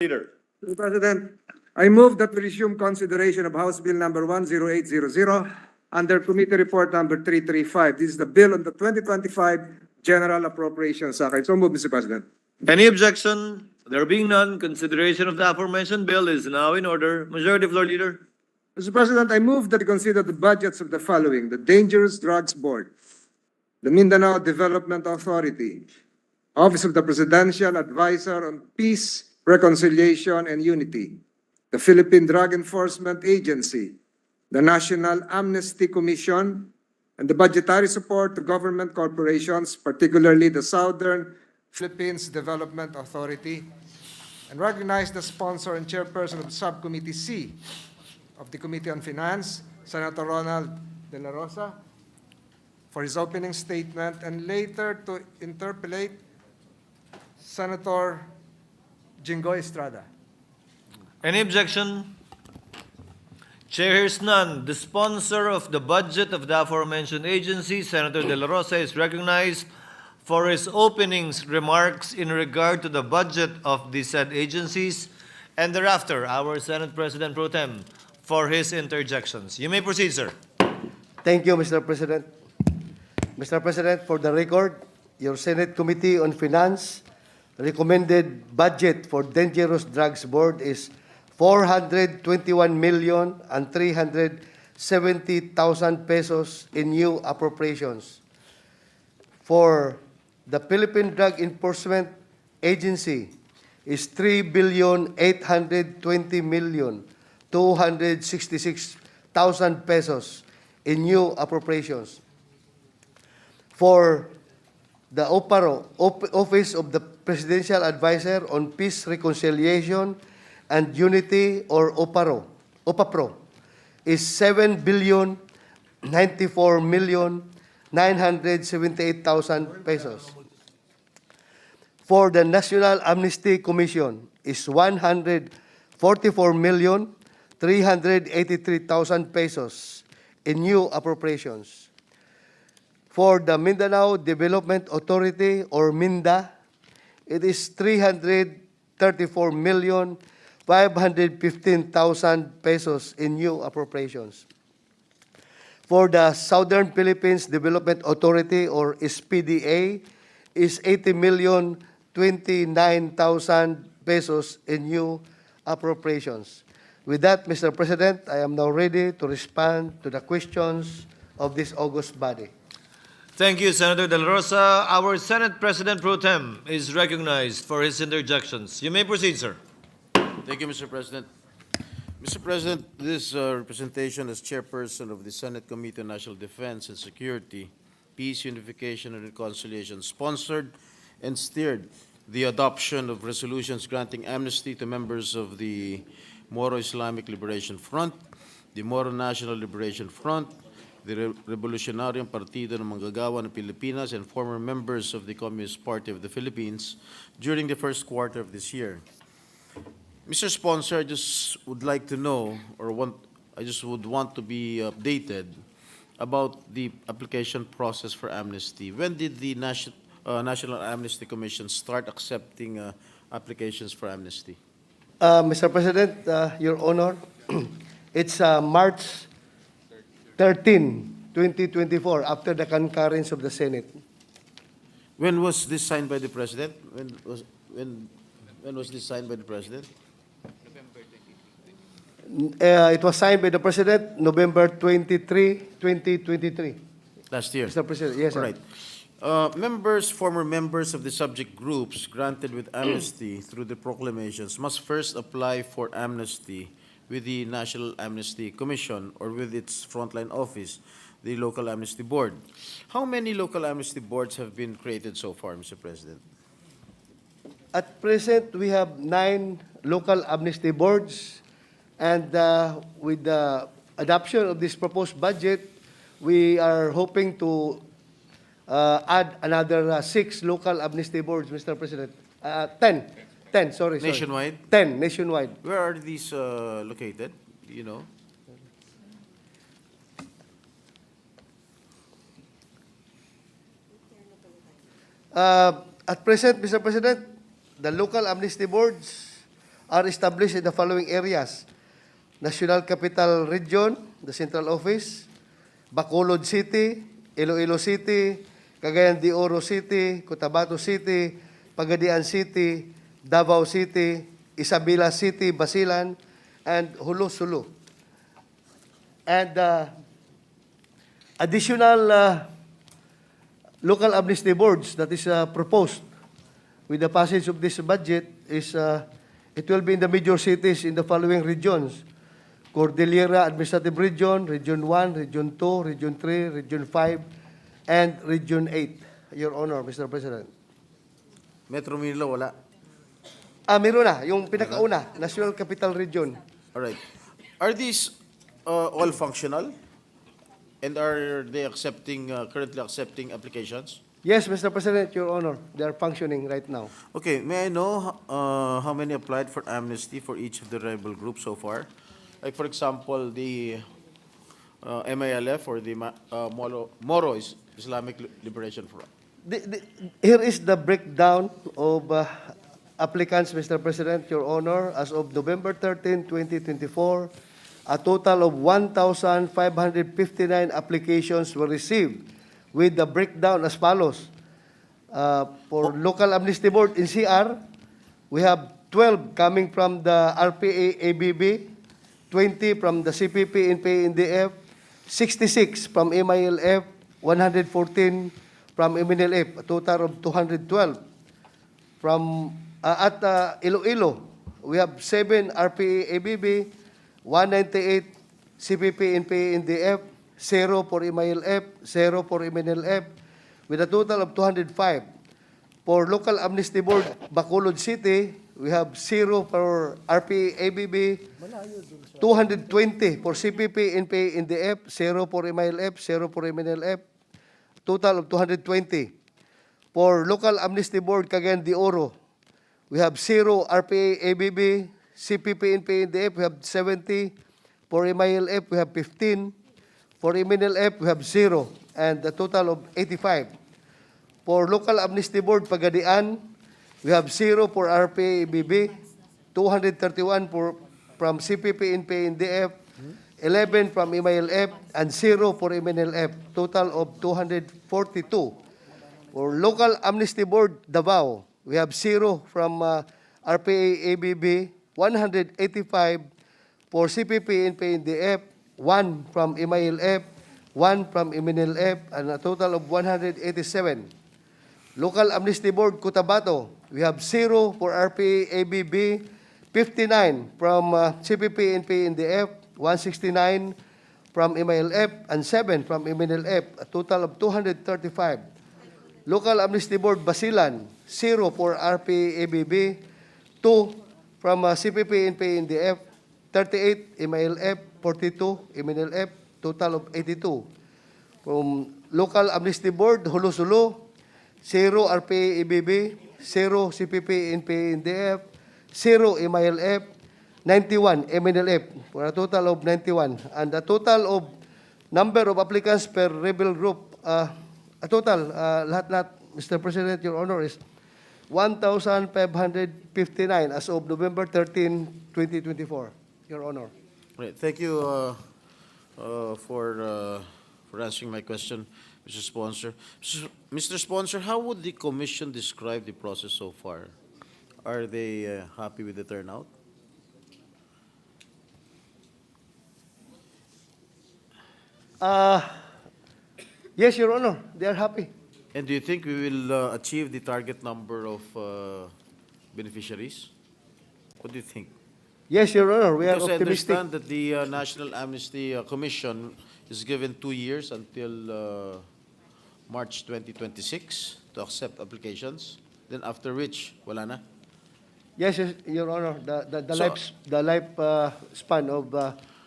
Leader. Mr. President, I move that we resume consideration of House Bill number 10800 under Committee Report number 335. This is the bill on the 2025 General Appropriations Act. I so move, Mr. President. Any objection? There being none, consideration of the aforementioned bill is now in order. Majority Floor Leader. Mr. President, I move that we consider the budgets of the following: the Dangerous Drugs Board, the Mindanao Development Authority, Office of the Presidential Advisor on Peace, Reconciliation, and Unity, the Philippine Drug Enforcement Agency, the National Amnesty Commission, and the budgetary support to government corporations, particularly the Southern Philippines Development Authority, and recognize the sponsor and chairperson of Subcommittee C of the Committee on Finance, Senator Ronald De La Rosa, for his opening statement, and later to interpellate Senator 𝗕𝗗𝗟𝗔𝗟𝗓𝗓. Any objection? Chair hears none. The sponsor of the budget of the aforementioned agency, Senator De La Rosa, is recognized for his openings remarks in regard to the budget of the said agencies, and thereafter, our Senate President Pro Tem for his interjections. You may proceed, sir. Thank you, Mr. President. Mr. President, for the record, your Senate Committee on Finance recommended budget for Dangerous Drugs Board is 421,370,000 pesos in new appropriations. For the Philippine Drug Enforcement Agency is 3,820,266,000 pesos in new appropriations. For the Office of the Presidential Advisor on Peace, Reconciliation, and Unity, or OPAPRO, is 7,094,978,000 pesos. For the National Amnesty Commission is 144,383,000 pesos in new appropriations. For the Mindanao Development Authority, or MINDA, it is 334,515,000 pesos in new appropriations. For the Southern Philippines Development Authority, or PDEA, is 80,029,000 pesos in new appropriations. With that, Mr. President, I am now ready to respond to the questions of this august body. Thank you, Senator De La Rosa. Our Senate President Pro Tem is recognized for his interjections. You may proceed, sir. Thank you, Mr. President. Mr. President, this representation as chairperson of the Senate Committee on National Defense and Security, Peace, Unification, and Reconciliation sponsored and steered the adoption of resolutions granting amnesty to members of the Moro Islamic Liberation Front, the Moro National Liberation Front, the Revolutionaryong Partido ng Manggagawa ng Pilipinas, and former members of the Communist Party of the Philippines during the first quarter of this year. Mr. Sponsor, I just would like to know, I just would want to be updated about the application process for amnesty. When did the National Amnesty Commission start accepting applications for amnesty? Mr. President, Your Honor, it's March 13, 2024, after the concurrence of the Senate. When was this signed by the President? When was this signed by the President? It was signed by the President November 23, 2023. Last year? Mr. President, yes, sir. Right. Former members of the subject groups granted with amnesty through the proclamations must first apply for amnesty with the National Amnesty Commission or with its frontline office, the Local Amnesty Board. How many local amnesty boards have been created so far, Mr. President? At present, we have 9 local amnesty boards, and with the adoption of this proposed budget, we are hoping to add another 6 local amnesty boards, Mr. President. 10, sorry. Nationwide? 10, nationwide. Where are these located? Do you know? At present, Mr. President, the local amnesty boards are established in the following areas: National Capital Region, the central office; Bacolod City, Iloilo City, Cagayan de Oro City, Cotabato City, Pagadian City, Davao City, Isabela City, Basilan, and Hulo-Sulu. And additional local amnesty boards that is proposed with the passage of this budget is it will be in the major cities in the following regions: Cordillera Administrative Region, Region 1, Region 2, Region 3, Region 5, and Region 8. Your Honor, Mr. President. Metro Manila, wala. Meron na, yung pinakauna, National Capital Region. All right. Are these all functional? And are they currently accepting applications? Yes, Mr. President, Your Honor, they are functioning right now. Okay, may I know how many applied for amnesty for each of the rebel groups so far? Like, for example, the MILF or the Moro Islamic Liberation Front. Here is the breakdown of applicants, Mr. President, Your Honor. As of November 13, 2024, a total of 1,559 applications were received, with the breakdown as follows. For local amnesty board in CR, we have 12 coming from the RPA-ABB, 20 from the CPP and PDEA, 66 from MILF, 114 from MNLF, a total of 212. From at Iloilo, we have 7 RPA-ABB, 198 CPP and PDEA, 0 for MILF, 0 for MNLF, with a total of 205. For local amnesty board, Bacolod City, we have 0 for RPA-ABB, 220 for CPP and PDEA, 0 for MILF, 0 for MNLF, total of 220. For local amnesty board, Cagayan de Oro, we have 0 RPA-ABB, CPP and PDEA, we have 70. For MILF, we have 15. For MNLF, we have 0, and a total of 85. For local amnesty board, Pagadian, we have 0 for RPA-ABB, 231 from CPP and PDEA, 11 from MILF, and 0 for MNLF, total of 242. For local amnesty board, Davao, we have 0 from RPA-ABB, 185 for CPP and PDEA, 1 from MILF, 1 from MNLF, and a total of 187. Local amnesty board, Cotabato, we have 0 for RPA-ABB, 59 from CPP and PDEA, 169 from MILF, and 7 from MNLF, a total of 235. Local amnesty board, Basilan, 0 for RPA-ABB, 2 from CPP and PDEA, 38 MILF, 42 MNLF, total of 82. From local amnesty board, Hulo-Sulu, 0 RPA-ABB, 0 CPP and PDEA, 0 MILF, 91 MNLF, for a total of 91. And the total of number of applicants per rebel group, a total, lahat-lahat, Mr. President, Your Honor, is 1,559 as of November 13, 2024, Your Honor. Right. Thank you for answering my question, Mr. Sponsor. Mr. Sponsor, how would the Commission describe the process so far? Are they happy with the turnout? Yes, Your Honor, they are happy. And do you think we will achieve the target number of beneficiaries? What do you think? Yes, Your Honor, we are Because I optimistic. understand that the National Amnesty Commission is given 2 years until March 2026 to accept applications. Then after which, wala na? Yes, yes, Your Honor, the life span of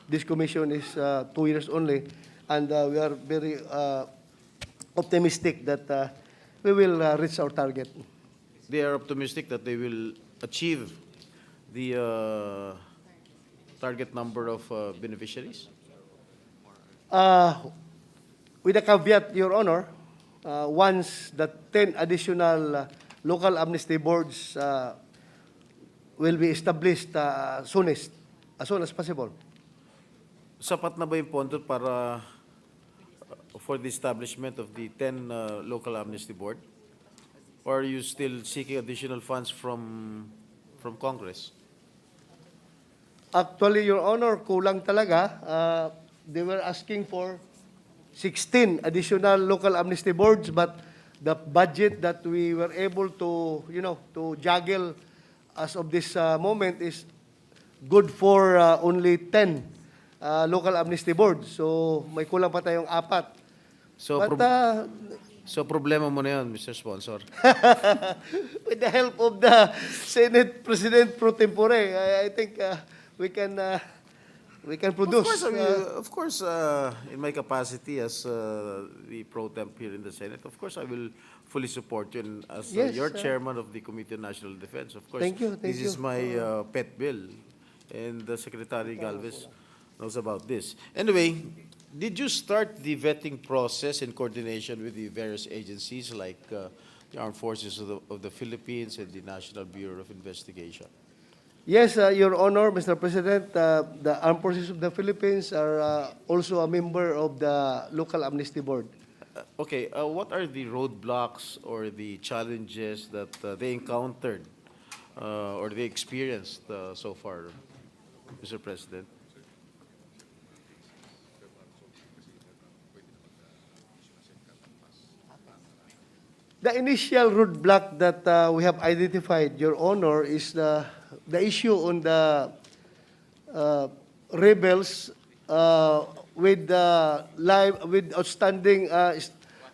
this commission is 2 years only, and we are very optimistic that we will reach our target. They are optimistic that they will achieve the target number of beneficiaries? With a caveat, Your Honor, once the 10 additional local amnesty boards will be established soonest, as soon as possible. Sapat na ba yung pondo para for the establishment of the 10 local amnesty board? Or are you still seeking additional funds from Congress? Actually, Your Honor, kulang talaga. They were asking for 16 additional local amnesty boards, but the budget that we were able to, to juggle as of this moment is good for only 10 local amnesty boards. So, may kulang pa tayong 4. So, But so problema mo na yun, Mr. Sponsor. with the help of the Senate President pro tempore, I think we can produce. Of course, in my capacity as the pro temp here in the Senate, of course, I will fully support you. And as Yes, your chairman of the Committee on National Defense, of course, Thank you, this is you. my pet bill, and Secretary Galvez knows about this. Anyway, did you start the vetting process in coordination with the various agencies like the Armed Forces of the Philippines and the National Bureau of Investigation? Yes, Your Honor, Mr. President, the Armed Forces of the Philippines are also a member of the Local Amnesty Board. Okay, what are the roadblocks or the challenges that they encountered or they experienced so far, Mr. President? The initial roadblock that we have identified, Your Honor, is the issue on the rebels with outstanding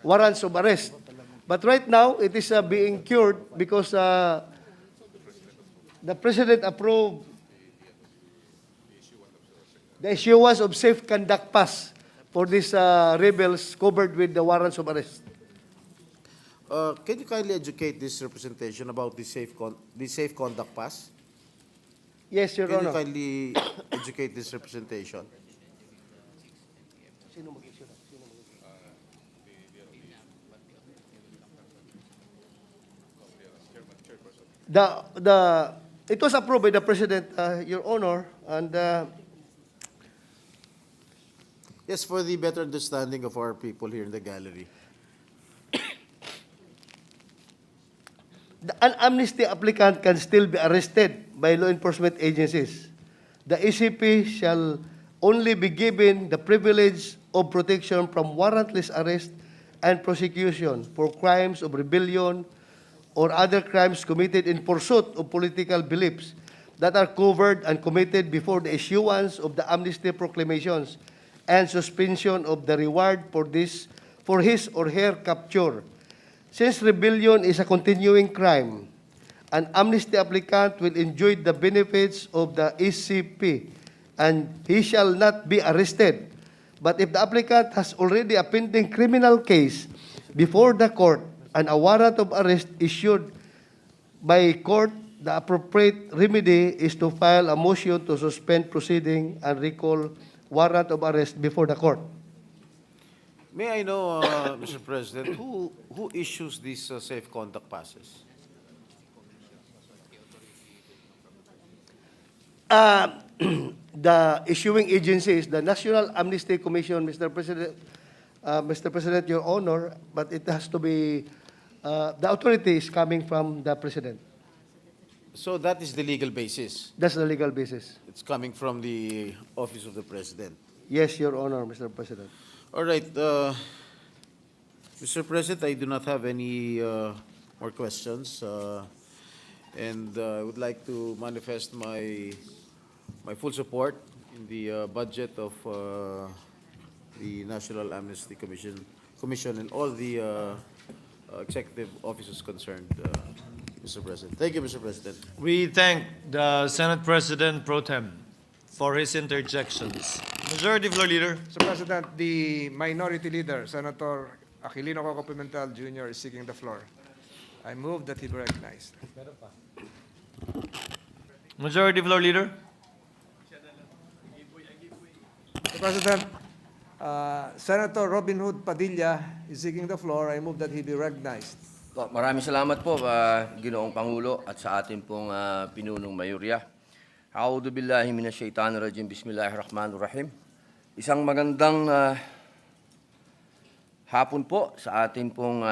warrants of arrest. But right now, it is being cured because the President approved the issuance of safe conduct pass for these rebels covered with the warrants of arrest. Can you kindly educate this representation about the safe conduct pass? Yes, Your Can you Honor. kindly educate this representation? It was approved by the President, Your Honor, and Yes, for the better understanding of our people here in the gallery. an amnesty applicant can still be arrested by law enforcement agencies. The ECP shall only be given the privilege of protection from warrantless arrest and prosecution for crimes of rebellion or other crimes committed in pursuit of political beliefs that are covered and committed before the issuance of the amnesty proclamations and suspension of the reward for his or her capture. Since rebellion is a continuing crime, an amnesty applicant will enjoy the benefits of the ECP and he shall not be arrested. But if the applicant has already a pending criminal case before the court and a warrant of arrest issued by court, the appropriate remedy is to file a motion to suspend proceeding and recall warrant of arrest before the court. May I know, Mr. President, who issues these safe conduct passes? The issuing agency is the National Amnesty Commission, Mr. President, Your Honor, but it has to be, the authority is coming from the President. So that is the legal basis. That's the legal basis. It's coming from the Office of the President. Yes, Your Honor, Mr. President. All right, Mr. President, I do not have any more questions, and I would like to manifest my full support in the budget of the National Amnesty Commission and all the executive officers concerned, Mr. President. Thank you, Mr. President. We thank the Senate President Pro Tem for his interjections. Majority Floor Leader. Mr. President, the Minority Leader, Senator Aquilino Coco Pimentel Jr. is seeking the floor. I move that he be recognized. Majority Floor Leader. Mr. President, Senator Robinhood Padilla is seeking the floor. I move that he be recognized. Maraming salamat po, Ginoong Pangulo at sa ating pong pinunong mayorya. A'udhu billahi minasyaitanirrajim. Bismillahirrahmanirrahim. Isang magandang hapon po sa ating pong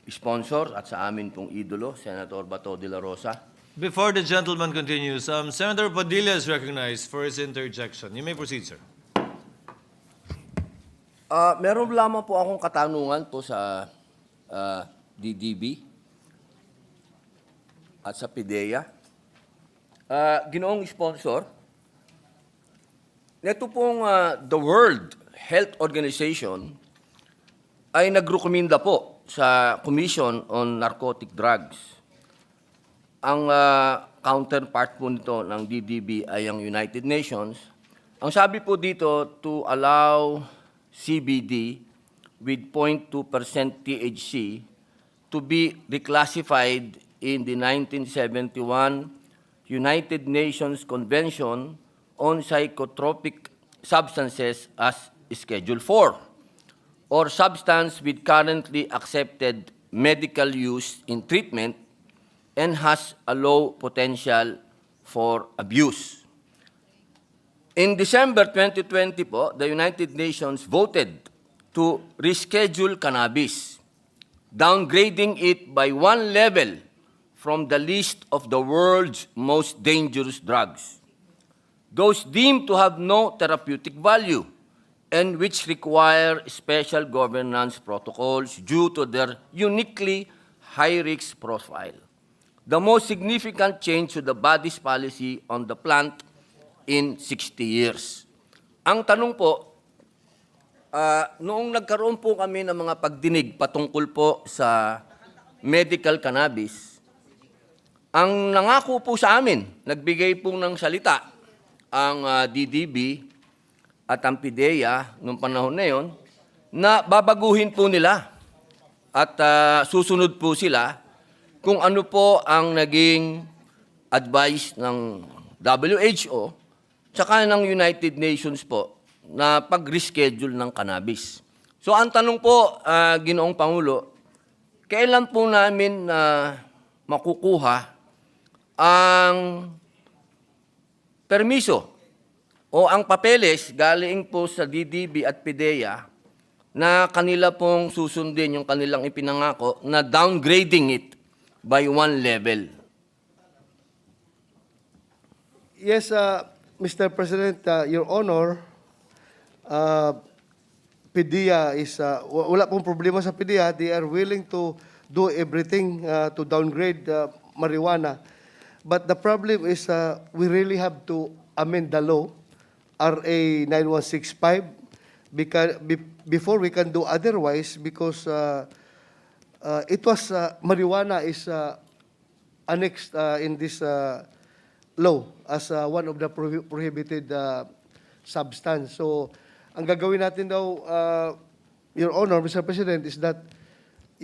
sponsor at sa amin pong idolo, Senator 𝗣𝗖𝗟𝗏𝗟𝗏. Before the gentleman continues, Senator Padilla is recognized for his interjection. You may proceed, sir. Meron lamang po akong katanungan po sa DDB at sa PDEA. Ginoong sponsor, neto pong the World Health Organization ay nagrekomenda po sa Commission on Narcotic Drugs. Ang counterpart po nito ng DDB ay ang United Nations. Ang sabi po dito, to allow CBD with 0.2% THC to be reclassified in the 1971 United Nations Convention on Psychotropic Substances as Schedule 4, or substance with currently accepted medical use in treatment and has a low potential for abuse. In December 2020 po, the United Nations voted to reschedule cannabis, downgrading it by one level from the list of the world's most dangerous drugs, those deemed to have no therapeutic value and which require special governance protocols due to their uniquely high-risk profile. The most significant change to the body's policy on the plant in 60 years. Ang tanong po, noong nagkaroon po kami ng mga pagdinig patungkol po sa medical cannabis, ang nangako po sa amin, nagbigay po ng salita ang DDB at ang PDEA noong panahon na yon, na babaguhin po nila at susunod po sila kung ano po ang naging advice ng WHO tsaka ng United Nations po na pag-reschedule ng cannabis. So ang tanong po, Ginoong Pangulo, kailan po namin makukuha ang permiso o ang papeles galing po sa DDB at PDEA na kanila pong susundin yung kanilang ipinangako na downgrading it by one level? Yes, Mr. President, Your Honor, PDEA is, wala pong problema sa PDEA. They are willing to do everything to downgrade marijuana. But the problem is we really have to amend the law, RA 9165, because, before we can do otherwise, because it was, marijuana is annexed in this law as one of the prohibited substance. So, ang gagawin natin daw, Your Honor, Mr. President, is that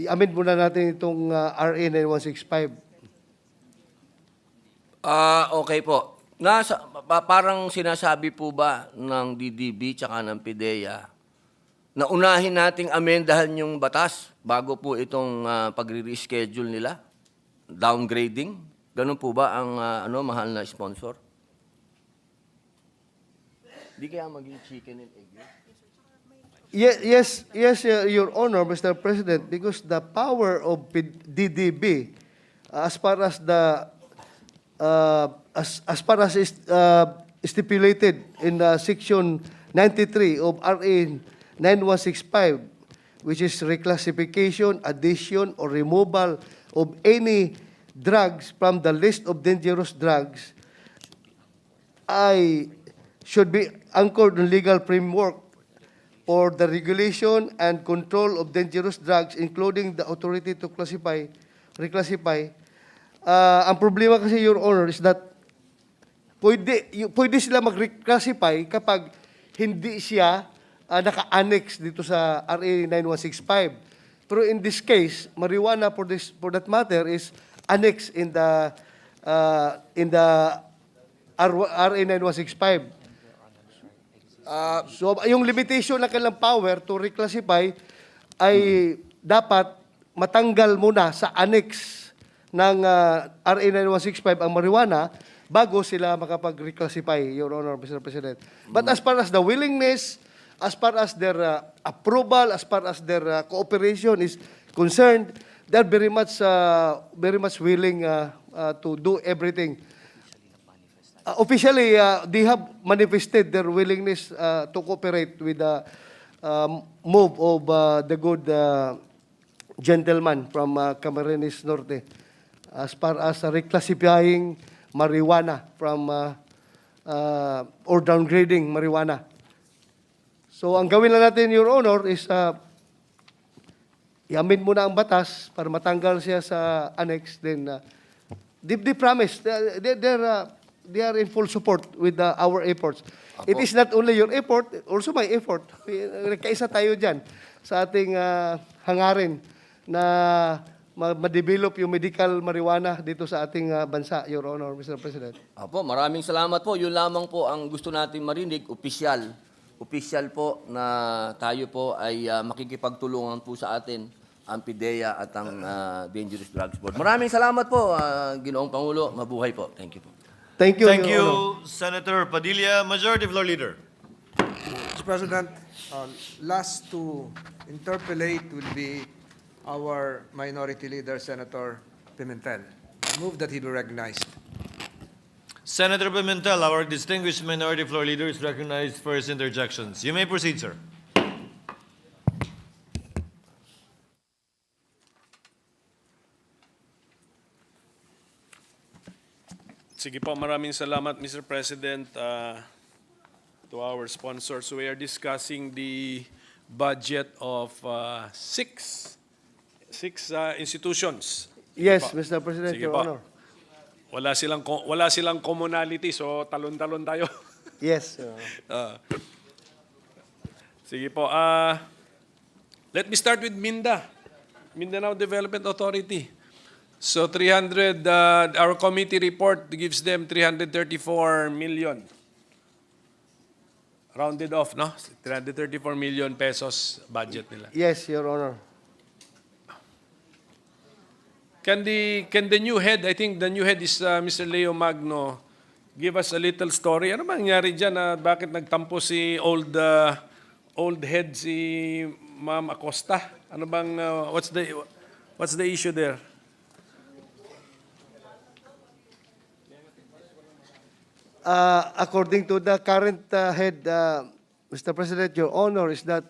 i-amend muna natin itong RA 9165. Okay po. Parang sinasabi po ba ng DDB tsaka ng PDEA na unahin nating amendahan yung batas bago po itong pagre-reschedule nila? Downgrading? Ganun po ba ang mahal na sponsor? Di kaya maging chicken and egg? Yes, Your Honor, Mr. President, because the power of DDB, as far as the as far as is stipulated in Section 93 of RA 9165, which is reclassification, addition, or removal of any drugs from the list of dangerous drugs, should be anchored in legal framework for the regulation and control of dangerous drugs, including the authority to reclassify. Ang problema kasi, Your Honor, is that pwede sila mag-reclassify kapag hindi siya naka-annex dito sa RA 9165. Pero in this case, marijuana for that matter is annexed in the RA 9165. So yung limitation ng kanilang power to reclassify ay dapat matanggal muna sa annex ng RA 9165 ang marijuana bago sila makapag-reclassify, Your Honor, Mr. President. But as far as the willingness, as far as their approval, as far as their cooperation is concerned, they're very much willing to do everything. Officially, they have manifested their willingness to cooperate with the move of the good gentleman from Camarines Norte as far as reclassifying marijuana from or downgrading marijuana. So ang gawin lang natin, Your Honor, is i-amend muna ang batas para matanggal siya sa annex. Then they promise, they are in full support with our efforts. It is not only your effort, also my effort. Kaisa tayo dyan sa ating hangarin na ma-develop yung medical marijuana dito sa ating bansa, Your Honor, Mr. President. Apo, maraming salamat po. Yun lamang po ang gusto natin marinig, opisyal. Opisyal po na tayo po ay makikipagtulungan po sa atin ang PDEA at ang Dangerous Drugs Board. Maraming salamat po, Ginoong Pangulo. Mabuhay po. Thank you po. Thank you, Thank Your Honor. you, Senator Padilla. Majority Floor Leader. Mr. President, last to interpellate will be our Minority Leader, Senator Pimentel. I move that he be recognized. Senator Pimentel, our distinguished Minority Floor Leader, is recognized for his interjections. You may proceed, sir. Sige po, maraming salamat, Mr. President, to our sponsors. We are discussing the budget of six institutions. Yes, Mr. President, Sige Your po. Honor. Wala silang commonality, so talon-talon tayo. Yes, Your Honor. Sige po. Let me start with MINDA, Mindanao Development Authority. So our committee report gives them 334 million. Rounded off, no? 334 million pesos budget nila. Yes, Your Honor. Can the new head, I think the new head is Mr. Leo Magno, give us a little story? Ano bang nangyari dyan? Bakit nagtampo si old head si Ma'am Acosta? Ano bang what's the issue there? According to the current head, Mr. President, Your Honor, is that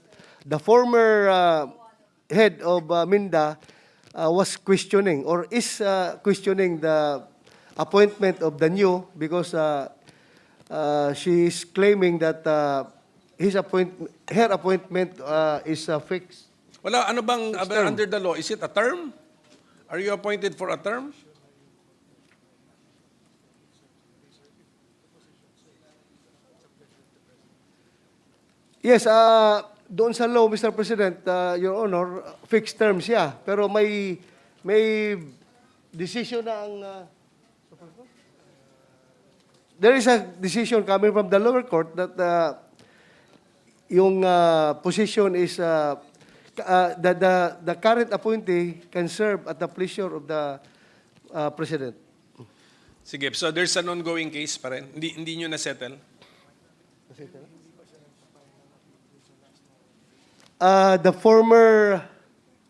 the former head of MINDA was questioning or is questioning the appointment of the new because she is claiming that her appointment is fixed. Wala, ano bang under the law? Is it a term? Are you appointed for a term? Yes, doon sa law, Mr. President, Your Honor, fixed term siya. Pero may decision na ang... there is a decision coming from the lower court that yung position is... the current appointee can serve at the pleasure of the President. Sige, so there's an ongoing case pa rin. Hindi nyo na-settle? The former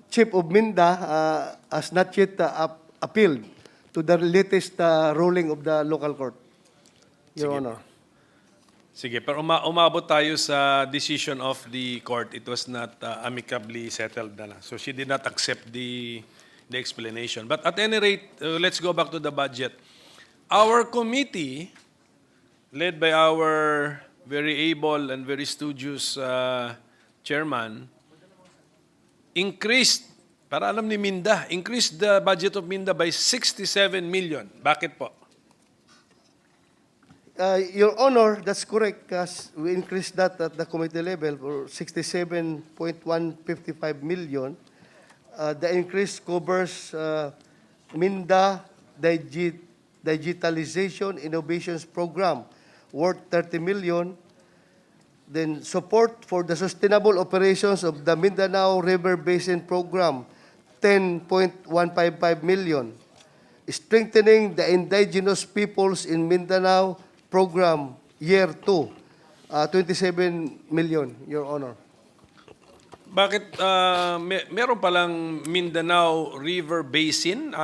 chief of MINDA has not yet appealed to the latest ruling of the local court, Your Sige. Honor. Sige, pero umabot tayo sa decision of the court. It was not amicably settled na. So she did not accept the explanation. But at any rate, let's go back to the budget. Our committee, led by our very able and very studious chairman, increased, para alam ni Minda, increased the budget of Minda by 67 million. Bakit po? Your Honor, that's correct. We increased that at the committee level for 67.155 million. The increase covers MINDA Digitalization Innovations Program worth 30 million. Then support for the sustainable operations of the Mindanao River Basin Program, 10.155 million. Strengthening the indigenous peoples in Mindanao program year 2, 27 million, Your Honor. Bakit meron palang Mindanao River Basin?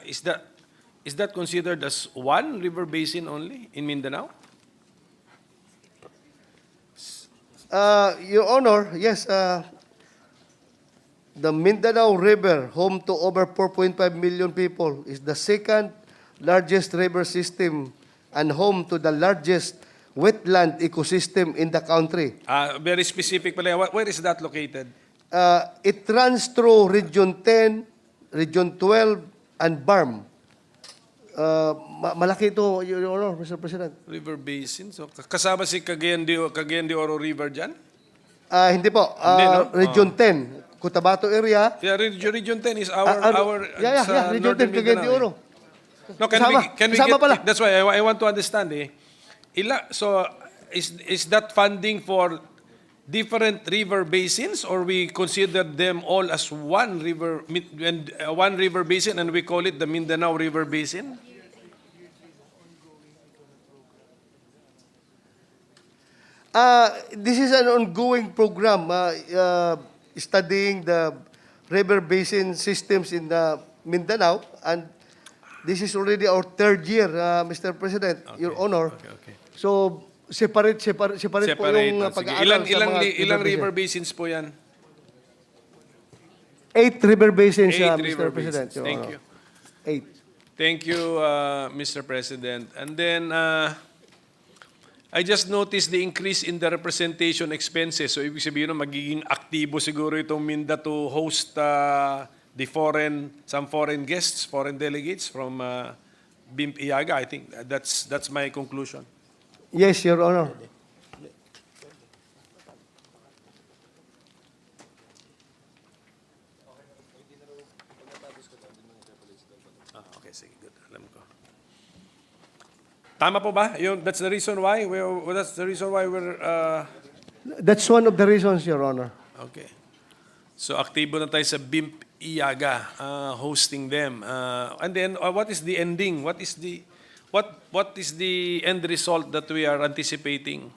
Is that considered as one river basin only in Mindanao? Your Honor, yes, the Mindanao River, home to over 4.5 million people, is the second largest river system and home to the largest wetland ecosystem in the country. Very specific pala. Where is that located? It runs through Region 10, Region 12, and BARM. Malaki ito, Your Honor, Mr. President. River Basin. So kasama si Cagayan de Oro River dyan? Hindi po. Hindi, no? Region 10, Cotabato area. Yeah, Region 10 is our Yeah, Region 10, Cagayan de Oro. No, can we Kasama get pala. that's why I want to understand so is that funding for different river basins, or we consider them all as one river basin and we call it the Mindanao River Basin? This is an ongoing program studying the river basin systems in the Mindanao, and this is already our third year, Mr. President, Your Honor. Okay. So, separate po yung Sige. pag-aaral sa mga Ilang river basin. basins po yan? 8 river basins, Eight Mr. river President, basins. Your Thank Honor. you. 8. Thank you, Mr. President. And then, I just noticed the increase in the representation expenses. So, ibig sabihin, magiging aktibo siguro itong Minda to host some foreign guests, foreign delegates from 𝗵𝗣𝗟𝗏. I think that's my conclusion. Yes, Your Honor. Okay, sige, good. Alam ko. Tama po ba? That's the reason why we're That's one of the reasons, Your Honor. okay. So aktibo na tayo sa 𝗵𝗣𝗟𝗏, hosting them. And then what is the ending? What is the end result that we are anticipating?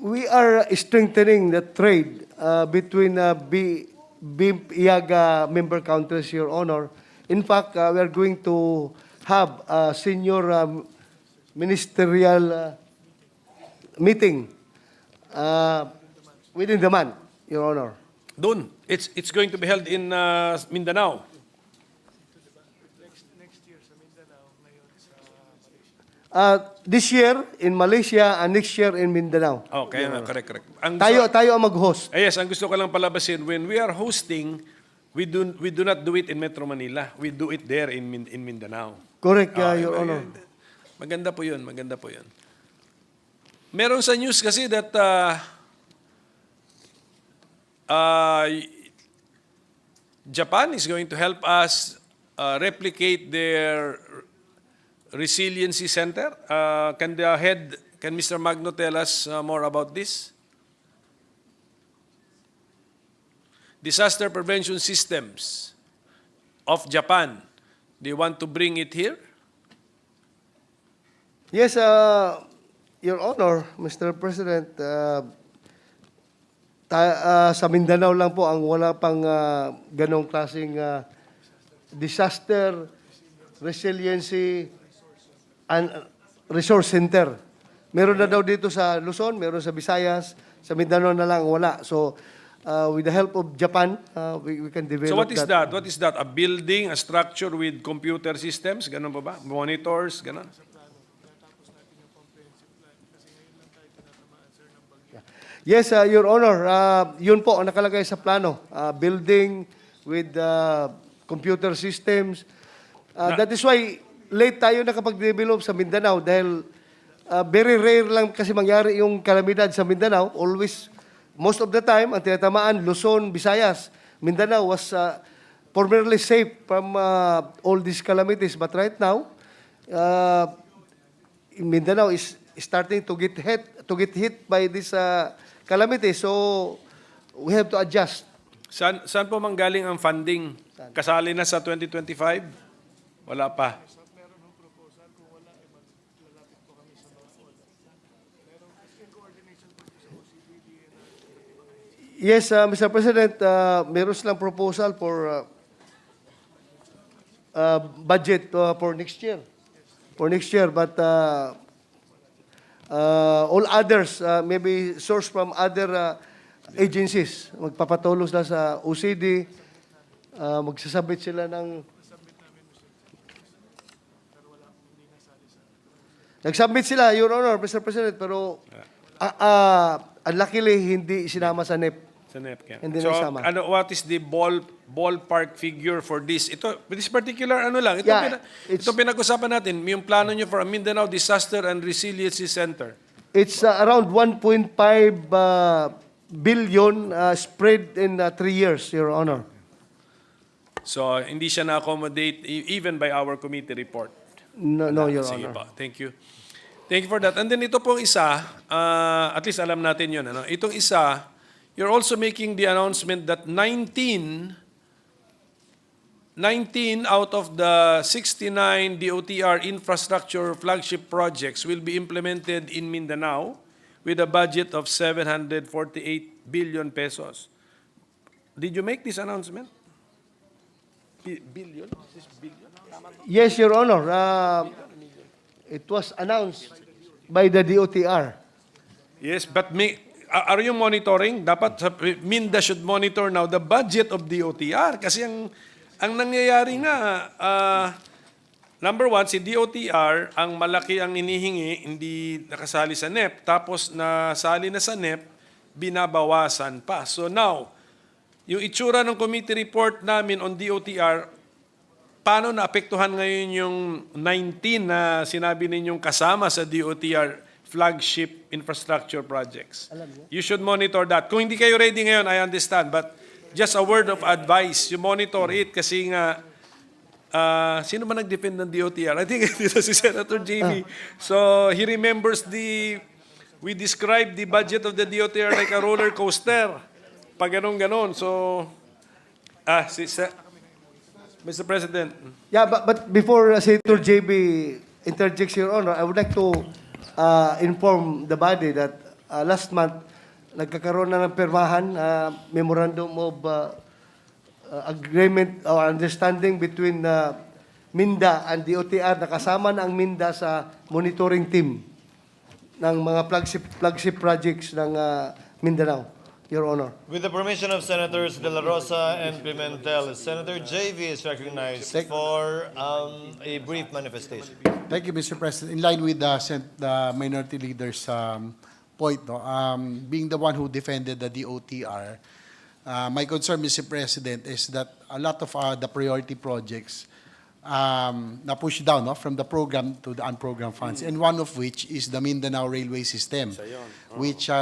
We are strengthening the trade between 𝗵𝗣𝗟𝗏 member countries, Your Honor. In fact, we are going to have a senior ministerial meeting within the month, Your Honor. Doon, it's going to be held in Mindanao. This year in Malaysia and next year in Mindanao. Okay, correct. Tayo ang mag-host. Yes, ang gusto ko lang palabasin, when we are hosting, we do not do it in Metro Manila. We do it there in Mindanao. Correct, Your Honor. Maganda po yun. Meron sa news kasi that Japan is going to help us replicate their resiliency center. Can Mr. Magno tell us more about this? Disaster prevention systems of Japan. Do you want to bring it here? Yes, Your Honor, Mr. President, sa Mindanao lang po ang wala pang ganong klaseng disaster resiliency and resource center. Meron na daw dito sa Luzon, meron sa Visayas, sa Mindanao na lang wala. So, with the help of Japan, we can develop So what is that? What is that? A building, a structure with computer systems? Ganon pa ba? Monitors? Ganon? Yes, Your Honor. Yun po ang nakalagay sa plano. Building with computer systems. That is why late tayo nakapag-develop sa Mindanao dahil very rare lang kasi mangyari yung kalamidad sa Mindanao. Always, most of the time, ang tinatamaan, Luzon, Visayas. Mindanao was formerly safe from all these calamities. But right now, Mindanao is starting to get hit by this calamity. So we have to adjust. Saan po manggaling ang funding? Kasali na sa 2025? Wala pa. Yes, Mr. President, meron silang proposal for budget for next year. For next year, but all others maybe sourced from other agencies. Magpapatulong sila sa OCD, magsasabit sila ng... Nag-submit sila, Your Honor, Mr. President, pero unluckily, hindi sinama sa NEP. Sa NEPCAM. Hindi So, nasama. what is the ballpark figure for this? This particular lang. Yeah, Ito pinag-usapan natin, yung plano nyo for a Mindanao Disaster and Resiliency Center. It's around 1.5 billion spread in 3 years, Your Honor. So, hindi siya na-accommodate even by our committee report. No, Your Sige Honor. po. Thank you. Thank you for that. And then ito pong isa, at least alam natin yun. Ano? Itong isa, you're also making the announcement that 19 out of the 69 DOTR infrastructure flagship projects will be implemented in Mindanao with a budget of 748 billion pesos. Did you make this announcement? Billion? Is this billion? Yes, Your Honor. It was announced by the DOTR. Yes, but are you monitoring? Dapat MINDA should monitor now the budget of DOTR kasi ang nangyayari na number one, si DOTR ang malaki ang inihingi, hindi nakasali sa NEP, tapos nasali na sa NEP, binabawasan pa. So now, yung itsura ng committee report namin on DOTR, paano naapektuhan ngayon yung 19 na sinabi ninyong kasama sa DOTR flagship infrastructure projects? You should monitor that. Kung hindi kayo ready ngayon, I understand. But just a word of advice, you monitor it kasi nga, sino ba nag-defend ng DOTR? I think ito si Senator JV. So he remembers we described the budget of the DOTR like a roller coaster. Pag ganon. So, Mr. President. Yeah, but before Senator JB interjects, Your Honor, I would like to inform the body that last month, nagkakaroon na ng permahan, memorandum of agreement or understanding between MINDA and DOTR na kasama na ang MINDA sa monitoring team ng mga flagship projects ng Mindanao, Your Honor. With the permission of Senators De La Rosa and Pimentel, Senator JV is recognized for a brief manifestation. Thank you, Mr. President. In line with the Minority Leader's point, being the one who defended the DOTR, my concern, Mr. President, is that a lot of the priority projects na push down from the program to the unprogrammed funds, and one of which is the Mindanao Railway System, which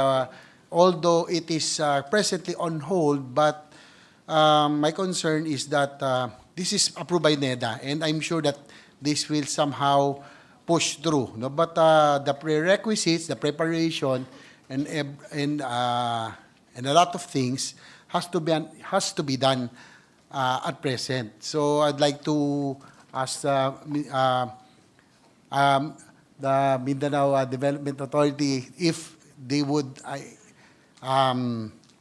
although it is presently on hold, but my concern is that this is approved by NEDA, and I'm sure that this will somehow push through. No? But the prerequisites, the preparation, and a lot of things has to be done at present. So I'd like to ask the Mindanao Development Authority if they would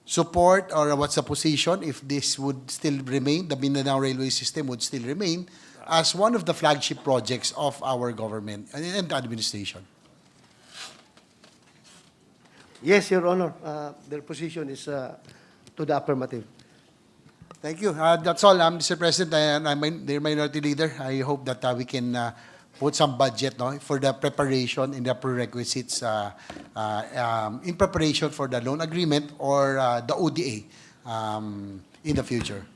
support, or what's the position if this would still remain, the Mindanao Railway System would still remain as one of the flagship projects of our government and the administration. Yes, Your Honor. Their position is to the affirmative. Thank you. That's all, Mr. President, and their minority leader. I hope that we can put some budget for the preparation and the prerequisites in preparation for the loan agreement or the ODA in the future.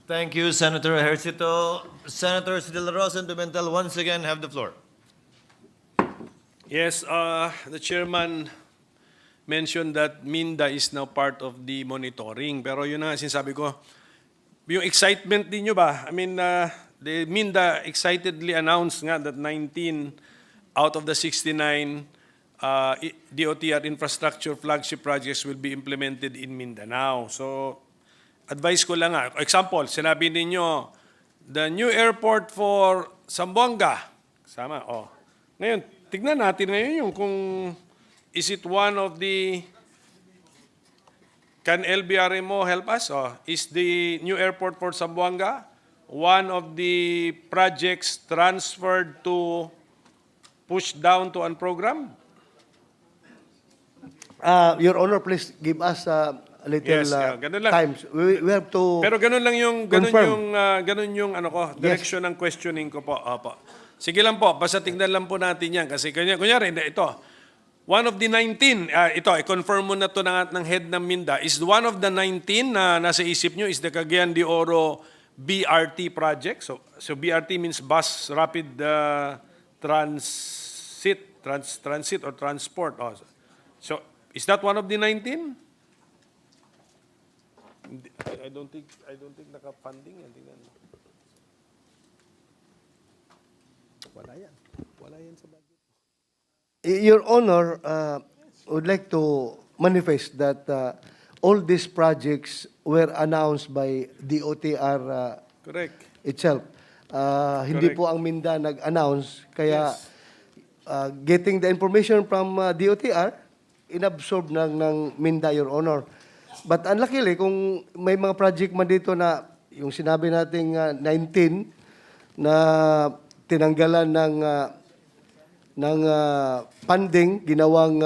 Thank you, Senator Ejercito. Senators De La Rosa and Pimentel once again have the floor. Yes, the chairman mentioned that MINDA is now part of the monitoring. Pero yun na, sinasabi ko, yung excitement ninyo ba? I mean, the Minda excitedly announced nga that 19 out of the 69 DOTR infrastructure flagship projects will be implemented in Mindanao. So, advice ko lang nga. Example, sinabi ninyo, the new airport for Zamboanga. Sama, oh. Ngayon, tignan natin ngayon yung kung is it one of the, can LBRMO help us? Oh, is the new airport for Zamboanga one of the projects transferred to push down to program? Your Honor, please give us a little Yes, ganun lang. time. We have to Pero ganun lang yung confirm. ganun yung ano ko, direction ng questioning ko po. Opo. Sige lang po, basta tingnan lang po natin yan kasi kunyari ito. One of the 19, ito, i-confirm mo na to ng head ng Minda, is one of the 19 na nasa isip nyo is the Cagayan de Oro BRT project. So BRT means bus rapid transit or transport. Oh. So is that one of the 19? I don't think naka-funding yan. Tingnan mo. Wala yan sa budget. Your Honor, would like to manifest that all these projects were announced by DOTR Correct. itself. Hindi Correct. po ang Minda nag-announce, kaya Yes. Getting the information from DOTR, inabsorb ng Minda, Your Honor. But unluckily, kung may mga project man dito na yung sinabi nating 19 na tinanggalan ng funding, ginawang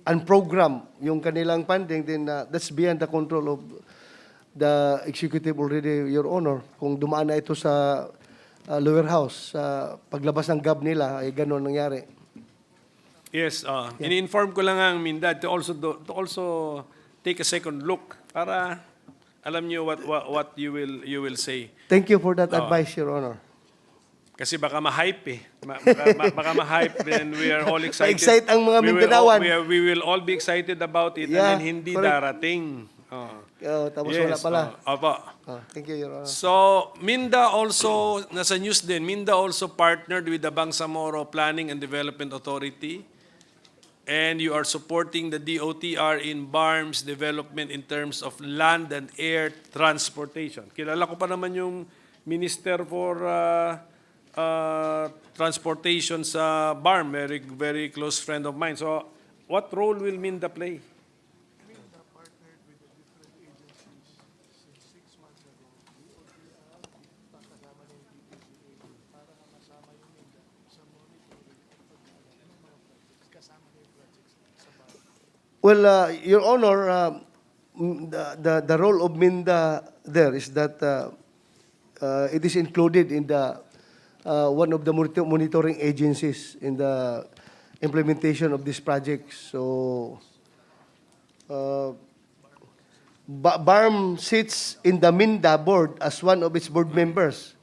unprogram yung kanilang funding, then that's beyond the control of the executive already, Your Honor. Kung dumaan na ito sa lower house, sa paglabas ng gab nila, ay gano'n nangyari. Yes, ini-inform ko lang ang Minda to also take a second look para alam niyo what you will say. Thank you for that advice, Your Honor. Kasi baka ma-hype eh. Baka ma-hype then we are all excited. Ma-excite ang mga Mindanaoan. We will all be excited about it Yeah, and then hindi correct. darating. Tapos wala pala. Opo. Thank you, Your Honor. So, Minda also, nasa news din, Minda also partnered with the Bangsamoro Planning and Development Authority, and you are supporting the DOTR in BARM's development in terms of land and air transportation. Kilala ko pa naman yung Minister for Transportation sa BARM, very close friend of mine. So, what role will Minda play? Well, Your Honor, the role of Minda there is that it is included in the one of the monitoring agencies in the implementation of this project. So, BARM sits in the Minda board as one of its board members.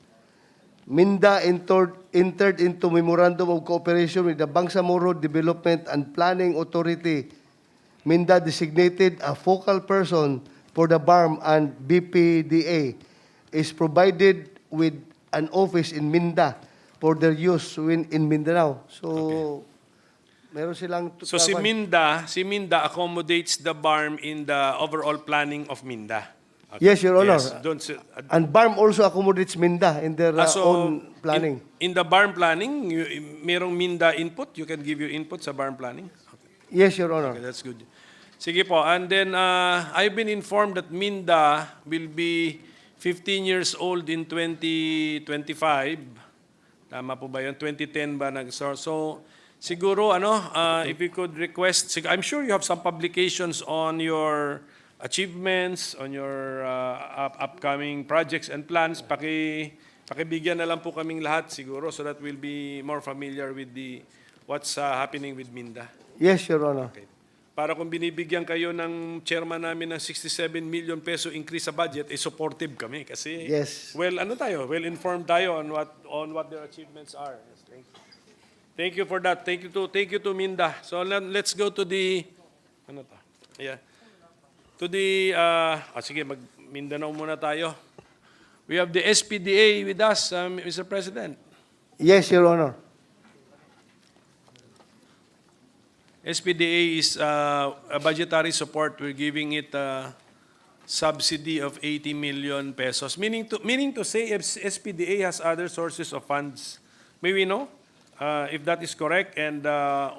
Minda entered into memorandum of cooperation with the Bangsamoro Development and Planning Authority. Minda designated a focal person for the BARM and BPDA is provided with an office in Minda for their use in Mindanao. So, meron silang... So si Minda accommodates the BARM in the overall planning of Minda. Okay. Yes, Your Honor. Yes, And BARM also accommodates Minda in their own planning. In the BARM planning, merong Minda input? You can give your input sa BARM planning? Yes, Your Honor. Okay, that's good. Sige po. And then, I've been informed that Minda will be 15 years old in 2025. Tama po ba yun? 2010 ba nag-start? So, siguro, if you could request, I'm sure you have some publications on your achievements, on your upcoming projects and plans. Pakibigyan na lang po kaming lahat siguro so that we'll be more familiar with what's happening with Minda. Yes, Your Honor. Okay. Para kung binibigyan kayo ng chairman namin ng 67 million peso increase sa budget, supportive kami kasi Yes. well-informed tayo on what their achievements are. Yes, thank you for that. Thank you to Minda. So let's go to the sige, mag-Mindanao muna tayo. We have the SPDA with us, Mr. President. Yes, Your Honor. SPDA is a budgetary support. We're giving it a subsidy of 80 million pesos. Meaning to say, if SPDA has other sources of funds, may we know if that is correct, and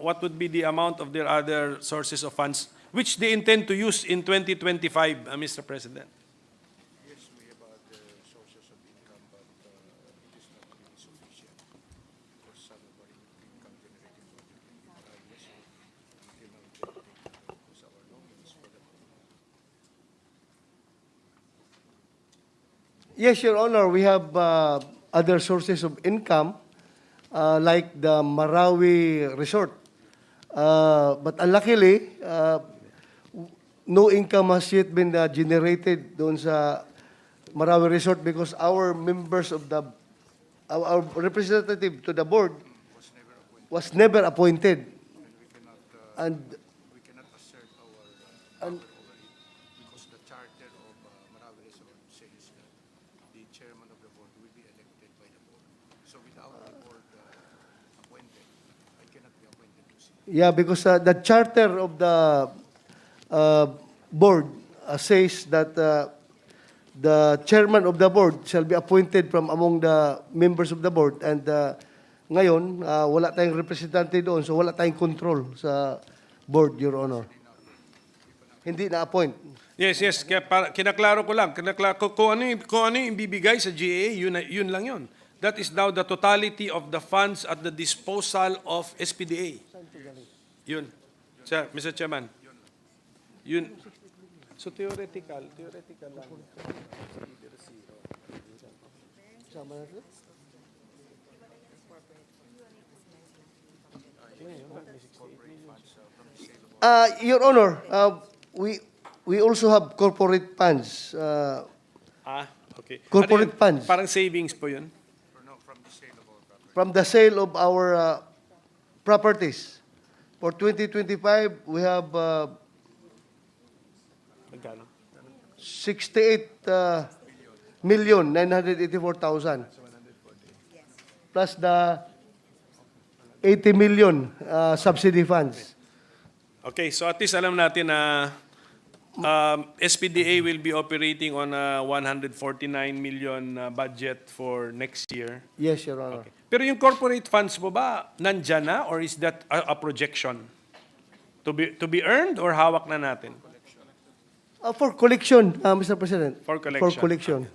what would be the amount of their other sources of funds which they intend to use in 2025, Mr. President? Yes, Your Honor, we have other sources of income, like the Marawi Resort. But unluckily, no income has yet been generated doon sa Marawi Resort because our members of our representative to the board was never appointed. And We cannot assert And- because the charter of Marawi Resort says that the chairman of the board will be elected by the board. So without the board appointed, I cannot be appointed to see. yeah, because the charter of the board says that the chairman of the board shall be appointed from among the members of the board, and ngayon wala tayong representante doon, so wala tayong control sa board, Your Honor. Hindi na-appoint. Yes. Kaya kinaklaro ko lang. Kung ano yung ibibigay sa GA, yun lang yun. That is now the totality of the funds at the disposal of SPDA. Yun. Sir, Mr. Chairman. Yun. So theoretical lang. Your Honor, we also have corporate funds. Okay. Corporate funds. Parang savings po yun. From the sale of our properties. For 2025, we have Magkano? 68,984,000. Plus the 80 million subsidy funds. Okay, so at least alam natin na SPDA will be operating on a 149 million budget for next year. Yes, Your Honor. Okay. Pero yung corporate funds mo ba, nandyan na, or is that a projection? To be earned or hawak na natin? For collection, Mr. President. For collection. For collection.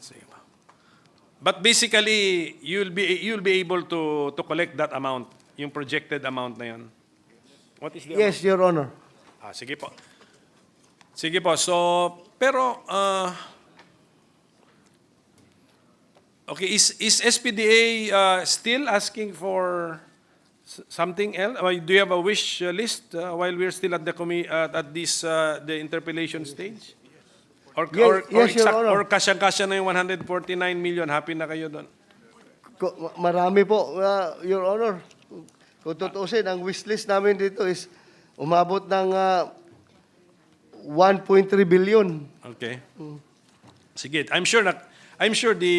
But basically, you'll be able to collect that amount, yung projected amount na yun. What is the Yes, Your Honor. Sige po. Sige po. So, pero, okay, is SPDA still asking for something else? Do you have a wish list while we're still at the interpellation stage? Yes, Your Honor. Or kasyang-kasya na yung 149 million, happy na kayo doon? Marami po, Your Honor. Kung tutuusin, ang wishlist namin dito is umabot ng 1.3 billion. Okay. Sige, I'm sure the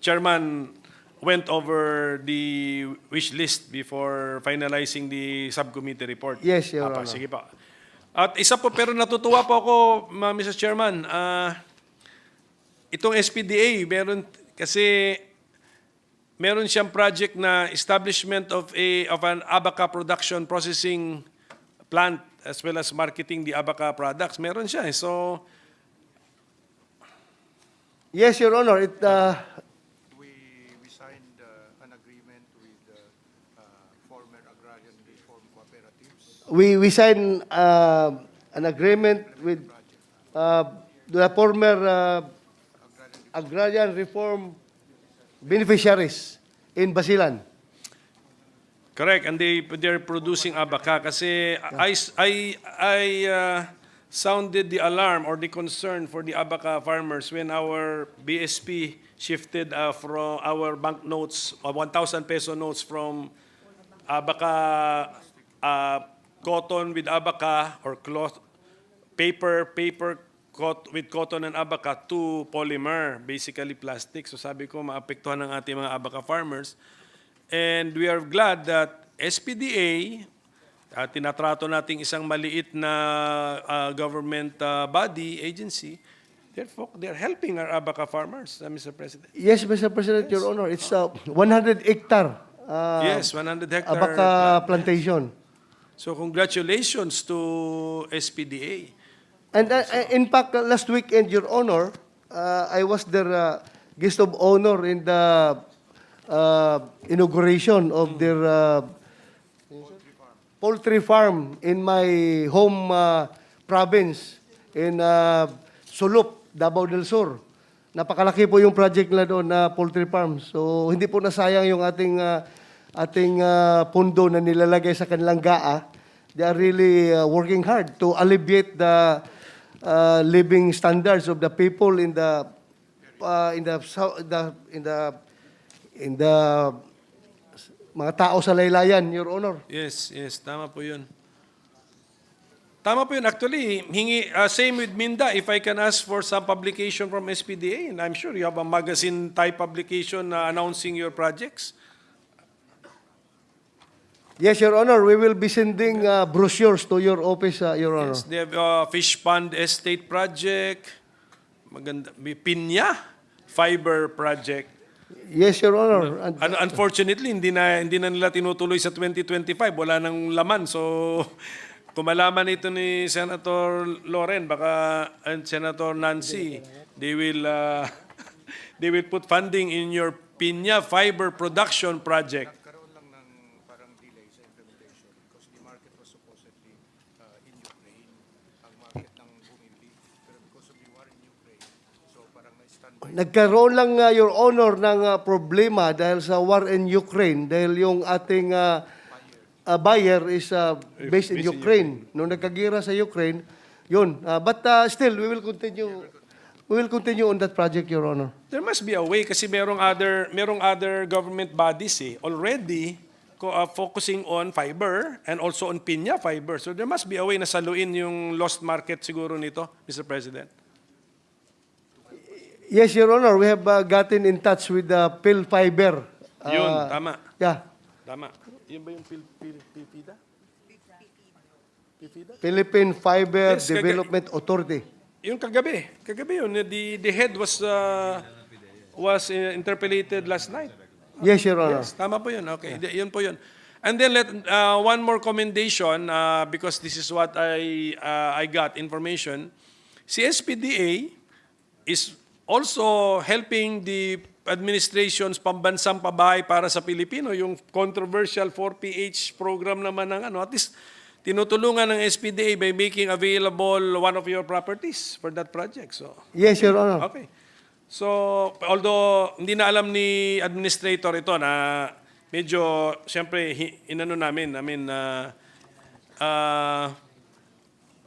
chairman went over the wish list before finalizing the subcommittee report. Yes, Your Honor. Sige pa. At isa po, pero natutuwa po ako, Mr. Chairman, itong SPDA, meron siyang project na establishment of an abaca production processing plant as well as marketing the abaca products. Meron siya. So, Yes, Your Honor. We signed an agreement with former agrarian reform cooperatives. We signed an agreement with the former agrarian reform beneficiaries in Basilan. correct, and they're producing abaca kasi I sounded the alarm or the concern for the abaca farmers when our BSP shifted from our banknotes, 1,000 peso notes from abaca, cotton with abaca or cloth, paper with cotton and abaca to polymer, basically plastic. So sabi ko, maapektuhan ng ating mga abaca farmers. And we are glad that SPDA, tinatrato nating isang maliit na government body, agency, they're helping our abaca farmers, Mr. President. Yes, Mr. President, Your Honor, it's 100 hectare Yes, 100 hectare. abaca plantation. So congratulations to SPDA. And in fact, last weekend, Your Honor, I was their guest of honor in the inauguration of their poultry farm in my home province in Sulup, Davao del Sur. Napakalaki po yung project nila doon na poultry farm. So hindi po nasayang yung ating pundo na nilalagay sa kanilang GAA. They are really working hard to alleviate the living standards of the people in the mga tao sa laylayan, Your Honor. Yes, tama po yun. Tama po yun. Actually, same with Minda, if I can ask for some publication from SPDA, and I'm sure you have a magazine-type publication announcing your projects. Yes, Your Honor, we will be sending brochures to your office, Your Honor. Yes, they have Fish Pond Estate Project, maganda, may Pinya Fiber Project. Yes, Your Honor. Unfortunately, hindi na nila tinutuloy sa 2025. Wala nang laman. So, kung malaman ito ni Senator Loren, baka and Senator Nancy, they will put funding in your Pinya Fiber Production Project. Nagkaroon lang ng parang delay sa implementation because the market was supposedly in Ukraine, ang market ng bumili. Pero because of the war in Ukraine, so parang na-standby. Nagkaroon lang, Your Honor, ng problema dahil sa war in Ukraine, dahil yung ating buyer is based in Ukraine. Nung nagkagira sa Ukraine, yun. But still, we will continue. We will continue on that project, Your Honor. There must be a way kasi merong other government bodies already focusing on fiber and also on pinya fiber. So there must be a way na saluin yung lost market siguro nito, Mr. President. Yes, Your Honor, we have gotten in touch with the Phil Fiber. Yun, tama. Yeah. Tama. Yun ba yung PIFIDA? Philippine Fiber Yes, Development Authority. Yung kagabi yun, the head was interpellated last night. Yes, Your Honor. Yes, tama po yun. Okay, yun po yun. And then one more commendation because this is what I got information. Si SPDA is also helping the administration's pambansang pabahay para sa Pilipino, yung controversial 4PH program naman ng at least tinutulungan ng SPDA by making available one of your properties for that project. So Yes, Your Honor. okay. So although hindi na alam ni administrator ito na medyo siyempre inano namin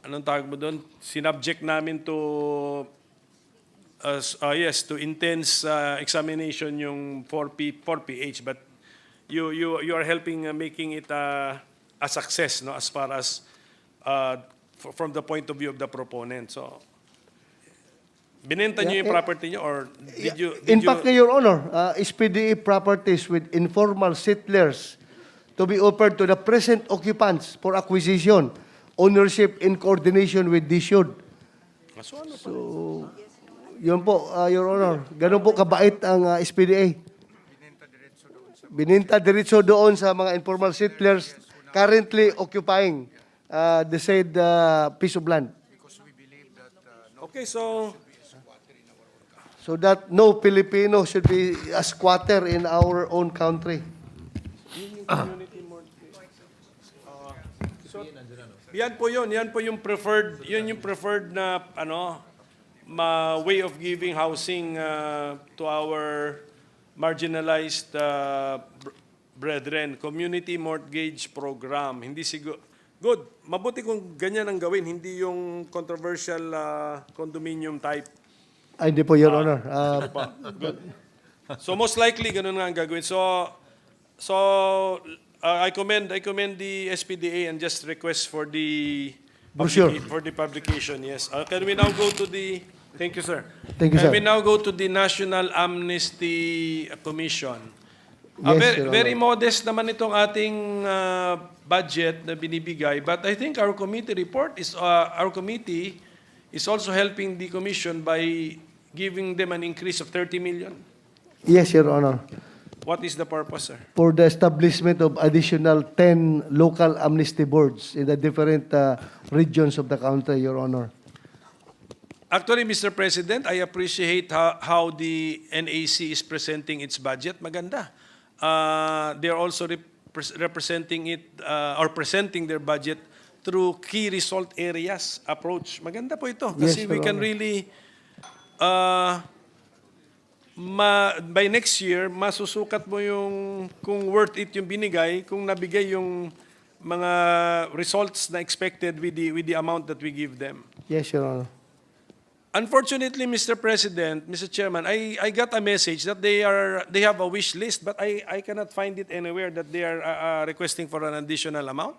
anong tawag mo doon? Sinubject namin to to intense examination yung 4PH, but you are helping making it a success, no, as far as from the point of view of the proponent. So binenta niyo yung property niyo or did you In fact, Your Honor, SPDA properties with informal settlers to be offered to the present occupants for acquisition, ownership in coordination with DSUD. So, ano pa? Yun po, Your Honor. Ganun po kabait ang SPDA. Bininta diretso doon sa mga informal settlers currently occupying the said piece of land. Okay, so So that no Filipino should be a squatter in our own country. yan po yung preferred, na way of giving housing to our marginalized brethren. Community mortgage program. Hindi siguro good. Mabuti kung ganyan ang gawin, hindi yung controversial condominium type. Ay, hindi po, Your Honor. Good. So most likely ganun nga ang gagawin. So I commend the SPDA and just request for the brochure. For the publication, yes. Can we now go to the, thank you, sir. Thank you, Can sir. we now go to the National Amnesty Commission? Yes, Your Very Honor. modest naman itong ating budget na binibigay, but I think our committee report is, our committee is also helping the commission by giving them an increase of 30 million. Yes, Your Honor. What is the purpose, sir? For the establishment of additional 10 local amnesty boards in the different regions of the country, Your Honor. Actually, Mr. President, I appreciate how the NAC is presenting its budget. Maganda. They're also representing it or presenting their budget through key result areas approach. Maganda po ito. Kasi Yes, we Your can Honor. really, by next year, masusukat mo yung kung worth it yung binigay, kung nabigay yung mga results na expected with the amount that we give them. Yes, Your Honor. Unfortunately, Mr. President, Mr. Chairman, I got a message that they have a wish list, but I cannot find it anywhere that they are requesting for an additional amount.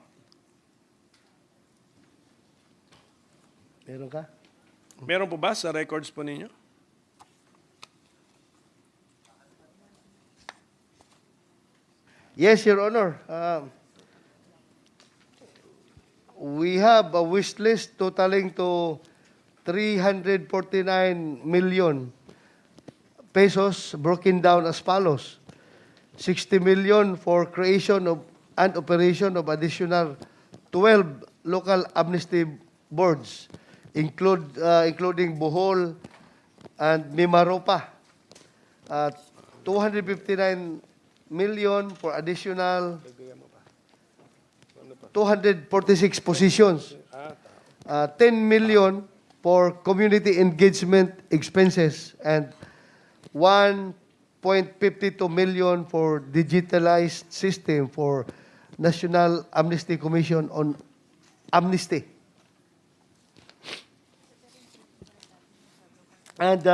Meron ka? Meron po ba sa records po ninyo? Yes, Your Honor. We have a wish list totaling to 349 million pesos broken down as follows. 60 million for creation of and operation of additional 12 local amnesty boards, including Bohol and Mimaropa. 259 million for additional 246 positions. 10 million for community engagement expenses and 1.52 million for digitalized system for National Amnesty Commission on Amnesty. And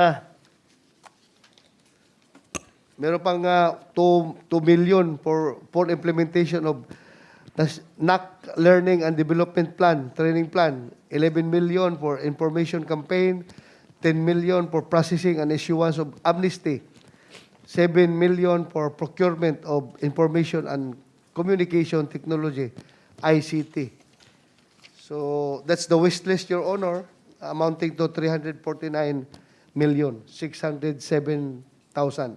meron pang 2 million for implementation of NAC Learning and Development Plan, Training Plan, 11 million for information campaign, 10 million for processing and issuance of amnesty, 7 million for procurement of information and communication technology, ICT. So that's the wish list, Your Honor, amounting to 349,607,000.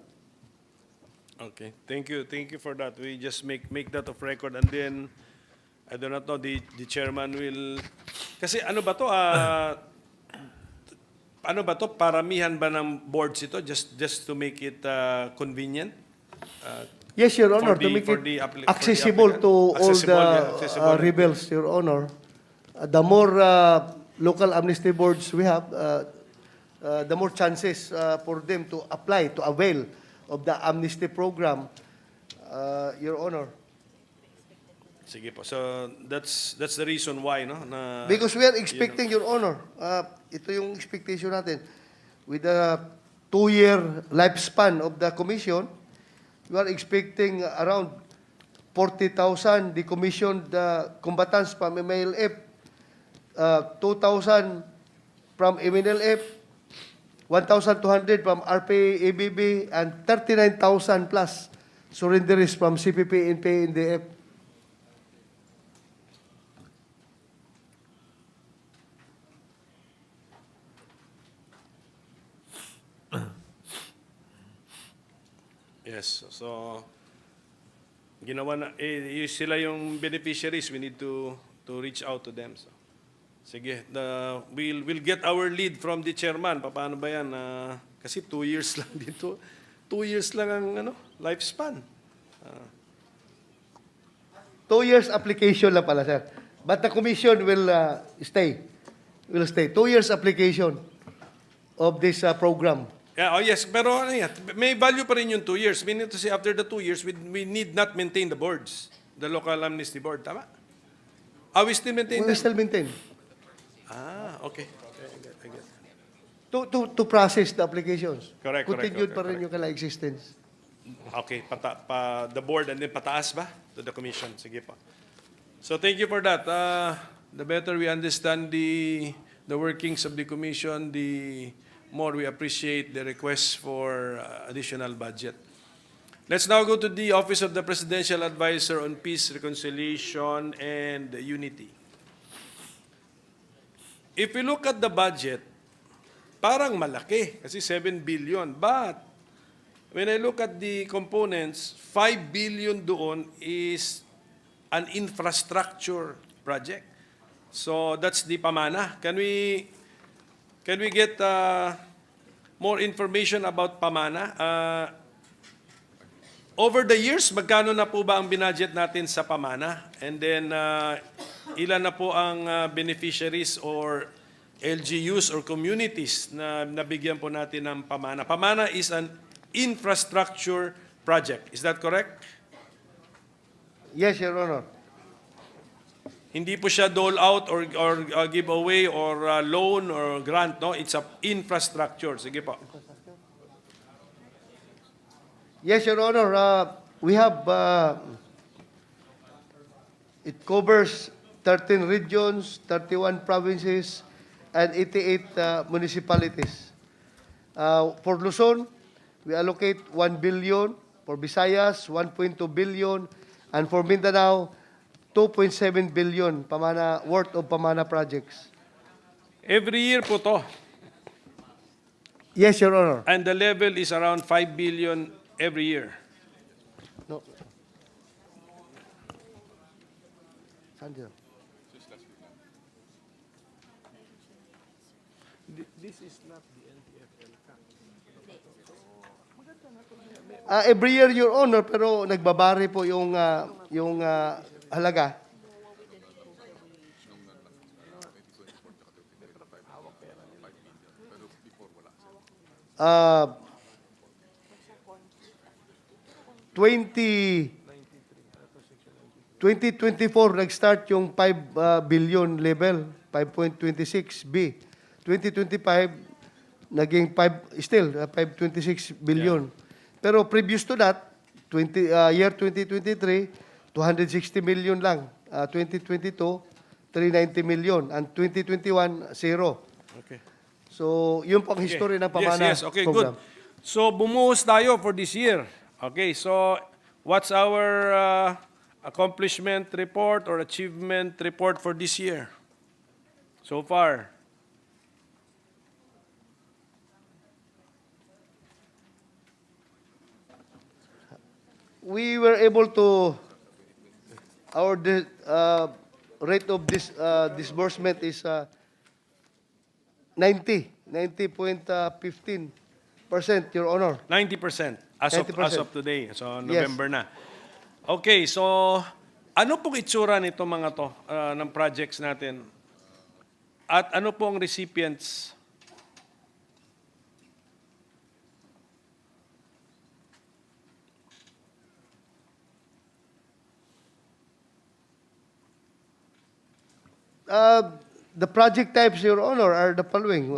Okay, thank you for that. We just make that of record, and then I do not know, the chairman will, kasi ano ba to, paramihan ba ng boards ito just to make it convenient? Yes, Your Honor, For to make for it for the accessible applicant? to all Accessible, the yeah, accessible. rebels, Your Honor. The more local amnesty boards we have, the more chances for them to apply, to avail of the amnesty program, Your Honor. Sige po. So that's the reason why, no? Na, Because we are expecting, Your Honor, ito yung expectation natin, with the 2-year lifespan of the commission, we are expecting around 40,000 decommissioned combatants from MLF, 2,000 from MNLF, 1,200 from RPA, ABB, and 39,000 plus surrenderies from CPP, NPA, NDF. yes. So ginawa na sila yung beneficiaries. We need to reach out to them. So sige, we'll get our lead from the chairman. Paano ba yan? Kasi 2 years lang dito. 2 years lang ang lifespan. 2 years application lang pala, sir. But the commission will stay. Will stay. 2 years application of this program. Yeah, oh yes, pero ano yan, may value pa rin yung 2 years. We need to say after the 2 years, we need not maintain the boards, the local amnesty board, tama? We still maintain We will them? still maintain. Okay. I get. To process the applications. Correct, Continued pa rin correct. yung kala existence. Okay, the board and then pataas ba to the commission? Sige po. So thank you for that. the better we understand the workings of the commission, the more we appreciate the request for additional budget. Let's now go to the Office of the Presidential Advisor on Peace, Reconciliation, and Unity. If we look at the budget, parang malaki kasi 7 billion. But when I look at the components, 5 billion doon is an infrastructure project. So that's the pamana. Can we get more information about pamana? Over the years, magkano na po ba ang binudget natin sa pamana? And then, ilan na po ang beneficiaries or LGUs or communities na nabigyan po natin ng pamana? Pamana is an infrastructure project. Is that correct? Yes, Your Honor. Hindi po siya dole out or give away or loan or grant, no? It's a infrastructure. Sige po. Yes, Your Honor. We have, it covers 13 regions, 31 provinces, and 88 municipalities. For Luzon, we allocate 1 billion. For Visayas, 1.2 billion. And for Mindanao, 2.7 billion pamana, worth of pamana projects. Every year po to. Yes, Your Honor. And the level is around 5 billion every year. No. Saan dyan? This is not the NTFL. Every year, Your Honor, pero nagbabari po yung halaga. Uh, 2024, nag-start yung 5 billion level, 5.26B. 2025, naging 526 billion. Pero previous to that, year 2023, 260 million lang. 2022, 390 million. And 2021, zero. Okay. So, yun po ang history ng pamana Yes, okay, program. good. So, bumuhos tayo for this year. Okay, so what's our accomplishment report or achievement report for this year so far? We were able to, our rate of disbursement is 90.15%, Your Honor. 90% as of 90%. today. So, Yes. November na. Okay, so ano pong itsura nito mga to ng projects natin? At ano pong recipients? The project types, Your Honor, are the following.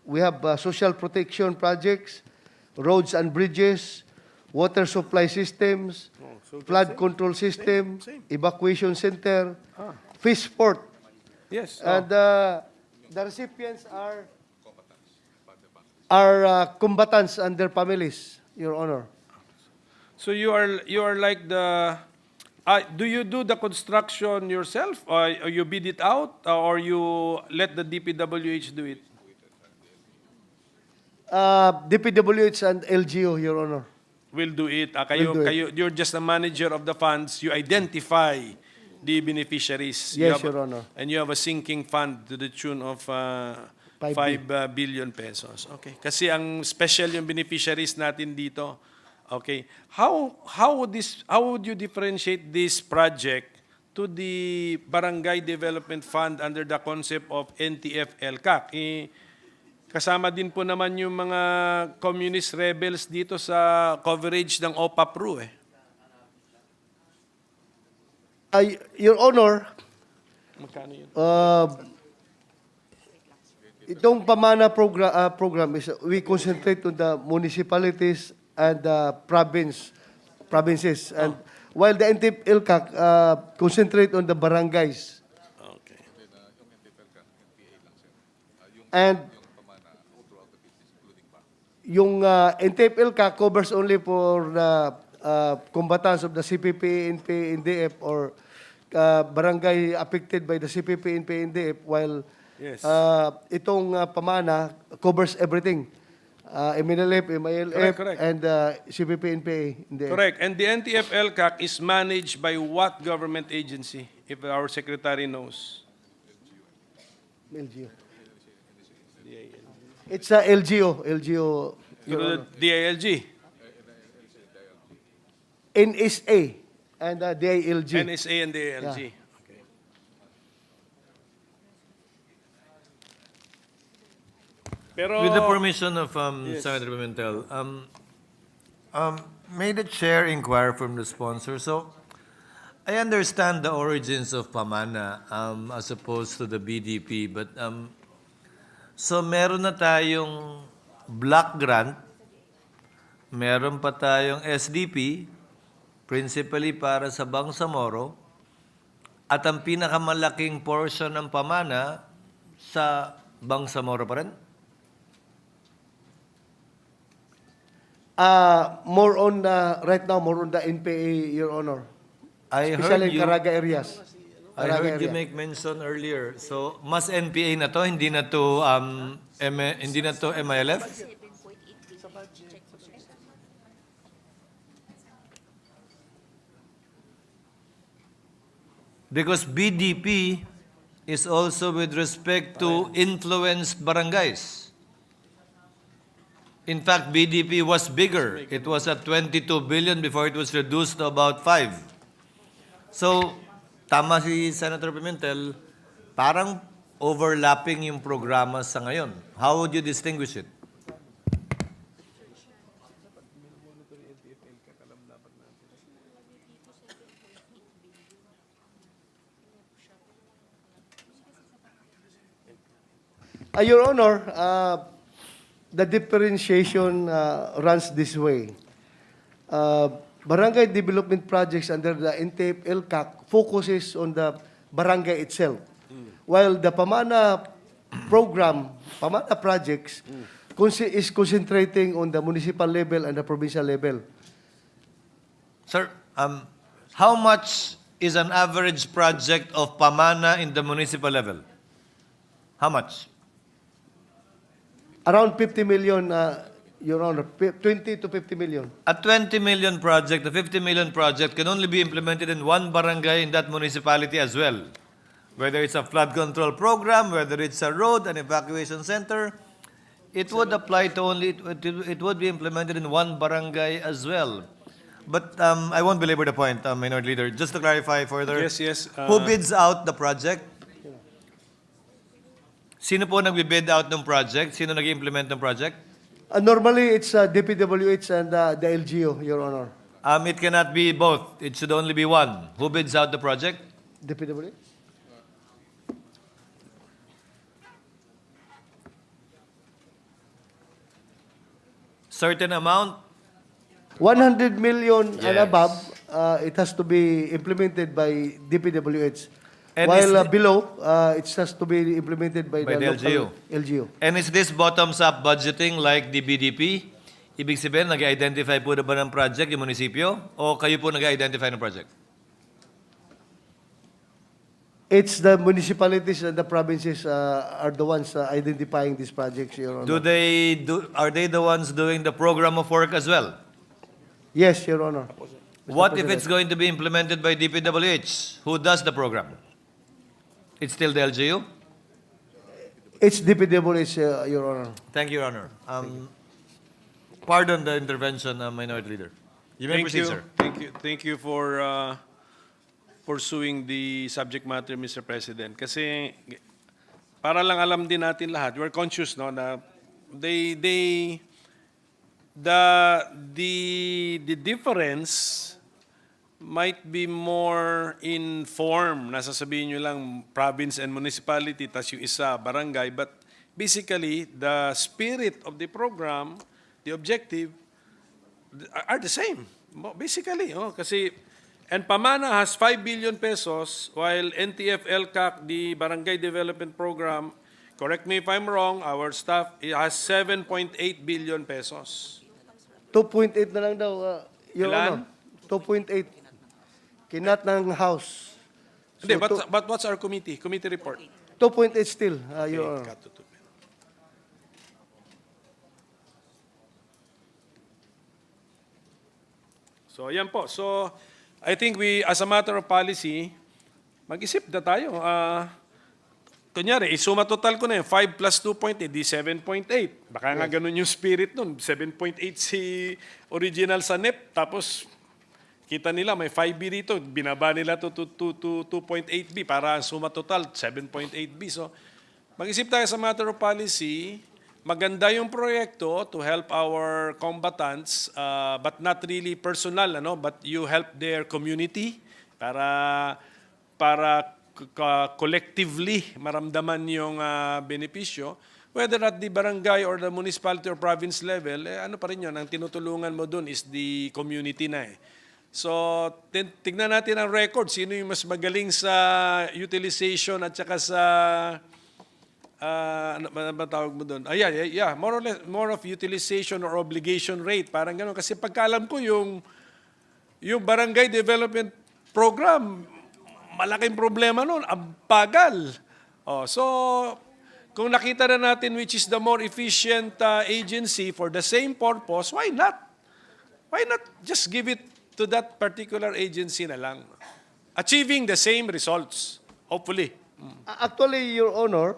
We have social protection projects, roads and bridges, water supply systems, flood control system, Same. evacuation center, fish port. Yes. And the recipients are combatants and their families, Your Honor. So you are like the do you do the construction yourself or you bid it out or you let the DPWH do it? DPWH and LGU, Your Honor. Will do it. Will do it. You're just a manager of the funds. You identify the beneficiaries. Yes, Your Honor. And you have a sinking fund to the tune of 5 billion pesos. Okay. Kasi ang special yung beneficiaries natin dito. Okay. How would you differentiate this project to the Barangay Development Fund under the concept of NTF-LCAC? Kasama din po naman yung mga communist rebels dito sa coverage ng OPA-PRU eh. Your Honor, Magkano yun? itong pamana program is we concentrate on the municipalities and the provinces. And while the NTF-LCAC concentrate on the barangays. Okay. And yung NTF-ELCA covers only for the combatants of the CPP, NP, NDF or barangay affected by the CPP, NP, NDF, while Yes. itong pamana covers everything. MNLF, MILF, Correct. and CPP, NP, NDF. Correct. And the NTF-ELCAC is managed by what government agency, if our secretary knows? LGO. It's LGO. LGO. Your Through the Honor. DILG. NSA and DILG. NSA and DILG. Okay. Pero, With the permission of Yes. Senator Pimentel, may the chair inquire from the sponsor? So, I understand the origins of Pamana as opposed to the BDP, but so meron na tayong block grant, meron pa tayong SDP, principally para sa Bangsamoro, at ang pinakamalaking portion ng Pamana sa Bangsamoro pa rin? More on right now, more on the NPA, Your Honor. I Especially heard you. Caraga areas. I Caraga heard you area. make mention earlier. So, mas NPA na to, hindi na to hindi na to MILF? Because BDP is also with respect to influenced barangays. In fact, BDP was bigger. It was at 22 billion before it was reduced to about 5. So, tama si Senator Pimentel, parang overlapping yung programa sa ngayon. How would you distinguish it? Your Honor, the differentiation runs this way. Barangay development projects under the NTF-ELCAC focuses on the barangay itself, while the Pamana program, Pamana projects, is concentrating on the municipal level and the provincial level. Sir, how much is an average project of Pamana in the municipal level? How much? Around 50 million, Your Honor, 20 to 50 million. A 20 million project, a 50 million project can only be implemented in one barangay in that municipality as well. Whether it's a flood control program, whether it's a road, an evacuation center, it would apply to only, it would be implemented in one barangay as well. But I won't belabor the point, Minority Leader. Just to clarify further, Yes. who bids out the project? Sino po nagbi-bid out ng project? Sino nag-implement ng project? Normally, it's DPWH and the LGO, Your Honor. It cannot be both. It should only be one. Who bids out the project? DPWH? Certain amount? 100 million and Yes. above, it has to be implemented by DPWH. And While is- below, it has to be implemented by, By the local LGO. And is this bottoms-up budgeting like the BDP? Ibig sabihin, nag-identify po na ba ng project yung munisipyo? O kayo po nag-identify ng project? It's the municipalities and the provinces are the ones identifying these projects, Your Honor. Are they the ones doing the program of work as well? Yes, Your Honor. What if it's going to be implemented by DPWH? Who does the program? It's still the LGU? It's DPWH, Your Honor. Thank you, Your Honor. Pardon the intervention, Minority Leader. You may proceed, sir. Thank you for pursuing the subject matter, Mr. President. Kasi para lang alam din natin lahat, we're conscious no na the difference might be more in form. Nasasabihin nyo lang province and municipality, tas yung isa barangay. But basically, the spirit of the program, the objective, are the same. Basically, kasi, and Pamana has 5 billion pesos, while NTF-ELCAC, the Barangay Development Program, correct me if I'm wrong, our staff has 7.8 billion pesos. 2.8 na lang daw, Your Ilan? Honor. 2.8. Kinat ng House. Hindi, So, but what's our committee report? 2.8 still, Your Honor. Cut to 2. So, ayan po. So, I think we, as a matter of policy, mag-isip na tayo. Kunyari, isuma total ko na yun, 5 plus 2.8, di 7.8. Baka nga ganun yung spirit nun. 7.8 si original sa NEP, tapos kita nila may 5B dito, binaba nila to 2.8B para ang suma total 7.8B. So, mag-isip tayo sa matter of policy. Maganda yung proyekto to help our combatants, but not really personal, but you help their community para collectively maramdaman yung benepisyo. Whether at the barangay or the municipality or province level, ano pa rin yun, ang tinutulungan mo dun is the community na eh. So, tignan natin ang record. Sino yung mas magaling sa utilization at saka sa ano ba tawag mo doon? Yeah. More or less, more of utilization or obligation rate. Parang gano'n. Kasi pagkaalam ko, yung barangay development program, malaking problema noon. Ang bagal. So, kung nakita na natin which is the more efficient agency for the same purpose, why not? Why not just give it to that particular agency na lang? Achieving the same results, hopefully. Actually, Your Honor,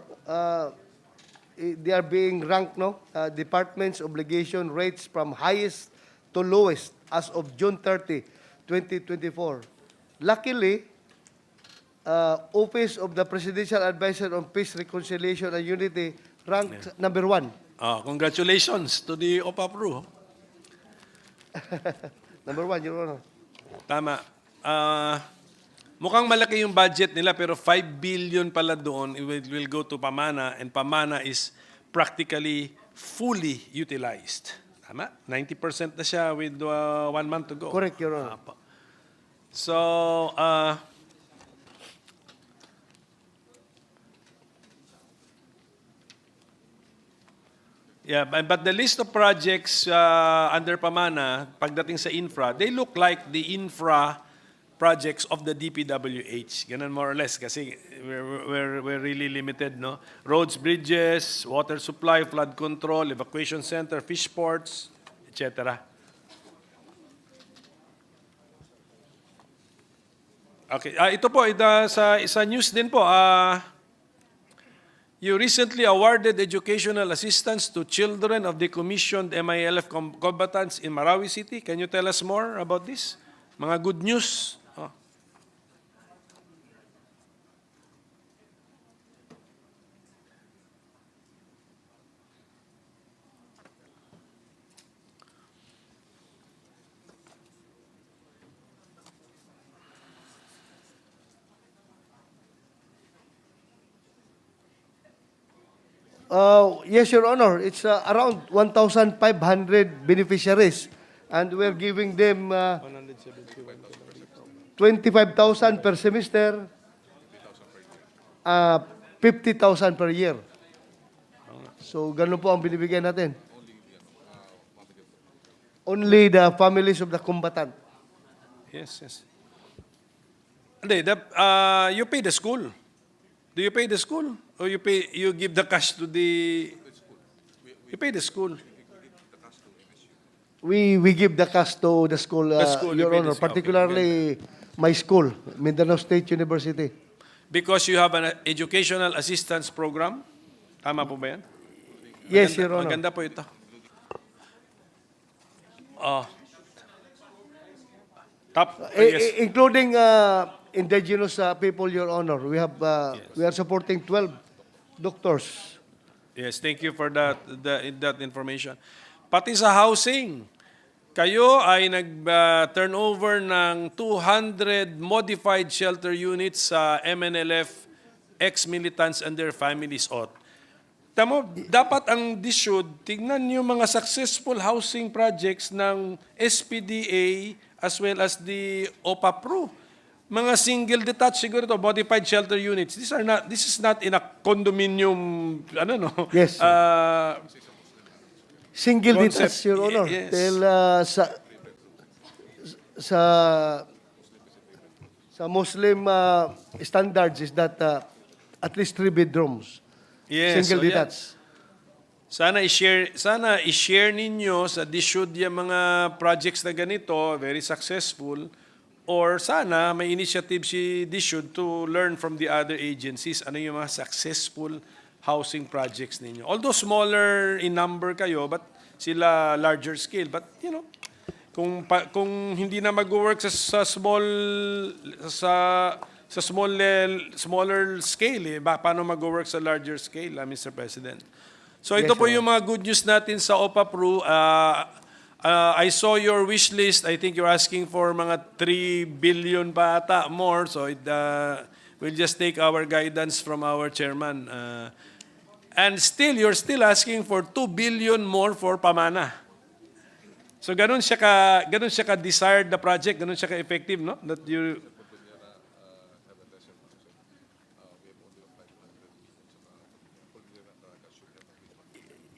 they are being ranked, department's obligation rates from highest to lowest as of June 30, 2024. Luckily, Office of the Presidential Advisor on Peace, Reconciliation, and Unity ranked number 1. Congratulations to the OPAPRU. Number 1, Your Honor. Tama. Mukhang malaki yung budget nila pero 5 billion pala doon will go to Pamana and Pamana is practically fully utilized. Tama? 90% na siya with 1 month to go. Correct, Your Honor. So, yeah, but the list of projects under Pamana, pagdating sa infra, they look like the infra projects of the DPWH. Ganun more or less kasi we're really limited, no? Roads, bridges, water supply, flood control, evacuation center, fish ports, etc. Okay, ito po sa news din po. You recently awarded educational assistance to children of the commissioned MILF combatants in Marawi City. Can you tell us more about this? Mga good news. Yes, Your Honor. It's around 1,500 beneficiaries, and we're giving them 25,000 per semester, 50,000 per year. So, ganun po ang binibigyan natin. Only the families of the combatant. Yes. Hindi, you pay the school. Do you pay the school? Or you give the cash to the... You pay the school. We give the cash to the school, school, you Your pay the Honor, school. particularly my school, Mindanao State University. Because you have an educational assistance program? Tama po ba yan? Yes, Your Honor. Maganda po ito. Yes. Including indigenous people, Your Honor. We are supporting 12 doctors. Yes, thank you for that information. Pati sa housing, kayo ay nag-turn over ng 200 modified shelter units sa MNLF ex-militants and their families. Tamo, dapat ang DSUD, tignan yung mga successful housing projects ng SPDA as well as the OPAPRU. Mga single detached siguro to, modified shelter units. This is not in a condominium, ano no? Yes, sir. Single Concept, detached, Your Honor. yes. Dahil sa sa Muslim standards is that at least 3 bedrooms. Yes, Single so yeah. detached. Sana i-share ninyo sa DSUD yung mga projects na ganito, very successful, or sana may initiative si DSUD to learn from the other agencies ano yung mga successful housing projects ninyo. Although smaller in number kayo, but sila larger scale. But you know, kung hindi na mag-work sa smaller scale, paano mag-work sa larger scale, Mr. President? So ito Yes, po Your yung mga good news natin sa OPA-PRU. I saw your wish list. I think you're asking for mga 3 billion pa ata more. So we'll just take our guidance from our chairman. And still, you're still asking for 2 billion more for Pamana. So ganun siya ka-desired na project, ganun siya ka-effective, no? That you...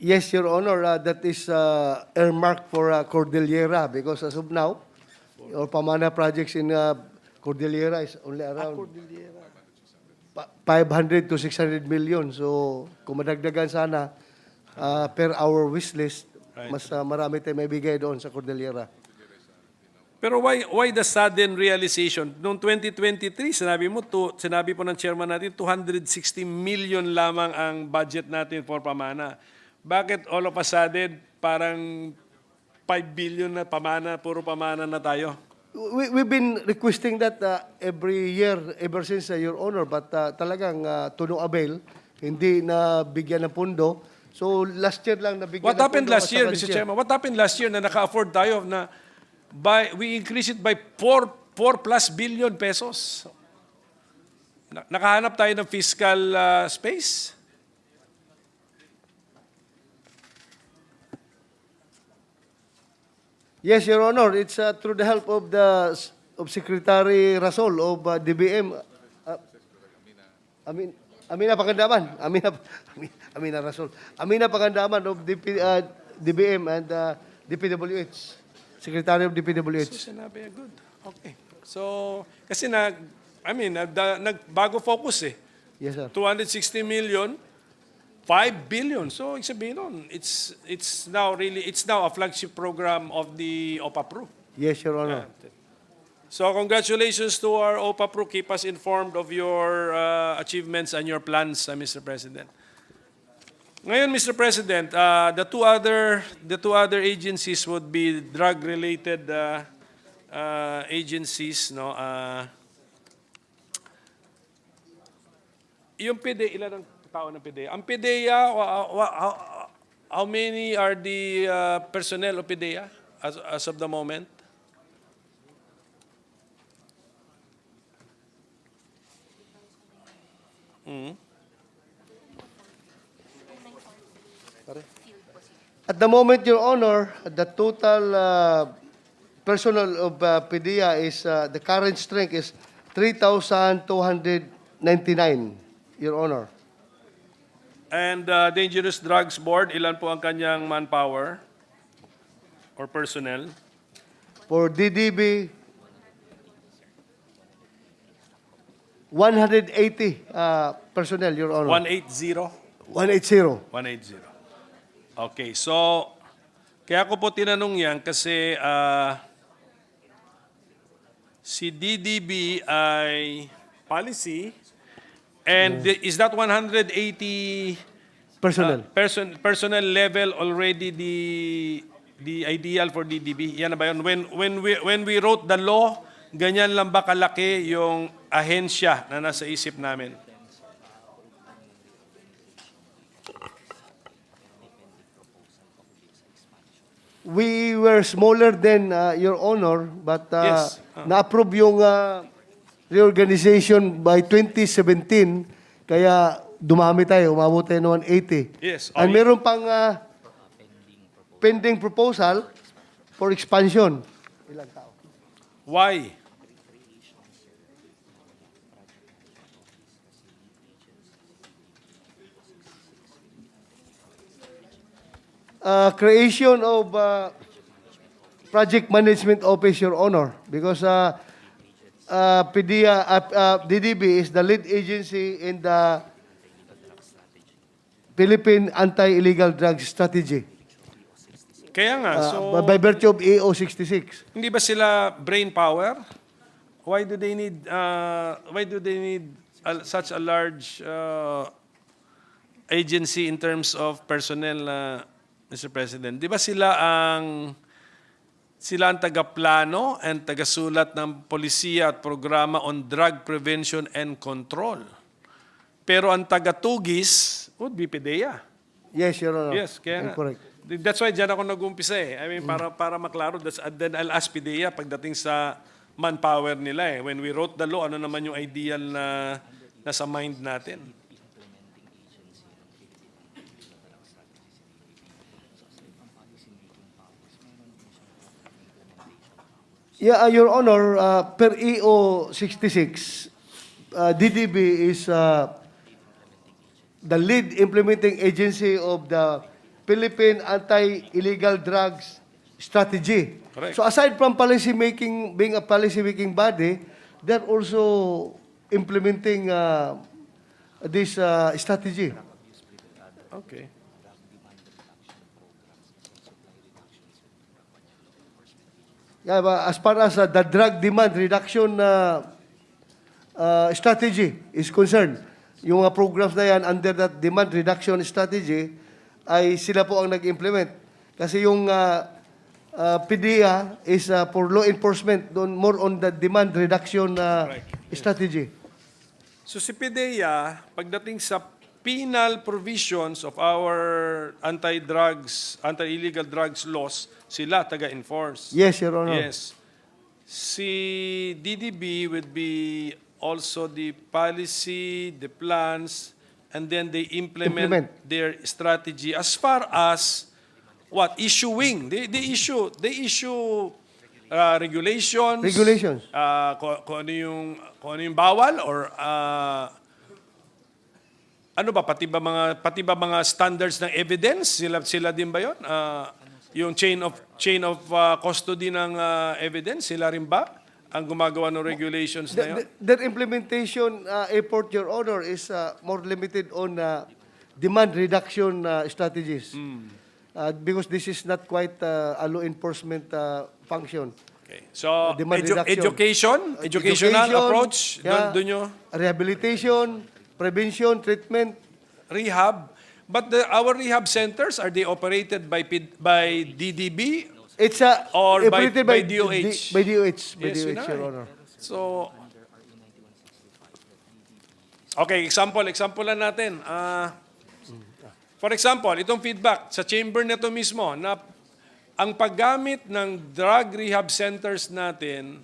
Yes, Your Honor, that is earmarked for Cordillera because as of now, our Pamana projects in Cordillera is only around 500 to 600 million. So kung madagdagan sana per our wish list, mas marami tayong may bigay doon sa Cordillera. Pero why the sudden realization? Noong 2023, sinabi po ng chairman natin, 260 million lamang ang budget natin for Pamana. Bakit all of a sudden parang 5 billion na Pamana, puro Pamana na tayo? We've been requesting that every year, ever since, Your Honor, but talagang to no avail, hindi na bigyan ng pundo. So last year lang nabigyan What ng happened pundo last sa year, budget. Mr. Chairman? What happened last year na naka-afford tayo na we increase it by 4 plus billion pesos? Nakahanap tayo ng fiscal space? Yes, Your Honor, it's through the help of Secretary Rasol of DBM. Amina Pagandaman. Amina Rasol. Amina Pagandaman of DBM and DPWH. Secretary of DPWH. So, sinabi, good. Okay. So, kasi nagbago focus eh. Yes, sir. 260 million, 5 billion. So, ibig sabihin nun, it's now a flagship program of the OPA-PRU. Yes, Your Honor. So, congratulations to our OPA-PRU. Keep us informed of your achievements and your plans, Mr. President. Ngayon, Mr. President, the two other agencies would be drug-related agencies, no? Yung PDEA, ilan ang tao ng PDEA? Ang PDEA, how many are the personnel of PDEA as of the moment? At the moment, Your Honor, the total personnel of PDEA is, the current strength is 3,299, Your Honor. And Dangerous Drugs Board, ilan po ang kanyang manpower or personnel? For DDB, 180 personnel, Your Honor. 180? 180. 180. Okay, so kaya ko po tinanong yan kasi si DDB ay policy and is that 180 Personnel. personnel level already the ideal for DDB? Yan na ba yun? When we wrote the law, ganyan lang ba kalaki yung ahensya na nasa isip namin? We were smaller than Your Honor, but Yes. na-approve yung reorganization by 2017, kaya dumami tayo, umabot tayo ng 180. Yes. And meron pang pending proposal for expansion. Why? creation of project management office, Your Honor, because PDEA, DDB is the lead agency in the Philippine Anti-Illegal Drugs Strategy. Kaya nga, so By virtue of AO 66. hindi ba sila brain power? Why do they need such a large agency in terms of personnel, Mr. President? Di ba sila ang tagaplano and tagasulat ng polisiya at programa on drug prevention and control. Pero ang tagatugis would be PDEA. Yes, Your Honor. Yes, kaya nga. Correct. That's why dyan ako nag-umpisa eh. I mean, para maklaro. Then I'll ask PDEA pagdating sa manpower nila eh. When we wrote the law, ano naman yung ideal na nasa mind natin? Yeah, Your Honor, per EO 66, DDB is the lead implementing agency of the Philippine Anti-Illegal Drugs Strategy. Correct. So aside from policy making, being a policy making body, they're also implementing this strategy. Okay. Yeah, but as far as the drug demand reduction strategy is concerned, yung programs na yan under that demand reduction strategy ay sila po ang nag-implement. Kasi yung PDEA is for law enforcement, more on the demand reduction strategy. So si PDEA, pagdating sa penal provisions of our anti-illegal drugs laws, sila taga-enforce. Yes, Your Honor. Yes. Si DDB would be also the policy, the plans, and then they implement their strategy as far as what? Issuing. They issue regulations. Regulations. Kung ano yung bawal or ano ba pati ba mga standards ng evidence sila din ba 'yon? Yung chain of custody ng evidence sila rin ba ang gumagawa ng regulations na 'yon? Their implementation effort, Your Honor, is more limited on demand reduction strategies. Because this is not quite a law enforcement function. Okay. So Demand reduction. educational approach yeah, doon nyo rehabilitation, prevention, treatment. rehab. But our rehab centers, are they operated by DDB? It's Or operated by DOH? By DOH, Yes, yun na Your eh. Honor. So, okay, example lang natin. For example, itong feedback sa chamber na ito mismo na ang paggamit ng drug rehab centers natin,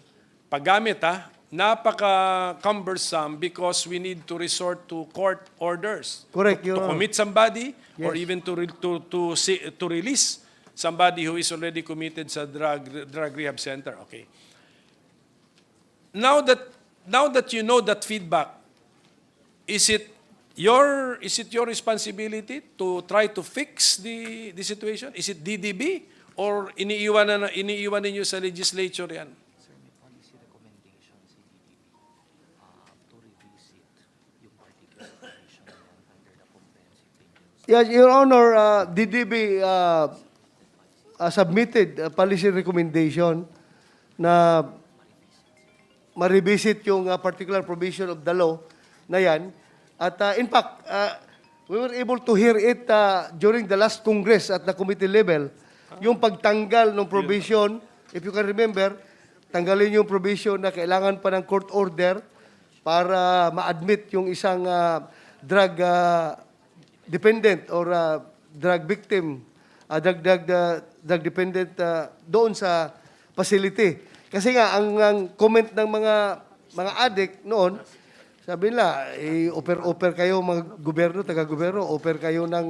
napaka-cumbersome because we need to resort to court orders. Correct, To Your Honor. commit somebody or Yes. even to release somebody who is already committed sa drug rehab center. Okay. Now that you know that feedback, is it your responsibility to try to fix the situation? Is it DDB or iniiwan ninyo sa legislature yan? Yeah, Your Honor, DDB submitted a policy recommendation na ma-revisit yung particular provision of the law na yan. At in fact, we were able to hear it during the last Congress at the committee level. Yung pagtanggal ng provision, if you can remember, tanggalin yung provision na kailangan pa ng court order para ma-admit yung isang drug dependent or drug victim, drug dependent doon sa facility. Kasi nga, ang comment ng mga addict noon, sabi nila, offer kayo mga gobyerno, taga-gobyerno, offer kayo ng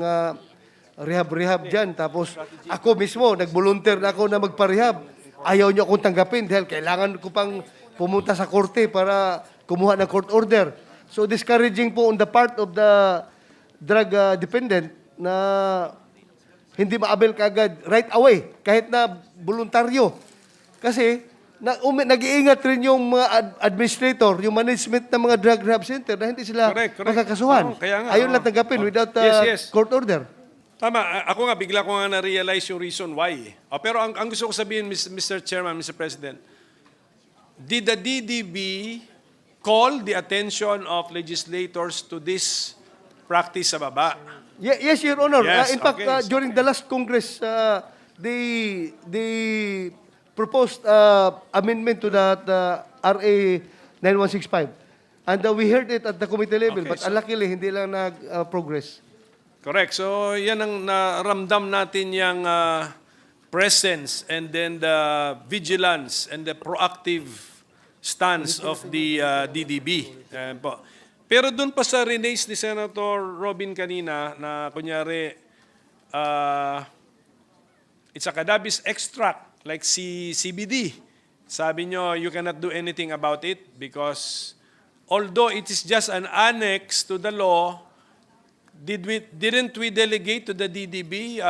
rehab dyan. Tapos ako mismo, nag-volunteer na ako na magpa-rehab. Ayaw niyo akong tanggapin dahil kailangan ko pang pumunta sa korte para kumuha ng court order. So discouraging po on the part of the drug dependent na hindi ma-avail kagad right away, kahit na voluntaryo. Kasi, nag-iingat rin yung mga administrator, yung management ng mga drug rehab center na hindi sila Correct. makakasuhan. Oo, kaya nga, Ayaw oo. lang tanggapin without Yes. court order. Tama. Ako nga, bigla ko nga na-realize yung reason why. Pero ang gusto ko sabihin, Mr. Chairman, Mr. President, did the DDB call the attention of legislators to this practice sa baba? Yes, Your Honor. Yes, In fact, okay. during the last Congress, they proposed amendment to that RA 9165. And we heard it at the committee level, Okay, but unluckily, hindi lang nag-progress. Correct. So, yan ang naramdam natin yung presence and then the vigilance and the proactive stance of the DDB. Ayan po. Pero dun pa sa release ni Senator Robin kanina na kunyari, it's a cannabis extract like CBD. Sabi nyo, you cannot do anything about it because although it is just an annex to the law, didn't we delegate to the DDB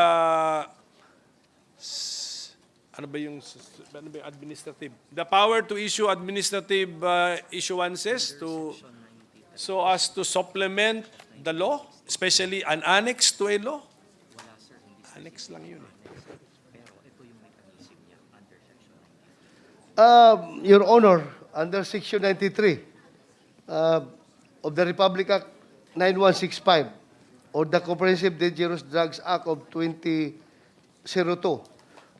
ano ba yung administrative? The power to issue administrative issuances so as to supplement the law, especially an annex to a law? Annex lang yun. Your Honor, under Section 93 of the Republic Act 9165 or the Comprehensive Dangerous Drugs Act of 2002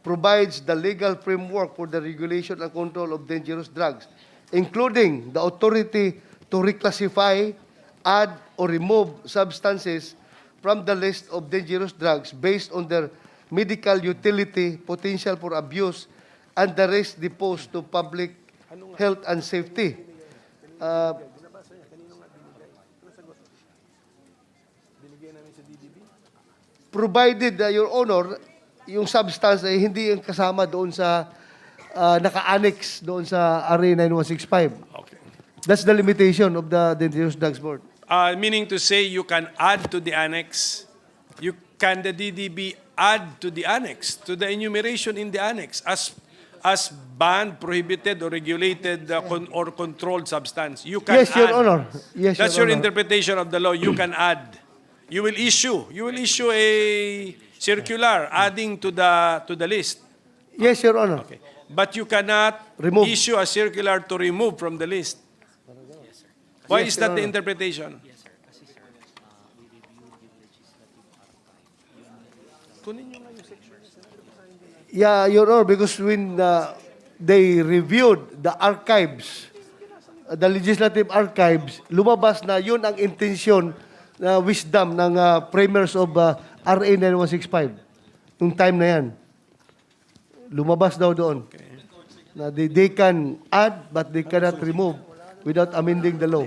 provides the legal framework for the regulation and control of dangerous drugs, including the authority to reclassify, add, or remove substances from the list of dangerous drugs based on their medical utility, potential for abuse, and the risk they pose to public health and safety. Provided, Your Honor, yung substance ay hindi yung kasama doon sa naka-annex doon sa RA 9165. Okay. That's the limitation of the Dangerous Drugs Board. Meaning to say you can add to the annex, can the DDB add to the annex, to the enumeration in the annex as banned, prohibited, or regulated or controlled substance? You can Yes, Your add. Honor. Yes, That's Your your Honor. interpretation of the law. You can add. You will issue a circular adding to the list. Yes, Your Honor. Okay. But you cannot Remove. issue a circular to remove from the list. Why Yes, is that Your the Honor. interpretation? Yeah, Your Honor, because when they reviewed the archives, the legislative archives, lumabas na yun ang intensyon na wisdom ng framers of RA 9165. Nung time na yan. Lumabas daw doon. Na they can add but they cannot remove without amending the law.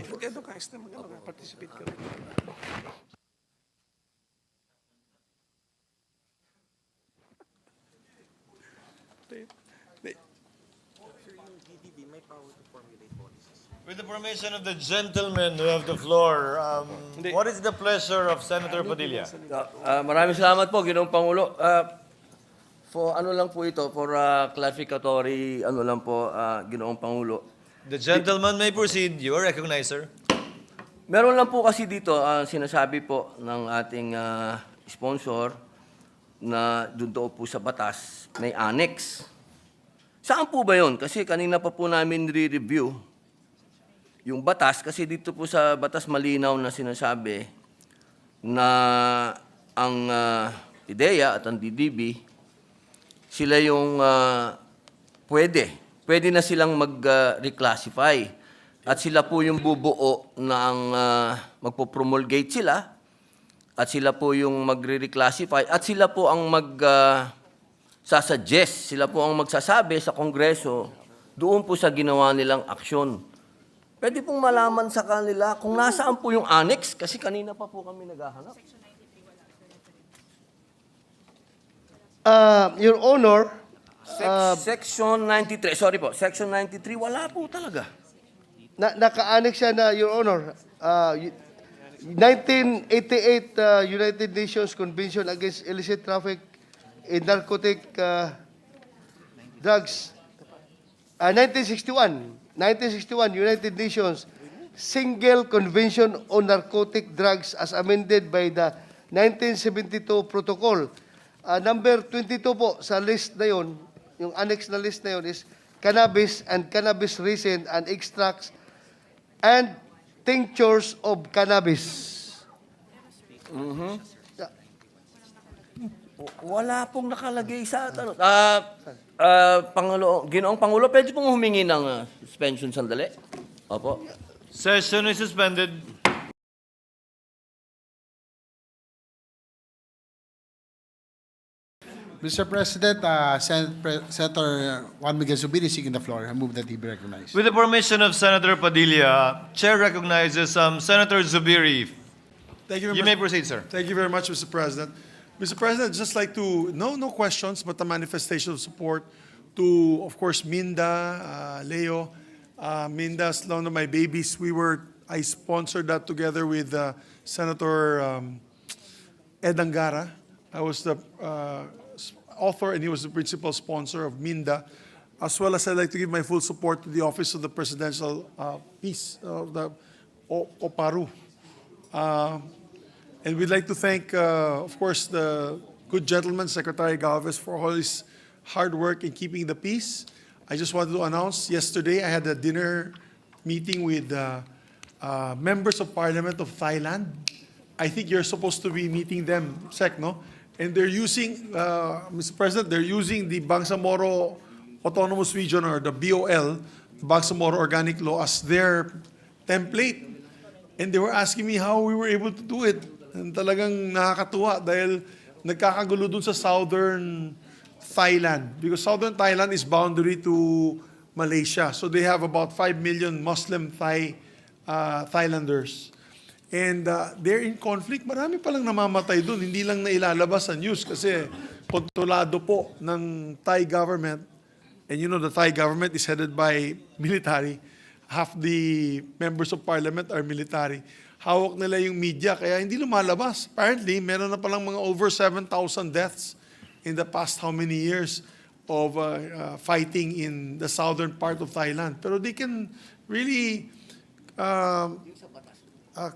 With the permission of the gentleman who have the floor, what is the pleasure of Senator Padilla? Maraming salamat po, Ginoong Pangulo. For ano lang po ito, for clarificatory, ano lang po, Ginoong Pangulo. The gentleman may proceed. You are recognized, sir. Meron lang po kasi dito, sinasabi po ng ating sponsor na doon daw po sa batas, may annex. Saan po ba yun? Kasi kanina pa po namin re-review yung batas, kasi dito po sa batas malinaw na sinasabi na ang PDEA at ang DDB, sila yung pwede na silang mag-reclassify. At sila po yung bubuo ng magpo-promulgate sila, at sila po yung magre-reclassify, at sila po ang sasuggest, sila po ang magsasabi sa Kongreso doon po sa ginawa nilang aksyon. Pwede pong malaman sa kanila kung nasaan po yung annex, kasi kanina pa po kami naghahanap. Your Honor, Section 93, sorry po, Section 93, wala po talaga. naka-annex siya na, Your Honor, 1988 United Nations Convention Against Illicit Traffic in narcotic drugs. 1961, United Nations Single Convention on Narcotic Drugs as amended by the 1972 Protocol. Number 22 po sa list na yun, yung annex na list na yun is cannabis and cannabis resin and extracts and tinctures of cannabis. Wala pong nakalagay sa tanong. Ginoong Pangulo, pwede pong humingi ng suspension sandali? Opo. Session is suspended. Mr. President, Senator Juan Miguel Zubiri is seeking the floor. I move that he be recognized. With the permission of Senator Padilla, Chair recognizes Senator Zubiri. Thank you very You much. may proceed, sir. Thank you very much, Mr. President. Mr. President, I'd just like to, no questions, but a manifestation of support to, of course, Minda, Leo. Minda's one of my babies. I sponsored that together with Senator 𝗕𝗗𝗗𝗜𝗟𝗟𝗔. I was the author and he was the principal sponsor of Minda. As well as I'd like to give my full support to the Office of the Presidential Peace of the 𝗕𝗘𝗖𝗟𝗟𝗔𝗍. And we'd like to thank, of course, the good gentleman, Secretary Galvez, for all his hard work in keeping the peace. I just wanted to announce, yesterday I had a dinner meeting with members of Parliament of Thailand. I think you're supposed to be meeting them, Sec, no? And they're using, Mr. President, they're using the Bangsamoro Autonomous Region, or the BOL, the Bangsamoro Organic Law, as their template. And they were asking me how we were able to do it. And talagang nakakatuwa dahil nagkakagulo dun sa southern Thailand. Because southern Thailand is boundary to Malaysia. So they have about 5 million Muslim Thailanders. And they're in conflict. Marami palang namamatay dun. Hindi lang nailalabas sa news kasi kontrolado po ng Thai government. And you know the Thai government is headed by military. Half the members of parliament are military. Hawak nila yung media, kaya hindi lumalabas. Apparently, meron na palang mga over 7,000 deaths in the past how many years of fighting in the southern part of Thailand. Pero they can really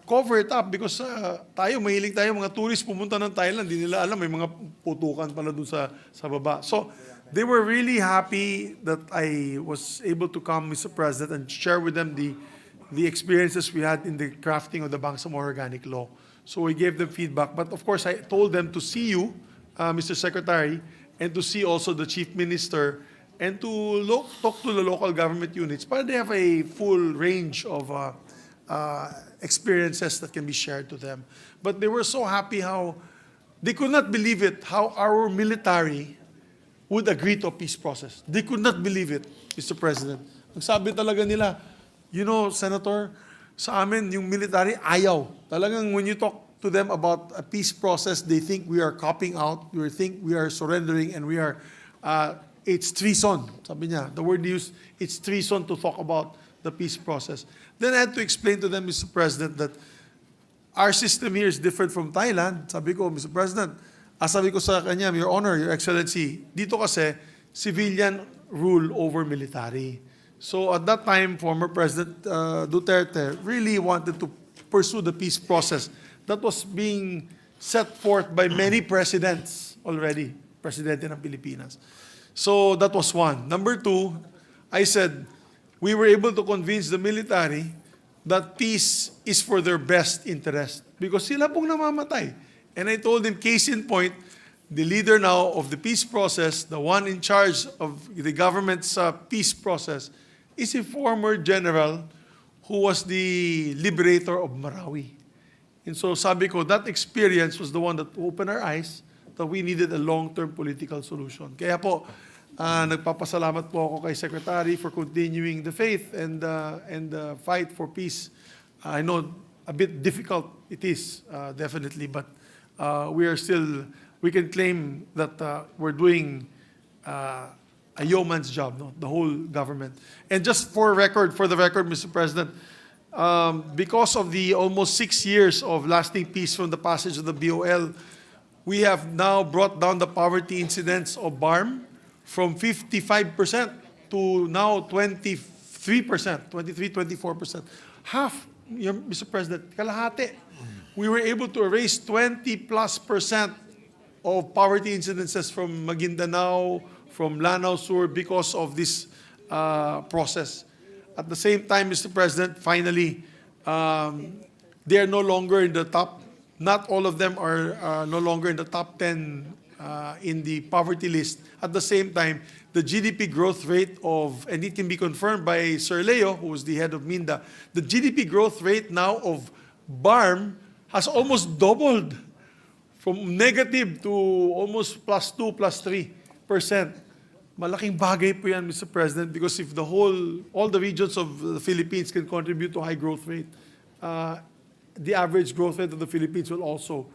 cover it up because mahilig tayo, mga tourists pumunta ng Thailand, di nila alam, may mga putukan pala dun sa baba. So, they were really happy that I was able to come, Mr. President, and share with them the experiences we had in the crafting of the Bangsamoro Organic Law. So we gave them feedback. But of course, I told them to see you, Mr. Secretary, and to see also the Chief Minister, and to talk to the local government units. But they have a full range of experiences that can be shared to them. But they were so happy how, they could not believe it, how our military would agree to a peace process. They could not believe it, Mr. President. Ang sabi talaga nila, you know, Senator, sa amin, yung military, ayaw. Talagang when you talk to them about a peace process, they think we are copping out, they think we are surrendering, and we are, it's treason. Sabi niya, the word used, it's treason to talk about the peace process. Then I had to explain to them, Mr. President, that our system here is different from Thailand. Sabi ko, Mr. President, sabi ko sa kanya, Your Honor, Your Excellency, dito kasi, civilian rule over military. So at that time, former President Duterte really wanted to pursue the peace process that was being set forth by many presidents already, Presidente ng Pilipinas. So that was one. Number two, I said, we were able to convince the military that peace is for their best interest because sila pong namamatay. And I told him, case in point, the leader now of the peace process, the one in charge of the government's peace process, is a former general who was the liberator of Marawi. And so sabi ko, that experience was the one that opened our eyes that we needed a long-term political solution. Kaya po, nagpapasalamat po ako kay Secretary for continuing the faith and the fight for peace. I know a bit difficult it is, definitely, but we can claim that we're doing a yeoman's job, no? The whole government. And just for the record, Mr. President, because of the almost 6 years of lasting peace from the passage of the BOL, we have now brought down the poverty incidence of BARM from 55% to now 23%, 24%. Half, Mr. President, kalahati. We were able to erase 20+% of poverty incidences from Maguindanao, from Lanao Sur because of this process. At the same time, Mr. President, finally, they are no longer in the top, not all of them are no longer in the top 10 in the poverty list. At the same time, the GDP growth rate of, and it can be confirmed by Sir Leo, who is the head of Minda, the GDP growth rate now of BARM has almost doubled from negative to almost +2, +3%. Malaking bagay po yan, Mr. President, because if all the regions of the Philippines can contribute to high growth rate, the average growth rate of the Philippines will also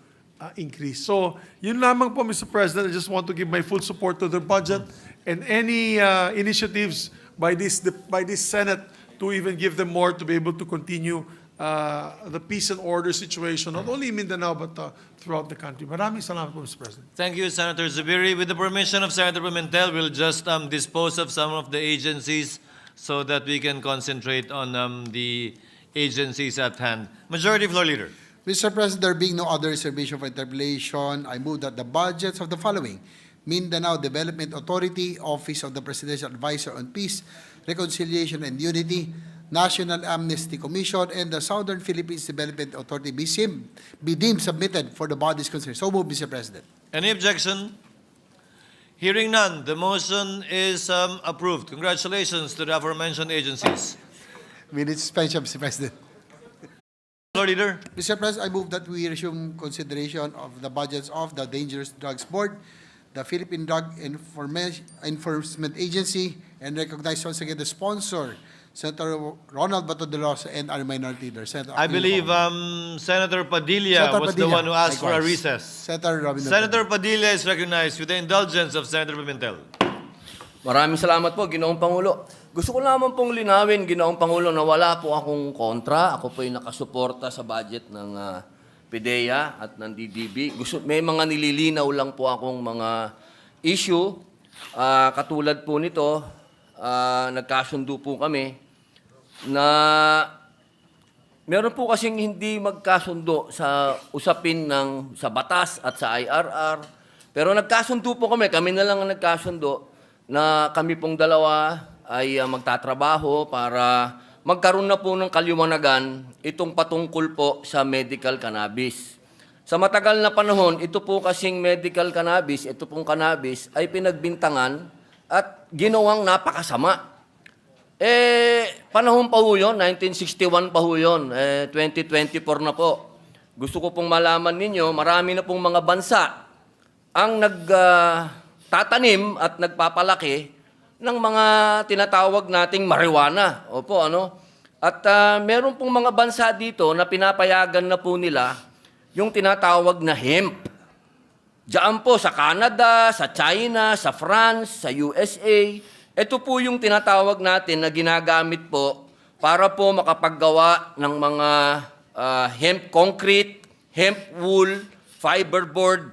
increase. So, yun lamang po, Mr. President. I just want to give my full support to the budget and any initiatives by this Senate to even give them more to be able to continue the peace and order situation, not only in Mindanao, but throughout the country. Maraming salamat po, Mr. President. Thank you, Senator Zubiri. With the permission of Senator Pimentel, we'll just dispose of some of the agencies so that we can concentrate on the agencies at hand. Majority Floor Leader. Mr. President, there being no other reservation for interpellation, I move that the budgets of the following: Mindanao Development Authority, Office of the Presidential Advisor on Peace, Reconciliation and Unity, National Amnesty Commission, and the Southern Philippines Development Authority be deemed submitted for the bodies concerned. So move, Mr. President. Any objection? Hearing none, the motion is approved. Congratulations to the aforementioned agencies. Minute suspension, Mr. President. Floor Leader. Mr. President, I move that we resume consideration of the budgets of the Dangerous Drugs Board, the Philippine Drug Enforcement Agency, and recognize once again the sponsor, Senator Ronald Bato de los and our minority leader. Senator I believe Senator Padilla Senator was the Padilla, one who asked for a likewise. recess. Senator Robinhood. Senator Padilla is recognized with the indulgence of Senator Pimentel. Maraming salamat po, Ginoong Pangulo. Gusto ko lamang pong linawin, Ginoong Pangulo, na wala po akong kontra. Ako po ay nakasuporta sa budget ng PDEA at ng DDB. May mga nililinaw lang po akong mga issue. Katulad po nito, nagkasundo po kami na meron po kasing hindi magkasundo sa usapin sa batas at sa IRR. Pero nagkasundo po kami na lang ang nagkasundo na kami pong dalawa ay magtatrabaho para magkaroon na po ng kaliwanagan itong patungkol po sa medical cannabis. Sa matagal na panahon, ito po kasing medical cannabis, ito pong cannabis ay pinagbintangan at ginawang napakasama. Panahon pa ho yun, 1961 pa ho yun, 2024 na po. Gusto ko pong malaman ninyo, marami na pong mga bansa ang nagtatanim at nagpapalaki ng mga tinatawag nating marijuana. Opo, ano? At meron pong mga bansa dito na pinapayagan na po nila yung tinatawag na hemp. Diyan po sa Canada, sa China, sa France, sa USA. Ito po yung tinatawag natin na ginagamit po para po makapaggawa ng mga hemp concrete, hemp wool, fiberboard.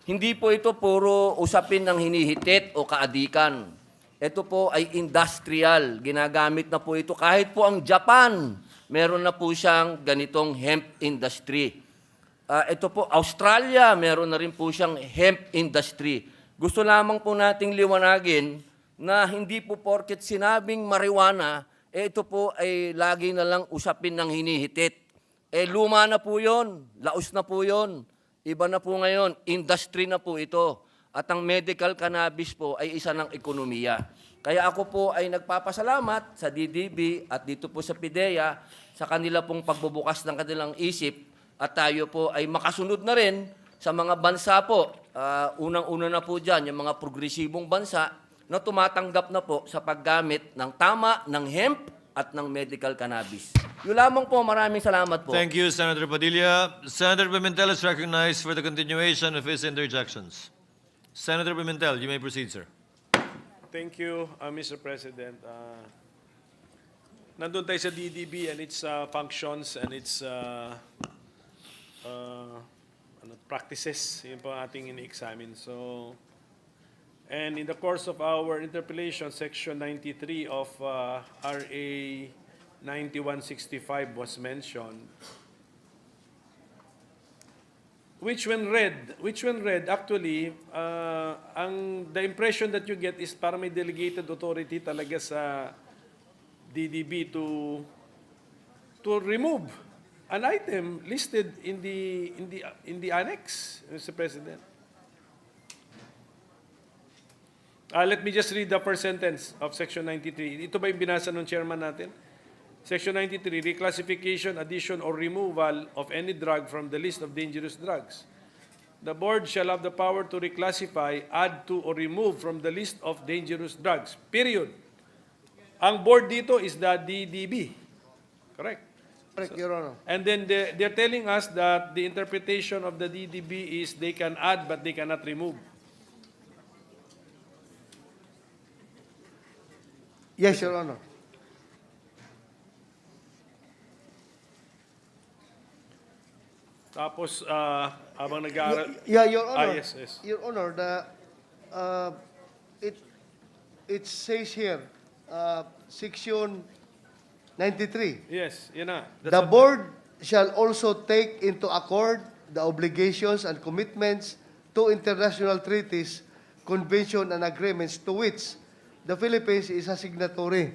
Hindi po ito puro usapin ng hinihitit o kaadikan. Ito po ay industrial. Ginagamit na po ito. Kahit po ang Japan, meron na po siyang ganitong hemp industry. Ito po, Australia, meron na rin po siyang hemp industry. Gusto lamang po nating liwanagin na hindi po porket sinabing marijuana, ito po ay lagi na lang usapin ng hinihitit. Luma na po yun, laos na po yun, iba na po ngayon, industry na po ito. At ang medical cannabis po ay isa ng ekonomiya. Kaya ako po ay nagpapasalamat sa DDB at dito po sa PDEA sa kanila pong pagbubukas ng kanilang isip at tayo po ay makasunod na rin sa mga bansa po. Unang-una na po dyan, yung mga progresibong bansa na tumatanggap na po sa paggamit ng tama ng hemp at ng medical cannabis. Yun lamang po, maraming salamat po. Thank you, Senator Padilla. Senator Pimentel is recognized for the continuation of his interjections. Senator Pimentel, you may proceed, sir. Thank you, Mr. President. Nandun tayo sa DDB and its functions and its practices. Yun po ang ating ini-examine. So, and in the course of our interpellation, Section 93 of RA 9165 was mentioned, which when read, actually, the impression that you get is parang may delegated authority talaga sa DDB to remove an item listed in the annex, Mr. President. Let me just read the first sentence of Section 93. Ito ba yung binasa ng chairman natin? Section 93, reclassification, addition, or removal of any drug from the list of dangerous drugs. The board shall have the power to reclassify, add to, or remove from the list of dangerous drugs. Period. Ang board dito is the DDB. Correct? Correct, Your Honor. And then they're telling us that the interpretation of the DDB is they can add but they cannot remove. Yes, Your Honor. Tapos, habang nag-aaral... Yeah, Your Honor. yes, yes. Your Honor, it says here, Section 93. Yes, yun na. The board shall also take into accord the obligations and commitments to international treaties, convention, and agreements to which the Philippines is a signatory.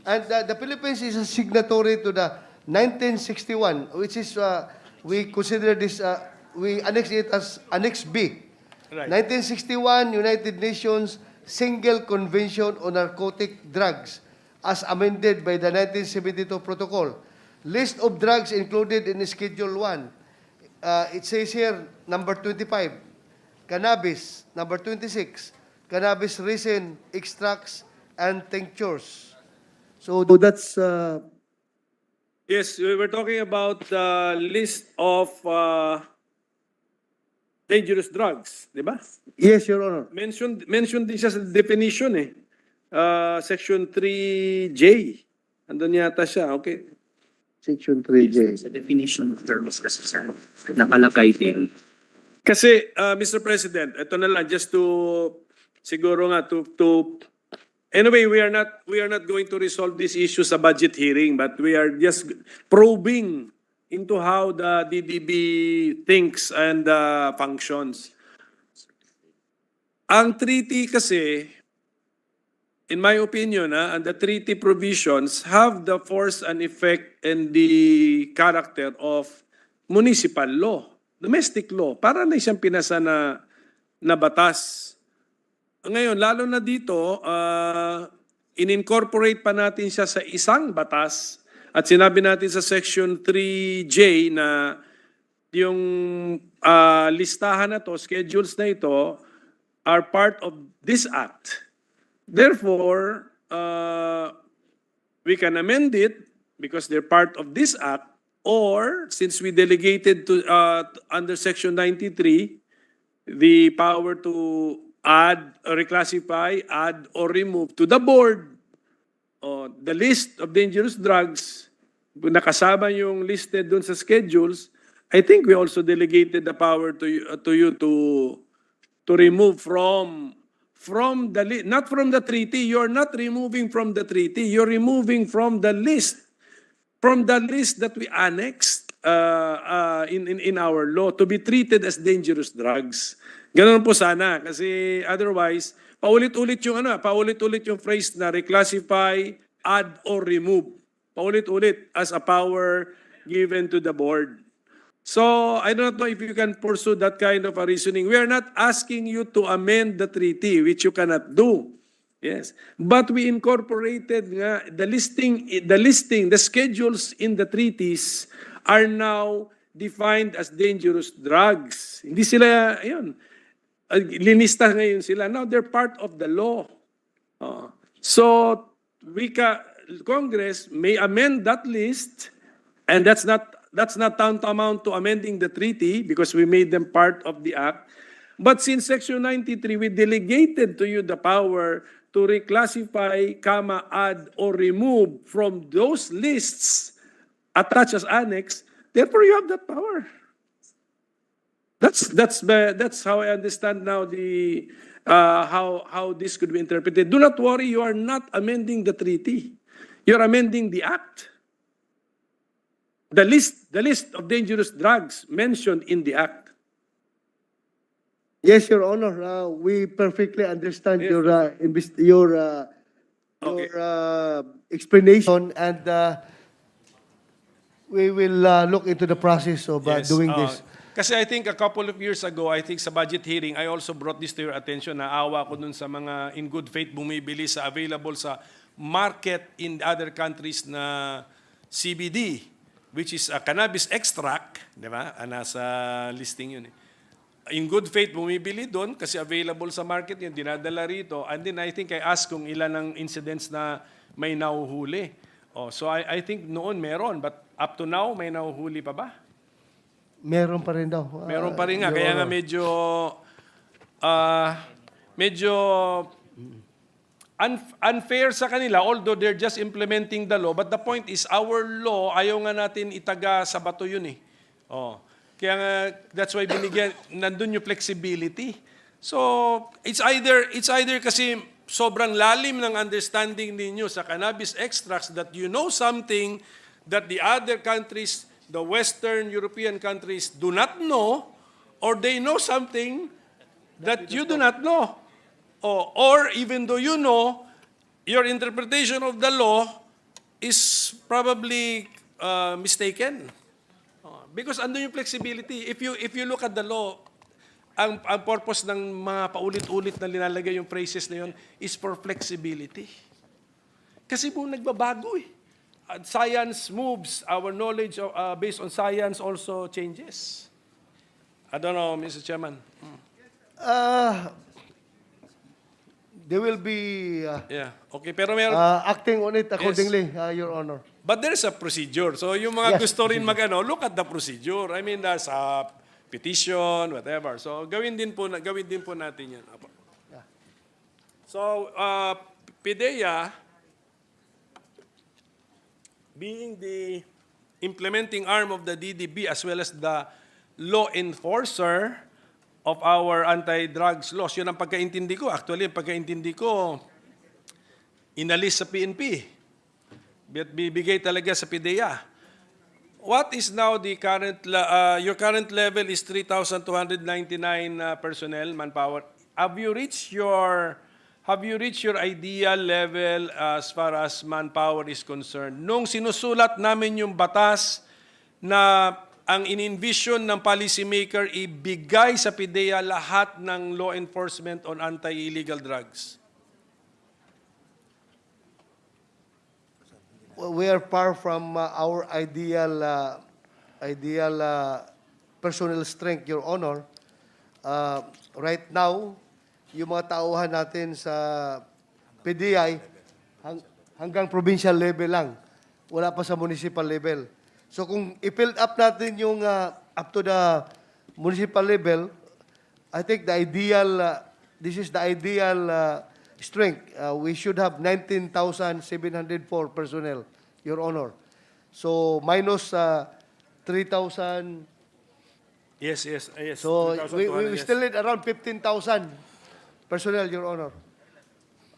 And the Philippines is a signatory to the 1961, which is, we consider this, we annex it as Annex B. Right. 1961 United Nations Single Convention on Narcotic Drugs, as amended by the 1972 Protocol. List of drugs included in Schedule 1. It says here, number 25, cannabis. Number 26, cannabis resin, extracts, and tinctures. So that's... Yes, we were talking about the list of dangerous drugs, di ba? Yes, Your Honor. Mentioned din siya sa definition eh. Section 3J. Andun yata siya, okay. Section 3J. Sa definition of terms kasi sir, nakalagay din. Kasi, Mr. President, ito na lang, just to, siguro nga, anyway, we are not going to resolve this issue sa budget hearing, but we are just probing into how the DDB thinks and functions. Ang treaty kasi, in my opinion, and the treaty provisions have the force and effect and the character of municipal law, domestic law. Para na siyang pinasa na batas. Ngayon, lalo na dito, in-incorporate pa natin siya sa isang batas at sinabi natin sa Section 3J na yung listahan na to, schedules na ito, are part of this act. Therefore, we can amend it because they're part of this act, or since we delegated to under Section 93 the power to add, or reclassify, add, or remove to the board the list of dangerous drugs, nakasama yung listed dun sa schedules, I think we also delegated the power to you to remove from the list, not from the treaty. You're not removing from the treaty. You're removing from the list that we annexed in our law to be treated as dangerous drugs. Ganun po sana kasi otherwise paulit-ulit yung phrase na reclassify, add, or remove. Paulit-ulit as a power given to the board. So, I don't know if you can pursue that kind of a reasoning. We are not asking you to amend the treaty, which you cannot do. Yes. But we incorporated the schedules in the treaties are now defined as dangerous drugs. Hindi sila, ayun, linista ngayon sila. Now, they're part of the law. So, Congress may amend that list, and that's not tantamount to amending the treaty because we made them part of the act. But since Section 93, we delegated to you the power to reclassify, add, or remove from those lists attached as annex. Therefore, you have that power. That's how I understand now the how this could be interpreted. Do not worry, you are not amending the treaty. You're amending the act. The list of dangerous drugs mentioned in the act. Yes, Your Honor, we perfectly understand Yes. your Okay. explanation, and we will look into the process of Yes, doing this. Kasi I think a couple of years ago, I think sa budget hearing, I also brought this to your attention. Naawa ko dun sa mga in good faith bumibili sa available sa market in other countries na CBD, which is a cannabis extract, di ba? Nasa listing yun eh. In good faith bumibili doon kasi available sa market yun, dinadala rito. And then I think I asked kung ilan ang incidents na may nahuhuli. Oh, so I think noon meron, but up to now may nahuhuli pa ba? Meron pa rin daw. Meron pa rin nga, Your kaya nga Honor. medyo unfair sa kanila, although they're just implementing the law. But the point is, our law, ayaw nga natin itaga sa bato yun eh. Oh. Kaya nga, that's why nandun yung flexibility. So, it's either kasi sobrang lalim ng understanding ninyo sa cannabis extracts that you know something that the other countries, the Western European countries do not know, or they know something that you do not know. Or even though you know, your interpretation of the law is probably mistaken. Because andun yung flexibility. If you look at the law, ang purpose ng mga paulit-ulit na linalagay yung phrases na yun is for flexibility. Kasi po nagbabago eh. Science moves, our knowledge based on science also changes. I don't know, Mr. Chairman. They will be Yeah, okay. Pero meron, acting on it accordingly, Your Honor. but there's a procedure. So yung mga Yes. gusto rin look at the procedure. I mean, that's a petition, whatever. So gawin din po natin yan. Apo. So, PDEA, being the implementing arm of the DDB as well as the law enforcer of our anti-drugs laws, yun ang pagkaintindi ko. Actually, ang pagkaintindi ko, inalis sa PNP. Bibigay talaga sa PDEA. What is now the current, your current level is 3,299 personnel, manpower. Have you reached your ideal level as far as manpower is concerned? Nung sinusulat namin yung batas na ang in-envision ng policymaker ibigay sa PDEA lahat ng law enforcement on anti-illegal drugs. We are far from our ideal personnel strength, Your Honor. Right now, yung mga tauhan natin sa PDEA hanggang provincial level lang. Wala pa sa municipal level. So kung i-fill up natin yung up to the municipal level, I think this is the ideal strength. We should have 19,704 personnel, Your Honor. So minus 3,000. Yes. So 2,200, we yes. still need around 15,000 personnel, Your Honor.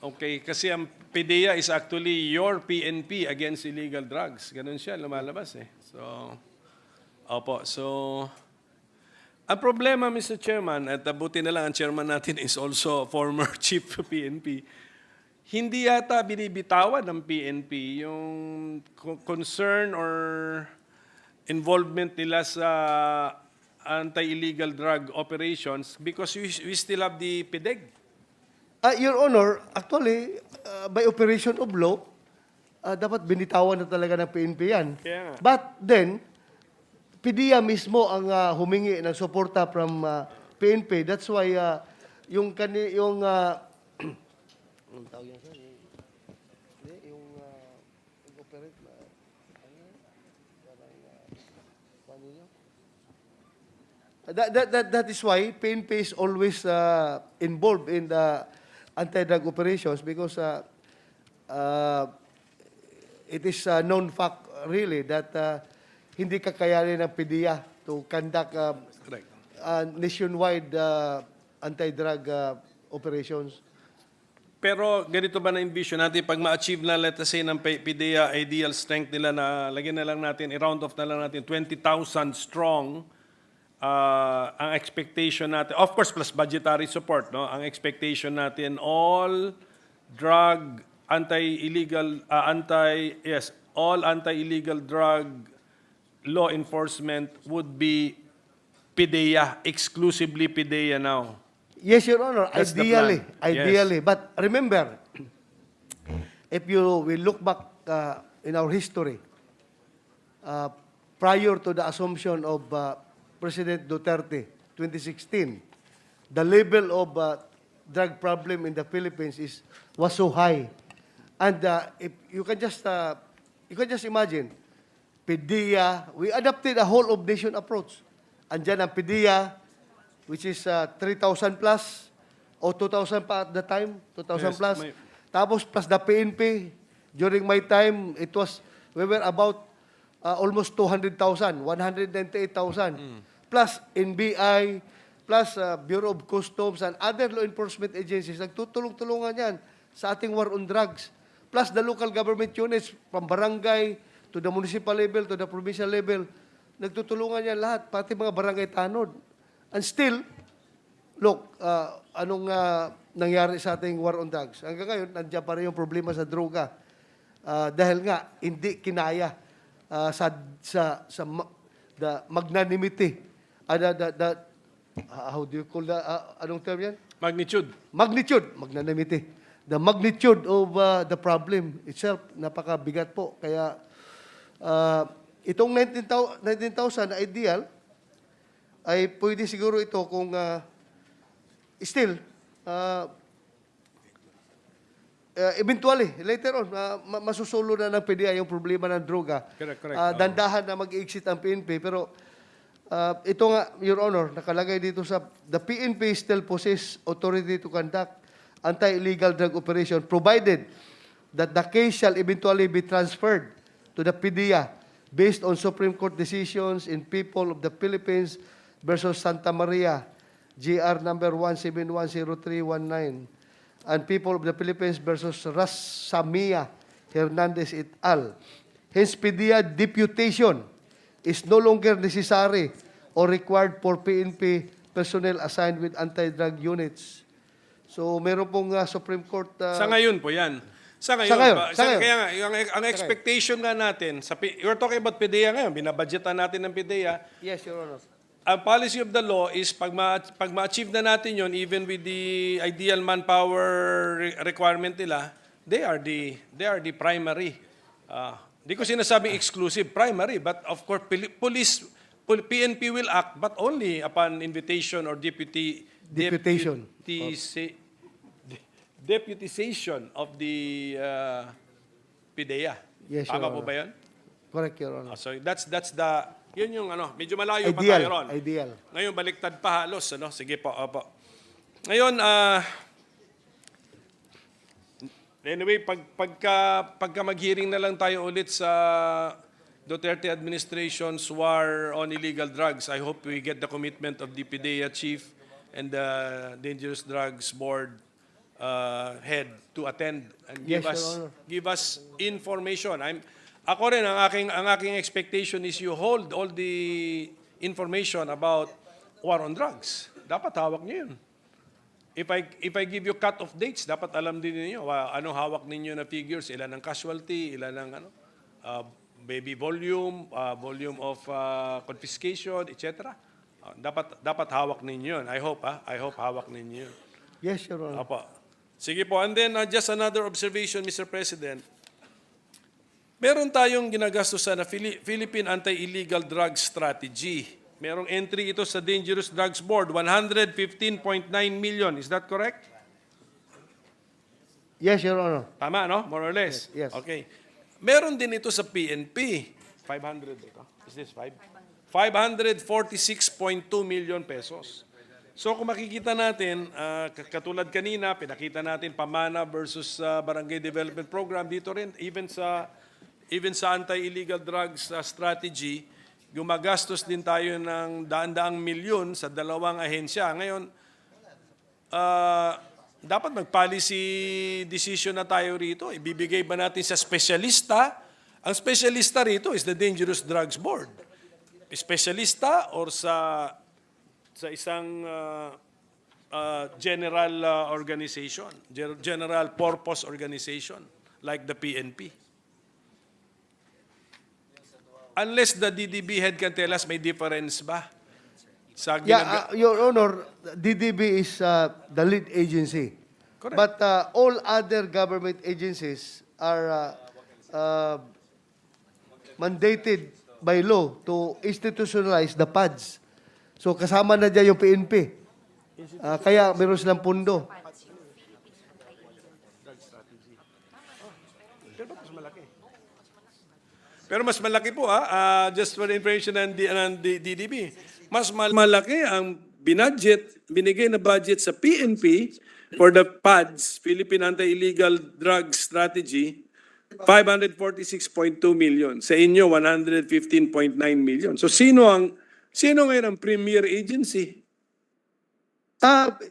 Okay, kasi ang PDEA is actually your PNP against illegal drugs. Ganun siya, lumalabas eh. So, opo. So, ang problema, Mr. Chairman, at buti na lang ang chairman natin is also former chief PNP, hindi yata binibitawan ng PNP yung concern or involvement nila sa anti-illegal drug operations because we still have the PDEG. Your Honor, actually, by operation of law, dapat binitawan na talaga ng PNP yan. Kaya nga. But then, PDEA mismo ang humingi ng suporta from PNP. That's why yung anong tawag yan, sir? Yung operate na That is why PNP is always involved in the anti-drug operations because it is a known fact really that hindi kakayanin ng PDEA to conduct Correct. nationwide anti-drug operations. Pero ganito ba na-envision natin, pag ma-achieve na, let us say, ng PDEA ideal strength nila na lagyan na lang natin, i-round off na lang natin, 20,000 strong, ang expectation natin, of course, plus budgetary support, no? Ang expectation natin, all anti-illegal drug law enforcement would be PDEA, exclusively PDEA now. Yes, Your Honor, That's the ideally. plan. Yes. Ideally. But remember, if you will look back in our history, prior to the assumption of President Duterte, 2016, the level of drug problem in the Philippines was so high. And if you can just imagine, PDEA, we adopted a whole of nation approach. Andyan ang PDEA, which is 3,000 plus, o 2,000 pa at the time, 2,000 Yes, plus. Tapos plus the PNP, during my time, we were about almost 200,000, 198,000. Plus NBI, plus Bureau of Customs and other law enforcement agencies, nagtutulong-tulungan yan sa ating war on drugs. Plus the local government units, from barangay to the municipal level, to the provincial level, nagtutulungan yan lahat, pati mga barangay tanod. And still, look, anong nangyari sa ating war on drugs? Hanggang ngayon, nandiyan pa rin yung problema sa droga. Dahil nga, hindi kinaya the magnanimity. How do you call that? Anong term yan? Magnitude. Magnanimity. The magnitude of the problem itself, napakabigat po. Kaya, itong 19,000 na ideal, ay pwede siguro ito kung still, eventually, later on, masusulo na ng PDEA yung problema ng droga. Correct. Dandahan na mag-exit ang PNP. Pero ito nga, Your Honor, nakalagay dito sa, the PNP still possess authority to conduct anti-illegal drug operation provided that the case shall eventually be transferred to the PDEA based on Supreme Court decisions in People of the Philippines versus Santa Maria, GR number 1710319, and People of the Philippines versus Rasamia Hernandez et al. Hence, PDEA deputation is no longer necessary or required for PNP personnel assigned with anti-drug units. So, meron pong Supreme Court... Sa ngayon po yan. Sa ngayon. Kaya nga, ang expectation nga natin, you're talking about PDEA ngayon, binabudgetan natin ng PDEA. Yes, Your Honor. Ang policy of the law is pag ma-achieve na natin yon, even with the ideal manpower requirement nila, they are the primary. Di ko sinasabing exclusive, primary, but of course PNP will act, but only upon invitation or deputization of the PDEA. Yes, Tama Your po Honor. ba yan? Correct, Your Honor. So that's the yun yung medyo malayo pa tayo ron. Ideal. Ngayon baliktad pa halos, Sige po, opo. Ngayon anyway, pagka mag-hearing na lang tayo ulit sa Duterte administration's war on illegal drugs, I hope we get the commitment of the PDEA chief and the Dangerous Drugs Board head to attend and Yes, Your Honor. give us information. Ako rin, ang aking expectation is you hold all the information about war on drugs. Dapat hawak niyo yun. If I give you cut-off dates, dapat alam din niyo anong hawak ninyo na figures, ilan ang casualty, ilan ang baby volume, volume of confiscation, etc. Dapat hawak ninyo yun. I hope hawak ninyo yun. Yes, Your Honor. Apo. Sige po. And then just another observation, Mr. President. Meron tayong ginagastusan na Philippine Anti-Illegal Drug Strategy. Merong entry ito sa Dangerous Drugs Board, 115.9 million. Is that correct? Yes, Your Honor. Tama, no? More or less? Yes. Okay. Meron din ito sa PNP. 500 ito. Is this 5? 546.2 million pesos. So kung makikita natin, katulad kanina, pinakita natin Pamana versus Barangay Development Program, dito rin, even sa anti-illegal drugs strategy, gumagastos din tayo ng daan-daang milyon sa dalawang ahensya. Ngayon, dapat mag-policy decision na tayo rito. Ibibigay ba natin sa specialista? Ang specialista rito is the Dangerous Drugs Board. Specialista or sa isang general organization, general purpose organization like the PNP. Unless the DDB head can tell us may difference ba? Sa Your Honor, DDB is the lead agency. Correct. But all other government agencies are mandated by law to institutionalize the PADS. So kasama na dyan yung PNP. Kaya meron silang pundo. Pero mas malaki po just for the information ng DDB. Mas malaki ang binigay na budget sa PNP for the PADS, Philippine Anti-Illegal Drug Strategy, 546.2 million. Sa inyo, 115.9 million. So sino ngayon ang premier agency?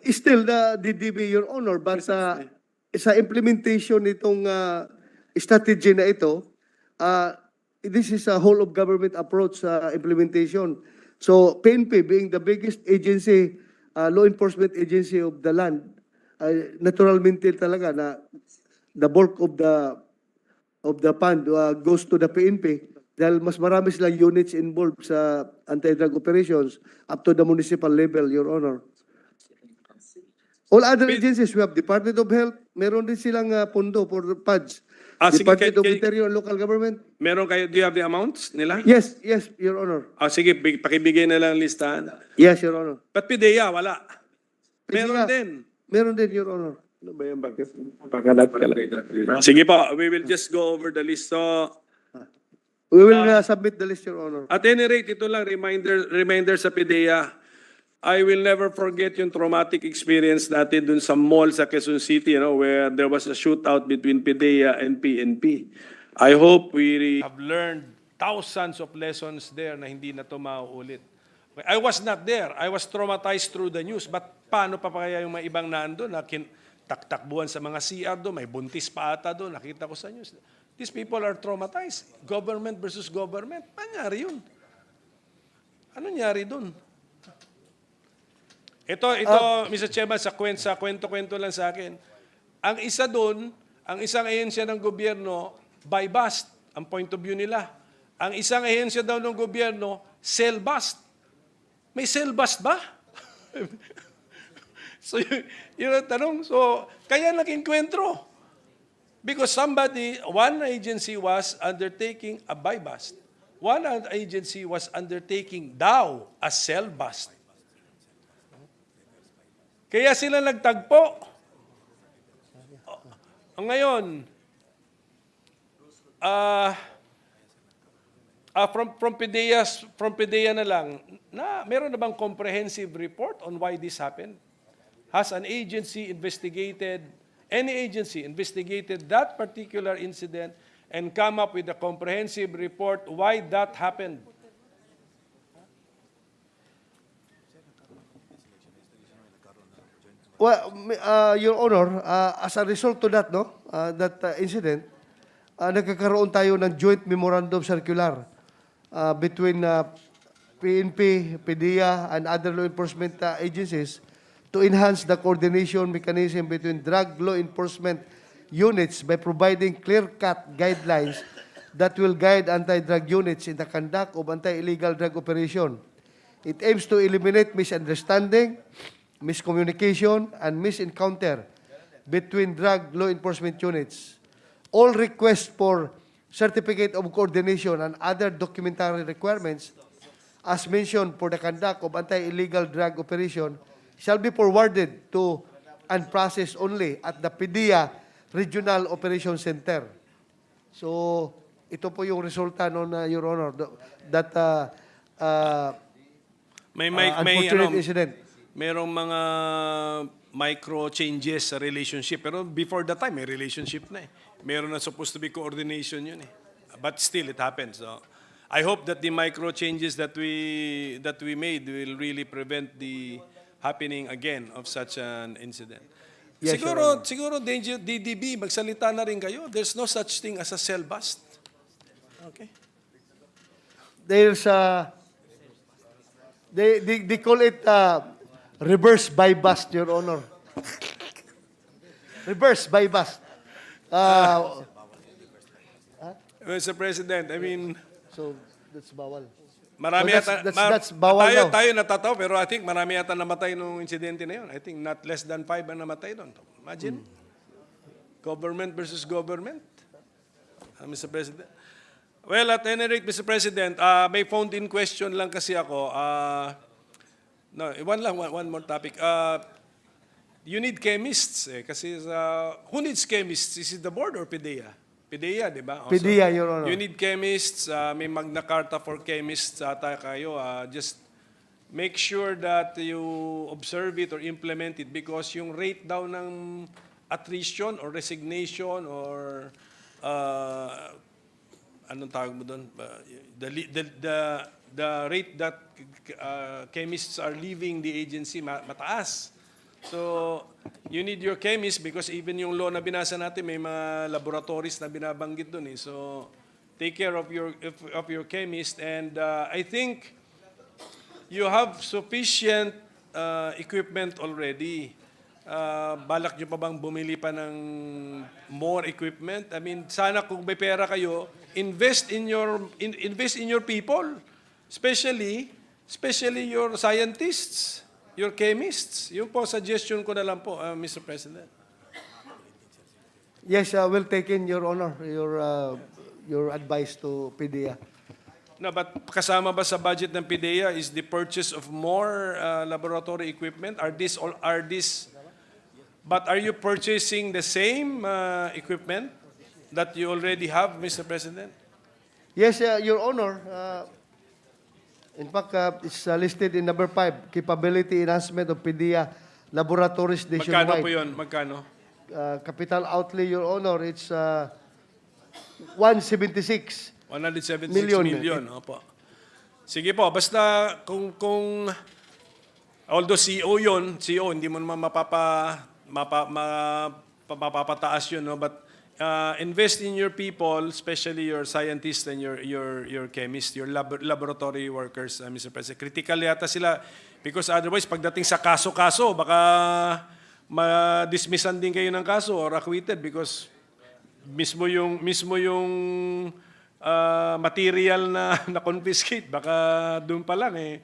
Still the DDB, Your Honor, but sa implementation nitong strategy na ito, this is a whole of government approach sa implementation. So PNP being the biggest agency, law enforcement agency of the land, naturalmente talaga na the bulk of the fund goes to the PNP dahil mas marami silang units involved sa anti-drug operations up to the municipal level, Your Honor. All other agencies, we have Department of Health, meron din silang pondo for PADS. Sige, Department of Interior and Local Government. Meron kayo, do you have the amounts nila? Yes, Your Honor. Sige, pakibigay na lang listahan. Yes, Your Honor. But PDEA, wala. Meron PDEA. din. Meron din, Your Honor. Ano ba yung bakit? Pakalat ka lang. Sige po, we will just go over the list. So, We will submit the list, Your Honor. at any rate, ito lang, reminder sa PDEA. I will never forget yung traumatic experience natin dun sa mall sa Quezon City, where there was a shootout between PDEA and PNP. I hope we Have learned thousands of lessons there na hindi na ito mauulit. I was not there. I was traumatized through the news. But paano pa kaya yung mga ibang nandun na takbuhan sa mga CR doon, may buntis pa ata doon, nakita ko sa news. These people are traumatized. Government versus government. Ano nangyari yun? Ano nangyari doon? Ito, Mr. Chairman, sa kwento-kwento lang sa akin. Ang isa doon, ang isang ahensya ng gobyerno, by bust, ang point of view nila. Ang isang ahensya daw ng gobyerno, sell bust. May sell bust ba? So, yun ang tanong. So, kaya nag-inkwentro. Because one agency was undertaking a buy bust. One agency was undertaking daw a sell bust. Kaya sila nagtagpo. Ngayon, from PDEA na lang, meron na bang comprehensive report on why this happened? Has any agency investigated that particular incident and come up with a comprehensive report why that happened? Well, Your Honor, as a result to that, incident, nagkakaroon tayo ng joint memorandum circular between PNP, PDEA, and other law enforcement agencies to enhance the coordination mechanism between drug law enforcement units by providing clear-cut guidelines that will guide anti-drug units in the conduct of anti-illegal drug operation. It aims to eliminate misunderstanding, miscommunication, and misencounter between drug law enforcement units. All requests for certificate of coordination and other documentary requirements, as mentioned for the conduct of anti-illegal drug operation, shall be forwarded to and processed only at the PDEA Regional Operation Center. So, ito po yung resulta noon, Your Honor, that unfortunate incident. Merong mga micro changes sa relationship. Pero before that time, may relationship na eh. Meron na supposed to be coordination yun eh. But still, it happens. So, I hope that the micro changes that we made will really prevent the happening again of such an incident. Yes, Your Siguro danger DDB, magsalita na rin kayo. There's no such thing as a cell bust. Okay. There's they call it reverse by bust, Your Honor. Reverse by bust. Mr. President, I mean, So that's bawal. marami So yata, that's bawal daw. tayo natatawa, pero I think marami yata namatay nung insidente na yun. I think not less than 5 ang namatay doon. Imagine. Government versus government. Mr. President. Well, at any rate, Mr. President, may phoned-in question lang kasi ako. No, one more topic. You need chemists eh, kasi who needs chemists? Is it the board or PDEA? PDEA, di ba? Also, PDEA, Your Honor. You need chemists, may Magna Carta for chemists ata kayo. Just make sure that you observe it or implement it because yung rate daw ng attrition or resignation or anong tawag mo doon? The rate that chemists are leaving the agency mataas. So, you need your chemists because even yung law na binasa natin, may mga laboratories na binabanggit doon eh. So, take care of your chemist and I think you have sufficient equipment already. Balak nyo pa bang bumili pa ng more equipment? I mean, sana kung may pera kayo, invest in your people, especially your scientists, your chemists. Yung po suggestion ko na lang po, Mr. President. Yes, we'll take in, Your Honor, your advice to PDEA. No, but kasama ba sa budget ng PDEA is the purchase of more laboratory equipment? But are you purchasing the same equipment that you already have, Mr. President? Yes, Your Honor. In fact, it's listed in number 5, capability enhancement of PDEA laboratories nationwide. Magkano po yun? Magkano? Capital outlay, Your Honor, it's 176 176 million. million. Opo. Sige po, basta kung although CO yun, CO, hindi mo naman mapapataas yun, no? But invest in your people, especially your scientists and your chemists, your laboratory workers, Mr. President. Critical yata sila because otherwise, pagdating sa kaso-kaso, baka ma-dismissan din kayo ng kaso or acquitted because mismo yung material na confiscate, baka doon pa lang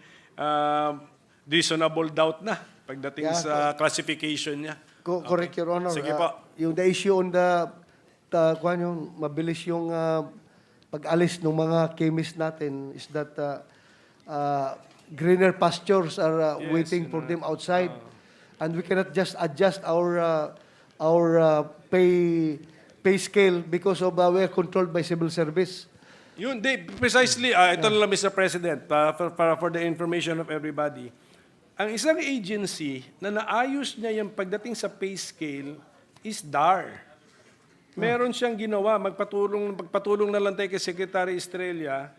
reasonable doubt na pagdating sa classification niya. Correct, Your Honor. Sige po. Yung the issue on yung mabilis yung pag-alis ng mga chemist natin is that greener pastures are waiting for them outside. And we cannot just adjust our pay scale because of we are controlled by civil service. Yun, precisely, ito na lang, Mr. President, for the information of everybody. Ang isang agency na naayos niya yung pagdating sa pay scale is DAR. Meron siyang ginawa, magpatulong na lang tayo kay Secretary Estrella.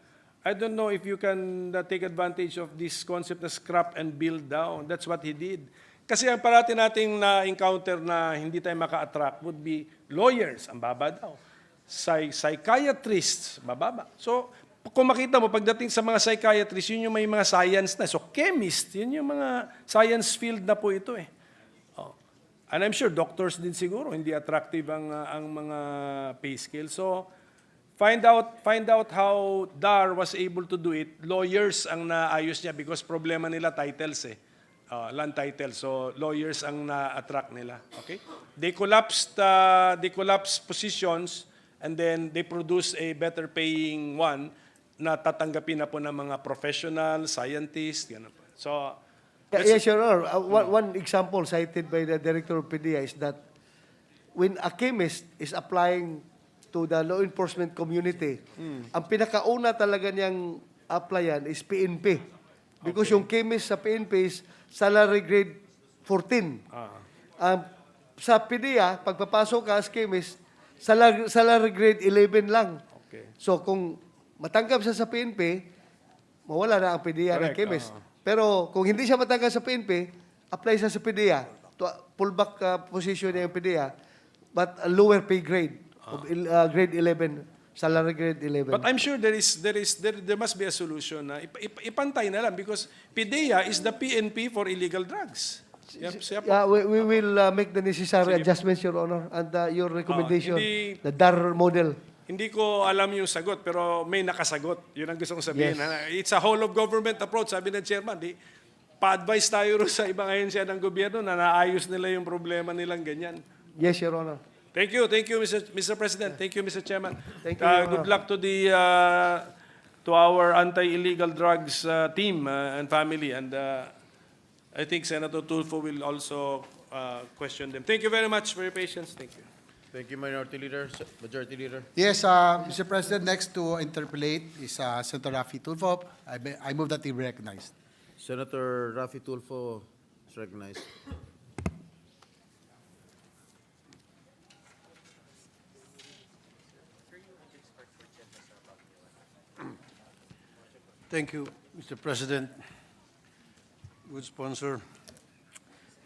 I don't know if you can take advantage of this concept na scrap and build down. That's what he did. Kasi ang parati nating na-encounter na hindi tayo maka-attract would be lawyers, ang baba daw. Psychiatrists, bababa. So, kung makita mo, pagdating sa mga psychiatrists, yun yung may mga science na. So, chemist, yun yung mga science field na po ito eh. And I'm sure doctors din siguro, hindi attractive ang mga pay scale. So, find out how DAR was able to do it. Lawyers ang naayos niya because problema nila titles eh. Land titles. So, lawyers ang na-attract nila. Okay? They collapsed positions and then they produce a better paying one na tatanggapin na po ng mga professional, scientists, yan po. So, yes, Your Honor. One example cited by the Director of PDEA is that when a chemist is applying to the law enforcement community, ang pinakauna talaga niyang applyan is PNP. Because yung chemist sa PNP is salary grade 14. Sa PDEA, pagpapasok ka as chemist, salary grade 11 lang. okay. So kung matanggap siya sa PNP, mawala na ang PDEA ng Correct, chemist. Pero kung hindi siya matanggap sa PNP, apply siya sa PDEA. Pullback position niya yung PDEA, but a lower pay grade, of grade 11, salary grade 11. But I'm sure there must be a solution na ipantay na lang because PDEA is the PNP for illegal drugs. Yep. Yeah, we will make the necessary adjustments, Your Honor, and your recommendation, the 𝗕𝗏 model. Hindi ko alam yung sagot, pero may nakasagot. Yun ang gusto kong sabihin. Yes. It's a whole of government approach, sabi ng chairman. Pa-advise tayo rin sa ibang ahensya ng gobyerno na naayos nila yung problema nilang ganyan. Yes, Your Honor. Thank you, Mr. President. Thank you, Mr. Chairman. Thank you, Your Good Honor. luck to our anti-illegal drugs team and family. And I think Senator Tulfo will also question them. Thank you very much for your patience. Thank you. Thank you, Minority Leader. Majority Leader. Yes, Mr. President, next to interpolate is Senator Raffy Tulfo. I move that he be recognized. Senator Raffy Tulfo is recognized. Thank you, Mr. President. Good sponsor.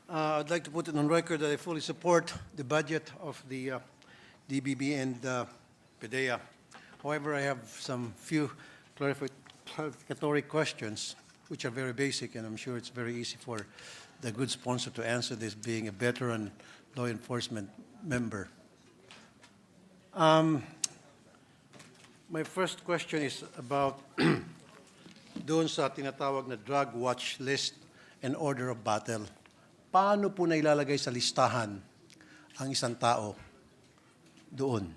I'd like to put it on record that I fully support the budget of the DBB and PDEA. However, I have some few clarificatory questions, which are very basic, and I'm sure it's very easy for the good sponsor to answer this, being a veteran law enforcement member. My first question is about doon sa tinatawag na drug watch list and order of battle. Paano po na ilalagay sa listahan ang isang tao doon?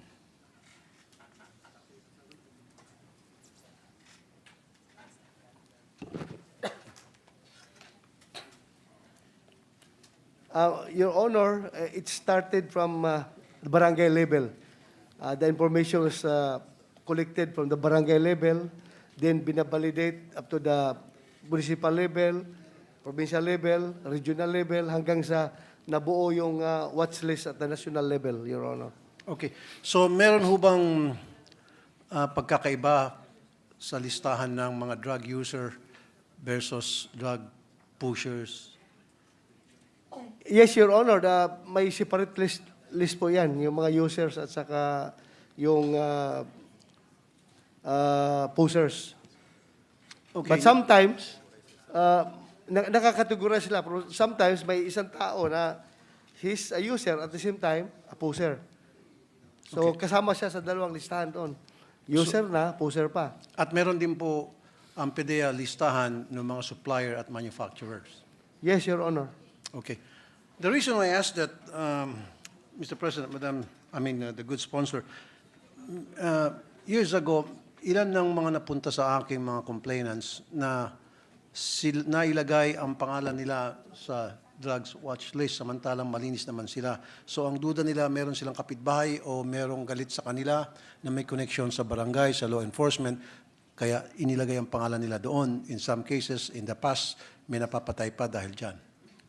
Your Honor, it started from the barangay level. The information was collected from the barangay level, then binabalidate up to the municipal level, provincial level, regional level, hanggang sa nabuo yung watch list at the national level, Your Honor. Okay. So meron ho bang pagkakaiba sa listahan ng mga drug user versus drug pushers? Yes, Your Honor, may separate list po yan, yung mga users at saka yung pushers. Okay. But sometimes, nakakategorize sila. Pero sometimes may isang tao na he's a user at the same time, a pusher. So kasama siya sa dalawang listahan doon. User na, pusher pa. At meron din po ang PDEA listahan ng mga supplier at manufacturers. Yes, Your Honor. Okay. The reason why I asked that, Mr. President, the good sponsor, years ago, ilan ng mga napunta sa aking mga complainants na nailagay ang pangalan nila sa drugs watch list samantalang malinis naman sila. So ang duda nila, meron silang kapitbahay o merong galit sa kanila na may connection sa barangay, sa law enforcement, kaya inilagay ang pangalan nila doon. In some cases, in the past, may napapatay pa dahil dyan.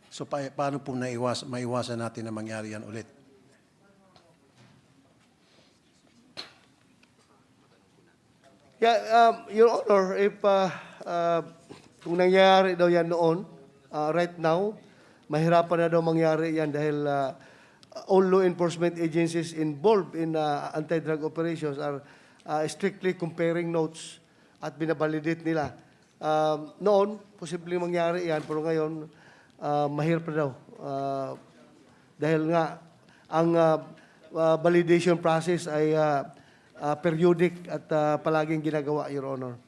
So paano po maiwasan natin na mangyari yan ulit? Yeah, Your Honor, if kung nangyayari daw yan noon, right now, mahirapan na daw mangyari yan dahil all law enforcement agencies involved in anti-drug operations are strictly comparing notes at binabalidate nila. Noon, posibleng mangyari yan, pero ngayon, mahirap na daw. Dahil nga, ang validation process ay periodic at palaging ginagawa, Your Honor.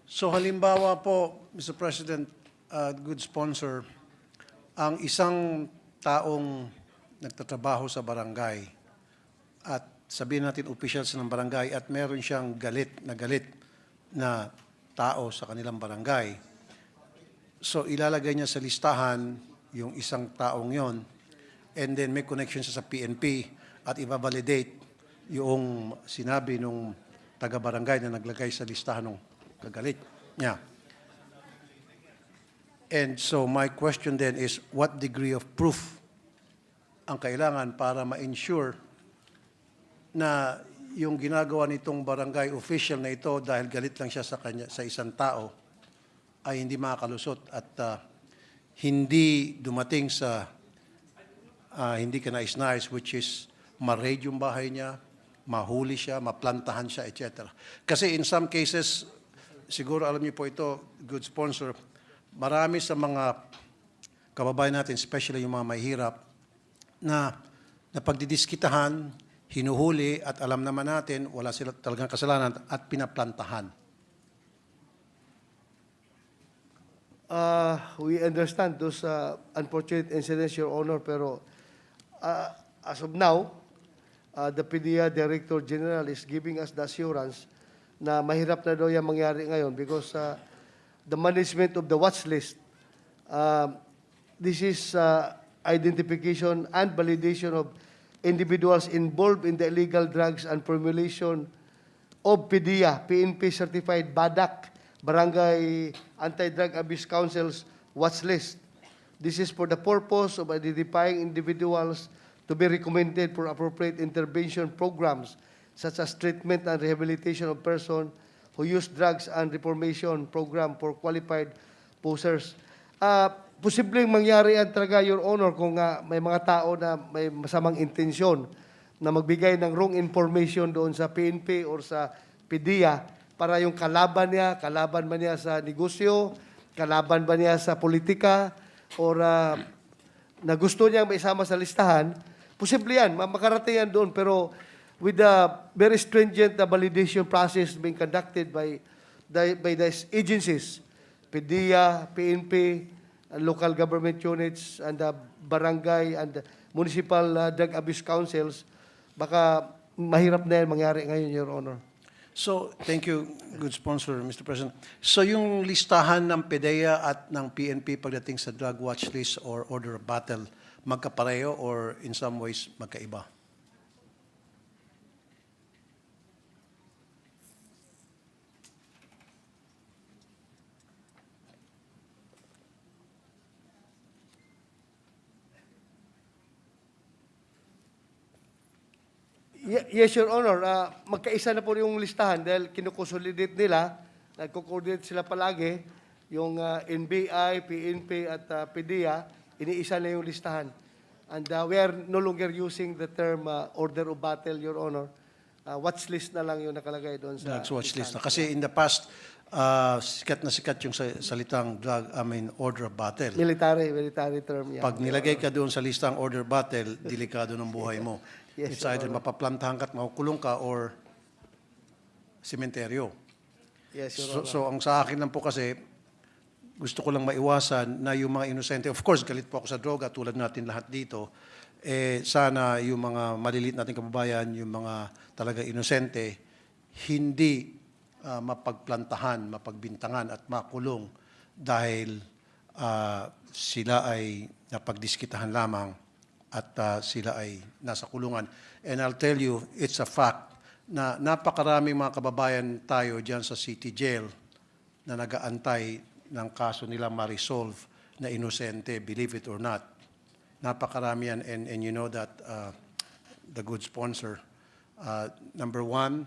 So halimbawa po, Mr. President, good sponsor, ang isang taong nagtatrabaho sa barangay at sabihin natin officials ng barangay at meron siyang galit na tao sa kanilang barangay. So ilalagay niya sa listahan yung isang taong yon and then may connection siya sa PNP at i-validate yung sinabi nung taga-barangay na naglagay sa listahan ng kagalit niya. And so my question then is, what degree of proof ang kailangan para ma-ensure na yung ginagawa nitong barangay official na ito dahil galit lang siya sa isang tao ay hindi makakalusot at hindi dumating sa hindi ka nais-nais, which is ma-raid yung bahay niya, mahuli siya, maplantahan siya, etc. Kasi in some cases, siguro alam niyo po ito, good sponsor, marami sa mga kababayan natin, especially yung mga mahirap, na pagdidiskitahan, hinuhuli at alam naman natin, wala sila talagang kasalanan at pinaplantahan. We understand those unfortunate incidents, Your Honor, pero as of now, the PDEA Director General is giving us the assurance na mahirap na daw yung mangyari ngayon because the management of the watch list, this is identification and validation of individuals involved in the illegal drugs and formulation of PDEA, PNP certified BADAC, Barangay Anti-Drug Abuse Council's watch list. This is for the purpose of identifying individuals to be recommended for appropriate intervention programs such as treatment and rehabilitation of persons who use drugs and reformation program for qualified posers. Posibleng mangyari yan talaga, Your Honor, kung may mga tao na may masamang intensyon na magbigay ng wrong information doon sa PNP or sa PDEA para yung kalaban ba niya sa negosyo, kalaban ba niya sa politika, or na gusto niyang maisama sa listahan, posible yan, makarating yan doon, pero with the very stringent validation process being conducted by these agencies, PDEA, PNP, local government units, and the barangay and municipal drug abuse councils, baka mahirap na yan mangyari ngayon, Your Honor. So, thank you, good sponsor, Mr. President. So, yung listahan ng PDEA at ng PNP pagdating sa drug watch list or order of battle, magkapareho or in some ways magkaiba? Yes, Your Honor. Magkaisa na po yung listahan dahil kinukonsolidate nila, nagko-coordinate sila palagi, yung NBI, PNP at PDEA, iniisa na yung listahan. And we are no longer using the term order of battle, Your Honor. Watch list na lang yung nakalagay doon sa Drugs watch list. Kasi in the past, sikat na sikat yung salitang order of battle. Military term. Yeah. Pag nilagay ka doon sa listang order of battle, delikado ng buhay mo. Yes, It's either mapaplantahan ka at makukulong ka or sementeryo. Yes, Your Honor. So ang sa akin lang po kasi, gusto ko lang maiwasan na yung mga inosente, of course, galit po ako sa droga, tulad natin lahat dito, sana yung mga maliliit nating kababayan, yung mga talaga inosente, hindi mapagplantahan, mapagbintangan at makulong dahil sila ay napagdiskitahan lamang at sila ay nasa kulungan. And I'll tell you, it's a fact na napakaraming mga kababayan tayo dyan sa city jail na nag-aantay ng kaso nila ma-resolve na inosente, believe it or not. Napakarami yan, and you know that the good sponsor, number one,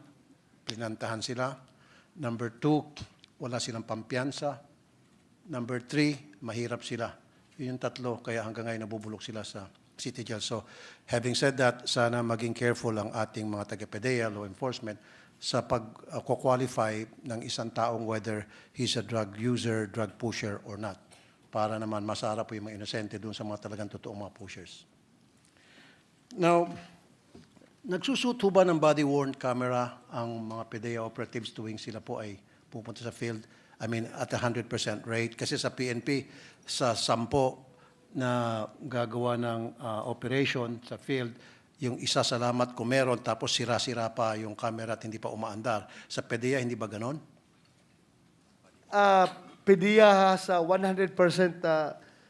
pinantahan sila. Number two, wala silang pampiyansa. Number three, mahirap sila. Yun yung tatlo, kaya hanggang ngayon nabubulok sila sa city jail. So, having said that, sana maging careful ang ating mga taga-PDEA, law enforcement, sa pag-qualify ng isang taong whether he's a drug user, drug pusher, or not. Para naman masarap po yung mga inosente doon sa mga talagang totoong mga pushers. Now, nagsusuot ba ng body-worn camera ang mga PDEA operatives tuwing sila po ay pupunta sa field? I mean, at 100% rate. Kasi sa PNP, sa 10 na gagawa ng operation sa field, yung isa salamat kung meron, tapos sira-sira pa yung camera at hindi pa umaandar. Sa PDEA, hindi ba ganon? PDEA has 100%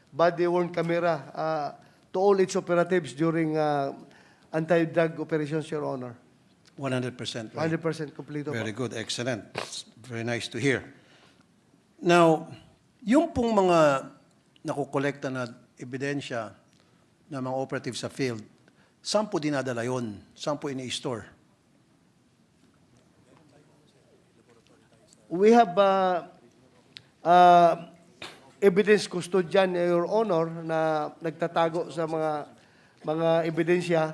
body-worn camera to all its operatives during anti-drug operations, Your Honor. 100%, right? 100% kompleto po. Very good, excellent. That's very nice to hear. Now, yung pong mga nakukolekta na ebidensya ng mga operatives sa field, saan po dinadala yun? Saan po ini-store? we have evidence custodian, Your Honor, na nagtatago sa mga ebidensya,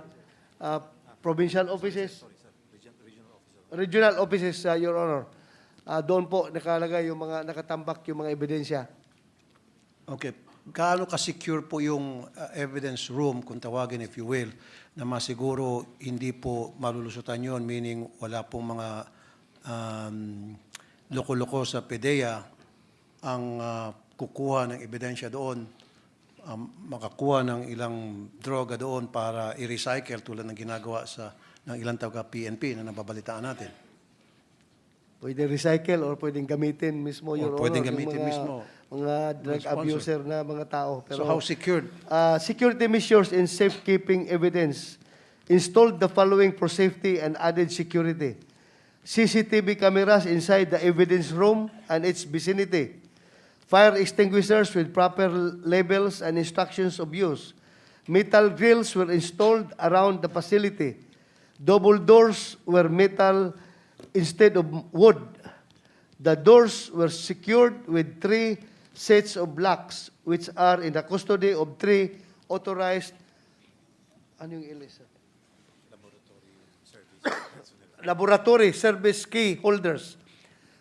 provincial offices, regional offices, Your Honor. Doon po nakalagay yung mga nakatambak yung mga ebidensya. Okay. Gaano ka-secure po yung evidence room, kung tawagin if you will, na masiguro hindi po malulusutan yun, meaning wala pong mga loko-loko sa PDEA ang kukuha ng ebidensya doon, makakuha ng ilang droga doon para i-recycle tulad ng ginagawa ng ilang taga-PNP na nababalitaan natin. Pwedeng recycle or pwedeng gamitin mismo, Your Honor. Pwedeng yung gamitin mga, mismo. Mga drug Sponsor. abuser na mga tao. So how secured? Security measures in safekeeping evidence. Installed the following for safety and added security. CCTV cameras inside the evidence room and its vicinity. Fire extinguishers with proper labels and instructions of use. Metal grills were installed around the facility. Double doors were metal instead of wood. The doors were secured with 3 sets of locks, which are in the custody of 3 authorized laboratory service key holders,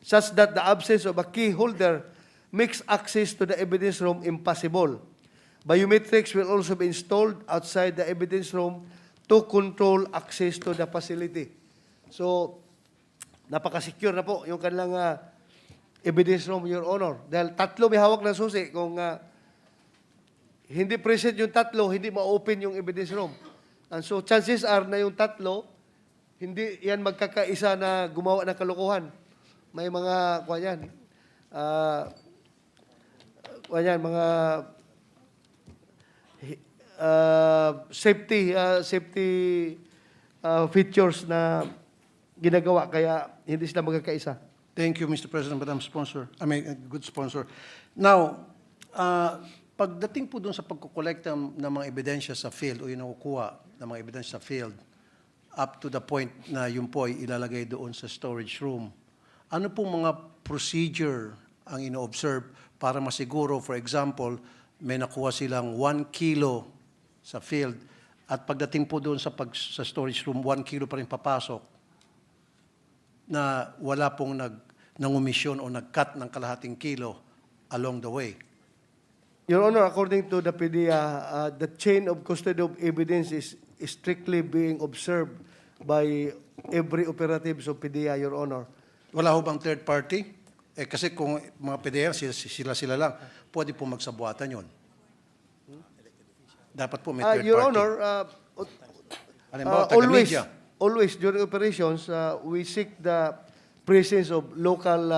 such that the absence of a key holder makes access to the evidence room impossible. Biometrics will also be installed outside the evidence room to control access to the facility. So, napaka-secure na po yung kanilang evidence room, Your Honor. Dahil 3 may hawak ng susi. Kung hindi present yung 3, hindi ma-open yung evidence room. And so, chances are na yung 3, hindi yan magkakaisa na gumawa ng kalokohan. May mga, mga safety features na ginagawa, kaya hindi sila magkakaisa. Thank you, Mr. President, Madam Sponsor. Good sponsor. Now, pagdating po doon sa pagkukolekta ng mga ebidensya sa field o yung nakukuha ng mga ebidensya sa field, up to the point na yun po ay ilalagay doon sa storage room, ano pong mga procedure ang ino-observe para masiguro, for example, may nakuha silang 1 kilo sa field at pagdating po doon sa storage room, 1 kilo pa rin papasok na wala pong nangumisyon o nag-cut ng kalahating kilo along the way. Your Honor, according to the PDEA, the chain of custody of evidence is strictly being observed by every operatives of PDEA, Your Honor. Wala ho bang third party? Kasi kung mga PDEA, sila lang, pwede po magsabuatan yun. Dapat po may third Your party. Honor, always during operations, we seek the presence of local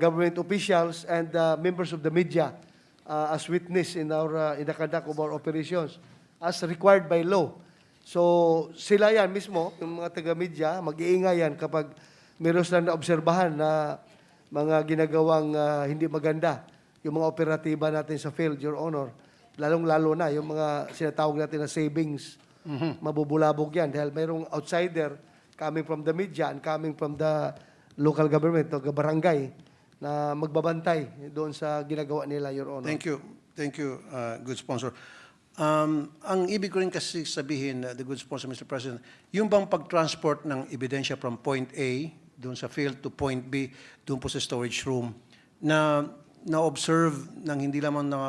government officials and members of the media as witness in the conduct of our operations as required by law. So sila yan mismo, yung mga taga-media, mag-iingay yan kapag meron silang naobserbahan na mga ginagawang hindi maganda, yung mga operatiba natin sa field, Your Honor. Lalong-lalo na yung mga sinatawag natin na savings. Mabubulabog yan dahil mayroong outsider coming from the media and coming from the local government o barangay na magbabantay doon sa ginagawa nila, Your Honor. Thank you. Thank you, good sponsor. Ang ibig ko rin kasi sabihin, the good sponsor, Mr. President, yung bang pag-transport ng ebidensya from point A, doon sa field, to point B, doon po sa storage room, na-observe ng hindi lamang ng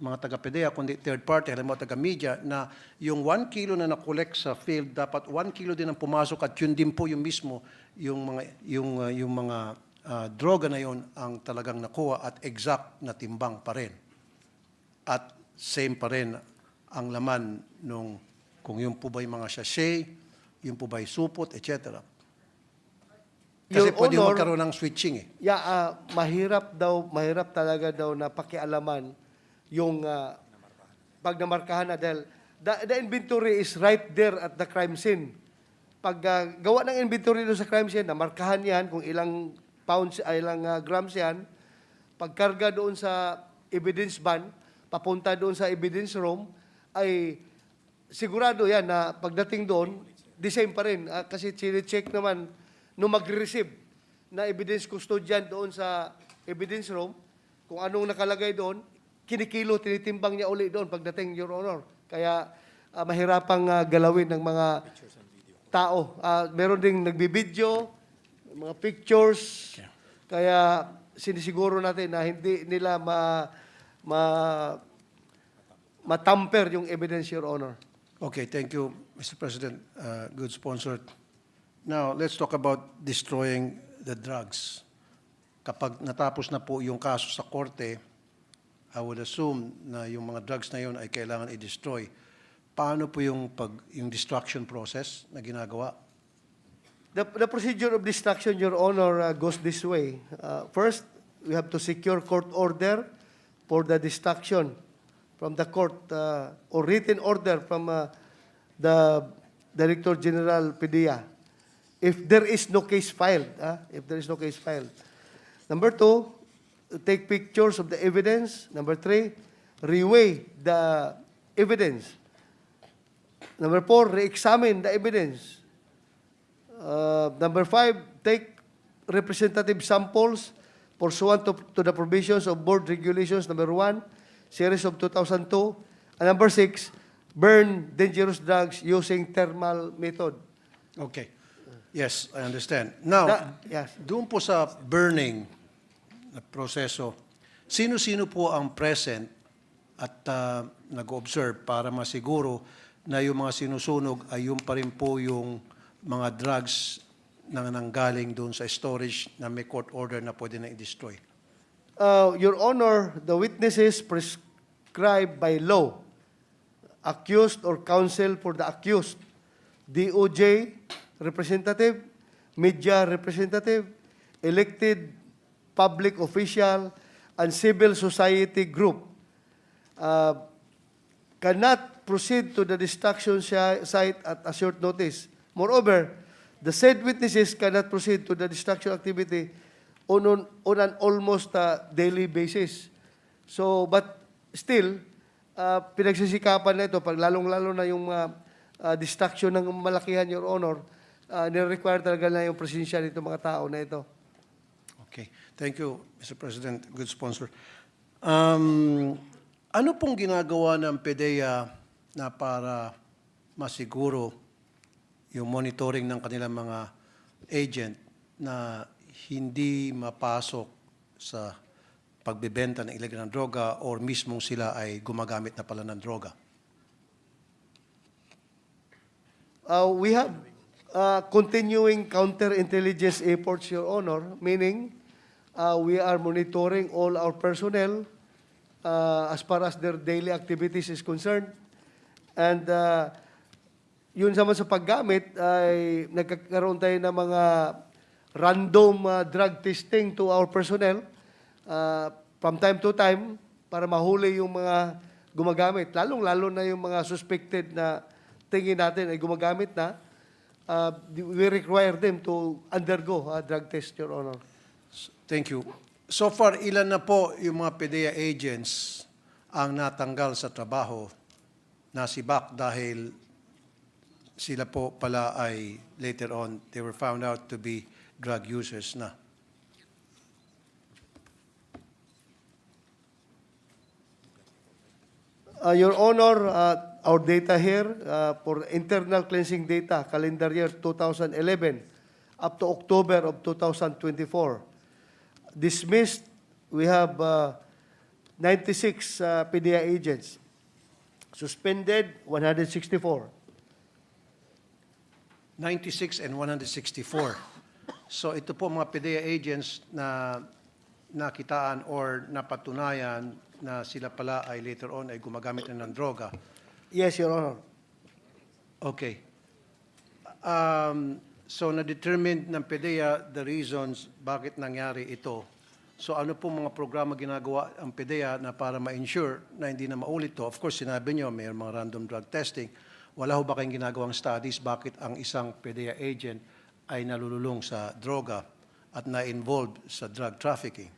mga taga-PDEA, kundi third party, alam mo, taga-media, na yung 1 kilo na na-collect sa field, dapat 1 kilo din ang pumasok at yun din po yung mismo, yung mga droga na yun ang talagang nakuha at exact na timbang pa rin. At same pa rin ang laman nung kung yun po ba yung mga sachet, yun po ba yung supot, etc. Kasi Your pwede Honor, magkaroon ng switching eh. Yeah, mahirap talaga daw na pakialaman yung pag namarkahan na dahil the inventory is right there at the crime scene. Pag gawa ng inventory doon sa crime scene, namarkahan yan kung ilang pounds, ilang grams yan, pagkarga doon sa evidence van, papunta doon sa evidence room, ay sigurado yan na pagdating doon, the same pa rin. Kasi chine-check naman nung mag-receive. na evidence custodian doon sa evidence room, kung anong nakalagay doon, kinikilo, tinitimbang niya uli doon pagdating, Your Honor. Kaya mahirapang galawin ng mga tao. Meron ding nagbibideo, mga pictures, kaya sinisiguro natin na hindi nila matamper yung evidence, Your Honor. Okay, thank you, Mr. President. Good sponsor. Now, let's talk about destroying the drugs. Kapag natapos na po yung kaso sa korte, I would assume na yung mga drugs na yun ay kailangan i-destroy. Paano po yung destruction process na ginagawa? The procedure of destruction, Your Honor, goes this way. First, we have to secure court order for the destruction from the court or written order from the Director General PDEA. If there is no case filed, Number 2, take pictures of the evidence. Number 3, reweigh the evidence. Number 4, re-examine the evidence. Number 5, take representative samples pursuant to the provisions of Board Regulations Number 1, Series of 2002. And number 6, burn dangerous drugs using thermal method. Okay. Yes, I understand. Now, Yes. doon po sa burning na proseso, sino-sino po ang present at nag-observe para masiguro na yung mga sinusunog ay yung pa rin po yung mga drugs na nanggaling doon sa storage na may court order na pwede na i-destroy? Your Honor, the witnesses prescribed by law, accused or counsel for the accused, DOJ representative, media representative, elected public official, and civil society group cannot proceed to the destruction site at a short notice. Moreover, the said witnesses cannot proceed to the destruction activity on an almost daily basis. So, but still, pinagsisikapan na ito, pag lalong-lalo na yung destruction ng malakihan, Your Honor, nire-require talaga na yung presensya nito mga tao na ito. Okay. Thank you, Mr. President. Good sponsor. Ano pong ginagawa ng PDEA na para masiguro yung monitoring ng kanilang mga agent na hindi mapasok sa pagbebenta ng illegal na droga or mismong sila ay gumagamit na pala ng droga? We have continuing counterintelligence efforts, Your Honor, meaning we are monitoring all our personnel as far as their daily activities is concerned. And yun naman sa paggamit ay nagkakaroon tayo ng mga random drug testing to our personnel from time to time para mahuli yung mga gumagamit. Lalong-lalo na yung mga suspected na tingin natin ay gumagamit na, we require them to undergo a drug test, Your Honor. Thank you. So far, ilan na po yung mga PDEA agents ang natanggal sa trabaho, nasibak dahil sila po pala ay later on, they were found out to be drug users na? Your Honor, our data here for internal cleansing data, calendar year 2011 up to October of 2024. Dismissed, we have 96 PDEA agents. Suspended, 164. 96 and 164. So ito po mga PDEA agents na nakitaan or napatunayan na sila pala ay later on ay gumagamit na ng droga. Yes, Your Honor. Okay. So na-determine ng PDEA the reasons bakit nangyari ito. So ano po mga programa ginagawa ang PDEA na para ma-ensure na hindi na maulit to? Of course, sinabi nyo may mga random drug testing. Wala ho ba kayong ginagawang studies bakit ang isang PDEA agent ay nalululong sa droga at na-involved sa drug trafficking?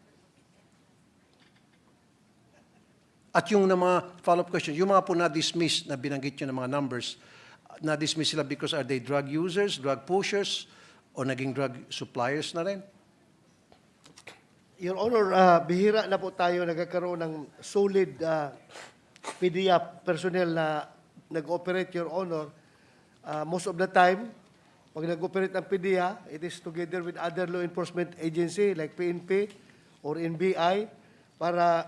At yung mga follow-up question, yung mga po na-dismiss, na binanggit nyo ng mga numbers, na-dismiss sila because are they drug users, drug pushers, o naging drug suppliers na rin? Your Honor, bihira na po tayo nagkakaroon ng solid PDEA personnel na nag-operate, Your Honor. Most of the time, pag nag-operate ang PDEA, it is together with other law enforcement agency like PNP or NBI para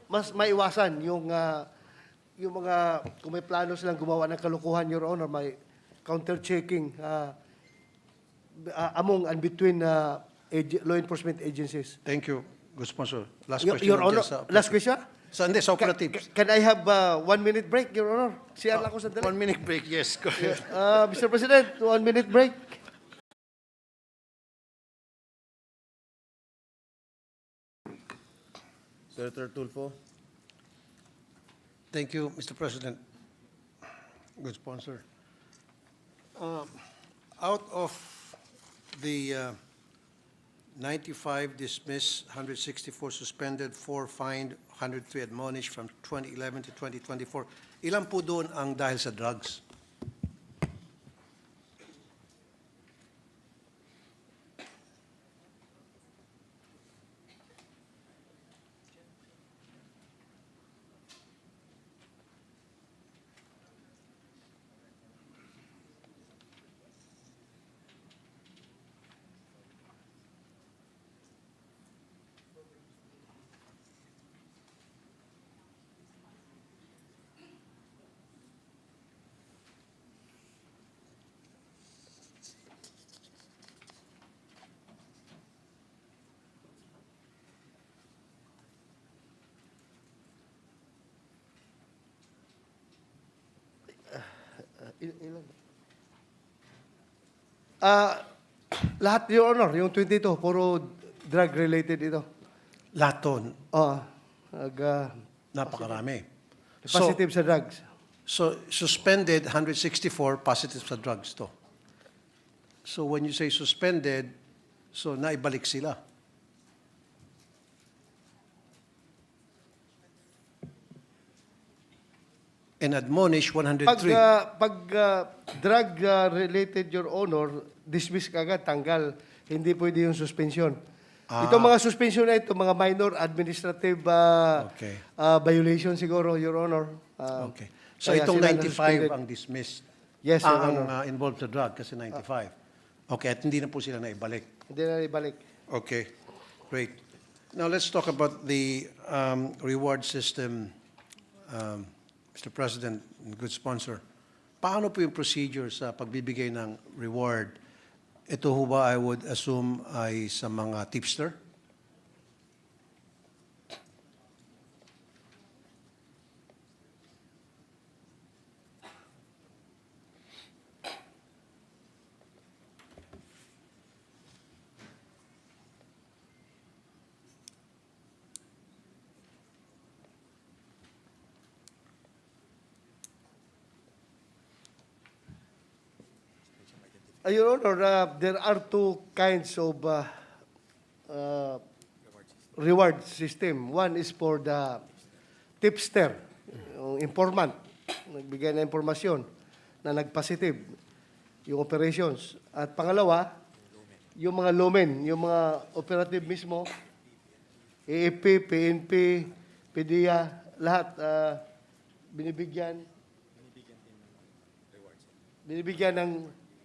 mas maiwasan yung mga, kung may plano silang gumawa ng kalukuhan, Your Honor, may counter-checking among and between law enforcement agencies. Thank you, good sponsor. Last Your, question. Your Honor, Sa last question? Sa hindi, sa operatives. Can I have 1 minute break, Your Honor? CR lang ako sa 1 minute break, yes. Go ahead. Mr. President, 1 minute break. Senator Tulfo. Thank you, Mr. President. Good sponsor. Out of the 95 dismissed, 164 suspended, 4 fined, 103 admonished from 2011 to 2024, ilan po doon ang dahil sa drugs? Ilan? Lahat, Your Honor, yung 22, puro drug-related ito. Laton, napakarami. Positive sa drugs. So, suspended, 164, positive sa drugs to. So, when you say suspended, so naibalik sila. And admonish, 103. Pag drug-related, Your Honor, dismiss kagad, tanggal. Hindi pwede yung suspension. Itong mga suspension na ito, mga minor administrative Okay. violation siguro, Your Honor. Okay. So, Kaya itong sila 95 na-suspended. ang dismissed. Yes, Your Ang Honor. involved sa drug, kasi 95. Okay, at hindi na po sila naibalik. Hindi na ibalik. Okay, great. Now, let's talk about the reward system, Mr. President, and good sponsor. Paano po yung procedure sa pagbibigay ng reward? Ito ho ba, I would assume, ay sa mga tipster? Your Honor, there are two kinds of reward system. One is for the tipster, yung informant, nagbigay na impormasyon na nag-positive yung operations. At pangalawa, yung mga lawmen, yung mga operative mismo, AFP, PNP, PDEA, lahat binibigyan ng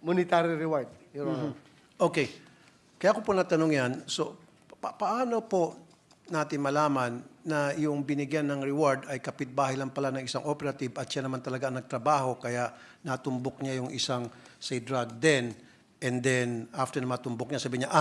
monetary reward, Your Honor. Okay. Kaya ko po natanong yan, so paano po natin malaman na yung binigyan ng reward ay kapitbahay lang pala ng isang operative at siya naman talaga ang nagtrabaho kaya natumbok niya yung isang, say, drug den, and then after na matumbok niya, sabi niya,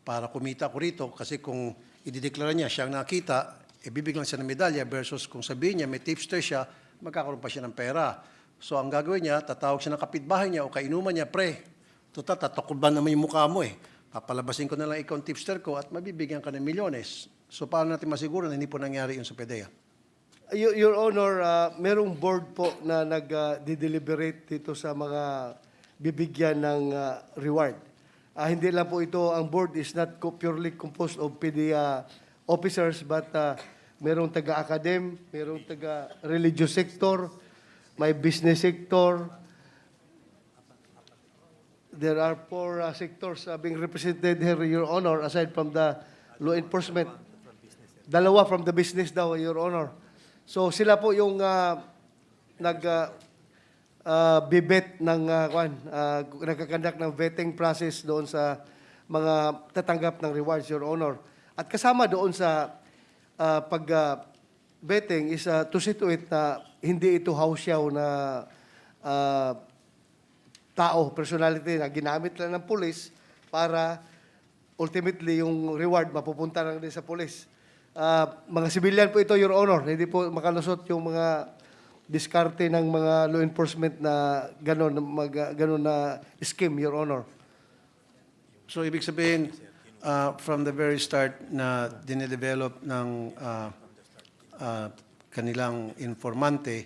para kumita ko rito kasi kung idideklara niya siyang nakita, ibibiglang siya ng medalya versus kung sabihin niya may tipster siya, magkakaroon pa siya ng pera. So, ang gagawin niya, tatawag siya ng kapitbahay niya o kainuman niya, pre, tatakuban naman yung mukha mo eh. Papalabasin ko na lang ikaw ang tipster ko at mabibigyan ka ng milyones. So, paano natin masiguro na hindi po nangyari yun sa PDEA? Your Honor, merong board po na nag-deliberate dito sa mga bibigyan ng reward. Hindi lang po ito, ang board is not purely composed of PDEA officers, but merong taga-academ, merong taga-religious sector, may business sector. there are four sectors being represented here, Your Honor, aside from the law enforcement. Dalawa from the business daw, Your Honor. So sila po yung bibet ng nagkakandak ng vetting process doon sa mga tatanggap ng rewards, Your Honor. At kasama doon sa pag-vetting is to see to it na hindi ito hausyaw na tao, personality na ginamit lang ng pulis para ultimately yung reward mapupunta lang din sa pulis. Mga civilian po ito, Your Honor. Hindi po makalusot yung mga diskarte ng mga law enforcement na gano'n na scheme, Your Honor. So, ibig sabihin, from the very start na dinedevelop ng kanilang informante,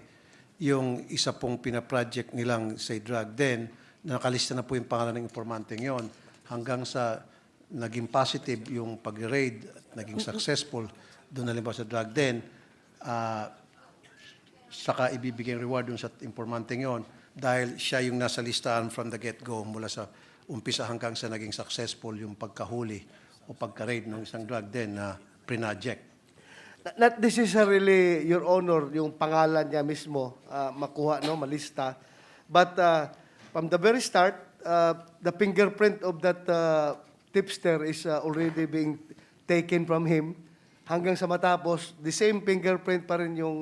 yung isa pong pinaproject nilang say drug den, nakalista na po yung pangalan ng informante yon hanggang sa naging positive yung pag-raid at naging successful doon na limbawa sa drug den, saka ibibigay reward dun sa informante yon dahil siya yung nasa listahan from the get-go mula sa umpisa hanggang sa naging successful yung pagkahuli o pagka-raid ng isang drug den na pre-project. Not necessarily, Your Honor, yung pangalan niya mismo makuha, no, malista. But from the very start, the fingerprint of that tipster is already being taken from him. Hanggang sa matapos, the same fingerprint pa rin yung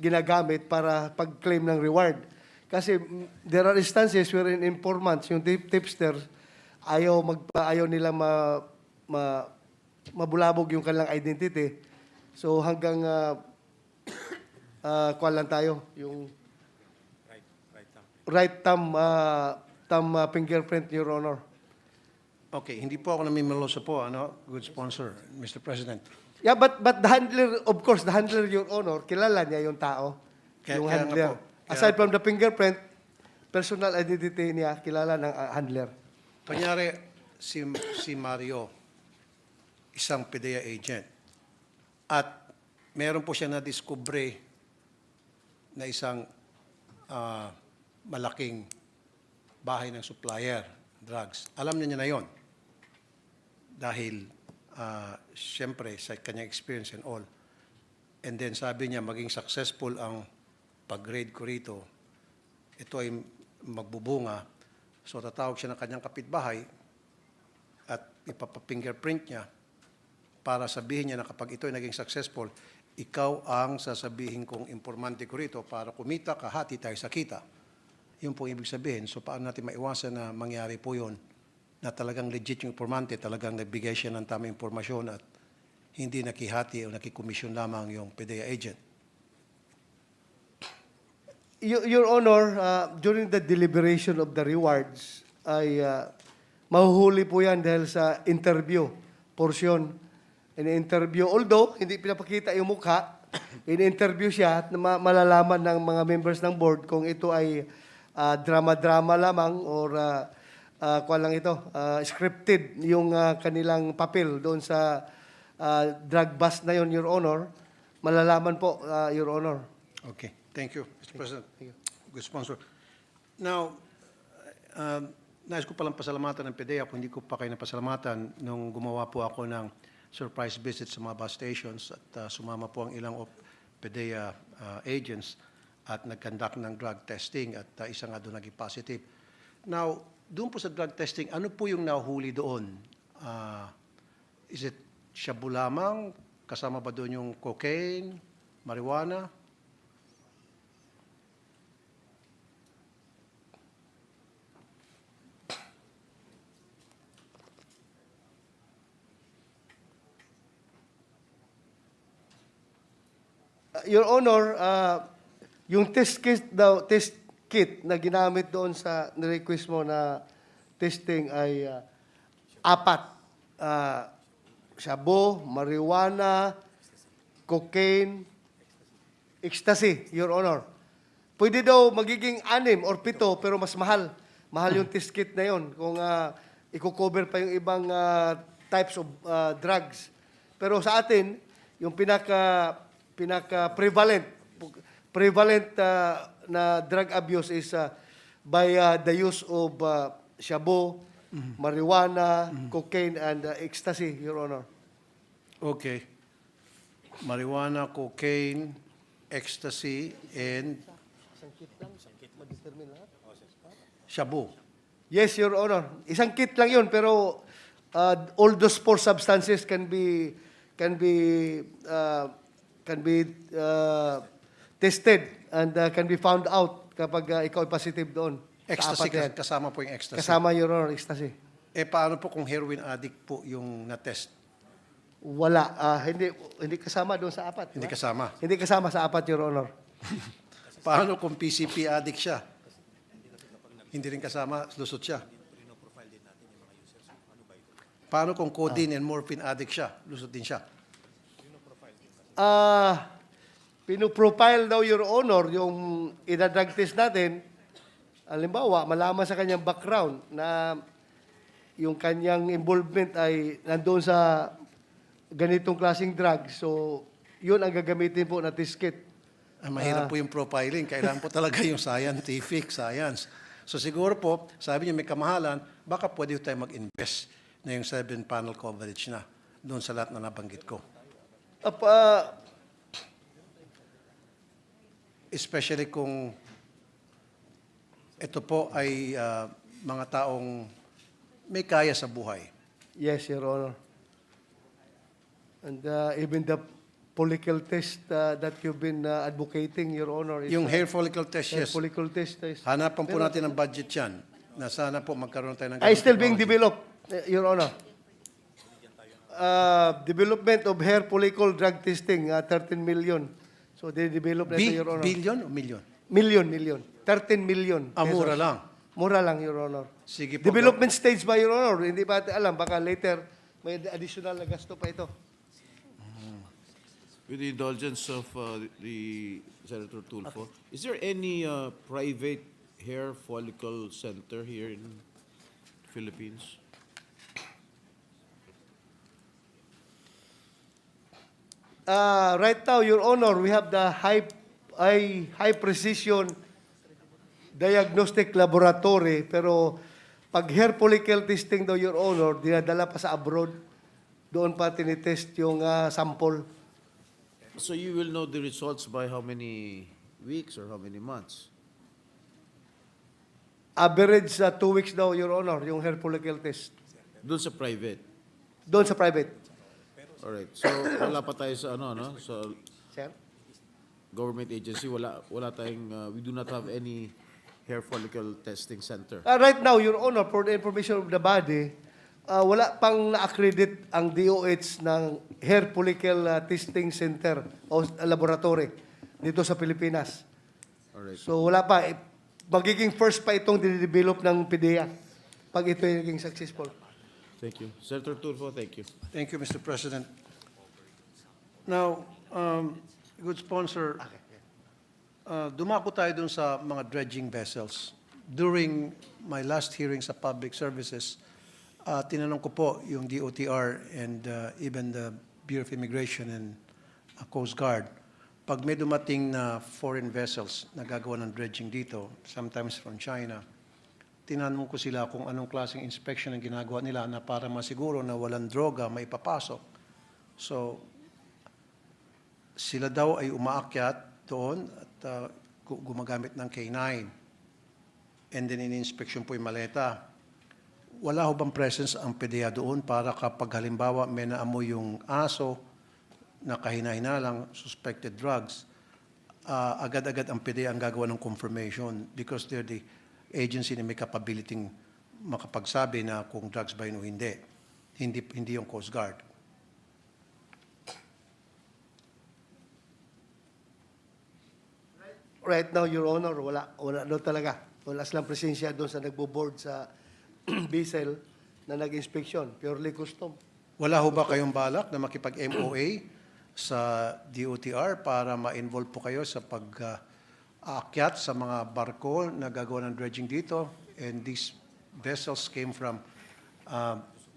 ginagamit para pag-claim ng reward. Kasi there are instances wherein informants, yung tipsters, ayaw nila mabulabog yung kanilang identity. So hanggang kuwan lang tayo, yung right thumb fingerprint, Your Honor. Okay, hindi po ako namimalosa po, good sponsor, Mr. President. Yeah, but the handler, of course, the handler, Your Honor, kilala niya yung tao, yung Kaya nga handler. po. Aside from the fingerprint, personal identity niya, kilala ng handler. Kunyari, si Mario, isang PDEA agent, at meron po siya na-discovery na isang malaking bahay ng supplier, drugs. Alam niya na yon. Dahil, siyempre, sa kanyang experience and all. And then sabi niya, maging successful ang pag-raid ko rito. Ito ay magbubunga. So, tatawag siya ng kanyang kapitbahay at ipapa-fingerprint niya para sabihin niya na kapag ito ay naging successful, ikaw ang sasabihin kong informante ko rito para kumita, kahati tayo sa kita. Yun po ibig sabihin. So, paano natin maiwasan na mangyari po yun na talagang legit yung informante, talagang nagbigay siya ng tamang informasyon at hindi nakihati o nakikomisyon lamang yung PDEA agent. Your Honor, during the deliberation of the rewards, ay mahuhuli po yan dahil sa interview portion. In-interview, although hindi pinapakita yung mukha, in-interview siya at malalaman ng mga members ng board kung ito ay drama-drama lamang or scripted yung kanilang papel doon sa drug bust na yon, Your Honor. Malalaman po, Your Honor. Okay. Thank you, Mr. President. Good sponsor. Now, nais ko palang pasalamatan ng PDEA kung hindi ko pa kayo napasalamatan nung gumawa po ako ng surprise visit sa mga bus stations at sumama po ang ilang PDEA agents at nag-conduct ng drug testing at isa nga doon naging positive. Now, doon po sa drug testing, ano po yung nahuli doon? Is it shabu lamang? Kasama ba doon yung cocaine, marijuana? Your Honor, yung test kit na ginamit doon sa request mo na testing ay 4. Shabu, marijuana, cocaine, ecstasy, Your Honor. Pwede daw magiging 6 or 7 pero mas mahal. Mahal yung test kit na yon kung i-cover pa yung ibang types of drugs. Pero sa atin, yung prevalent na drug abuse is by the use of shabu, marijuana, cocaine, and ecstasy, Your Honor. Okay. Marijuana, cocaine, ecstasy, and shabu. Yes, Your Honor. Isang kit lang yun, pero all those four substances can be tested and can be found out kapag ikaw ay positive doon. Sa Ecstasy, apat na yan. kasama po yung ecstasy. Kasama, Your Honor, ecstasy. Paano po kung heroin addict po yung na-test? Wala. Hindi kasama doon sa apat. Hindi diba? kasama. Hindi kasama sa apat, Your Honor. Paano kung PCP addict siya? Hindi rin kasama, lusot siya. Paano kung codeine and morphine addict siya? Lusot din siya. Pinoprofile daw, Your Honor, yung ina-drug test natin. Halimbawa, malaman sa kanyang background na yung kanyang involvement ay nandoon sa ganitong klaseng drug. So, yun ang gagamitin po na test kit. Mahirap po yung profiling. Kailangan po talaga yung scientific, science. So siguro po, sabi niyo may kamahalan, baka pwede tayo mag-invest na yung 7-panel coverage na doon sa lahat na nabanggit ko. Especially kung ito po ay mga taong may kaya sa buhay. Yes, Your Honor. And even the follicle test that you've been advocating, Your Honor. Yung hair follicle test, hair yes. follicle test. Hanapan po natin ng budget yan na sana po magkaroon tayo ng Ay, still being technology. developed, Your Honor. Development of hair follicle drug testing, 13 million. So they developed na ito, Your Honor. Billion o million? Million. 13 million. Mura pesos. lang. Mura lang, Your Honor. Sige po. Development stage ba, Your Honor? Hindi ba natin alam? Baka later may additional na gasto pa ito. With the indulgence of the Senator Tulfo, is there any private hair follicle center here in the Philippines? Right now, Your Honor, we have the high precision diagnostic laboratory, pero pag hair follicle testing daw, Your Honor, dinadala pa sa abroad, doon pa tinitest yung sample. So you will know the results by how many weeks or how many months? Average 2 weeks daw, Your Honor, yung hair follicle test. Doon sa private. Doon sa private. Alright. So wala pa tayo sa sa Sir? government agency, wala tayong we do not have any hair follicle testing center. Right now, Your Honor, for the information of the body, wala pang na-accredit ang DOH ng hair follicle testing center o laboratory dito sa Pilipinas. Alright. So wala pa. Magiging first pa itong dinedevelop ng PDEA pag ito ay naging successful. Thank you. Senator Tulfo, thank you. Thank you, Mr. President. Now, good sponsor, dumako tayo dun sa mga dredging vessels. During my last hearing sa Public Services, tinanong ko po yung DOTR and even the Bureau of Immigration and Coast Guard, pag may dumating na foreign vessels na gagawa ng dredging dito, sometimes from China, tinanong ko sila kung anong klaseng inspection ang ginagawa nila na para masiguro na walang droga maipapasok. So, sila daw ay umaakyat doon at gumagamit ng K9. And then in-inspection po yung maleta. Wala ho bang presence ang PDEA doon para kapag halimbawa may naamoy yung aso na kahina-hina lang, suspected drugs, agad-agad ang PDEA ang gagawa ng confirmation because they're the agency na may capability makapagsabi na kung drugs ba yun o hindi. Hindi yung Coast Guard. Right now, Your Honor, wala daw talaga. Wala silang presensya doon sa nagbo-board sa vessel na nag-inspection. Purely custom. Wala ho ba kayong balak na makipag-MOA sa DOTR para ma-involve po kayo sa pag-aakyat sa mga barko na gagawa ng dredging dito? And these vessels came from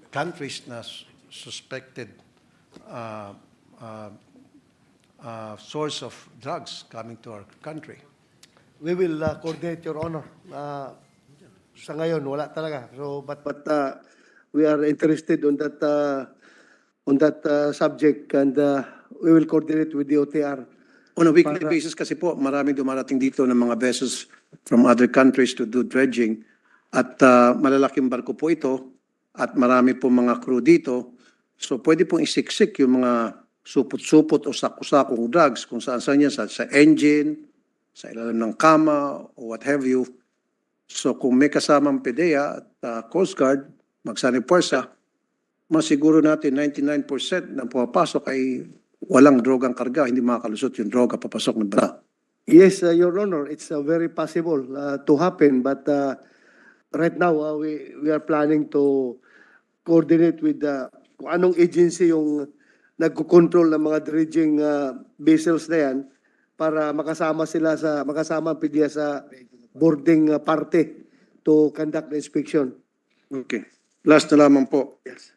countries na suspected source of drugs coming to our country. We will coordinate, Your Honor. Sa ngayon, wala talaga. So, but we are interested on that subject, and we will coordinate with the OTR. On a weekly Para- basis kasi po, maraming dumarating dito ng mga vessels from other countries to do dredging. At malalaking barko po ito at marami po mga crew dito. So pwede pong isiksik yung mga supot-supot o saku-sakong drugs kung saan-saan yan, sa engine, sa ilalim ng kama, o what have you. So kung may kasamang PDEA at Coast Guard, magsanib puwersa, masiguro natin 99% na pumapasok ay walang drogang karga, hindi makakalusot yung droga papasok ng bansa. Yes, Your Honor, it's very possible to happen, but right now we are planning to coordinate with kung anong agency yung nagko-control ng mga dredging vessels na yan para makasama ang PDEA sa boarding party to conduct the inspection. Okay. Last na lamang po. Yes.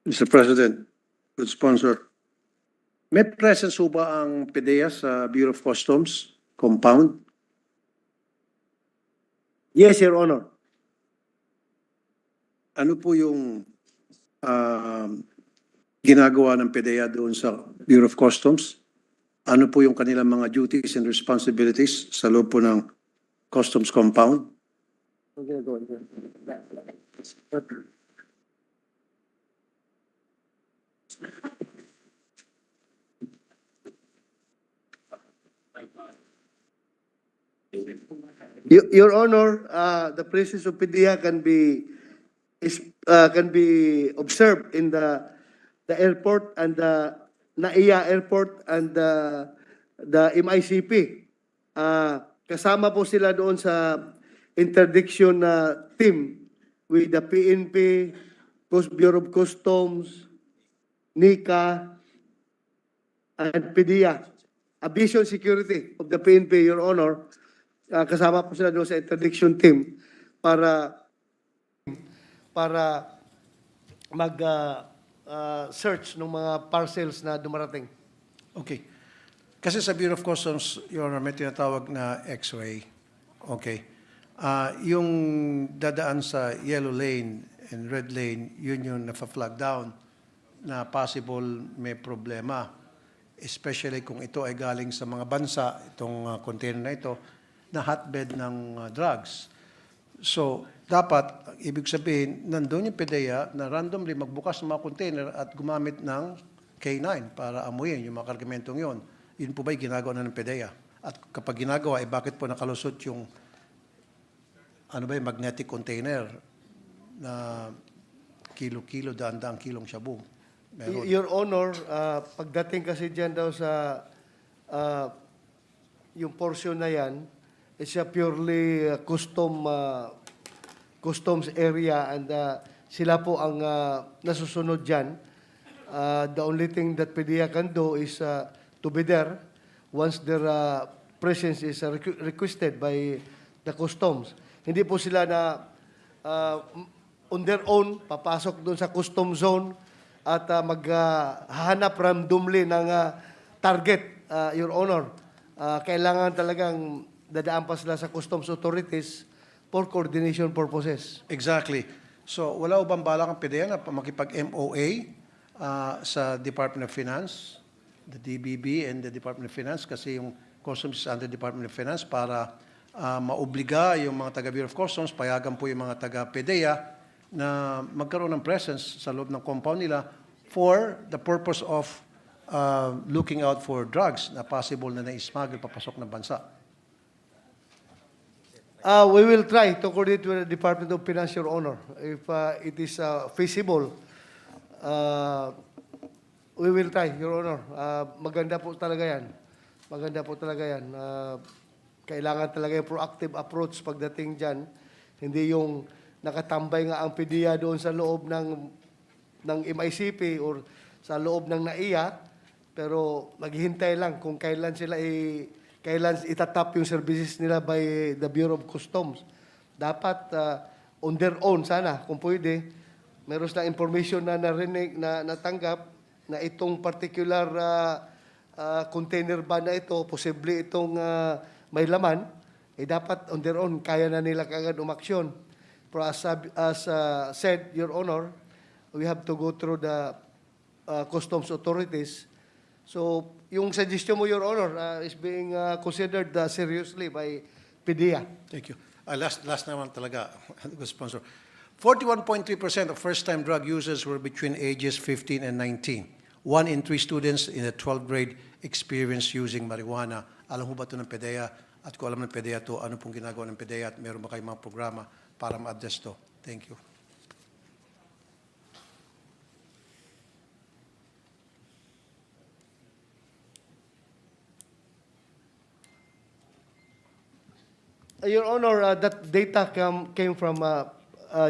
Mr. President, good sponsor. May presence po ba ang PDEA sa Bureau of Customs compound? Yes, Your Honor. Ano po yung ginagawa ng PDEA doon sa Bureau of Customs? Ano po yung kanilang mga duties and responsibilities sa loob po ng Customs compound? Your Honor, the presence of PDEA can be observed in the airport and the NAIA airport and the MICP. Kasama po sila doon sa interdiction team with the PNP, Bureau of Customs, NICA, and PDEA. Aviation Security of the PNP, Your Honor, kasama po sila doon sa interdiction team para mag-search ng mga parcels na dumarating. Okay. Kasi sa Bureau of Customs, Your Honor, may tinatawag na X-ray. Okay. Yung dadaan sa yellow lane and red lane, yun yung nafa-flag down na possible may problema. Especially kung ito ay galing sa mga bansa, itong container na ito, na hotbed ng drugs. So, dapat, ibig sabihin, nandun yung PDEA na randomly magbukas ng mga container at gumamit ng K9 para amuyin yung mga kargamentong yun. Yun po ba'y ginagawa na ng PDEA? At kapag ginagawa, bakit po nakalusot yung magnetic container na kilo-kilo, daan-daang kilong shabu? Meron. Your Honor, pagdating kasi dyan daw sa yung portion na yan, it's a purely customs area, and sila po ang nasusunod dyan. The only thing that PDEA can do is to be there once their presence is requested by the customs. Hindi po sila na on their own papasok doon sa custom zone at maghahanap randomly ng target, Your Honor. Kailangan talagang dadaan pa sila sa customs authorities for coordination purposes. Exactly. So, wala o bang balak ang PDEA na makipag-MOA sa Department of Finance, the DBB and the Department of Finance, kasi yung Customs is under Department of Finance, para maobliga yung mga taga-Bureau of Customs, payagan po yung mga taga-PDEA na magkaroon ng presence sa loob ng compound nila for the purpose of looking out for drugs na possible na na-smuggle papasok ng bansa. We will try to coordinate with the Department of Finance, Your Honor. If it is feasible, we will try, Your Honor. Maganda po talaga yan. Maganda po talaga yan. Kailangan talaga yung proactive approach pagdating dyan. Hindi yung nakatambay nga ang PDEA doon sa loob ng MICP or sa loob ng NAIA, pero maghihintay lang kung kailan kailan itatap yung services nila by the Bureau of Customs. Dapat on their own sana, kung pwede, meron silang information na narinig, na natanggap na itong particular container ba na ito, posible itong may laman, dapat on their own, kaya na nila kagad umaksyon. Pero as said, Your Honor, we have to go through the customs authorities. So, yung suggestion mo, Your Honor, is being considered seriously by PDEA. Thank you. Last naman talaga, good sponsor. 41.3% of first-time drug users were between ages 15 and 19. 1 in 3 students in the 12th grade experienced using marijuana. Alam mo ba ito ng PDEA? At kung alam ng PDEA ito, ano pong ginagawa ng PDEA at meron ba kayong mga programa para ma-address ito? Thank you. Your Honor, that data came from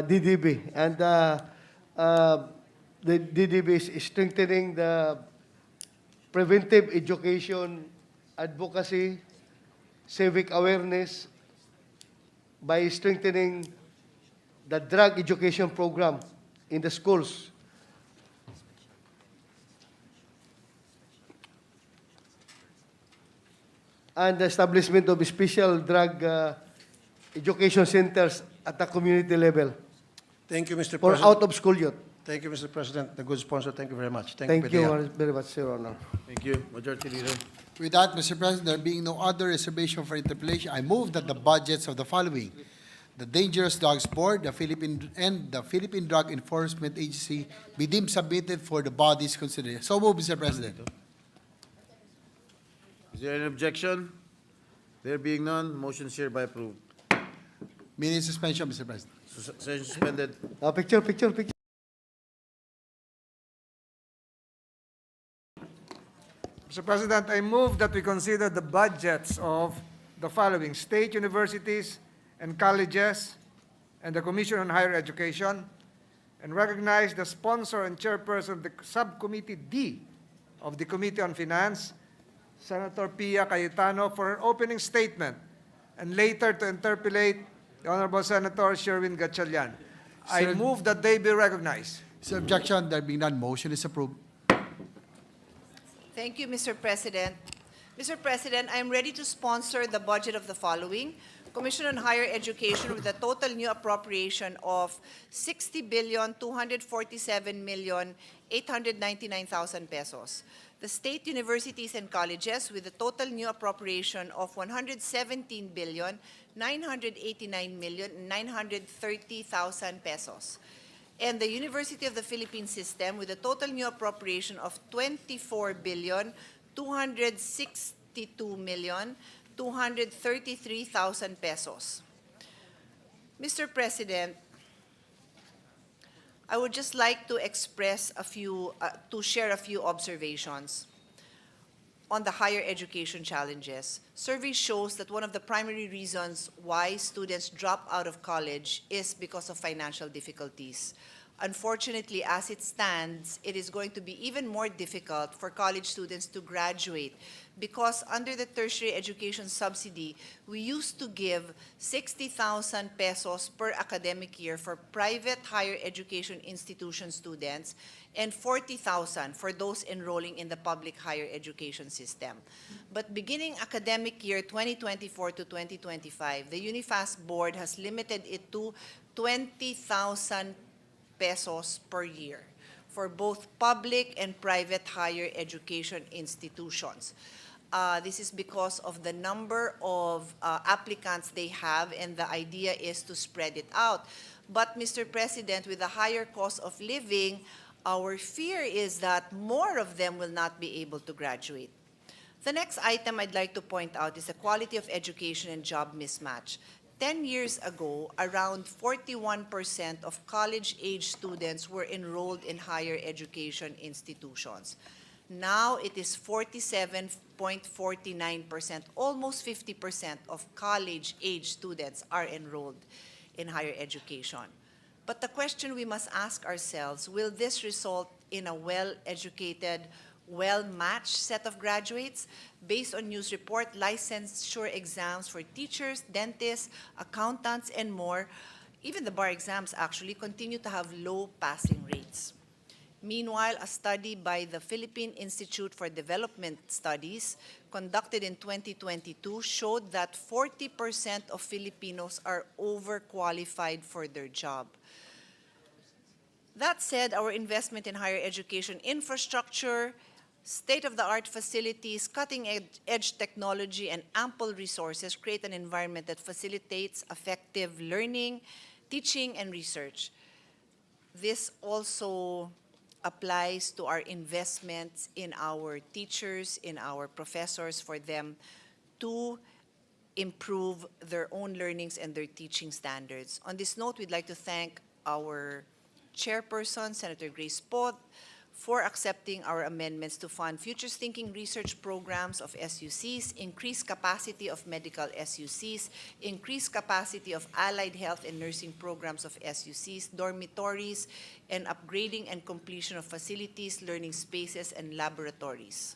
DDB, and the DDB is strengthening the preventive education, advocacy, civic awareness by strengthening the drug education program in the schools. And the establishment of special drug education centers at the community level Thank you, Mr. for President. out-of-school youth. Thank you, Mr. President. The good sponsor, thank you very much. Thank PDEA. you very much, Your Honor. Thank you. Majority Leader. With that, Mr. President, there being no other reservation for interpellation, I move that the budgets of the following: the Dangerous Drugs Board, the Philippine Drug Enforcement Agency be deemed submitted for the body's consideration. So move, Mr. President. Is there any objection? There being none, motion is hereby approved. Meeting suspension, Mr. President. Session suspended. Picture. Mr. President, I move that we consider the budgets of the following: state universities and colleges and the Commission on Higher Education, and recognize the sponsor and chairperson of the Subcommittee D of the Committee on Finance, Senator 𝗕𝗘𝗟𝗏, for her opening statement, and later to interpellate the Honorable Senator 𝗕𝗓𝗏. I Sir- move that they be recognized. Sir, objection, there being none, motion is approved. Thank you, Mr. President. Mr. President, I am ready to sponsor the budget of the following: Commission on Higher Education with a total new appropriation of 60,247,899,000 pesos. The state universities and colleges with a total new appropriation of 117,989,930,000 pesos. And the University of the Philippines system with a total new appropriation of 24,262,233,000 pesos. Mr. President, I would just like to express to share a few observations on the higher education challenges. Survey shows that one of the primary reasons why students drop out of college is because of financial difficulties. Unfortunately, as it stands, it is going to be even more difficult for college students to graduate because under the tertiary education subsidy, we used to give 60,000 pesos per academic year for private higher education institution students and 40,000 for those enrolling in the public higher education system. But beginning academic year 2024 to 2025, the UNIFAS board has limited it to 20,000 pesos per year for both public and private higher education institutions. This is because of the number of applicants they have, and the idea is to spread it out. But, Mr. President, with the higher cost of living, our fear is that more of them will not be able to graduate. The next item I'd like to point out is the quality of education and job mismatch. 10 years ago, around 41% of college-age students were enrolled in higher education institutions. Now it is 47.49%, almost 50% of college-age students are enrolled in higher education. But the question we must ask ourselves, will this result in a well-educated, well-matched set of graduates? Based on news report, licensure exams for teachers, dentists, accountants, and more, even the bar exams actually continue to have low passing rates. Meanwhile, a study by the Philippine Institute for Development Studies conducted in 2022 showed that 40% of Filipinos are overqualified for their job. That said, our investment in higher education infrastructure, state-of-the-art facilities, cutting-edge technology, and ample resources create an environment that facilitates effective learning, teaching, and research. This also applies to our investments in our teachers, in our professors, for them to improve their own learnings and their teaching standards. On this note, we'd like to thank our chairperson, Senator Grace Poe, for accepting our amendments to fund futures thinking research programs of SUCs, increase capacity of medical SUCs, increase capacity of allied health and nursing programs of SUCs, dormitories, and upgrading and completion of facilities, learning spaces, and laboratories.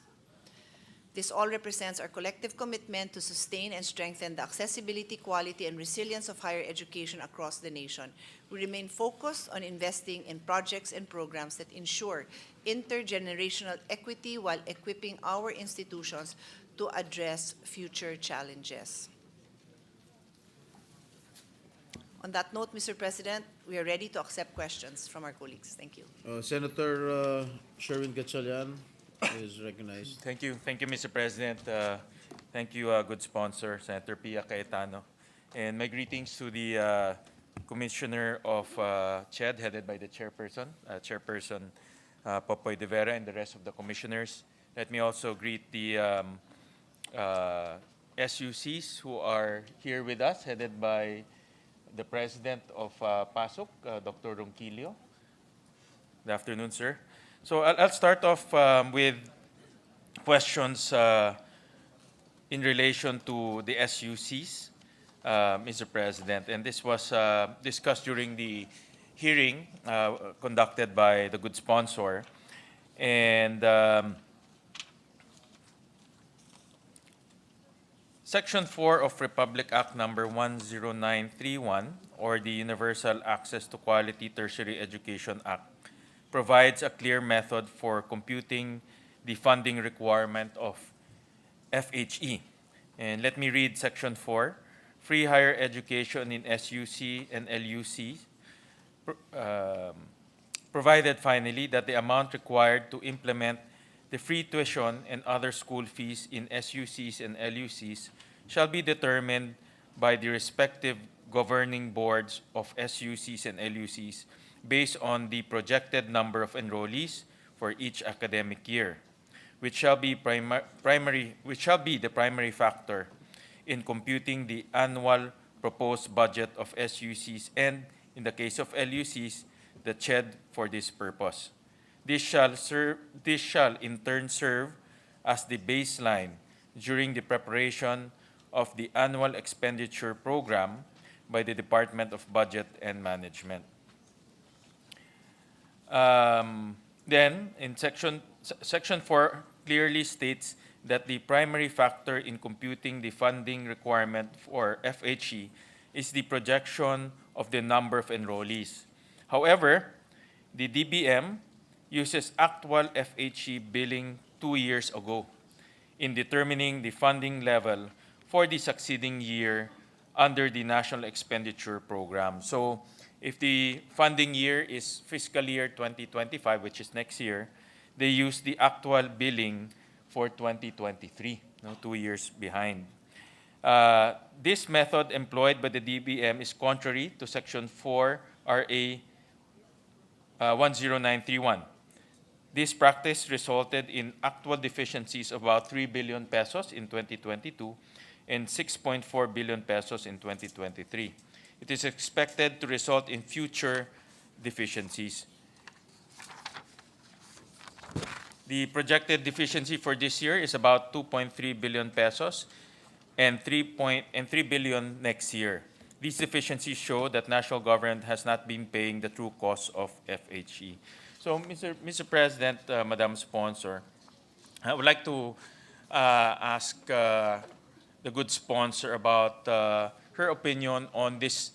This all represents our collective commitment to sustain and strengthen the accessibility, quality, and resilience of higher education across the nation. We remain focused on investing in projects and programs that ensure intergenerational equity while equipping our institutions to address future challenges. On that note, Mr. President, we are ready to accept questions from our colleagues. Thank you. Senator 𝗕𝗓𝗟𝗓 is recognized. Thank you, Mr. President. Thank you, good sponsor, Senator 𝗕𝗓𝗟𝗓𝗟𝗓. And my greetings to the Commissioner of 𝗕𝗔, headed by the Chairperson, Popoy De Vera, and the rest of the commissioners. Let me also greet the SUCs who are here with us, headed by the President of PASOK, Dr. Ronquillo. Good afternoon, sir. So I'll start off with questions in relation to the SUCs, Mr. President. And this was discussed during the hearing conducted by the good sponsor. And Section 4 of Republic Act number 10931, or the Universal Access to Quality Tertiary Education Act, provides a clear method for computing the funding requirement of FHE. And let me read Section 4. Free higher education in SUC and LUC, provided finally that the amount required to implement the free tuition and other school fees in SUCs and LUCs shall be determined by the respective governing boards of SUCs and LUCs based on the projected number of enrollees for each academic year, which shall be the primary factor in computing the annual proposed budget of SUCs and, in the case of LUCs, the 𝗕𝗔 for this purpose. This shall in turn serve as the baseline during the preparation of the annual expenditure program by the Department of Budget and Management. Then, in Section 4 clearly states that the primary factor in computing the funding requirement for FHE is the projection of the number of enrollees. However, the DBM uses actual FHE billing 2 years ago in determining the funding level for the succeeding year under the National Expenditure Program. So, if the funding year is fiscal year 2025, which is next year, they use the actual billing for 2023, 2 years behind. This method employed by the DBM is contrary to Section 4 RA 10931. This practice resulted in actual deficiencies of about 3 billion pesos in 2022 and 6.4 billion pesos in 2023. It is expected to result in future deficiencies. The projected deficiency for this year is about 2.3 billion pesos and 3 billion next year. These deficiencies show that national government has not been paying the true cost of FHE. So, Mr. President, Madam Sponsor, I would like to ask the good sponsor about her opinion on this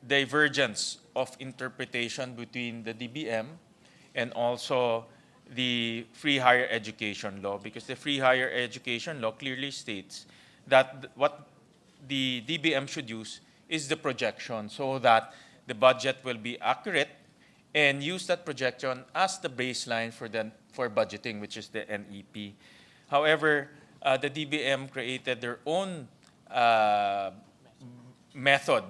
divergence of interpretation between the DBM and also the free higher education law, because the free higher education law clearly states that what the DBM should use is the projection so that the budget will be accurate and use that projection as the baseline for budgeting, which is the NEP. However, the DBM created their own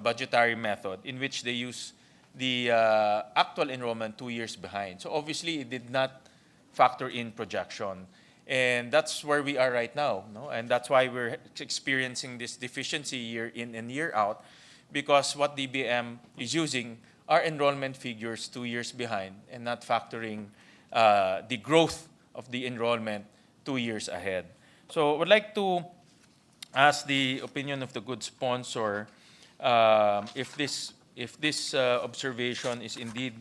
budgetary method, in which they use the actual enrollment 2 years behind. So obviously, it did not factor in projection. And that's where we are right now, no? And that's why we're experiencing this deficiency year in and year out, because what DBM is using are enrollment figures 2 years behind and not factoring the growth of the enrollment 2 years ahead. So I would like to ask the opinion of the good sponsor if this observation is indeed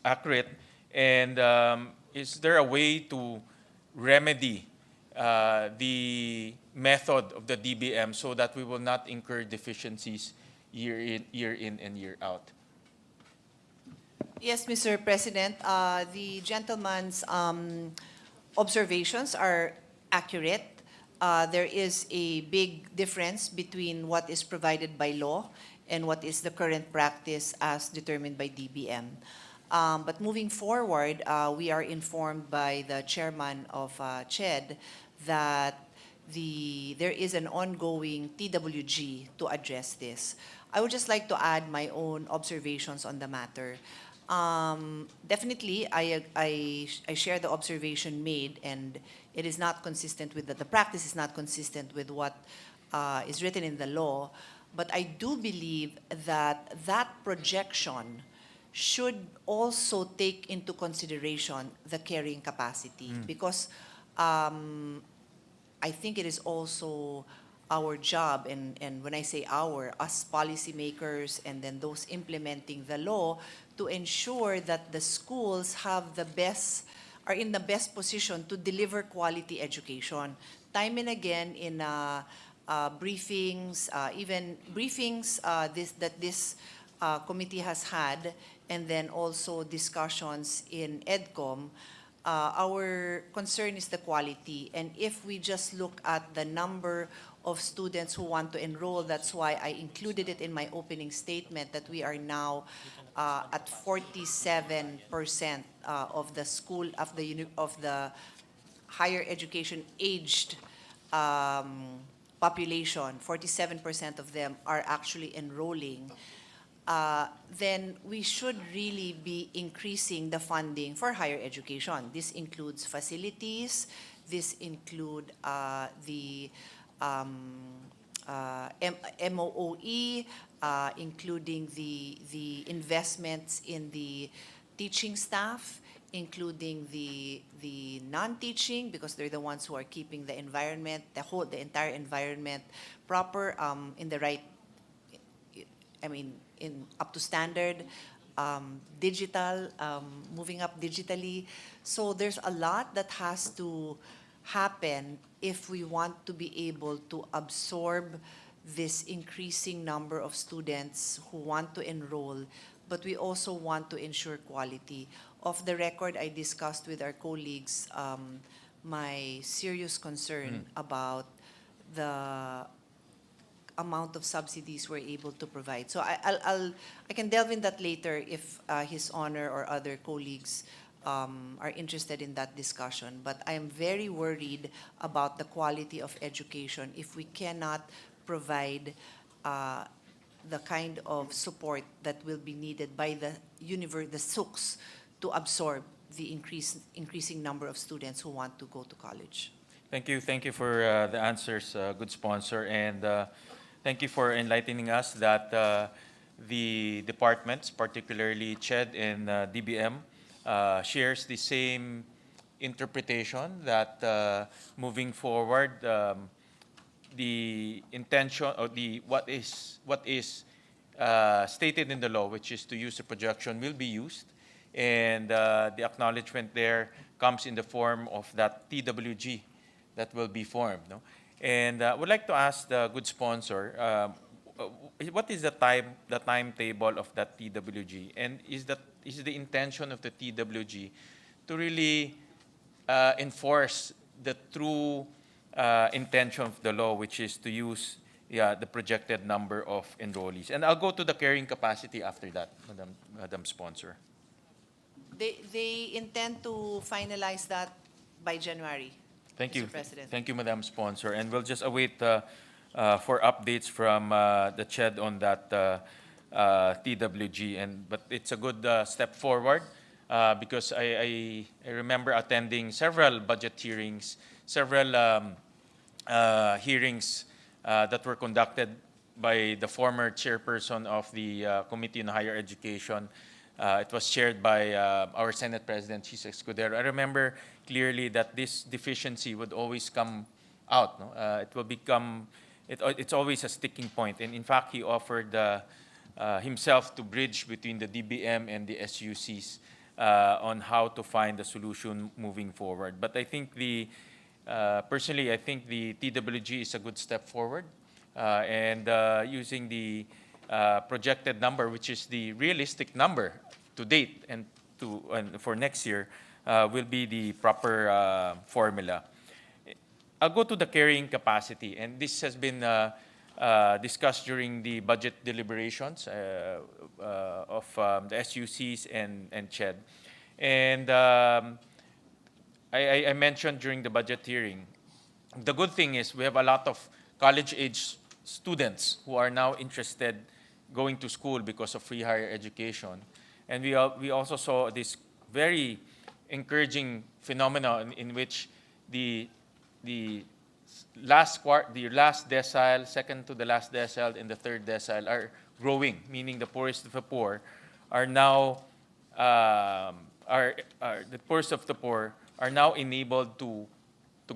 accurate, and is there a way to remedy the method of the DBM so that we will not incur deficiencies year in and year out? Yes, Mr. President, the gentleman's observations are accurate. There is a big difference between what is provided by law and what is the current practice as determined by DBM. But moving forward, we are informed by the chairman of 𝗕𝗔𝗗𝗜𝗟𝗔 that there is an ongoing TWG to address this. I would just like to add my own observations on the matter. Definitely, I share the observation made, and it is not consistent with the practice is not consistent with what is written in the law. But I do believe that that projection should also take into consideration the carrying capacity, because I think it is also our job, and when I say us policymakers and then those implementing the law, to ensure that the schools are in the best position to deliver quality education. Time and again in briefings, even briefings this committee has had, and then also discussions in EDCOM, our concern is the quality. And if we just look at the number of students who want to enroll, that's why I included it in my opening statement that we are now at 47% of the school of the higher education aged population. 47% of them are actually enrolling. Then we should really be increasing the funding for higher education. This includes facilities. This include the MOOE, including the investments in the teaching staff, including the non-teaching, because they're the ones who are keeping the environment, the entire environment proper, in the right, up to standard, digital, moving up digitally. So there's a lot that has to happen if we want to be able to absorb this increasing number of students who want to enroll, but we also want to ensure quality. Off the record, I discussed with our colleagues my serious concern about the amount of subsidies we're able to provide. So I can delve in that later if His Honor or other colleagues are interested in that discussion. But I am very worried about the quality of education if we cannot provide the kind of support that will be needed by the SUCs to absorb the increasing number of students who want to go to college. Thank you for the answers, good sponsor, and thank you for enlightening us that the departments, particularly 𝗕𝗔𝗗𝗜𝗟𝗏 and DBM, shares the same interpretation that moving forward, the intention or what is stated in the law, which is to use the projection, will be used, and the acknowledgement there comes in the form of that TWG that will be formed. No? And I would like to ask the good sponsor, what is the timetable of that TWG, and is the intention of the TWG to really enforce the true intention of the law, which is to use the projected number of enrollees? And I'll go to the carrying capacity after that, Madam Sponsor. They intend to finalize that by January. Thank you. Mr. President. Thank you, Madam Sponsor. And we'll just await for updates from the 𝗕𝗏 on that TWG. But it's a good step forward because I remember attending several budget hearings, several hearings that were conducted by the former chairperson of the Committee on Higher Education. It was chaired by our Senate President, 𝗕𝗔𝗗𝗜𝗟𝗏. I remember clearly that this deficiency would always come out. No? It will become, it's always a sticking point. And in fact, he offered himself to bridge between the DBM and the SUCs on how to find a solution moving forward. But I think personally, I think the TWG is a good step forward. And using the projected number, which is the realistic number to date and for next year, will be the proper formula. I'll go to the carrying capacity, and this has been discussed during the budget deliberations of the SUCs and 𝗕𝗏. And I mentioned during the budget hearing, the good thing is we have a lot of college-age students who are now interested going to school because of free higher education. And we also saw this very encouraging phenomenon in which the last decile, second to the last decile, and the third decile are growing, meaning the poorest of the poor are now the poorest of the poor are now enabled to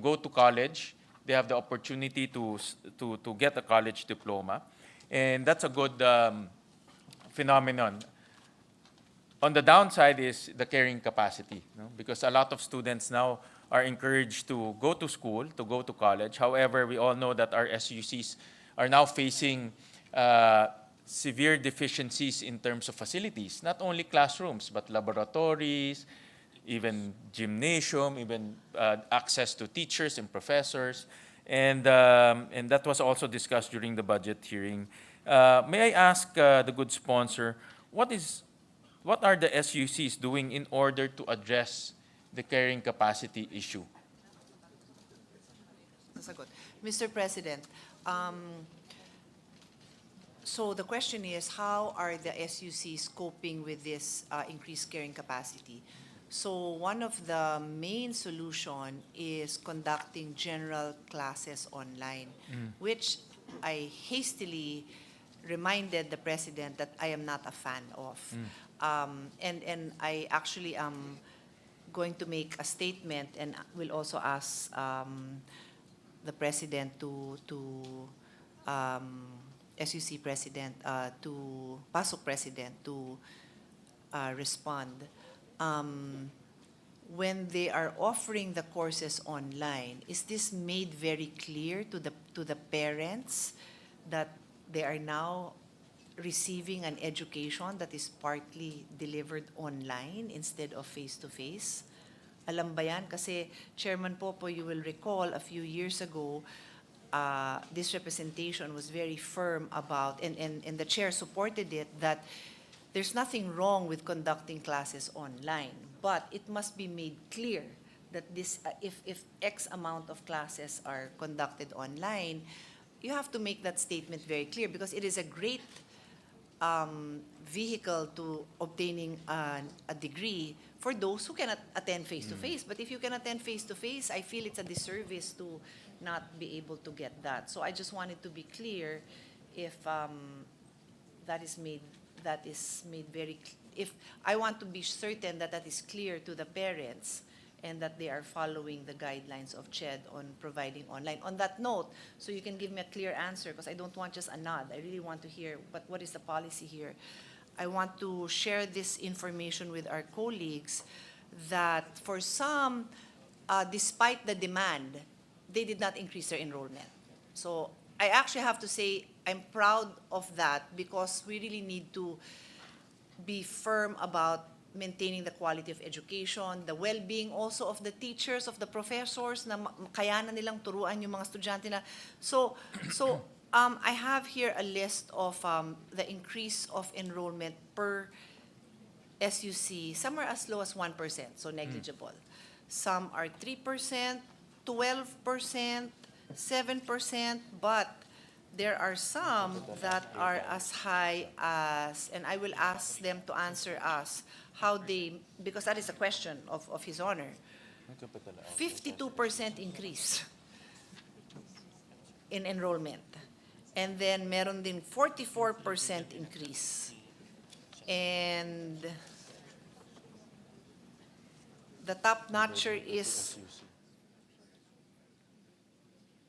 go to college. They have the opportunity to get a college diploma, and that's a good phenomenon. On the downside is the carrying capacity, because a lot of students now are encouraged to go to school, to go to college. However, we all know that our SUCs are now facing severe deficiencies in terms of facilities, not only classrooms, but laboratories, even gymnasium, even access to teachers and professors. And that was also discussed during the budget hearing. May I ask the good sponsor, what are the SUCs doing in order to address the carrying capacity issue? Mr. President, so the question is, how are the SUCs coping with this increased carrying capacity? So one of the main solution is conducting general classes online, which I hastily reminded the President that I am not a fan of. And I actually am going to make a statement and will also ask the President SUC President, to PASOK President to respond. When they are offering the courses online, is this made very clear to the parents that they are now receiving an education that is partly delivered online instead of face-to-face? Alam ba yan? Kasi Chairman Popo, you will recall a few years ago, this representation was very firm about, and the chair supported it, that there's nothing wrong with conducting classes online, but it must be made clear that this, if X amount of classes are conducted online, you have to make that statement very clear, because it is a great vehicle to obtaining a degree for those who cannot attend face-to-face. But if you can attend face-to-face, I feel it's a disservice to not be able to get that. So I just wanted to be clear if that is made very, if I want to be certain that that is clear to the parents and that they are following the guidelines of 𝗕𝗏 on providing online. On that note, so you can give me a clear answer, because I don't want just a nod. I really want to hear, but what is the policy here? I want to share this information with our colleagues that for some, despite the demand, they did not increase their enrollment. So I actually have to say I'm proud of that because we really need to be firm about maintaining the quality of education, the well-being also of the teachers, of the professors, na kaya na nilang turuan yung mga estudyante na. So I have here a list of the increase of enrollment per SUC. Some are as low as 1%, so negligible. Some are 3%, 12%, 7%, but there are some that are as high as, and I will ask them to answer us, how they, because that is a question of His Honor, 52% increase in enrollment. And then meron din 44% increase. And the top notcher is,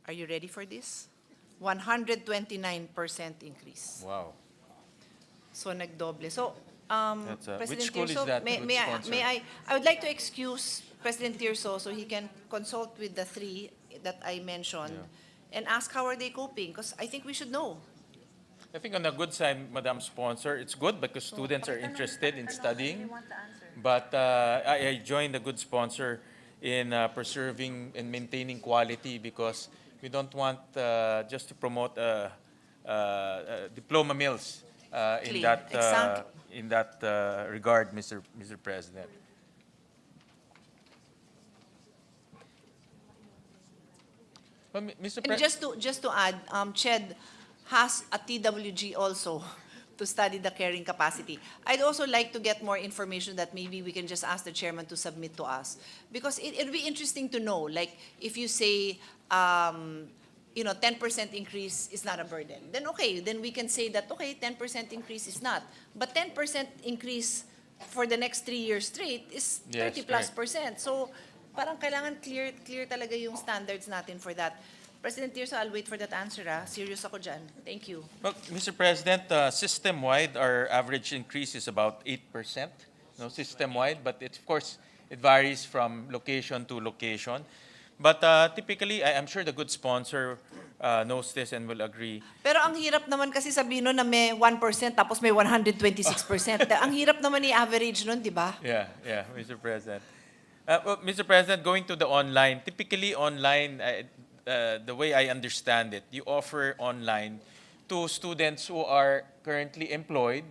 are you ready for this? 129% increase. Wow. So nagdoble. So, Which President school is Tirso, that? may Which I, sponsor? I would like to excuse President Tirso so he can consult with the three that I mentioned and ask how are they coping, because I think we should know. I think on the good side, Madam Sponsor, it's good because students are interested in studying. But I join the good sponsor in preserving and maintaining quality because we don't want just to promote diploma mills in Clean. that Exactly. in that regard, Mr. President. But Mr. And President, just to add, CHED has a TWG also to study the carrying capacity. I'd also like to get more information that maybe we can just ask the chairman to submit to us. Because it'd be interesting to know, like, if you say, 10% increase is not a burden, then okay, then we can say that, okay, 10% increase is not. But 10% increase for the next 3 years straight is Yes, 30+%. So, parang kailangan clear talaga yung standards natin for that. President Tirso, I'll wait for that answer. Serious ako dyan. Thank you. well, Mr. President, system-wide, our average increase is about 8%, system-wide, but of course, it varies from location to location. But typically, I'm sure the good sponsor knows this and will agree. Pero ang hirap naman kasi sabihin nun na may 1% tapos may 126%. Ang hirap naman i-average nun, di ba? Yeah, Mr. President. Well, Mr. President, going to the online, typically online, the way I understand it, you offer online to students who are currently employed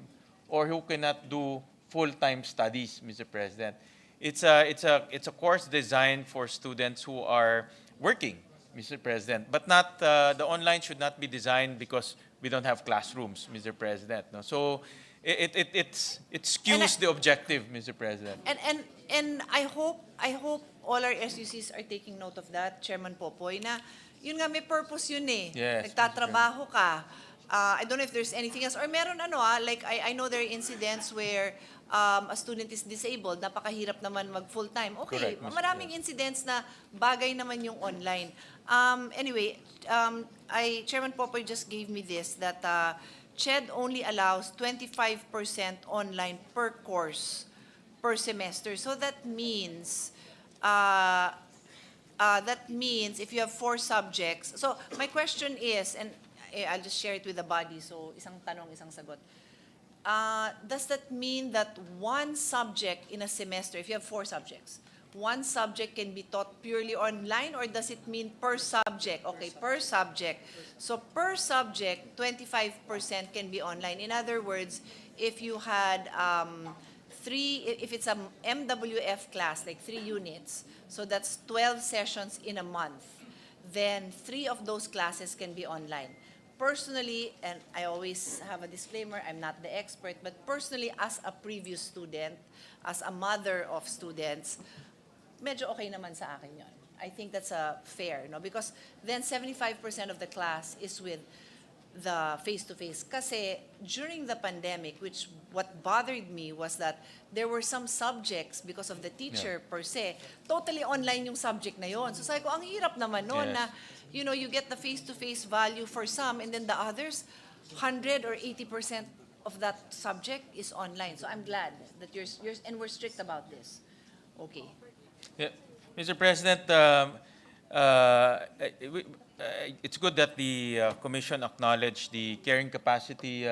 or who cannot do full-time studies, Mr. President. It's a course designed for students who are working, Mr. President, but not the online should not be designed because we don't have classrooms, Mr. President. No? So it skews the objective, Mr. President. And I hope all our SUCs are taking note of that, Chairman Popoy, na yun nga may purpose yun eh. Yes, Nagtatrabaho ka. I don't know if there's anything else. Or meron like I know there are incidents where a student is disabled, napakahirap naman mag full-time. Okay, Correct, Mr. maraming incidents na bagay naman yung online. Anyway, Chairman Popoy just gave me this, that CHED only allows 25% online per course per semester. So that means if you have 4 subjects. So my question is, and I'll just share it with the body, so isang tanong, isang sagot. Does that mean that one subject in a semester, if you have 4 subjects, one subject can be taught purely online, or does it mean per subject? Okay, per subject. So per subject, 25% can be online. In other words, if you had if it's a MWF class, like 3 units, so that's 12 sessions in a month, then 3 of those classes can be online. Personally, and I always have a disclaimer, I'm not the expert, but personally, as a previous student, as a mother of students, medyo okay naman sa akin yun. I think that's fair, no? Because then 75% of the class is with the face-to-face. Kasi during the pandemic, what bothered me was that there were some subjects, because of the teacher per se, totally online yung subject na yon. So sabi ko, ang hirap naman noon na, you get the face-to-face value for some, and then the others, 100 or 80% of that subject is online. So I'm glad that and we're strict about this. Okay. Yeah. Mr. President, it's good that the Commission acknowledged the carrying capacity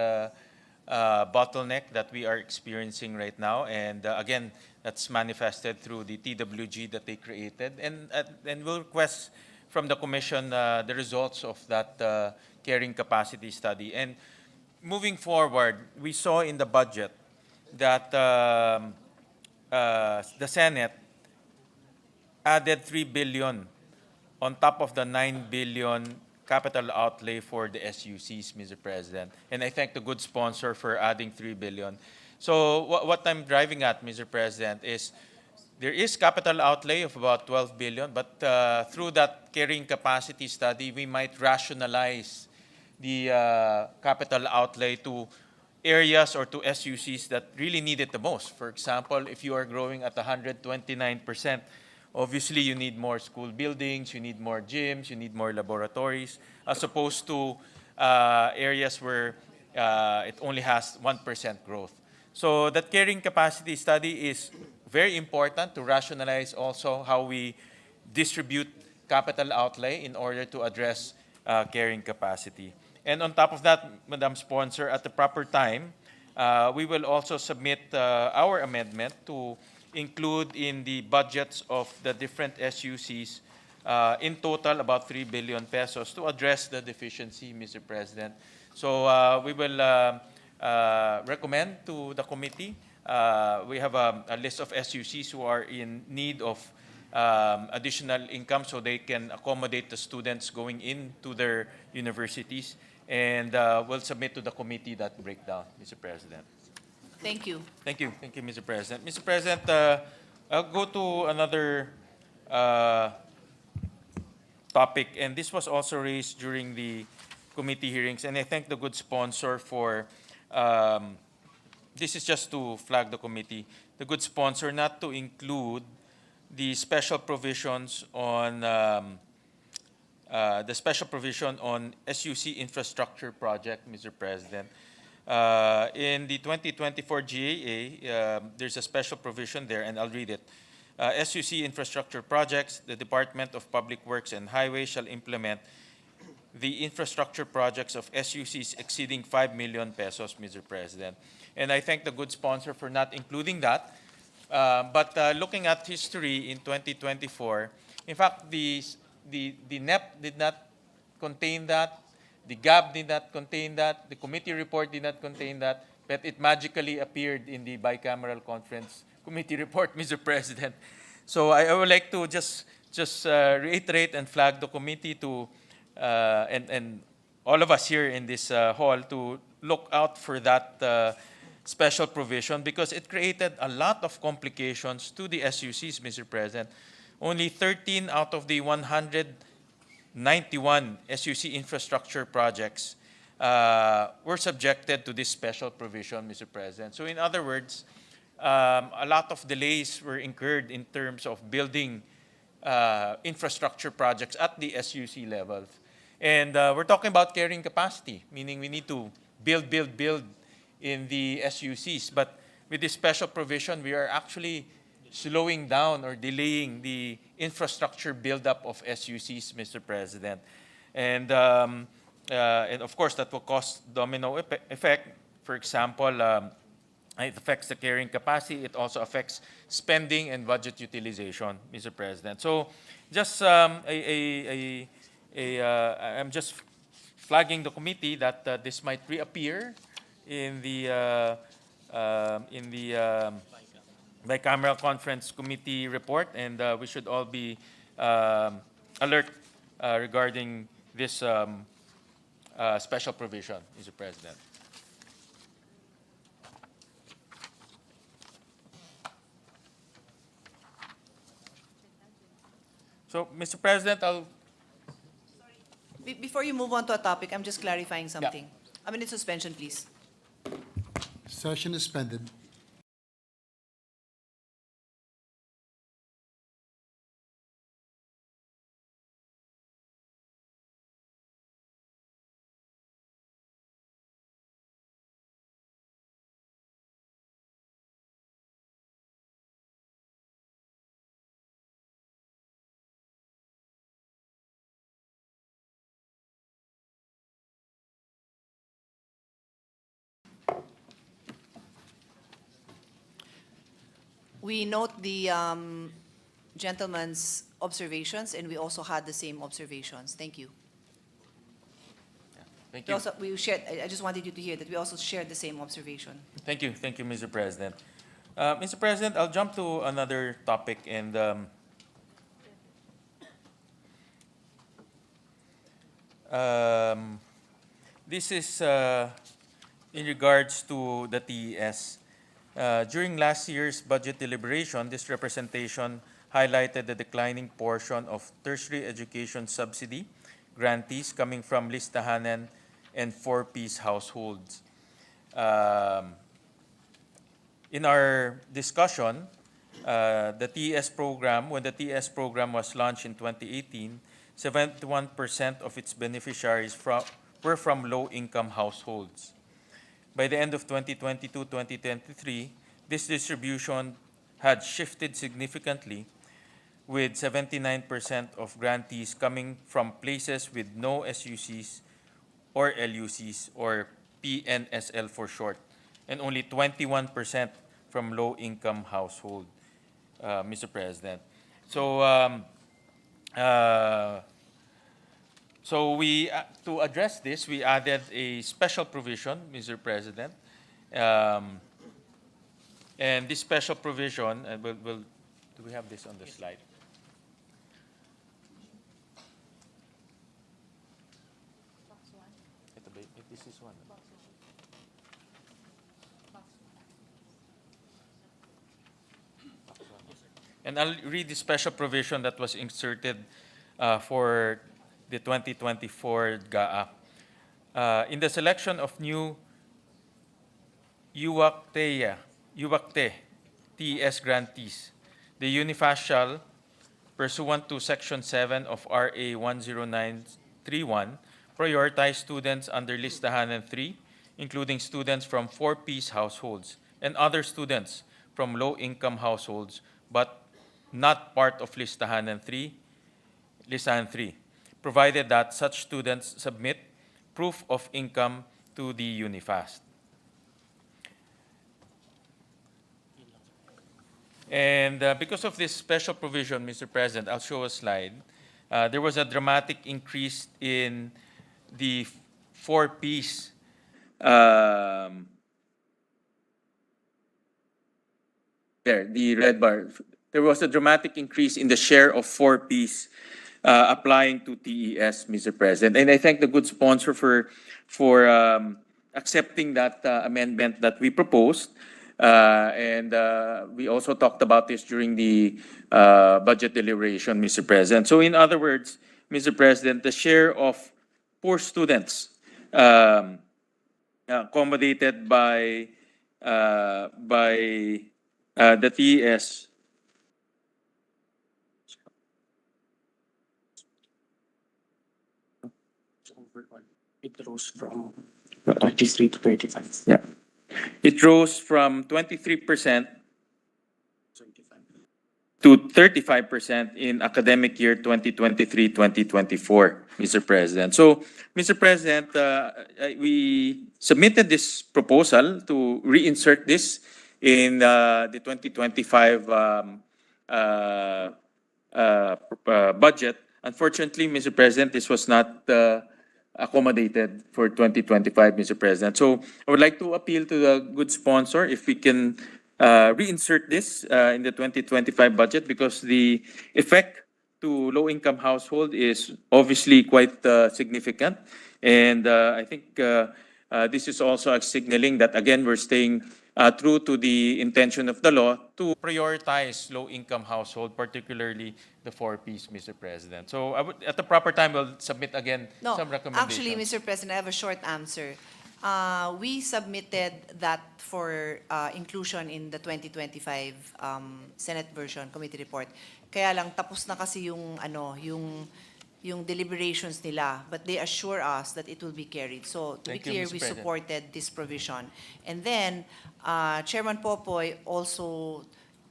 bottleneck that we are experiencing right now. And again, that's manifested through the TWG that they created. And we'll request from the Commission the results of that carrying capacity study. And moving forward, we saw in the budget that the Senate added 3 billion on top of the 9 billion capital outlay for the SUCs, Mr. President. And I thank the good sponsor for adding 3 billion. So what I'm driving at, Mr. President, is there is capital outlay of about 12 billion, but through that carrying capacity study, we might rationalize the capital outlay to areas or to SUCs that really need it the most. For example, if you are growing at 129%, obviously you need more school buildings, you need more gyms, you need more laboratories, as opposed to areas where it only has 1% growth. So that carrying capacity study is very important to rationalize also how we distribute capital outlay in order to address carrying capacity. And on top of that, Madam Sponsor, at the proper time, we will also submit our amendment to include in the budgets of the different SUCs in total about 3 billion pesos to address the deficiency, Mr. President. So we will recommend to the committee. We have a list of SUCs who are in need of additional income so they can accommodate the students going into their universities. And we'll submit to the committee that breakdown, Mr. President. Thank you. Thank you. Thank you, Mr. President. Mr. President, I'll go to another topic, and this was also raised during the committee hearings, and I thank the good sponsor for, this is just to flag the committee, the good sponsor not to include the special provisions on SUC infrastructure project, Mr. President. In the 2024 GAA, there's a special provision there, and I'll read it. SUC infrastructure projects, the Department of Public Works and Highways shall implement the infrastructure projects of SUCs exceeding 5 million pesos, Mr. President. And I thank the good sponsor for not including that. But looking at history in 2024, in fact, the NEP did not contain that. The GAB did not contain that. The committee report did not contain that. But it magically appeared in the bicameral conference committee report, Mr. President. So I would like to just reiterate and flag the committee to, and all of us here in this hall to look out for that special provision because it created a lot of complications to the SUCs, Mr. President. Only 13 out of the 191 SUC infrastructure projects were subjected to this special provision, Mr. President. So in other words, a lot of delays were incurred in terms of building infrastructure projects at the SUC levels. And we're talking about carrying capacity, meaning we need to build in the SUCs. But with this special provision, we are actually slowing down or delaying the infrastructure buildup of SUCs, Mr. President. And of course, that will cause domino effect. For example, it affects the carrying capacity. It also affects spending and budget utilization, Mr. President. So just I'm just flagging the committee that this might reappear in the bicameral conference committee report, and we should all be alert regarding this special provision, Mr. President. So, Mr. President, Before you move on to a topic, I'm just clarifying something. I'm in suspension, please. Session is suspended. We note the gentleman's observations, and we also had the same observations. Thank you. Thank We you. also, I just wanted you to hear that we also shared the same observation. Thank you, Mr. President. Mr. President, I'll jump to another topic, and this is in regards to the TES. During last year's budget deliberation, this representation highlighted the declining portion of tertiary education subsidy grantees coming from listahanan and four-piece households. In our discussion, the TES program, when the TES program was launched in 2018, 71% of its beneficiaries were from low-income households. By the end of 2022-2023, this distribution had shifted significantly, with 79% of grantees coming from places with no SUCs or LUCs, or PNSL for short, and only 21% from low-income household, Mr. President. So we, to address this, we added a special provision, Mr. President, and this special provision, do we have this on the slide? This is one. And I'll read the special provision that was inserted for the 2024 GAA. In the selection of new 𝗥𝗘𝗟𝗑𝗥𝗘 TES grantees, the UNIFAS shall, pursuant to Section 7 of RA 10931, prioritize students under listahanan 3, including students from four-piece households and other students from low-income households, but not part of listahanan 3, provided that such students submit proof of income to the UNIFAS. And because of this special provision, Mr. President, I'll show a slide. There was a dramatic increase in the four-piece the red bar. There was a dramatic increase in the share of four-piece applying to TES, Mr. President. And I thank the good sponsor for accepting that amendment that we proposed. And we also talked about this during the budget deliberation, Mr. President. So in other words, Mr. President, the share of poor students accommodated by the TES It rose from 23 to 35. Yeah. It rose from 23% to 35% in academic year 2023-2024, Mr. President. So, Mr. President, we submitted this proposal to reinsert this in the 2025 budget. Unfortunately, Mr. President, this was not accommodated for 2025, Mr. President. So I would like to appeal to the good sponsor if we can reinsert this in the 2025 budget, because the effect to low-income household is obviously quite significant. And I think this is also a signaling that, again, we're staying true to the intention of the law to prioritize low-income household, particularly the four-piece, Mr. President. So I would, at the proper time, we'll submit again some recommendations. Actually, Mr. President, I have a short answer. We submitted that for inclusion in the 2025 Senate version committee report. Kaya lang tapos na kasi yung yung deliberations nila, but they assure us that it will be carried. So to be clear, we supported this provision. And then Chairman Popoy also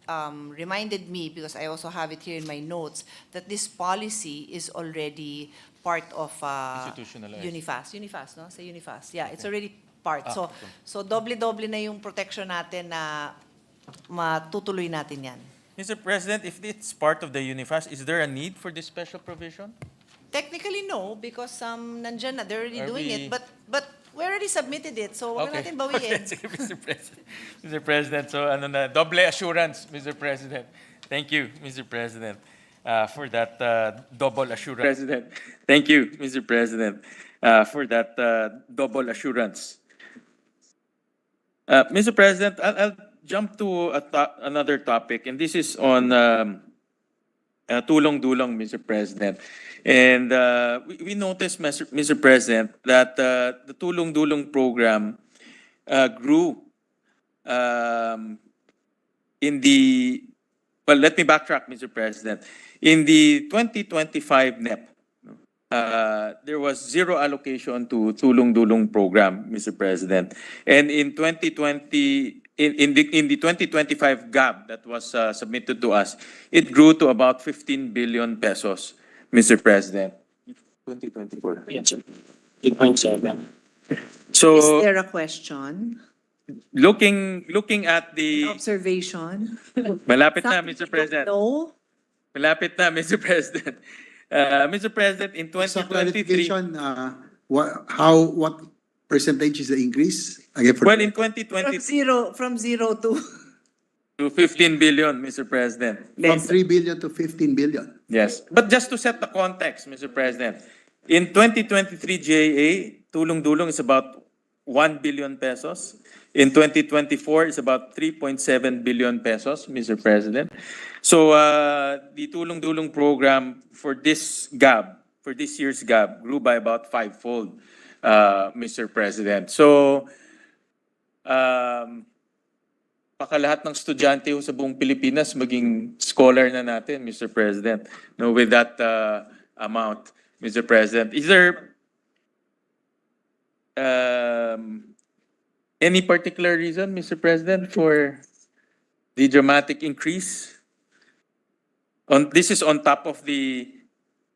reminded me, because I also have it here in my notes, that this policy is already part of UNIFAS. UNIFAS, no? Say UNIFAS. Yeah, it's already part. So doble-doble na yung protection natin na matutuloy natin yan. Mr. President, if it's part of the UNIFAS, is there a need for this special provision? Technically, no, because nandyan na, they're already Are doing we- it. But we already submitted it, so wag na natin bawiin. Okay, sige, Mr. President. Mr. President, so ano na, double assurance, Mr. President. Thank you, Mr. President, for that double assurance. President, thank you, Mr. President, for that double assurance. Mr. President, I'll jump to another topic, and this is on tulong-dulong, Mr. President. And we noticed, Mr. President, that the tulong-dulong program grew in the, well, let me backtrack, Mr. President. In the 2025 NEP, there was zero allocation to tulong-dulong program, Mr. President. And in 2020, in the 2025 GAB that was submitted to us, it grew to about 15 billion pesos, Mr. President. 2024. 8.7. Is So there a question? looking at the Observation? malapit na, Something Mr. you don't President. know? Malapit na, Mr. President. Mr. President, in Some 2023, clarification, what percentage is the increase? Again, for well, in From 2023 zero to... to 15 billion, Mr. President. from 3 billion to 15 billion. Yes. But just to set the context, Mr. President, in 2023 GAA, tulong-dulong is about 1 billion pesos. In 2024, it's about 3.7 billion pesos, Mr. President. So the tulong-dulong program for this GAB, for this year's GAB, grew by about fivefold, Mr. President. So pakalahat ng estudyante ho sa buong Pilipinas maging scholar na natin, Mr. President, no, with that amount, Mr. President. Is there any particular reason, Mr. President, for the dramatic increase? This is on top of the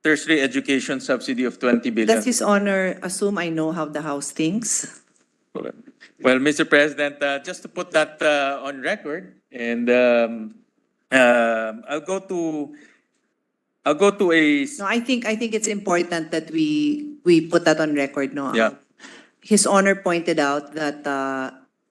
tertiary education subsidy of 20 billion. Does His Honor assume I know how the House thinks? Well, Mr. President, just to put that on record, and I'll go to a No, I think it's important that we put that on record, no? Yeah. His Honor pointed out that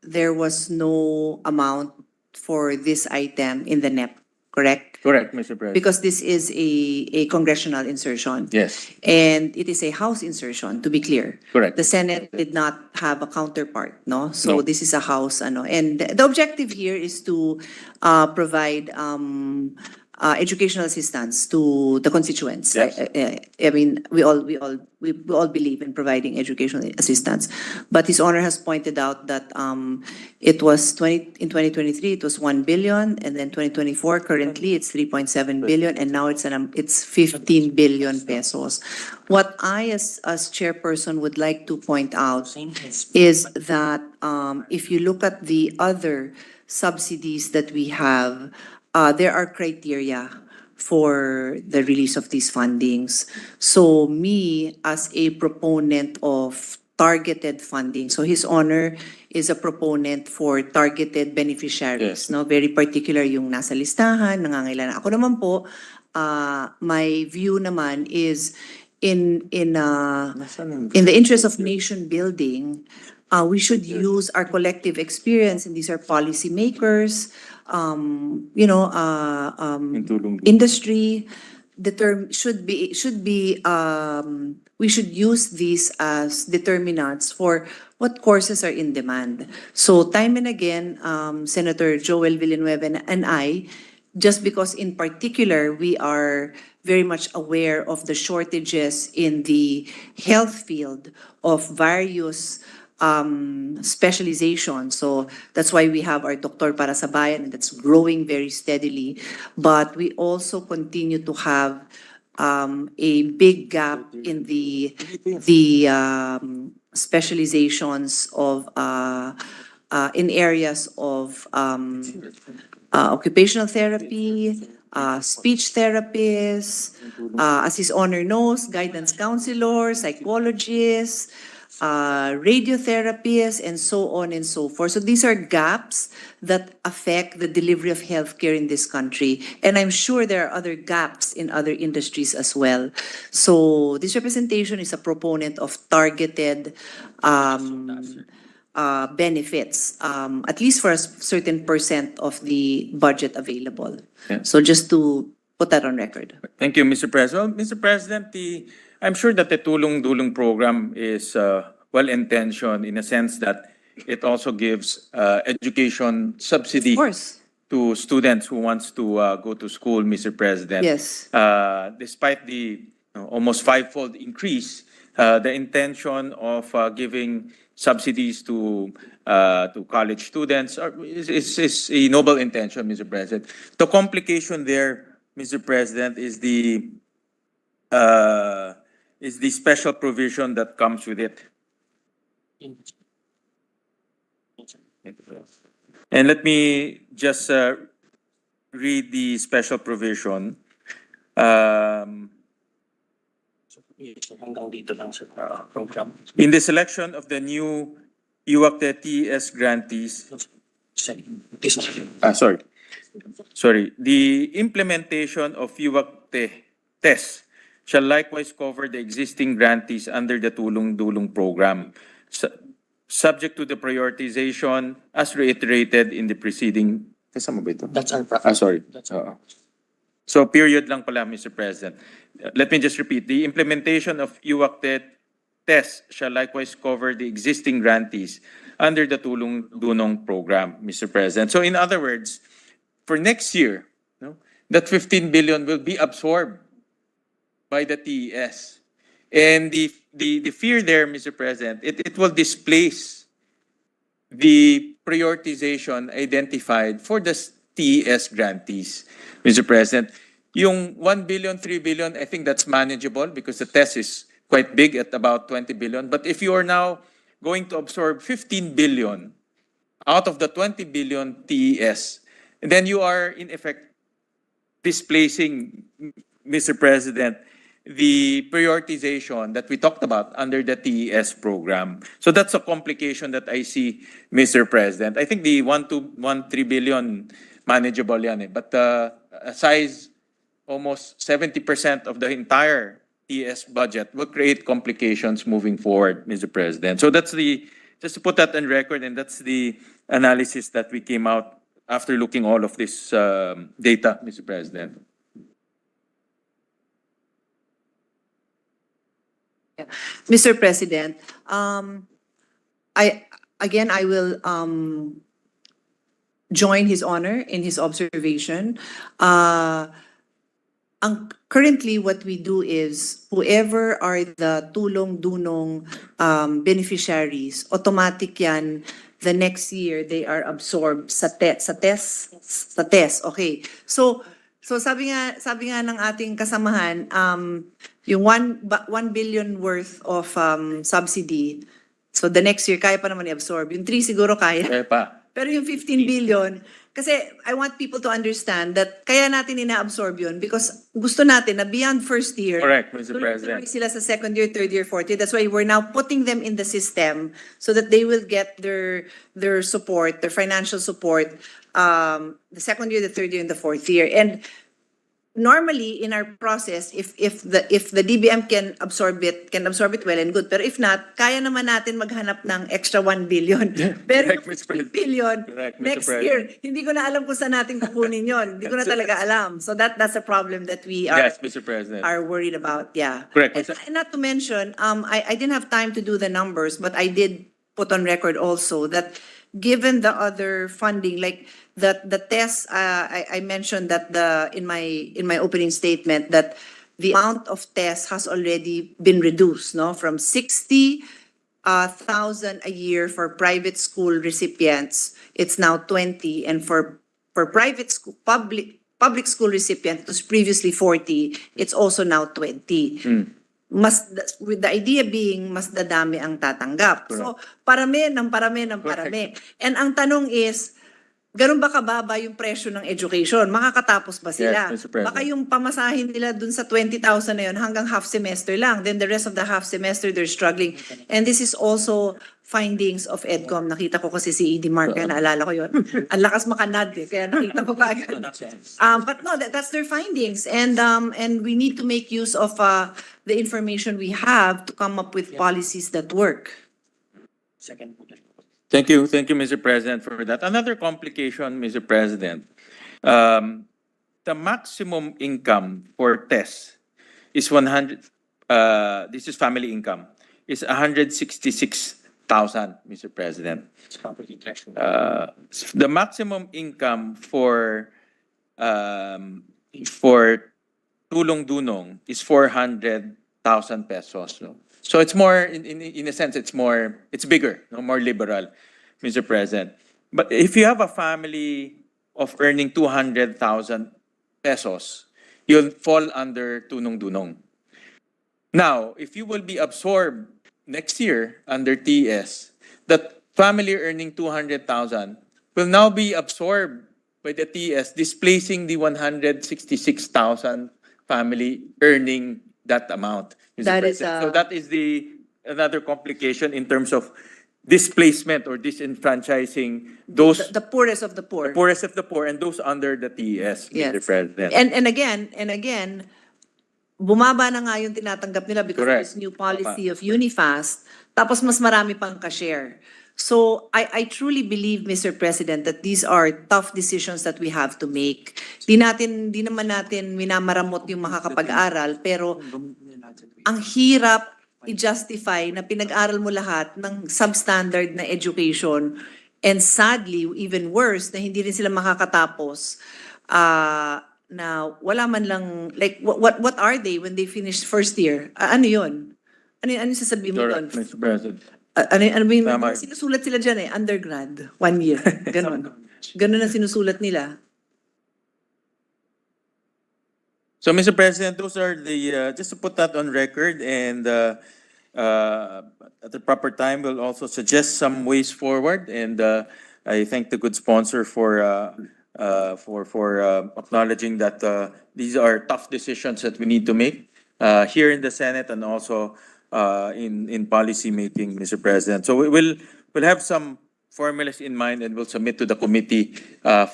there was no amount for this item in the NEP, correct? correct, Mr. President. Because this is a congressional insertion. Yes, And it is a House insertion, to be clear. correct. The Senate did not have a counterpart, no? So No. this is a House, and the objective here is to provide educational assistance to the constituents. Yes. I mean, we all believe in providing educational assistance, but His Honor has pointed out that it was in 2023 it was 1 billion, and then 2024 currently it's 3.7 billion, and now it's 15 billion pesos. What I as chairperson would like to point out is that if you look at the other subsidies that we have, there are criteria for the release of these fundings. So me, as a proponent of targeted funding, so His Honor is a proponent for targeted beneficiaries, Yes. no? Very particular yung nasa listahan, nangangailangan. Ako naman po, my view naman is in the interest of nation building, we should use our collective experience, and these are policymakers, industry. The term should be we should use these as determinants for what courses are in demand. So time and again, Senator Joel Villanueva and I, just because in particular we are very much aware of the shortages in the health field of various specialization. So that's why we have our Doctor para sa Bayan, and that's growing very steadily. But we also continue to have a big gap in the specializations of in areas of occupational therapy, speech therapists, as His Honor knows, guidance counselors, psychologists, radiotherapists, and so on and so forth. So these are gaps that affect the delivery of healthcare in this country. And I'm sure there are other gaps in other industries as well. So this representation is a proponent of targeted benefits, at least for a certain percent of the budget available. Yeah. So just to put that on record. Thank you, Mr. President. Well, Mr. President, I'm sure that the Tulong-Dulong program is well-intentioned in a sense that it also gives education subsidy Of course. to students who wants to go to school, Mr. President. Yes. Despite the almost fivefold increase, the intention of giving subsidies to college students is a noble intention, Mr. President. The complication there, Mr. President, is the special provision that comes with it. And let me just read the special provision. In the selection of the new 𝗥𝗘𝗡𝗡𝗟𝗔𝗦 grantees, sorry, the implementation of 𝗥𝗘𝗡𝗡𝗟𝗔 shall likewise cover the existing grantees under the Tulong-Dulong program, subject to the prioritization as reiterated in the preceding. That's our sorry. So period lang pala, Mr. President. Let me just repeat. The implementation of 𝗥𝗘𝗡𝗡𝗟𝗔 shall likewise cover the existing grantees under the Tulong-Dulong program, Mr. President. So in other words, for next year, that 15 billion will be absorbed by the TES. And the fear there, Mr. President, it will displace the prioritization identified for the TES grantees, Mr. President. Yung 1 billion, 3 billion, I think that's manageable because the test is quite big at about 20 billion. But if you are now going to absorb 15 billion out of the 20 billion TES, then you are in effect displacing, Mr. President, the prioritization that we talked about under the TES program. So that's a complication that I see, Mr. President. I think the 3 billion manageable yan eh. But size almost 70% of the entire TES budget will create complications moving forward, Mr. President. So that's just to put that on record, and that's the analysis that we came out after looking all of this data, Mr. President. Mr. President, I will join His Honor in his observation. Currently, what we do is whoever are the tulong-dunong beneficiaries, automatic yan, the next year they are absorbed sa TES. Okay. So sabi nga ng ating kasamahan, yung 1 billion worth of subsidy, so the next year kaya pa naman i-absorb. Yung 3 siguro kaya. Kaya pa. Pero yung 15 billion, kasi I want people to understand that kaya natin ina-absorb yun because gusto natin na beyond first year, Correct, Mr. President. tuloy sila sa second year, third year, fourth year. That's why we're now putting them in the system so that they will get their support, their financial support, the second year, the third year, and the fourth year. And normally in our process, if the DBM can absorb it well and good. Pero if not, kaya naman natin maghanap ng extra 1 billion. Pero yung 15 billion next year, hindi ko na alam kung saan natin kukunin yon. Hindi ko na talaga alam. So that's a problem that we are, Yes, Mr. President. are worried about. Yeah. Correct. And not to mention, I didn't have time to do the numbers, but I did put on record also that given the other funding, like the tests, I mentioned that in my opening statement that the amount of tests has already been reduced, no, from 60,000 a year for private school recipients, it's now 20, and for private school public school recipients, it was previously 40, it's also now 20. With the idea being mas dadami ang tatanggap. So parami. And ang tanong is, ganun ba kababa yung presyo ng education? Makakatapos ba sila? Yes, Mr. President. Baka yung pamasahin nila dun sa 20,000 na yun hanggang half semester lang. Then the rest of the half semester, they're struggling. And this is also findings of EDCOM. Nakita ko kasi si Edie Mark, kaya naalala ko yun. Ang lakas makanad eh, kaya nakita ko pa agad. But no, that's their findings. And we need to make use of the information we have to come up with policies that work. Thank you, Mr. President, for that. Another complication, Mr. President. The maximum income for TES is 100, this is family income, is 166,000, Mr. President. The maximum income for tulong dunong is 400,000 pesos. No? So it's more, in a sense, it's bigger, no, more liberal, Mr. President. But if you have a family of earning 200,000 pesos, you'll fall under tulong dunong. Now, if you will be absorbed next year under TS, that family earning 200,000 will now be absorbed by the TS, displacing the 166,000 family earning that amount. Mr. That is, President. So that is another complication in terms of displacement or disenfranchising those The poorest of the poor. the poorest of the poor and those under the TES, Yes. Mr. President. And again, bumaba na nga yung tinatanggap nila because Correct. of this new policy of Unifast, tapos mas marami pang ka-share. So I truly believe, Mr. President, that these are tough decisions that we have to make. Di naman natin minamaramot yung makakapag-aral, pero ang hirap i-justify na pinag-aral mo lahat ng substandard na education, and sadly, even worse, na hindi rin sila makakatapos, na wala man lang, like, what are they when they finish first year? Ano yun? Ano sasabihin mo doon? Correct, Mr. President. Ano ba yung Tama. sinusulat sila dyan undergrad, 1 year, ganon. Ganon ang sinusulat nila. So, Mr. President, those are the, just to put that on record, and at the proper time, we'll also suggest some ways forward, and I thank the good sponsor for acknowledging that these are tough decisions that we need to make here in the Senate and also in policy making, Mr. President. So we'll have some formulas in mind and we'll submit to the committee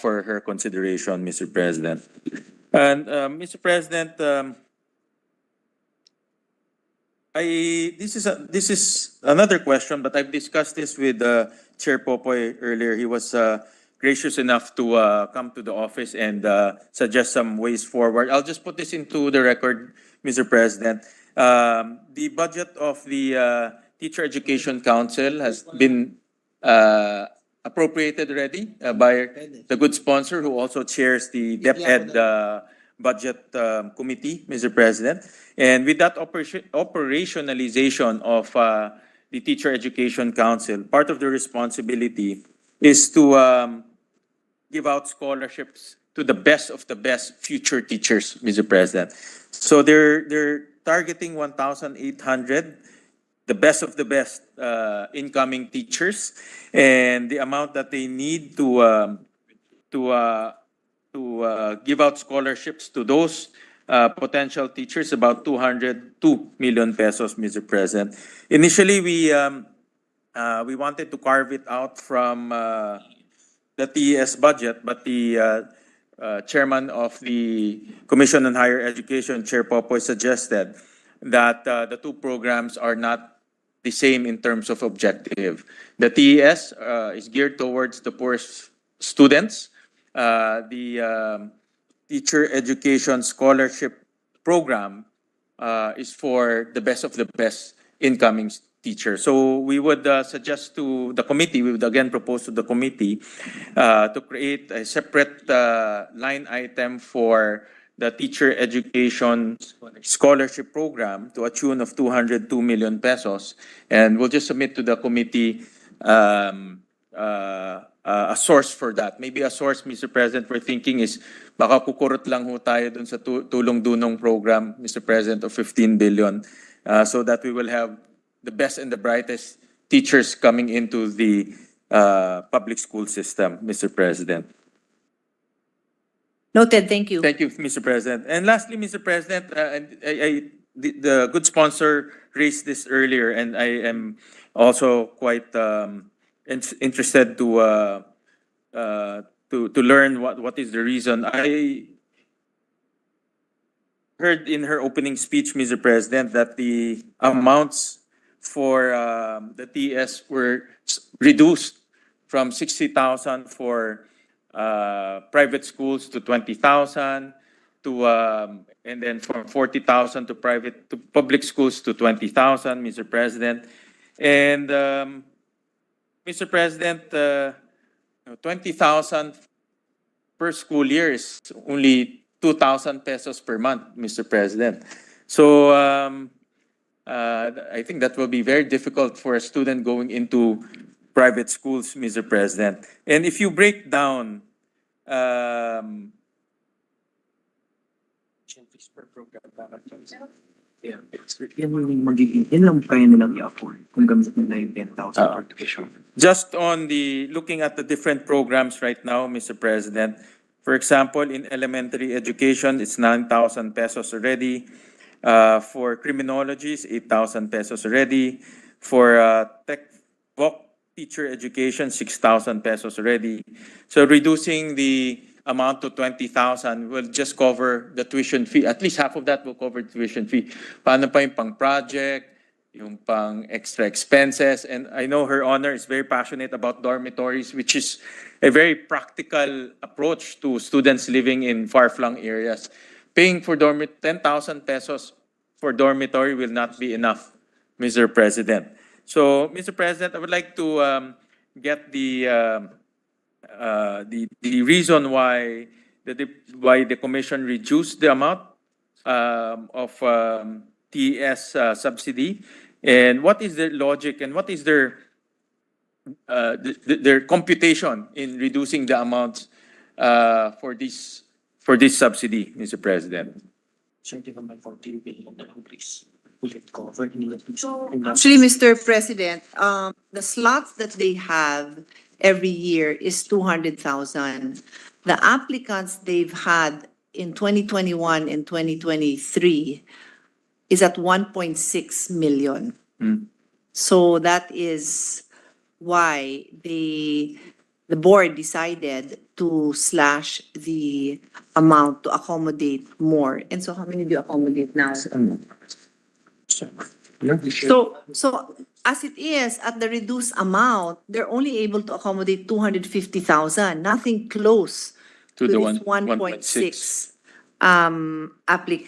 for her consideration, Mr. President. And Mr. President, this is another question, but I've discussed this with Chair Popoy earlier. He was gracious enough to come to the office and suggest some ways forward. I'll just put this into the record, Mr. President. The budget of the Teacher Education Council has been appropriated already by the good sponsor who also chairs the DepEd budget committee, Mr. President. And with that operationalization of the Teacher Education Council, part of the responsibility is to give out scholarships to the best of the best future teachers, Mr. President. So they're targeting 1,800, the best of the best incoming teachers, and the amount that they need to give out scholarships to those potential teachers, about 202 million pesos, Mr. President. Initially, we wanted to carve it out from the TES budget, but the chairman of the Commission on Higher Education, Chair Popoy, suggested that the two programs are not the same in terms of objective. The TES is geared towards the poorest students. The Teacher Education Scholarship Program is for the best of the best incoming teachers. So we would suggest to the committee, we would again propose to the committee to create a separate line item for the Teacher Education Scholarship Program to a tune of 202 million pesos. And we'll just submit to the committee a source for that. Maybe a source, Mr. President, we're thinking is baka kukurot lang ho tayo dun sa tulong dunong program, Mr. President, of 15 billion so that we will have the best and the brightest teachers coming into the public school system, Mr. President. Noted, thank you. Thank you, Mr. President. And lastly, Mr. President, the good sponsor raised this earlier, and I am also quite interested to learn what is the reason. I heard in her opening speech, Mr. President, that the amounts for the TS were reduced from 60,000 for private schools to 20,000 to and then from 40,000 to public schools to 20,000, Mr. President. And Mr. President, 20,000 per school year is only 2,000 pesos per month, Mr. President. So I think that will be very difficult for a student going into private schools, Mr. President. And if you break down Yeah, yan lang kaya nilang i-afford kung gamit nila yung 10,000 per tuition. just on looking at the different programs right now, Mr. President, for example, in elementary education, it's 9,000 pesos already. For criminology, it's 8,000 pesos already. For voc teacher education, 6,000 pesos already. So reducing the amount to 20,000 will just cover the tuition fee. At least half of that will cover the tuition fee. Paano pa yung pang-project, yung pang-extra expenses? And I know Her Honor is very passionate about dormitories, which is a very practical approach to students living in far-flung areas. Paying for 10,000 pesos for dormitory will not be enough, Mr. President. So, Mr. President, I would like to get the reason why the commission reduced the amount of TES subsidy, and what is their logic and what is their computation in reducing the amounts for this subsidy, Mr. President. Actually, Mr. President, the slots that they have every year is 200,000. The applicants they've had in 2021 and 2023 is at 1.6 million. So that is why the board decided to slash the amount to accommodate more. And so how many do you accommodate now? So as it is, at the reduced amount, they're only able to accommodate 250,000, nothing close to the this 1.6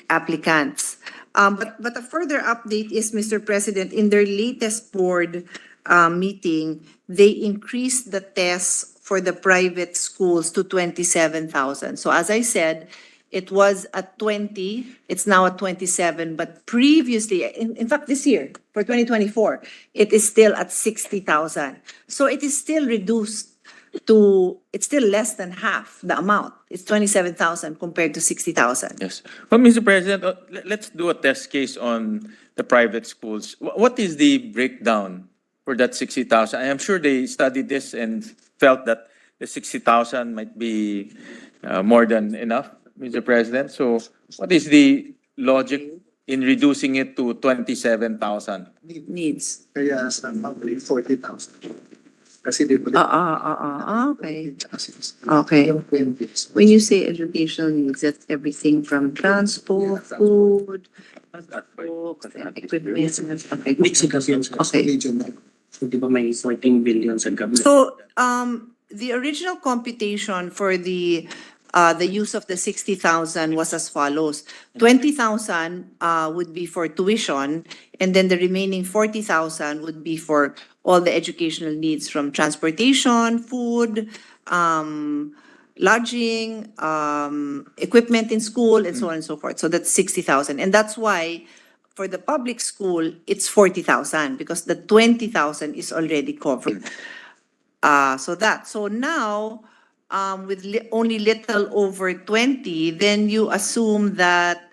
applicants. But a further update is, Mr. President, in their latest board meeting, they increased the tests for the private schools to 27,000. So as I said, it was at 20, it's now at 27, but previously, in fact, this year, for 2024, it is still at 60,000. So it is still reduced to, it's still less than half the amount. It's 27,000 compared to 60,000. Yes. Well, Mr. President, let's do a test case on the private schools. What is the breakdown for that 60,000? I am sure they studied this and felt that the 60,000 might be more than enough, Mr. President. So what is the logic in reducing it to 27,000? Needs. Kaya sa public 40,000. Kasi di ba? Okay. Okay. When you say educational needs, that's everything from transport, food, books, and equipment. Okay. Okay. So, di ba may 14 billion sa government? So, the original computation for the use of the 60,000 was as follows. 20,000 would be for tuition, and then the remaining 40,000 would be for all the educational needs from transportation, food, lodging, equipment in school, and so on and so forth. So that's 60,000. And that's why for the public school, it's 40,000 because the 20,000 is already covered. So now, with only little over 20, then you assume that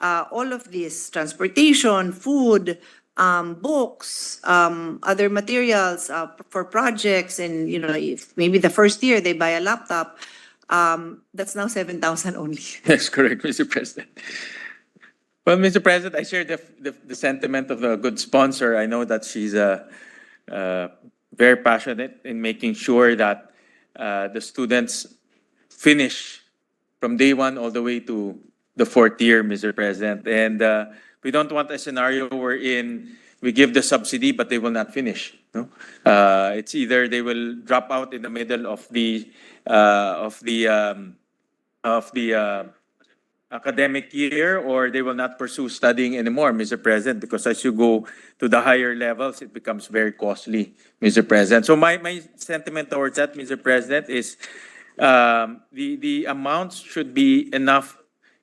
all of this transportation, food, books, other materials for projects, and if maybe the first year they buy a laptop, that's now 7,000 only. That's correct, Mr. President. Well, Mr. President, I share the sentiment of a good sponsor. I know that she's very passionate in making sure that the students finish from day one all the way to the fourth year, Mr. President. And we don't want a scenario wherein we give the subsidy, but they will not finish. No? It's either they will drop out in the middle of the academic year, or they will not pursue studying anymore, Mr. President, because as you go to the higher levels, it becomes very costly, Mr. President. So my sentiment towards that, Mr. President, is the amounts should be enough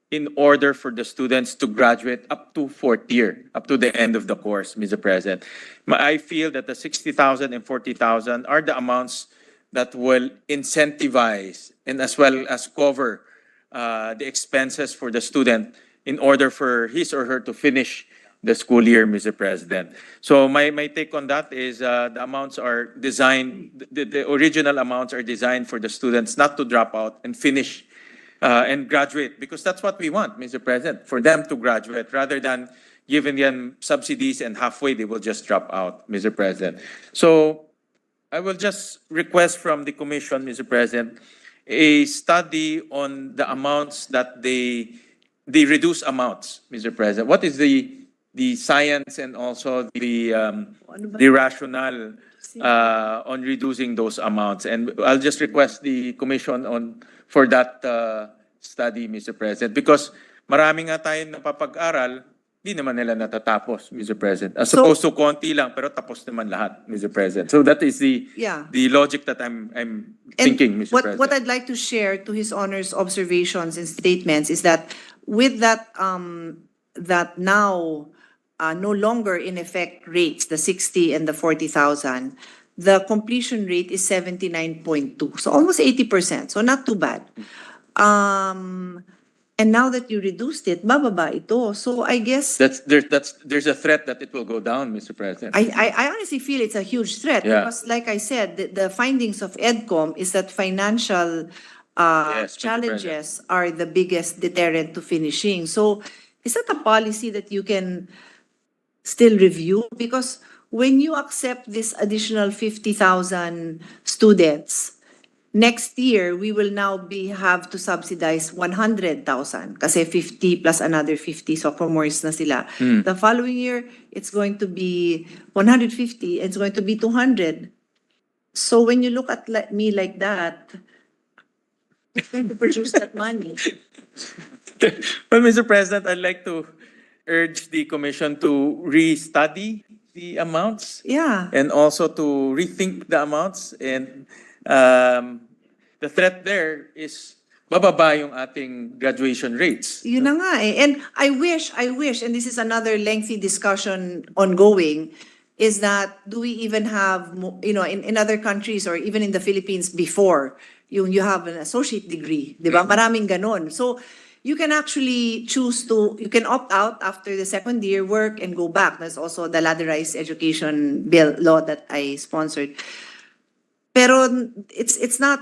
in order for the students to graduate up to fourth year, up to the end of the course, Mr. President. I feel that the 60,000 and 40,000 are the amounts that will incentivize and as well as cover the expenses for the student in order for his or her to finish the school year, Mr. President. So my take on that is the amounts are designed, the original amounts are designed for the students not to drop out and finish and graduate, because that's what we want, Mr. President, for them to graduate rather than giving them subsidies and halfway they will just drop out, Mr. President. So I will just request from the Commission, Mr. President, a study on the amounts that the reduced amounts, Mr. President. What is the science and also the rationale on reducing those amounts? And I'll just request the Commission for that study, Mr. President, because marami nga tayong napapag-aral, di naman nila natatapos, Mr. President. As opposed to konti lang, pero tapos naman lahat, Mr. President. So that is the logic that I'm thinking, Mr. President. What I'd like to share to His Honor's observations and statements is that with that now no longer in effect rates, the 60 and the 40,000, the completion rate is 79.2, so almost 80%, so not too bad. And now that you reduced it, bababa ito. So I guess there's a threat that it will go down, Mr. President. I honestly feel it's a huge threat because, like I said, the findings of EDCOM is that financial challenges are the biggest deterrent to finishing. So is that a policy that you can still review? Because when you accept this additional 50,000 students, next year we will now have to subsidize 100,000 kasi 50 plus another 50 sophomores na sila. The following year it's going to be 150, it's going to be 200. So when you look at me like that, it's going to produce that money. Well, Mr. President, I'd like to urge the Commission to re-study the amounts. Yeah. And also to rethink the amounts. And the threat there is bababa yung ating graduation rates. Yun na nga eh. And I wish, and this is another lengthy discussion ongoing, is that do we even have, in other countries or even in the Philippines before, you have an associate degree, di ba? Maraming ganon. So you can actually you can opt out after the second year, work and go back. There's also the ladderized education law that I sponsored. Pero it's not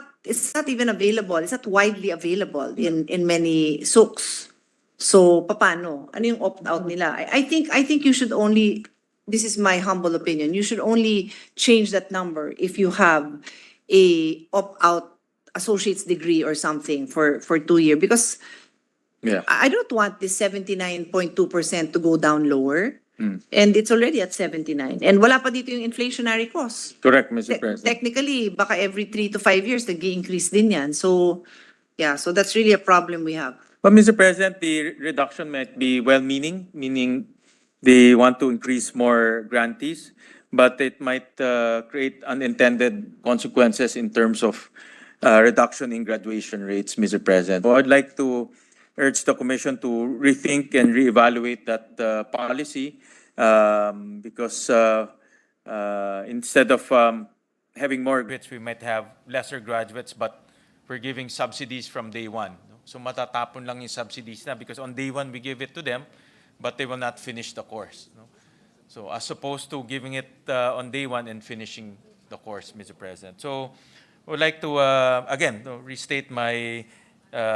even available. It's not widely available in many souks. So paano? Ano yung opt-out nila? I think you should only, this is my humble opinion, you should only change that number if you have a opt-out associate's degree or something for 2 years. Because I don't want this 79.2% to go down lower. And it's already at 79. And wala pa dito yung inflationary cost. Correct, Mr. President. Technically, baka every 3 to 5 years, nag-i-increase din yan. So, so that's really a problem we have. But Mr. President, the reduction might be well-meaning, meaning they want to increase more grantees, but it might create unintended consequences in terms of reduction in graduation rates, Mr. President. So I'd like to urge the Commission to rethink and reevaluate that policy because instead of having more graduates, we might have lesser graduates, but we're giving subsidies from day one. So matatapon lang yung subsidies na because on day one we give it to them, but they will not finish the course. So as opposed to giving it on day one and finishing the course, Mr. President. So I would like to, again, to restate my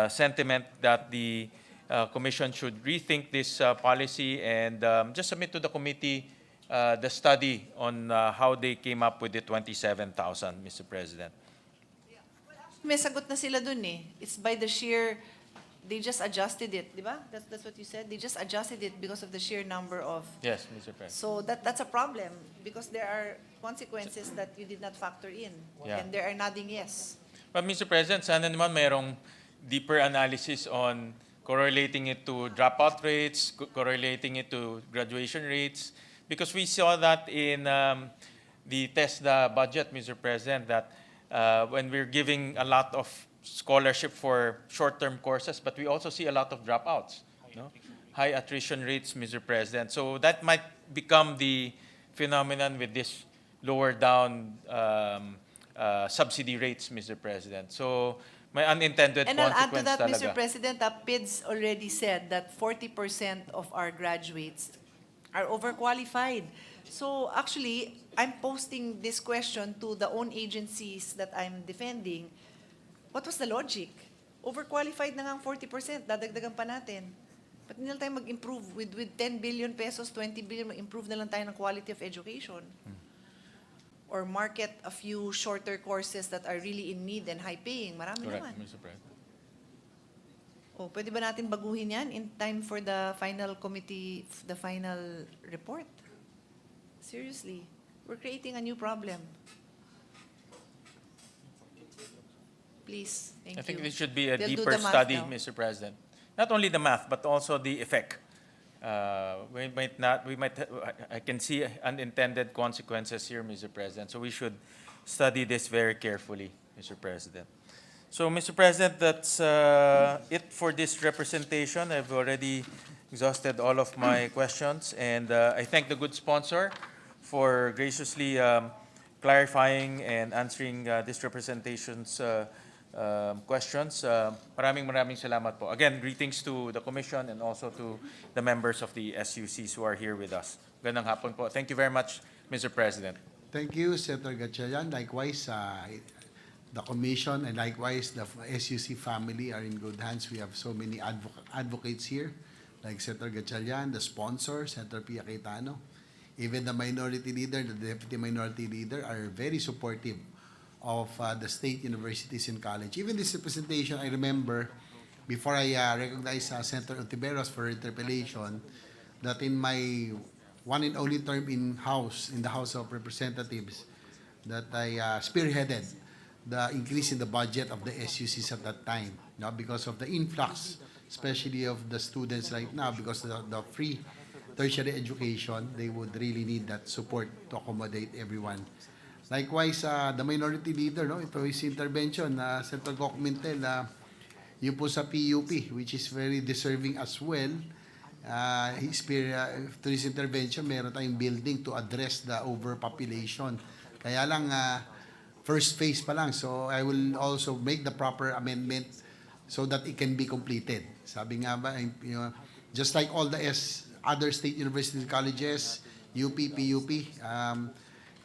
sentiment that the Commission should rethink this policy and just submit to the committee the study on how they came up with the 27,000, Mr. President. May sagot na sila dun eh. It's by the sheer, they just adjusted it, di ba? That's what you said. They just adjusted it because of the sheer number of. Yes, Mr. President. So that's a problem because there are consequences that you did not factor in, Yeah. and there are nodding yes. But Mr. President, sana naman mayroong deeper analysis on correlating it to dropout rates, correlating it to graduation rates, because we saw that in the TESDA budget, Mr. President, that when we're giving a lot of scholarship for short-term courses, but we also see a lot of dropouts, no? High attrition rates, Mr. President. So that might become the phenomenon with this lower down subsidy rates, Mr. President. So may unintended And I'll add to consequence that, talaga. Mr. President, PIDS already said that 40% of our graduates are overqualified. So actually, I'm posting this question to the own agencies that I'm defending. What was the logic? Overqualified na nga ang 40%, dadagdagan pa natin. Ba't hindi lang tayo mag-improve with 10 billion pesos, 20 billion, mag-improve na lang tayo ng quality of education? Or market a few shorter courses that are really in need and high-paying. Marami Correct, naman. Mr. President. Oh, pwede ba natin baguhin yan in time for the final committee, the final report? Seriously, we're creating a new problem. Please, thank you. I think this should be a They'll do deeper the math study, now. Mr. President. Not only the math, but also the effect. I can see unintended consequences here, Mr. President. So we should study this very carefully, Mr. President. So, Mr. President, that's it for this representation. I've already exhausted all of my questions, and I thank the good sponsor for graciously clarifying and answering this representation's questions. Maraming salamat po. Again, greetings to the Commission and also to the members of the SUCs who are here with us. Magandang hapon po. Thank you very much, Mr. President. Thank you, Senator Gatchalian. Likewise, the Commission and likewise the SUC family are in good hands. We have so many advocates here, like Senator Gatchalian, the sponsor, Senator Pia Cayetano. Even the minority leader, the deputy minority leader are very supportive of the state universities and college. Even this representation, I remember, before I recognize Senator Ontiveros for interpellation, that in my one and only term in the House of Representatives, that I spearheaded the increase in the budget of the SUCs at that time, because of the influx, especially of the students right now, because of the free tertiary education, they would really need that support to accommodate everyone. Likewise, the minority leader, ito his intervention, Senator 𝗥𝗘𝗚𝗜𝗟𝗏, yun po sa PUP, which is very deserving as well. To his intervention, meron tayong building to address the overpopulation. Kaya lang, first phase pa lang, so I will also make the proper amendment so that it can be completed. Sabi nga ba, just like all the other state university colleges, UP, PUP,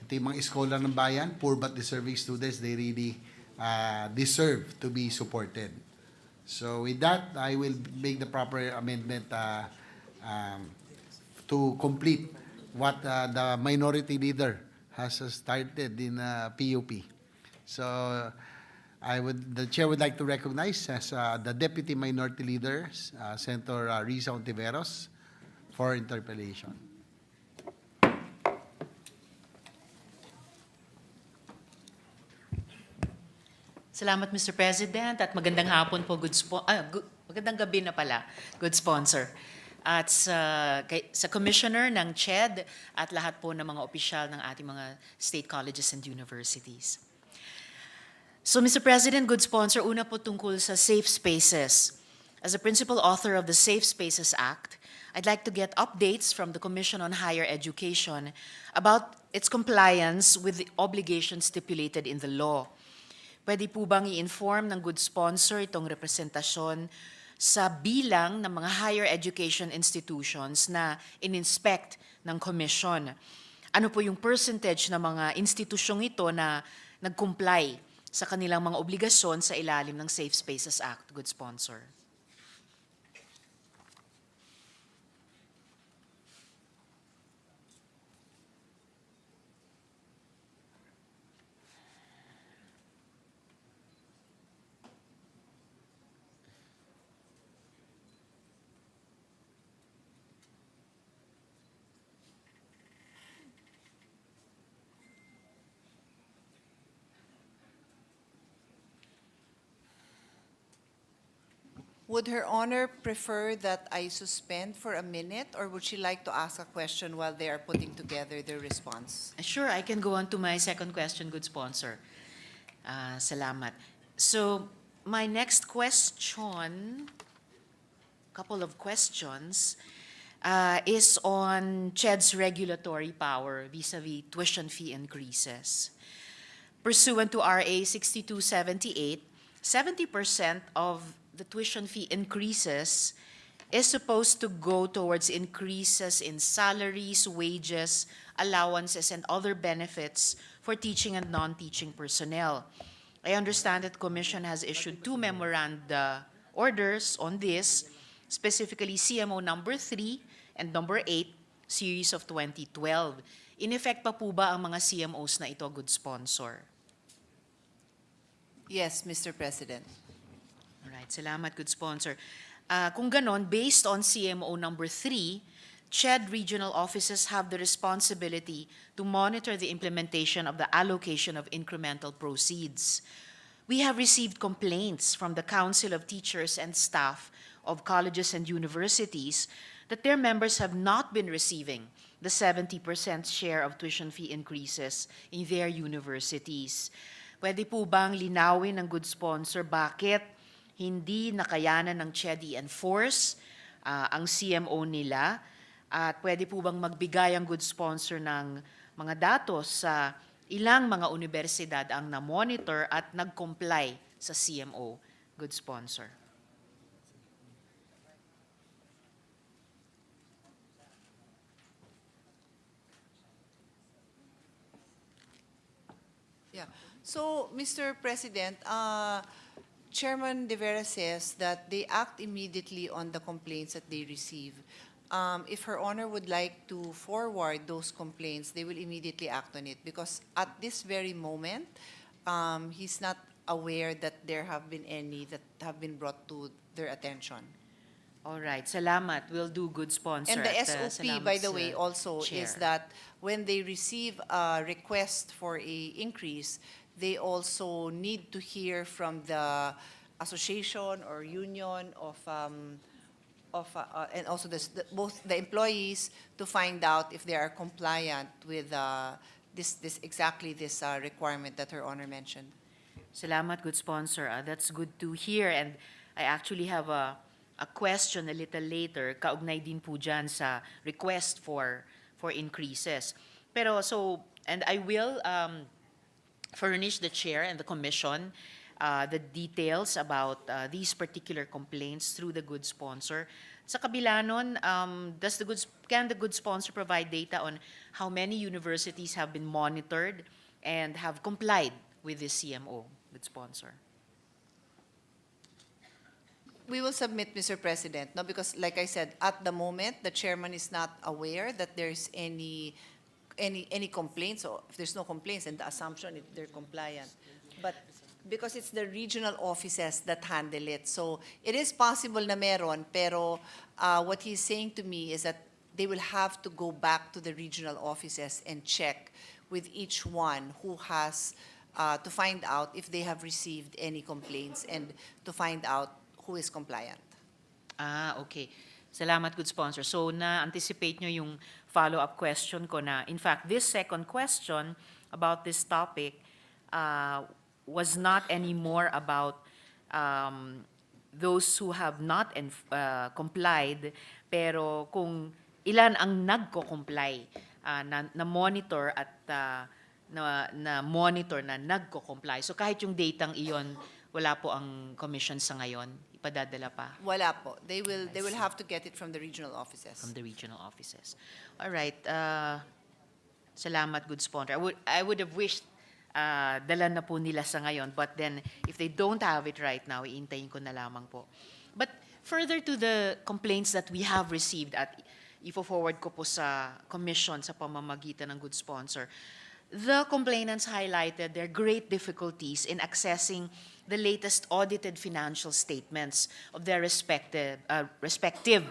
ito yung mga scholar ng bayan, poor but deserving students, they really deserve to be supported. So with that, I will make the proper amendment to complete what the minority leader has started in PUP. So the chair would like to recognize as the deputy minority leader, Senator Risa Ontiveros, for interpellation. Salamat, Mr. President, at magandang hapon po, magandang gabi na pala, good sponsor. At sa Commissioner ng 𝗕𝗔 at lahat po ng mga opisyal ng ating mga state colleges and universities. So, Mr. President, good sponsor, una po tungkol sa safe spaces. As a principal author of the Safe Spaces Act, I'd like to get updates from the Commission on Higher Education about its compliance with the obligations stipulated in the law. Pwede po bang i-inform ng good sponsor itong representasyon sa bilang ng mga higher education institutions na in-inspect ng Commission. Ano po yung percentage ng mga institusyong ito na nag-comply sa kanilang mga obligasyon sa ilalim ng Safe Spaces Act, good sponsor? Would Her Honor prefer that I suspend for a minute, or would she like to ask a question while they are putting together their response? Sure, I can go on to my second question, good sponsor. Salamat. So, my next question, couple of questions, is on 𝗕𝗔's regulatory power vis-a-vis tuition fee increases. Pursuant to RA 6278, 70% of the tuition fee increases is supposed to go towards increases in salaries, wages, allowances, and other benefits for teaching and non-teaching personnel. I understand that the Commission has issued 2 memoranda orders on this, specifically CMO number 3 and number 8, series of 2012. In effect pa po ba ang mga CMOs na ito, good sponsor? Yes, Mr. President. Alright, salamat, good sponsor. Kung ganon, based on CMO number 3, 𝗕𝗔 regional offices have the responsibility to monitor the implementation of the allocation of incremental proceeds. We have received complaints from the Council of Teachers and Staff of colleges and universities that their members have not been receiving the 70% share of tuition fee increases in their universities. Pwede po bang linawin ng good sponsor bakit hindi nakayanan ng 𝗕𝗔 i-enforce ang CMO nila? At pwede po bang magbigay ang good sponsor ng mga datos sa ilang mga universidad ang na-monitor at nag-comply sa CMO, good sponsor? Yeah. So, Mr. President, Chairman De Vera says that they act immediately on the complaints that they receive. If Her Honor would like to forward those complaints, they will immediately act on it, because at this very moment, he's not aware that there have been any that have been brought to their attention. All right, salamat. We'll do good sponsor. And the at, SOP, salamat by the sa way, also chair. is that when they receive a request for a increase, they also need to hear from the association or union of and also both the employees to find out if they are compliant with this requirement that Her Honor mentioned. Salamat, good sponsor. That's good to hear. And I actually have a question a little later, kaugnay din po dyan sa request for increases. Pero so, and I will furnish the chair and the commission the details about these particular complaints through the good sponsor. Sa kabila nun, can the good sponsor provide data on how many universities have been monitored and have complied with this CMO, good sponsor? We will submit, Mr. President, no, because like I said, at the moment, the chairman is not aware that there's any complaints, or if there's no complaints, and the assumption if they're compliant. But because it's the regional offices that handle it, so it is possible na meron, pero what he's saying to me is that they will have to go back to the regional offices and check with each one who has to find out if they have received any complaints and to find out who is compliant. Okay. Salamat, good sponsor. So, na-anticipate nyo yung follow-up question ko na, in fact, this second question about this topic was not anymore about those who have not complied, pero kung ilan ang nagko-comply, na-monitor at na-monitor na nagko-comply. So, kahit yung datang iyon, wala po ang commission sa ngayon. ipadadala pa Wala po. They will have to get it from the regional offices. from the regional offices. All right. Salamat, good sponsor. I would have wished dala na po nila sa ngayon, but then if they don't have it right now, iintayin ko na lamang po. But further to the complaints that we have received at ifo-forward ko po sa commission sa pamamagitan ng good sponsor, the complainants highlighted their great difficulties in accessing the latest audited financial statements of their respective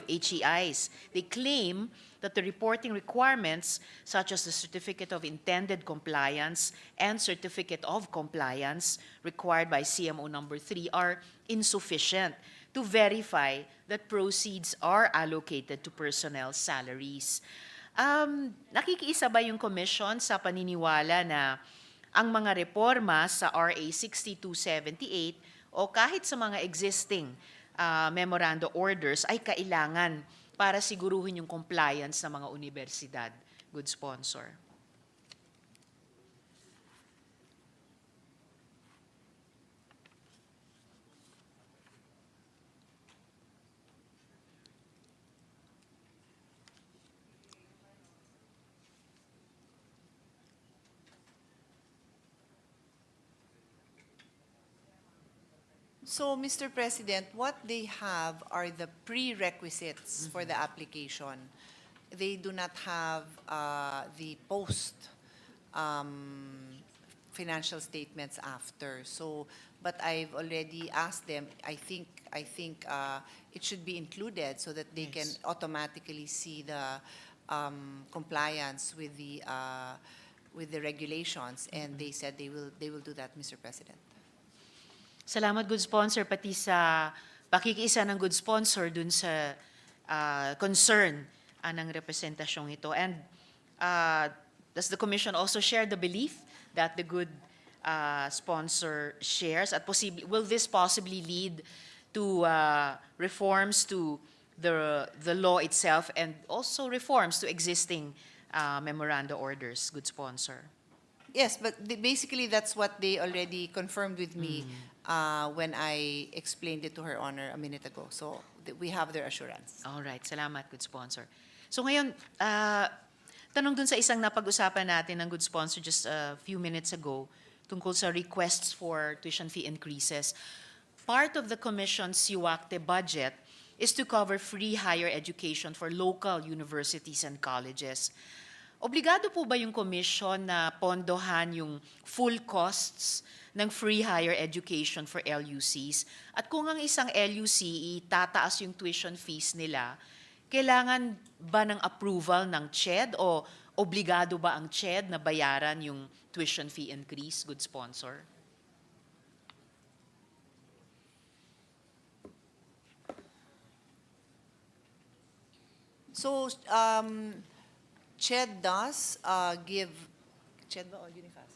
HEIs. They claim that the reporting requirements, such as the Certificate of Intended Compliance and Certificate of Compliance required by CMO number 3, are insufficient to verify that proceeds are allocated to personnel salaries. Nakikiisa ba yung commission sa paniniwala na ang mga reforma sa RA 6278 o kahit sa mga existing memoranda orders ay kailangan para siguruhin yung compliance ng mga universidad? Good sponsor. So, Mr. President, what they have are the prerequisites for the application. They do not have the post financial statements after. So, but I've already asked them. I think it should be included so that they can automatically see the compliance with the regulations. And they said they will do that, Mr. President. Salamat, good sponsor, pati sa pakikiisa ng good sponsor dun sa concern ng representasyong ito. And does the Commission also share the belief that the good sponsor shares? At will this possibly lead to reforms to the law itself and also reforms to existing memoranda orders, good sponsor? Yes, but basically that's what they already confirmed with me when I explained it to Her Honor a minute ago. So we have their assurance. All right, salamat, good sponsor. So ngayon, tanong dun sa isang napag-usapan natin ng good sponsor just a few minutes ago tungkol sa requests for tuition fee increases. Part of the Commission's 𝗕𝗣𝗡𝗚 budget is to cover free higher education for local universities and colleges. Obligado po ba yung commission na pondohan yung full costs ng free higher education for LUCs? At kung ang isang LUC tataas yung tuition fees nila, kailangan ba ng approval ng �CHED o obligado ba ang �CHED na bayaran yung tuition fee increase, good sponsor? So, �CHED does give, �CHED ba or UNIFAS?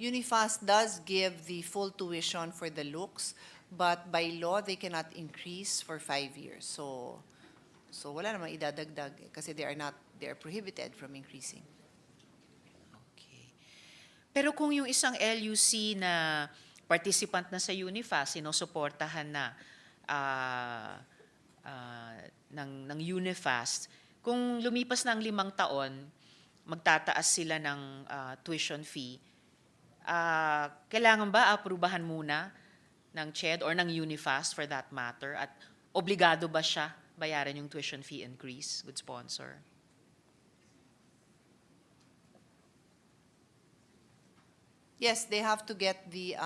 UNIFAS does give the full tuition for the looks, but by law, they cannot increase for 5 years. So wala namang idadagdag kasi they are prohibited from increasing. Okay. Pero kung yung isang LUC na participant na sa UNIFAS, sinusuportahan na ng UNIFAS, kung lumipas ng 5 taon, magtataas sila ng tuition fee, kailangan ba aprubahan muna ng �CHED or ng UNIFAS for that matter? At obligado ba siya bayaran yung tuition fee increase, good sponsor? Yes, they have to get the,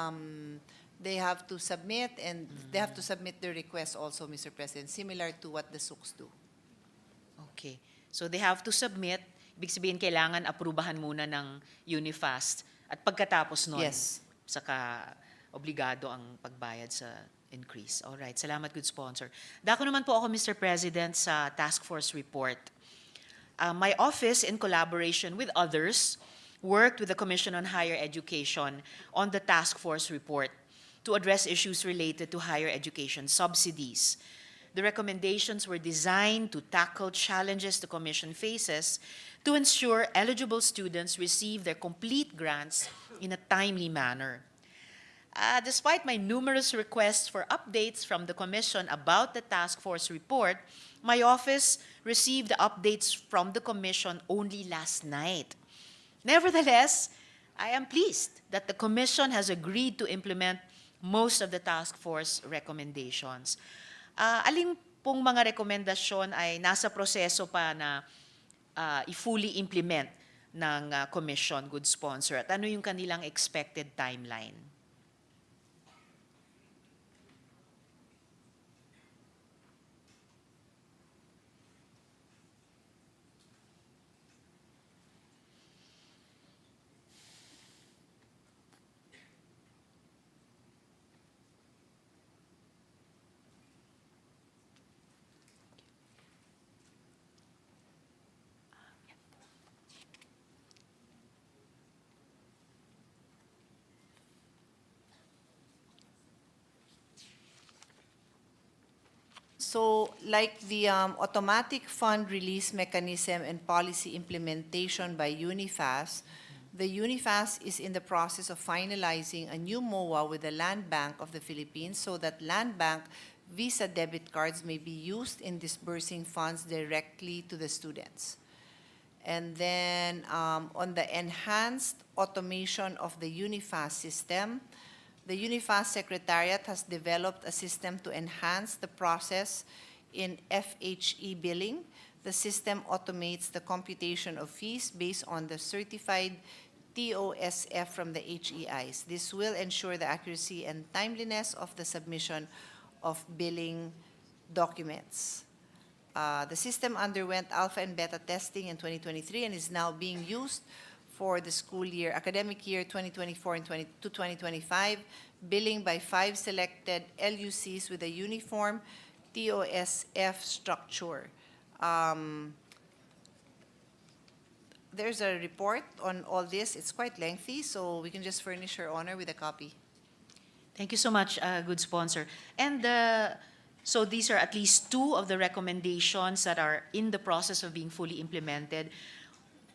they have to submit and they have to submit their request also, Mr. President, similar to what the SUCs do. Okay. So they have to submit, ibig sabihin kailangan aprubahan muna ng UNIFAS at pagkatapos nun, Yes. saka obligado ang pagbayad sa increase. All right. Salamat, good sponsor. Dako naman po ako, Mr. President, sa task force report. My office, in collaboration with others, worked with the Commission on Higher Education on the task force report to address issues related to higher education subsidies. The recommendations were designed to tackle challenges the Commission faces to ensure eligible students receive their complete grants in a timely manner. Despite my numerous requests for updates from the Commission about the task force report, my office received the updates from the Commission only last night. Nevertheless, I am pleased that the Commission has agreed to implement most of the task force recommendations. Aling pong mga rekomendasyon ay nasa proseso pa na i-fully implement ng Commission, good sponsor, at ano yung kanilang expected timeline? So, like the automatic fund release mechanism and policy implementation by UNIFAS, the UNIFAS is in the process of finalizing a new MOA with the Land Bank of the Philippines so that Land Bank Visa debit cards may be used in disbursing funds directly to the students. And then on the enhanced automation of the UNIFAS system, the UNIFAS Secretariat has developed a system to enhance the process in FHE billing. The system automates the computation of fees based on the certified TOSF from the HEIs. This will ensure the accuracy and timeliness of the submission of billing documents. The system underwent alpha and beta testing in 2023 and is now being used for the school year, academic year 2024 and to 2025, billing by 5 selected LUCs with a uniform TOSF structure. There's a report on all this. It's quite lengthy, so we can just furnish Her Honor with a copy. Thank you so much, good sponsor. And so these are at least 2 of the recommendations that are in the process of being fully implemented.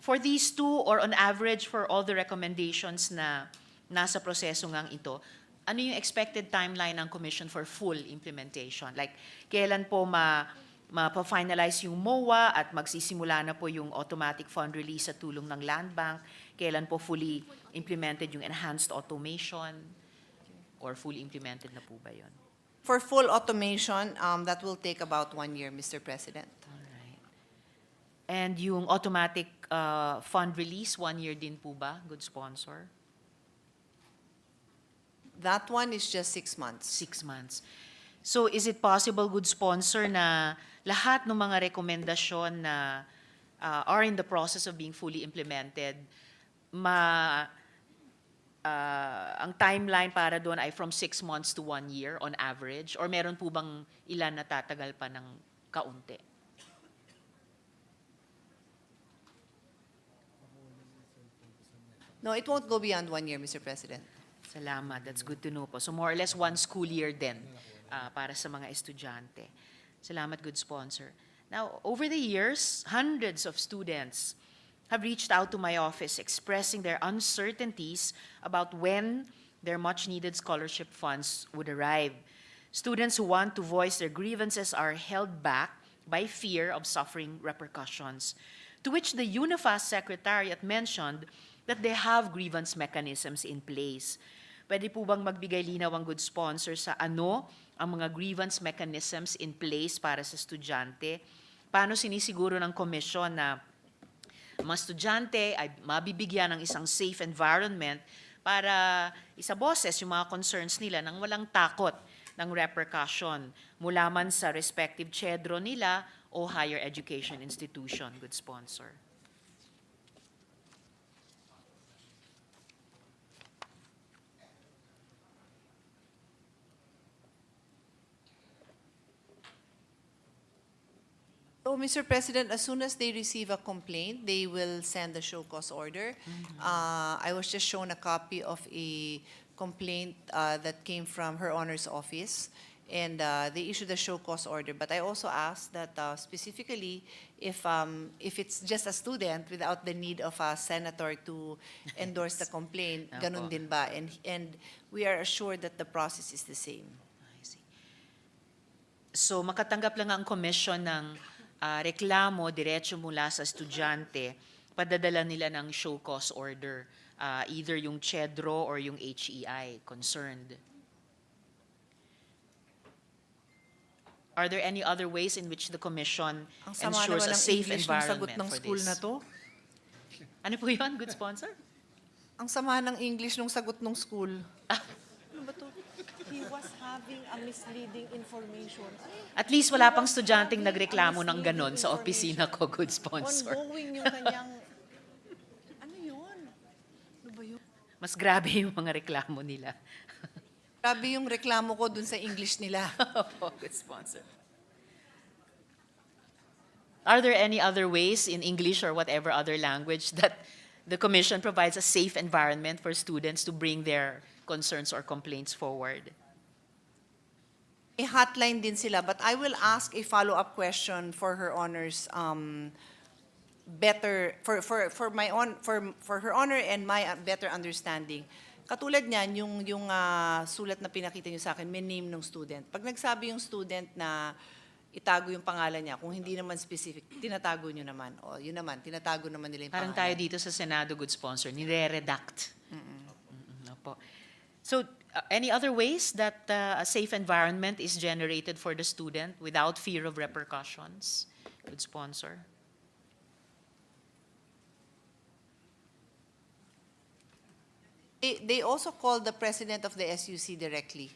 For these 2, or on average for all the recommendations na nasa proseso ngang ito, ano yung expected timeline ng Commission for full implementation? Like, kailan po ma-finalize yung MOA at magsisimula na po yung automatic fund release sa tulong ng Land Bank? Kailan po fully implemented yung enhanced automation? Or fully implemented na po ba yun? For full automation, that will take about 1 year, Mr. President. And yung automatic fund release, 1 year din po ba, good sponsor? That one is just 6 months. 6 months. So is it possible, good sponsor, na lahat ng mga rekomendasyon na are in the process of being fully implemented, ang timeline para doon ay from 6 months to 1 year on average? Or meron po bang ilan na tatagal pa ng kaunti? No, it won't go beyond 1 year, Mr. President. Salamat. That's good to know po. So more or less 1 school year din para sa mga estudyante. Salamat, good sponsor. Now, over the years, hundreds of students have reached out to my office expressing their uncertainties about when their much-needed scholarship funds would arrive. Students who want to voice their grievances are held back by fear of suffering repercussions, to which the UNIFAS Secretariat mentioned that they have grievance mechanisms in place. Pwede po bang magbigay linaw ang good sponsor sa ano ang mga grievance mechanisms in place para sa estudyante? Paano sinisiguro ng komisyon na mga estudyante ay mabibigyan ng isang safe environment para isaboses yung mga concerns nila nang walang takot ng repercussion mula man sa respective 𝗕𝗔𝗏 nila o higher education institution, good sponsor? So, Mr. President, as soon as they receive a complaint, they will send a show cause order. I was just shown a copy of a complaint that came from Her Honor's office, and they issued a show cause order. But I also asked that specifically if it's just a student without the need of a senator to endorse the complaint, ganun din ba? And we are assured that the process is the same. I see. So makatanggap lang ang commission ng reklamo diretso mula sa estudyante, padadala nila ng show cause order, either yung 𝗕𝗔𝗏 or yung HEI concerned. Are there any other ways in which the commission Ang sama ensures naman a ng safe English ng sagot environment ng for school this? na to. Ano po yun, good sponsor? Ang sama ng English ng sagot ng school. Ano ba to? He was having a misleading information. At least wala pang estudyanteng nagreklamo ng ganon sa opisina ko, good sponsor. Ongoing yung kanyang... Ano yun? Ano ba yun? Mas grabe yung mga reklamo nila. Grabe yung reklamo ko dun sa English nila. Opo, good sponsor. Are there any other ways in English or whatever other language that the Commission provides a safe environment for students to bring their concerns or complaints forward? May hotline din sila, but I will ask a follow-up question for Her Honor's better for Her Honor and my better understanding. Katulad niyan, yung sulat na pinakita niyo sa akin, may name ng student. Pag nagsabi yung student na itago yung pangalan niya, kung hindi naman specific, tinatago niyo naman. O, yun naman, tinatago naman nila yung Parang pangalan. tayo dito sa Senado, good sponsor, nire-redact. Opo. So, any other ways that a safe environment is generated for the student without fear of repercussions? Good sponsor. They also called the president of the SUC directly.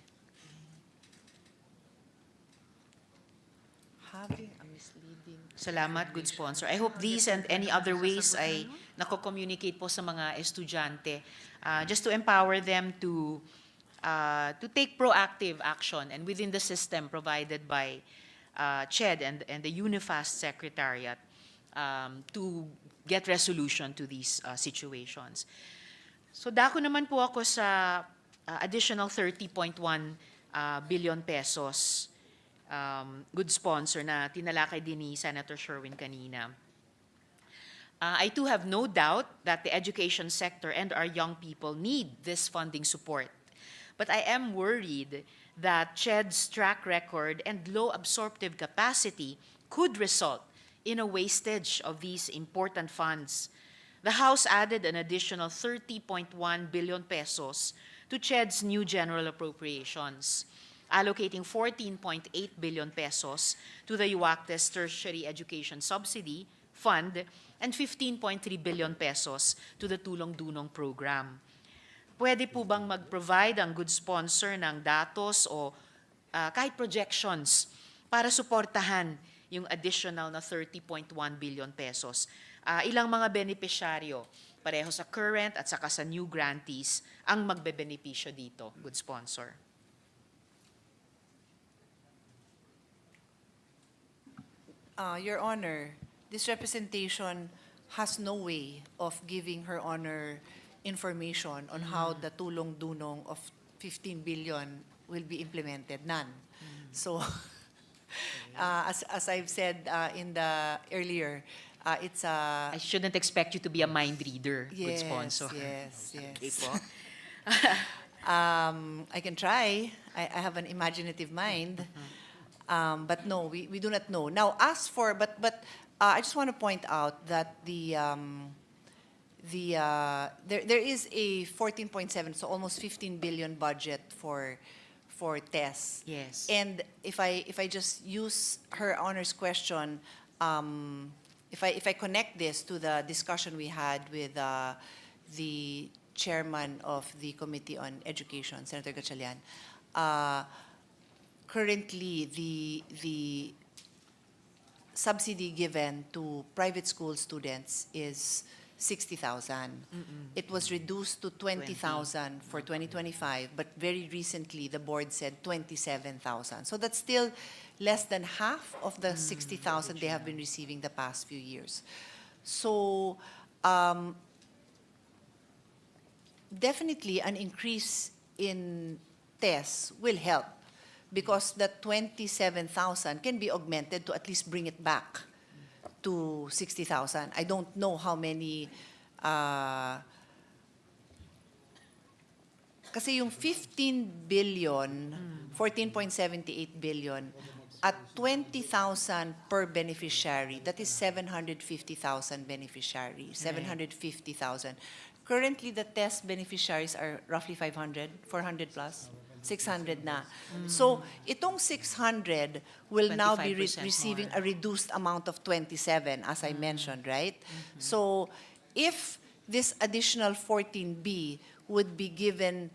Having a misleading... Salamat, good sponsor. I hope these and any other ways ay nako-communicate po sa mga estudyante just to empower them to take proactive action and within the system provided by 𝗕𝗏 and the UNIFAST Secretariat to get resolution to these situations. So dako naman po ako sa additional 30.1 billion pesos, good sponsor, na tinalakay din ni Senator Sherwin kanina. I too have no doubt that the education sector and our young people need this funding support. But I am worried that 𝗕𝗏's track record and low absorptive capacity could result in a wastage of these important funds. The House added an additional 30.1 billion pesos to 𝗕𝗏's new general appropriations, allocating 14.8 billion pesos to the 𝗥𝗘𝗖𝗟𝗔𝗏 Tertiary Education Subsidy Fund and 15.3 billion pesos to the Tulong-Dunong Program. Pwede po bang mag-provide ang good sponsor ng datos o kahit projections para suportahan yung additional na 30.1 billion pesos? Ilang mga benepisyaryo, pareho sa current at saka sa new grantees, ang magbebenepisyo dito, good sponsor? Your Honor, this representation has no way of giving Her Honor information on how the tulong-dunong of 15 billion will be implemented. None. So, as I've said in the earlier, it's a... I shouldn't expect you to be a mind reader, good Yes, sponsor. yes, yes. Okay po. I can try. I have an imaginative mind. But no, we do not know. Now, as for, but I just want to point out that there is a 14.7, so almost 15 billion budget for tests. Yes. And if I just use Her Honor's question, if I connect this to the discussion we had with the chairman of the Committee on Education, Senator 𝗥𝗘𝗟𝗟𝗏, currently the subsidy given to private school students is 60,000. It was reduced to 20,000 for 2025, but very recently the board said 27,000. So that's still less than half of the 60,000 they have been receiving the past few years. So definitely an increase in tests will help. because the 27,000 can be augmented to at least bring it back to 60,000. I don't know how many, kasi yung 15 billion, 14.78 billion, at 20,000 per beneficiary, that is 750,000 beneficiaries, 750,000. Currently, the test beneficiaries are roughly 500, 400 plus, 600 na. So, itong 600 will now be 25% receiving more. a reduced amount of 27, as I mentioned, right? So, if this additional 14B would be given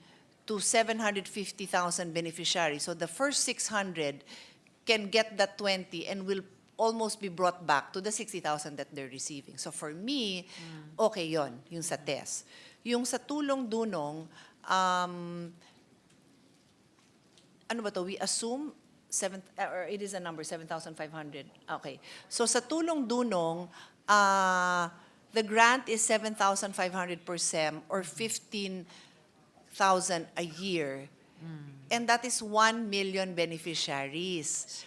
to 750,000 beneficiaries, so the first 600 can get that 20 and will almost be brought back to the 60,000 that they're receiving. So for me, okay yon, yung sa test. Yung sa tulong-dunong, ano ba to? We assume or it is a number, 7,500. Okay. So sa tulong-dunong, the grant is 7,500 per SEM or 15,000 a year. And that is 1 million beneficiaries.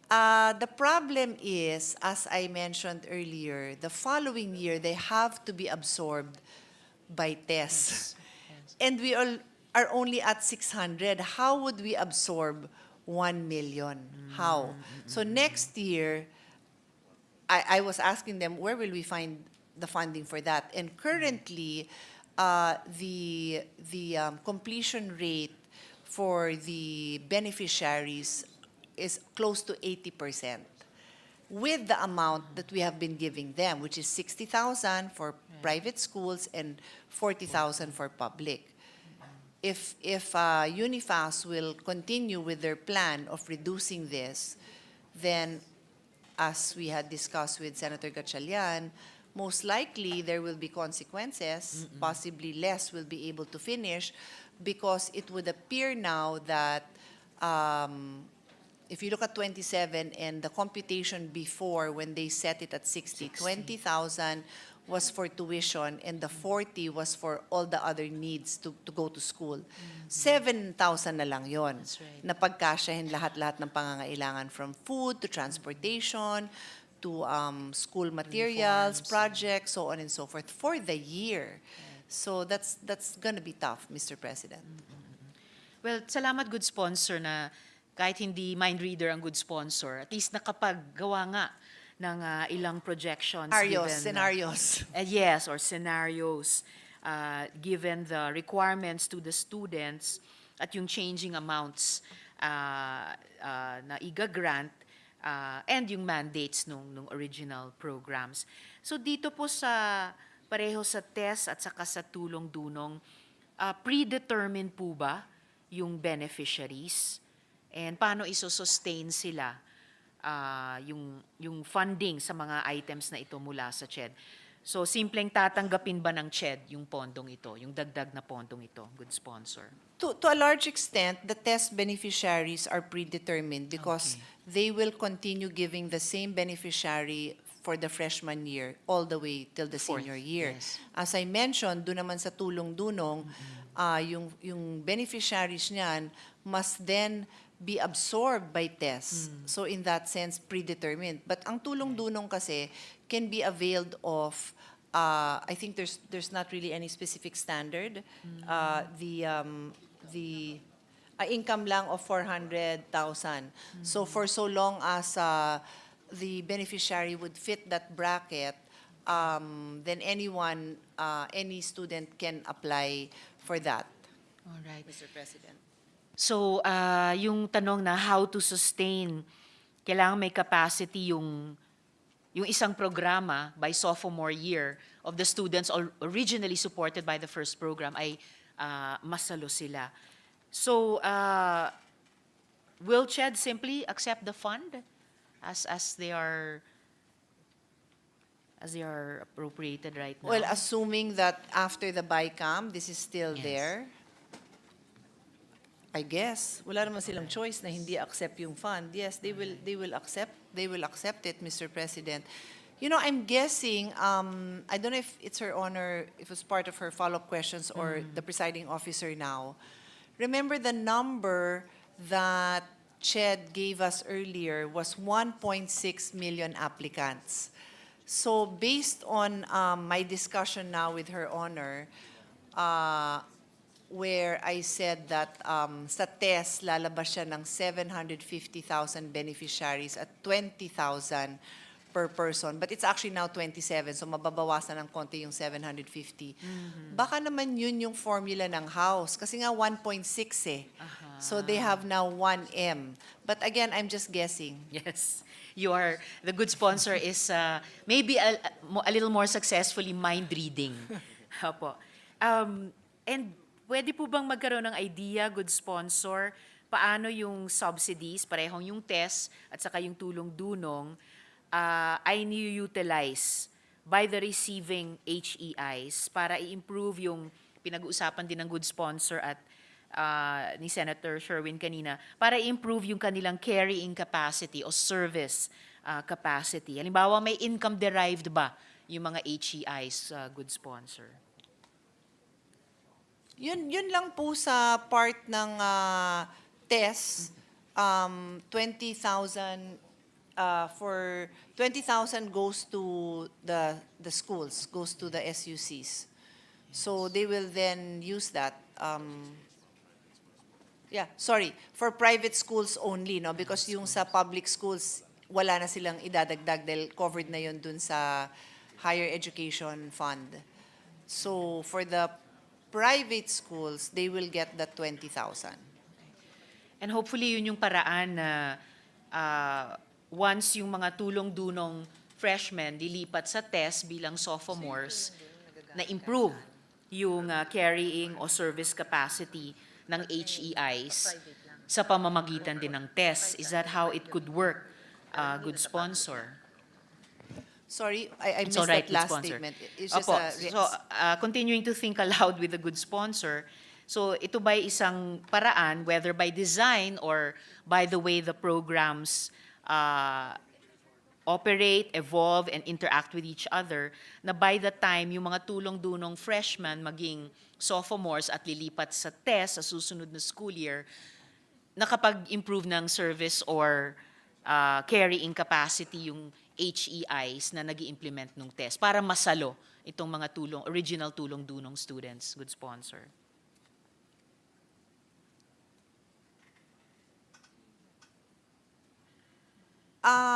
The problem is, as I mentioned earlier, the following year, they have to be absorbed by tests. And we all are only at 600. How would we absorb 1 million? How? So next year, I was asking them, where will we find the funding for that? And currently, the completion rate for the beneficiaries is close to 80% with the amount that we have been giving them, which is 60,000 for private schools and 40,000 for public. If UNIFAS will continue with their plan of reducing this, then as we had discussed with Senator 𝗥𝗘𝗟𝗏, most likely there will be consequences, possibly less will be able to finish, because it would appear now that if you look at 27 and the computation before when they set it at 60, 20,000 was for tuition and the 40 was for all the other needs to go to school. 7,000 na lang yon. That's right. Na pagkasyahin lahat-lahat ng pangangailangan from food to transportation to school materials, projects, so on and so forth for the year. So that's going to be tough, Mr. President. Well, salamat good sponsor na kahit hindi mind reader ang good sponsor, at least nakapaggawa nga ng ilang projections. Scenarios. Yes, or scenarios given the requirements to the students at yung changing amounts na iga-grant and yung mandates nung original programs. So dito po pareho sa test at saka sa tulong-dunong, predetermined po ba yung beneficiaries? And paano iso-sustain sila yung funding sa mga items na ito mula sa 𝗕𝗏? So simpleng tatanggapin ba ng 𝗕𝗏 yung pondong ito, yung dagdag na pondong ito, good sponsor? To a large extent, the test beneficiaries are predetermined because they will continue giving the same beneficiary for the freshman year all the way till the senior year. Yes. As I mentioned, doon naman sa tulong-dunong, yung beneficiaries niyan must then be absorbed by tests. So in that sense, predetermined. But ang tulong-dunong kasi can be availed of, I think there's not really any specific standard. The income lang of 400,000. So for so long as the beneficiary would fit that bracket, then anyone, any student can apply for that. All right. Mr. President. So, yung tanong na how to sustain, kailangan may capacity yung isang programa by sophomore year of the students originally supported by the first program ay masalo sila. So, will 𝗕𝗏 simply accept the fund as they are appropriated right now? Well, assuming that after the BICAM, this is still Yes. there, I guess wala naman silang choice na hindi accept yung fund. Yes, they will accept it, Mr. President. You know, I'm guessing, I don't know if it's Her Honor, if it's part of her follow-up questions or the presiding officer now. Remember the number that CHED gave us earlier was 1.6 million applicants. So based on my discussion now with Her Honor, where I said that sa test, lalabas siya ng 750,000 beneficiaries at 20,000 per person. But it's actually now 27, so mababawasan ng konti yung 750. Baka naman yun yung formula ng House. Kasi nga 1.6 eh. So they have now 1M. But again, I'm just guessing. Yes. The good sponsor is maybe a little more successfully mind reading. Opo. And pwede po bang magkaroon ng idea, good sponsor, paano yung subsidies, parehong yung test at saka yung tulong-dunong, ay ni-utilize by the receiving HEIs para i-improve yung pinag-uusapan din ng good sponsor at ni Senator Sherwin kanina, para i-improve yung kanilang carrying capacity o service capacity. Halimbawa, may income-derived ba yung mga HEIs, good sponsor? Yun lang po sa part ng test, 20,000 for 20,000 goes to the schools, goes to the SUCs. So they will then use that. For private schools only, no? Because yung sa public schools, wala na silang idadagdag dahil covered na yun dun sa higher education fund. So for the private schools, they will get the 20,000. And hopefully yun yung paraan na once yung mga tulong-dunong freshmen lilipat sa test bilang sophomores, na improve yung carrying o service capacity ng HEIs sa pamamagitan din ng test. Is that how it could work, good sponsor? Sorry, I It's missed all right, that last good sponsor. statement. It's just Opo, a continuing to think aloud with a good sponsor, so ito ba isang paraan, whether by design or by the way the programs operate, evolve, and interact with each other, na by the time yung mga tulong-dunong freshmen maging sophomores at lilipat sa test sa susunod na school year, nakapag-improve ng service or carrying capacity yung HEIs na nag-i-implement ng test para masalo itong mga original tulong-dunong students, good sponsor.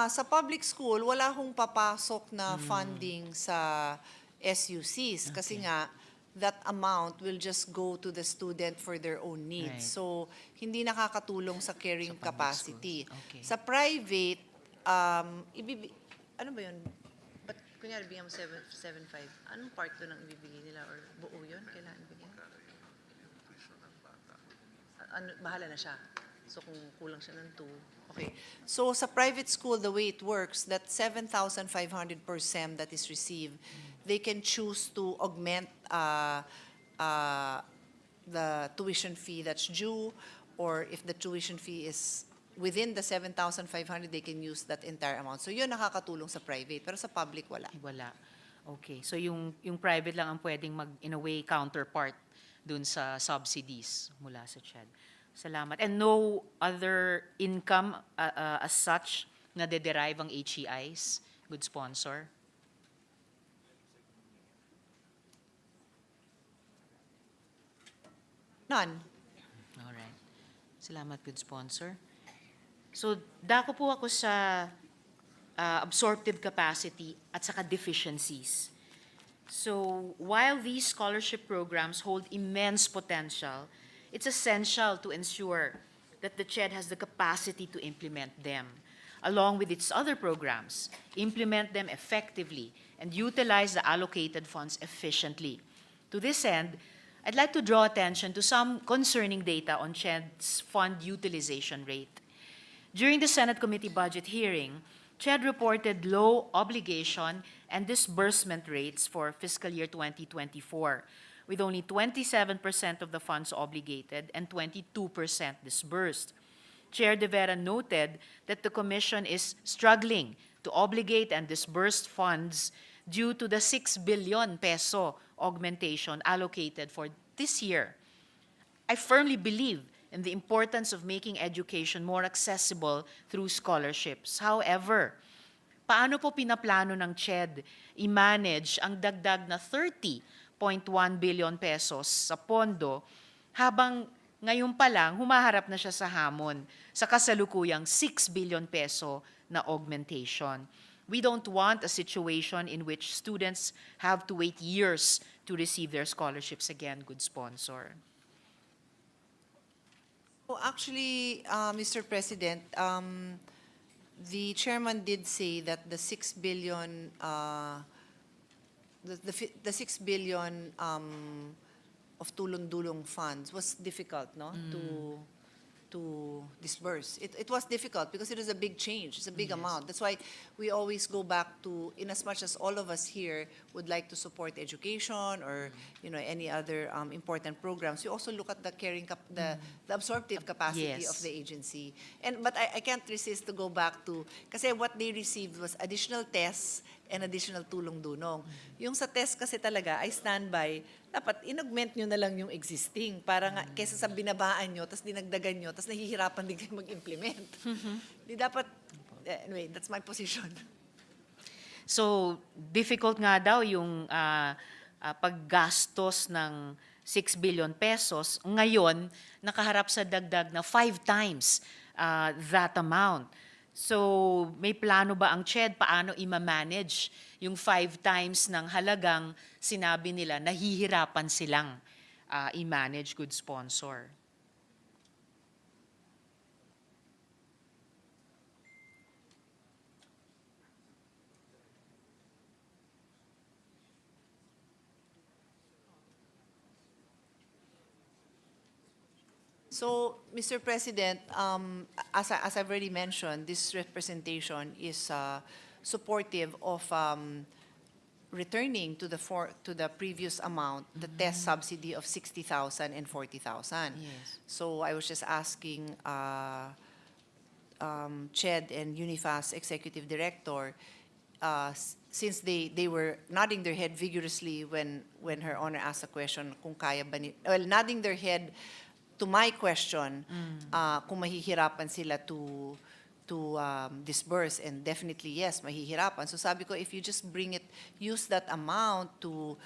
Sa public school, wala hong papasok na funding sa SUCs kasi nga that amount will just go to the student for their own needs. Right. So, hindi nakakatulong sa carrying Sa public capacity. schools. Okay. Sa private, ano ba yun? Ba't kunyari bigyan mo 7.5? Anong part doon ang ibibigay nila? Or buo yun? Kailangan bigyan? Bahala na siya. So kung kulang siya ng 2. Okay. So sa private school, the way it works, that 7,500 per SEM that is received, they can choose to augment the tuition fee that's due, or if the tuition fee is within the 7,500, they can use that entire amount. So yun nakakatulong sa private, pero sa public wala. Wala. Okay. So yung private lang ang pwedeng in a way, counterpart dun sa subsidies mula sa CHED. Salamat. And no other income as such na de-derive ang HEIs, good sponsor? None. Alright. Salamat, good sponsor. So, dako po ako sa absorptive capacity at saka deficiencies. So, while these scholarship programs hold immense potential, it's essential to ensure that the CHED has the capacity to implement them, along with its other programs, implement them effectively, and utilize the allocated funds efficiently. To this end, I'd like to draw attention to some concerning data on CHED's fund utilization rate. During the Senate Committee budget hearing, CHED reported low obligation and disbursement rates for fiscal year 2024, with only 27% of the funds obligated and 22% disbursed. Chair De Vera noted that the Commission is struggling to obligate and disburse funds due to the 6 billion peso augmentation allocated for this year. I firmly believe and the importance of making education more accessible through scholarships. However, paano po pinaplano ng CHED i-manage ang dagdag na 30.1 billion pesos sa pondo habang ngayon pa lang humaharap na siya sa hamon sa kasalukuyang 6 billion peso na augmentation? We don't want a situation in which students have to wait years to receive their scholarships again, good sponsor. Well, actually, Mr. President, the chairman did say that the 6 billion, the 6 billion of tulong-dulong funds was difficult, no, to disburse. It was difficult because it is a big change. It's a big amount. That's why we always go back to, in as much as all of us here would like to support education or any other important programs, we also look at the the absorptive capacity of the agency. But I can't resist to go back to, kasi what they received was additional tests and additional tulong-dunong. Yung sa test kasi talaga ay standby, dapat in-augment nyo na lang yung existing para nga, kesa sa binabaan nyo, tapos dinagdagan nyo, tapos nahihirapan din kayo mag-implement. Di dapat, anyway, that's my position. So, difficult nga daw yung paggastos ng 6 billion pesos. Ngayon, nakaharap sa dagdag na 5 times that amount. So, may plano ba ang CHED paano i-manage yung 5 times ng halagang sinabi nila nahihirapan silang i-manage, good sponsor? So, Mr. President, as I've already mentioned, this representation is supportive of returning to the previous amount, the test subsidy of 60,000 and 40,000. Yes. So I was just asking CHED and UNIFAS executive director, since they were nodding their head vigorously when Her Honor asked a question, kung kaya ba nodding their head to my question, kung mahihirapan sila to disburse, and definitely yes, mahihirapan. So sabi ko, if you just use that amount to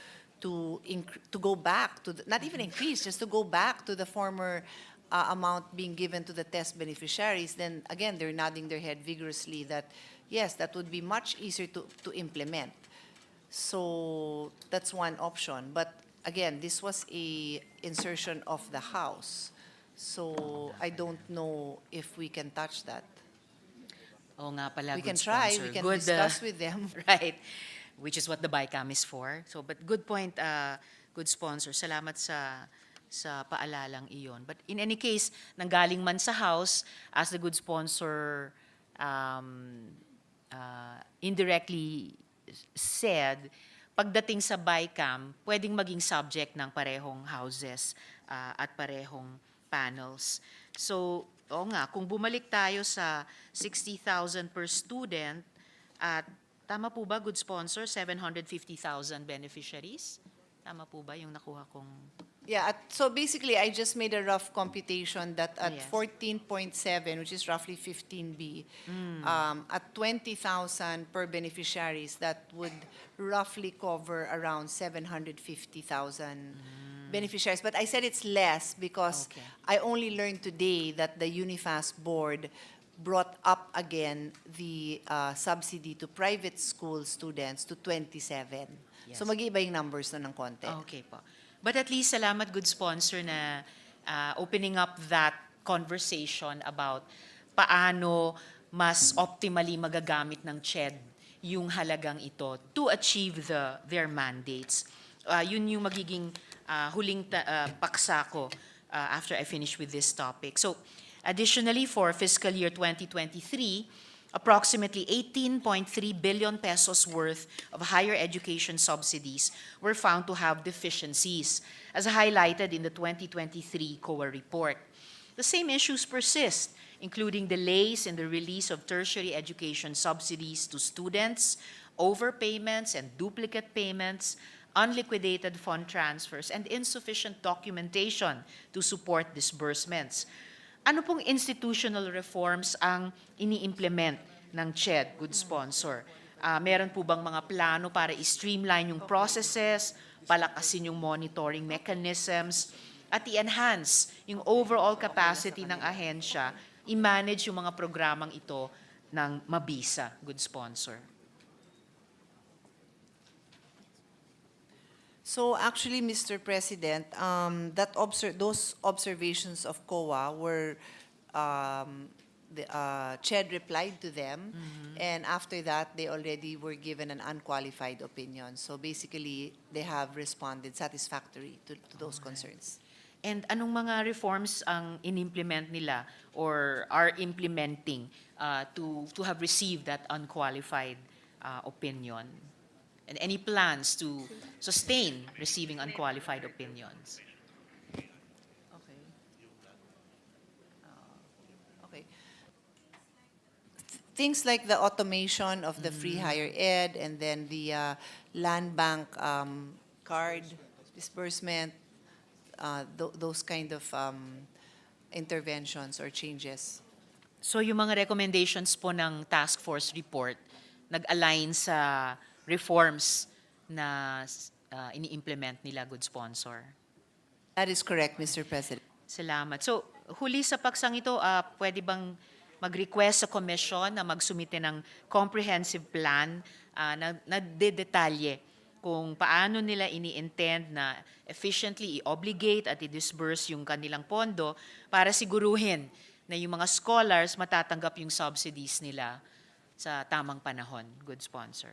go back to not even increase, just to go back to the former amount being given to the test beneficiaries, then again they're nodding their head vigorously that yes, that would be much easier to implement. So that's one option, but again, this was a insertion of the House, so I don't know if we can touch that. Oo nga pala, We good can try, sponsor. we can Good, discuss with them. Right, which is what the BICAM is for. So, but good point, good sponsor. Salamat sa paalalang iyon. But in any case, nanggaling man sa House, as the good sponsor indirectly said, pagdating sa BICAM, pwedeng maging subject ng parehong houses at parehong panels. So, oo nga, kung bumalik tayo sa 60,000 per student, at tama po ba, good sponsor, 750,000 beneficiaries? Tama po ba yung nakuha kong... Yeah, so basically, I just made a rough computation that at Yes. 14.7, which is roughly 15B, at 20,000 per beneficiaries, that would roughly cover around 750,000 beneficiaries. But I said it's less because Okay. I only learned today that the UNIFAS board brought up again the subsidy to private school students to 27. So Yes. mag-iiba yung numbers na ng konti. Okay po. But at least salamat, good sponsor, na opening up that conversation about paano mas optimally magagamit ng CHED yung halagang ito to achieve their mandates. Yun yung magiging huling paksa ko after I finish with this topic. So, additionally, for fiscal year 2023, approximately 18.3 billion pesos worth of higher education subsidies were found to have deficiencies, as highlighted in the 2023 COA report. The same issues persist, including delays in the release of tertiary education subsidies to students, overpayments and duplicate payments, unliquidated fund transfers, and insufficient documentation to support disbursements. Ano pong institutional reforms ang ini-implement ng 𝗕𝗑, good sponsor? Meron po bang mga plano para i-streamline yung processes, palakasin yung monitoring mechanisms, at i-enhance yung overall capacity ng ahensya, i-manage yung mga programang ito ng mabisa, good sponsor? So actually, Mr. President, those observations of COA were, the 𝗕𝗑 replied to them, and after that, they already were given an unqualified opinion. So basically, they have responded satisfactory to those concerns. And anong mga reforms ang in-implement nila or are implementing to have received that unqualified opinion? And any plans to sustain receiving unqualified opinions? Okay. Okay. Things like the automation of the free higher ed, and then the land bank card disbursement, those kind of interventions or changes. So yung mga recommendations po ng task force report nag-align sa reforms na ini-implement nila, good sponsor? That is correct, Mr. President. Salamat. So, huli sa paksang ito, pwede bang mag-request sa commission na magsumite ng comprehensive plan na dedetalye kung paano nila ini-intend na efficiently i-obligate at i-disburse yung kanilang pondo para siguruhin na yung mga scholars matatanggap yung subsidies nila sa tamang panahon, good sponsor?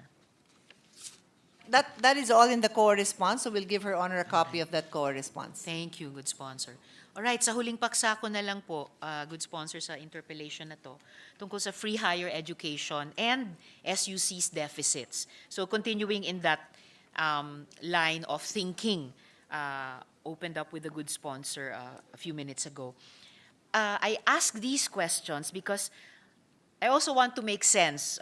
That is all in the COA response, so we'll give Her Honor a copy of that COA response. Thank you, good sponsor. Alright, sa huling paksa ko na lang po, good sponsor, sa interpellation na to, tungkol sa free higher education and SUC's deficits. So continuing in that line of thinking opened up with the good sponsor a few minutes ago. I ask these questions because I also want to make sense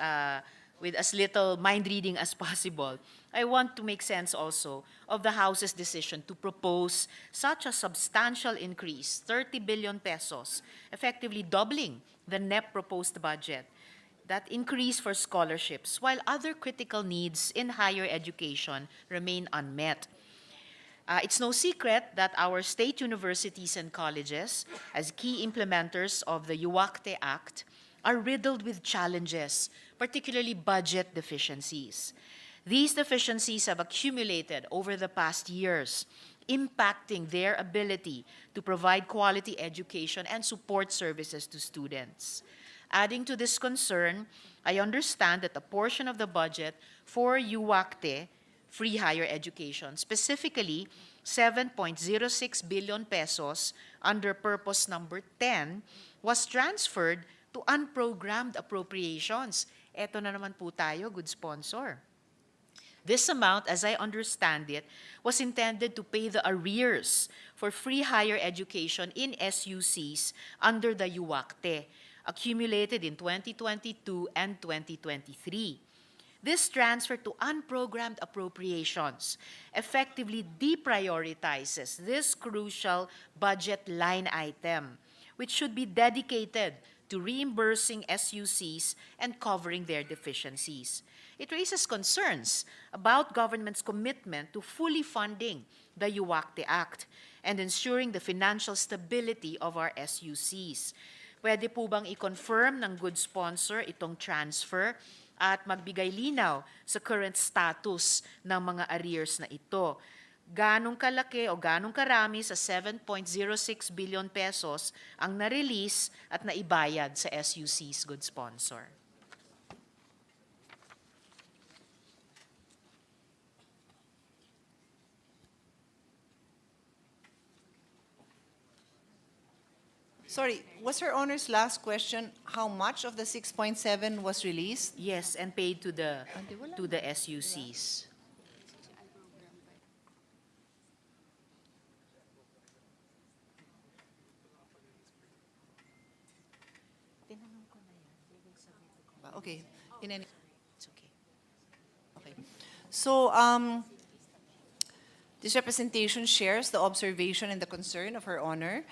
with as little mind reading as possible. I want to make sense also of the House's decision to propose such a substantial increase, 30 billion pesos, effectively doubling the NEP proposed budget. That increase for scholarships, while other critical needs in higher education remain unmet. It's no secret that our state universities and colleges, as key implementers of the 𝗥𝗘𝗚𝗟𝗏 Act, are riddled with challenges, particularly budget deficiencies. These deficiencies have accumulated over the past years, impacting their ability to provide quality education and support services to students. Adding to this concern, I understand that a portion of the budget for 𝗥𝗚, free higher education, specifically 7.06 billion pesos under purpose number 10, was transferred to unprogrammed appropriations. Eto na naman po tayo, good sponsor. This amount, as I understand it, was intended to pay the arrears for free higher education in SUCs under the 𝗥𝗚, accumulated in 2022 and 2023. This transfer to unprogrammed appropriations effectively deprioritizes this crucial budget line item, which should be dedicated to reimbursing SUCs and covering their deficiencies. It raises concerns about government's commitment to fully funding the 𝗥𝗚 Act and ensuring the financial stability of our SUCs. Pwede po bang i-confirm ng good sponsor itong transfer at magbigay linaw sa current status ng mga arrears na ito? Ganong kalaki o ganong karami sa 7.06 billion pesos ang na-release at naibayad sa SUCs, good sponsor? Sorry, was Her Honor's last question how much of the 6.7 was released? Yes, and paid to the SUCs. Okay. In any, It's okay. okay. So, This representation shares the observation and the concern of Her Honor.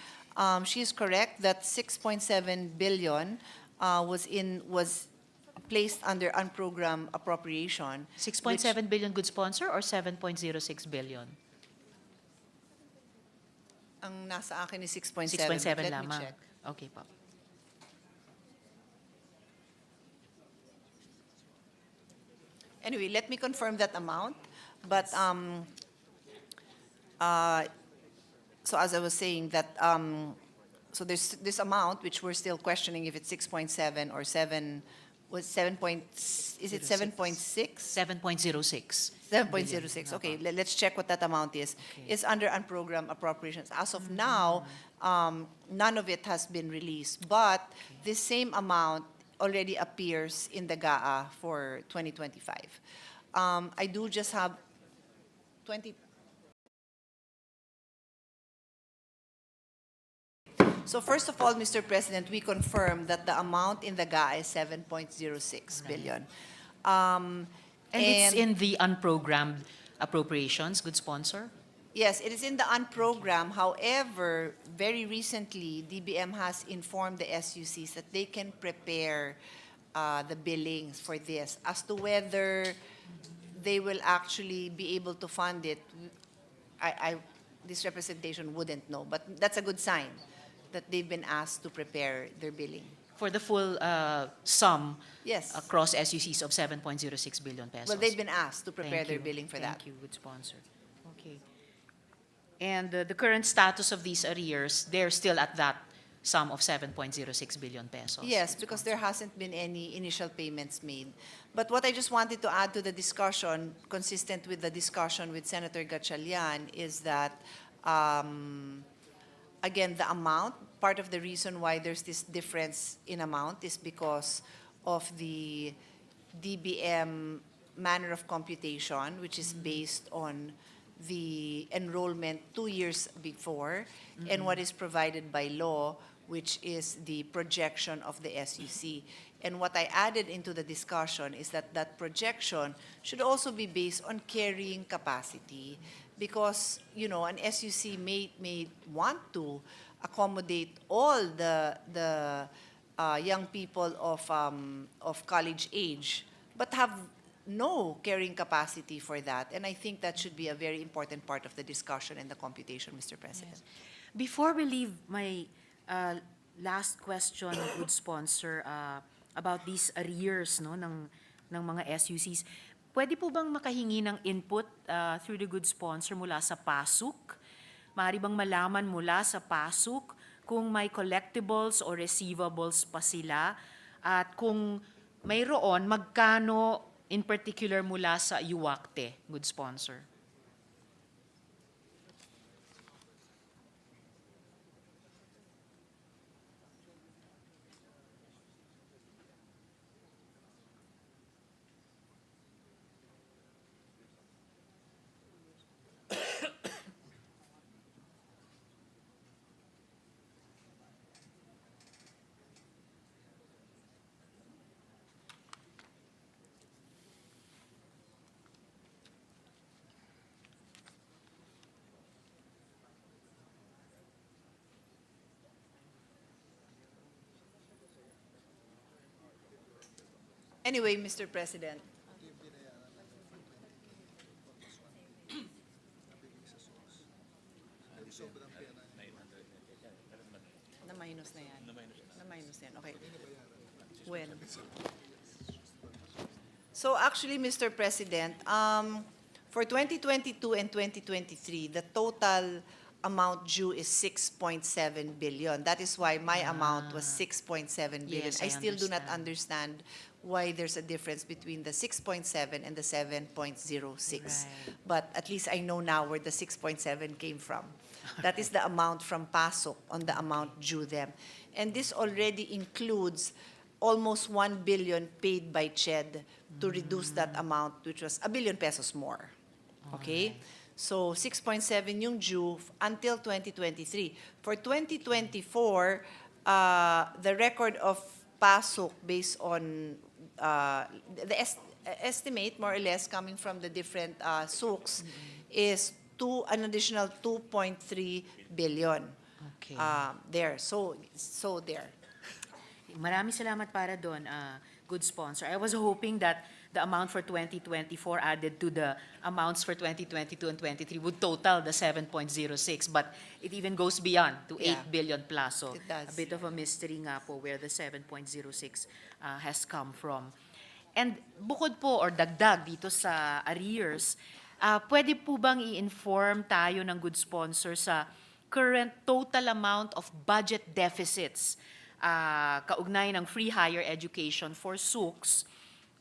She is correct that 6.7 billion was placed under unprogrammed appropriation. 6.7 billion, good sponsor, or 7.06 billion? Ang nasa akin is 6.7. 6.7 Let me lamang. check. Okay po. Anyway, let me confirm that amount. But so as I was saying, that so there's this amount which we're still questioning if it's 6.7 or 7. Was 7 point, is it 7.6? 7.06. 7.06. Okay, let's check what that amount is. Okay. It's under unprogrammed appropriations. As of now, none of it has been released, but this same amount already appears in the GAA for 2025. I do just have 20. So first of all, Mr. President, we confirm that the amount in the GAA is 7.06 billion. And it's in the unprogrammed appropriations, good sponsor? Yes, it is in the unprogrammed. However, very recently, DBM has informed the SUCs that they can prepare the billings for this. As to whether they will actually be able to fund it, this representation wouldn't know. But that's a good sign that they've been asked to prepare their billing. For the full sum Yes. across SUCs of 7.06 billion pesos. Well, they've been asked to prepare Thank their you. billing for that. Thank you, good sponsor. Okay. And the current status of these arrears, they're still at that sum of 7.06 billion pesos. Yes, because there hasn't been any initial payments made. But what I just wanted to add to the discussion, consistent with the discussion with Senator 𝗥𝗘𝗟𝗟, is that, again, the amount, part of the reason why there's this difference in amount is because of the DBM manner of computation, which is based on the enrollment 2 years before, and what is provided by law, which is the projection of the SUC. And what I added into the discussion is that that projection should also be based on carrying capacity, because, you know, an SUC may want to accommodate all the young people of college age, but have no carrying capacity for that. And I think that should be a very important part of the discussion and the computation, Mr. President. Before we leave, my last question, good sponsor, about these arrears, no, ng mga SUCs. Pwede po bang makahingi ng input through the good sponsor mula sa PASUC? Maaari bang malaman mula sa PASUC kung may collectibles o receivables pa sila, at kung mayroon, magkano in particular mula sa UACTE, good sponsor? Anyway, Mr. President. Na-minus na yan. Na-minus na yan. Okay. When? So actually, Mr. President, for 2022 and 2023, the total amount due is 6.7 billion. That is why my amount was 6.7 billion. Yes, I I still do not understand. understand why there's a difference between the 6.7 and the 7.06. Right. But at least I know now where the 6.7 came from. That is the amount from PASUC on the amount due them. And this already includes almost 1 billion paid by 𝗕𝗔 to reduce that amount, which was 1 billion pesos more. Okay? So 6.7 yung due until 2023. For 2024, the record of PASUC based on the estimate, more or less, coming from the different SUCs is an additional 2.3 billion. Okay. There. So there. Maraming salamat para doon, good sponsor. I was hoping that the amount for 2024 added to the amounts for 2022 and 23 would total the 7.06, but it even goes beyond to 8 Yeah. billion plus. So It does. a bit of a mystery nga po where the 7.06 has come from. And bukod po or dagdag dito sa arrears, pwede po bang i-inform tayo ng good sponsor sa current total amount of budget deficits kaugnay ng free higher education for SUCs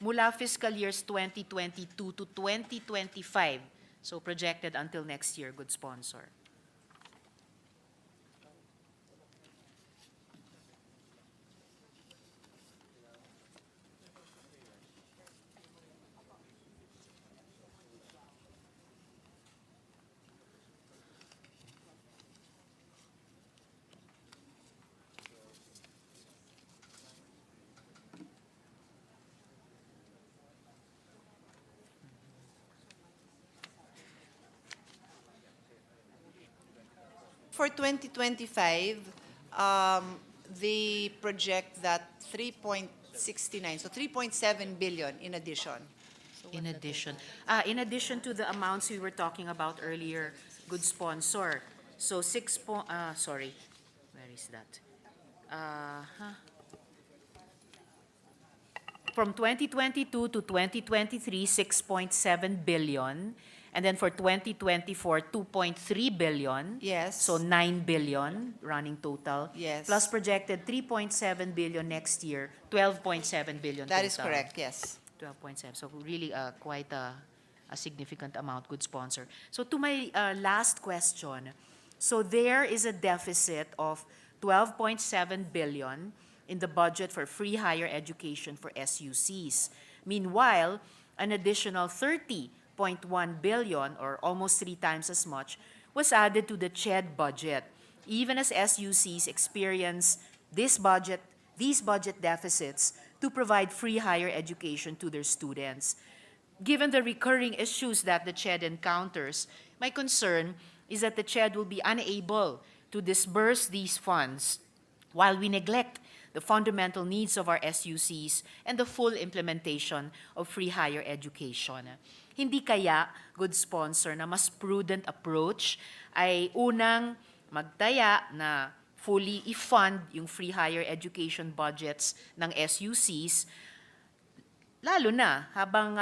mula fiscal years 2022 to 2025, so projected until next year, good sponsor? For 2025, they project that 3.69, so 3.7 billion in addition. In addition to the amounts we were talking about earlier, good sponsor. So sorry, where is that? From 2022 to 2023, 6.7 billion. And then for 2024, 2.3 billion. Yes. So 9 billion running total. Yes. Plus projected 3.7 billion next year, 12.7 billion That is total. correct, yes. 12.7. So really quite a significant amount, good sponsor. So to my last question, so there is a deficit of 12.7 billion in the budget for free higher education for SUCs. Meanwhile, an additional 30.1 billion, or almost 3 times as much, was added to the 𝗕𝗔 budget, even as SUCs experience these budget deficits to provide free higher education to their students. Given the recurring issues that the 𝗕𝗔 encounters, my concern is that the 𝗕𝗔 will be unable to disburse these funds while we neglect the fundamental needs of our SUCs and the full implementation of free higher education. Hindi kaya, good sponsor, na mas prudent approach ay unang magtaya na fully i-fund yung free higher education budgets ng SUCs, lalo na habang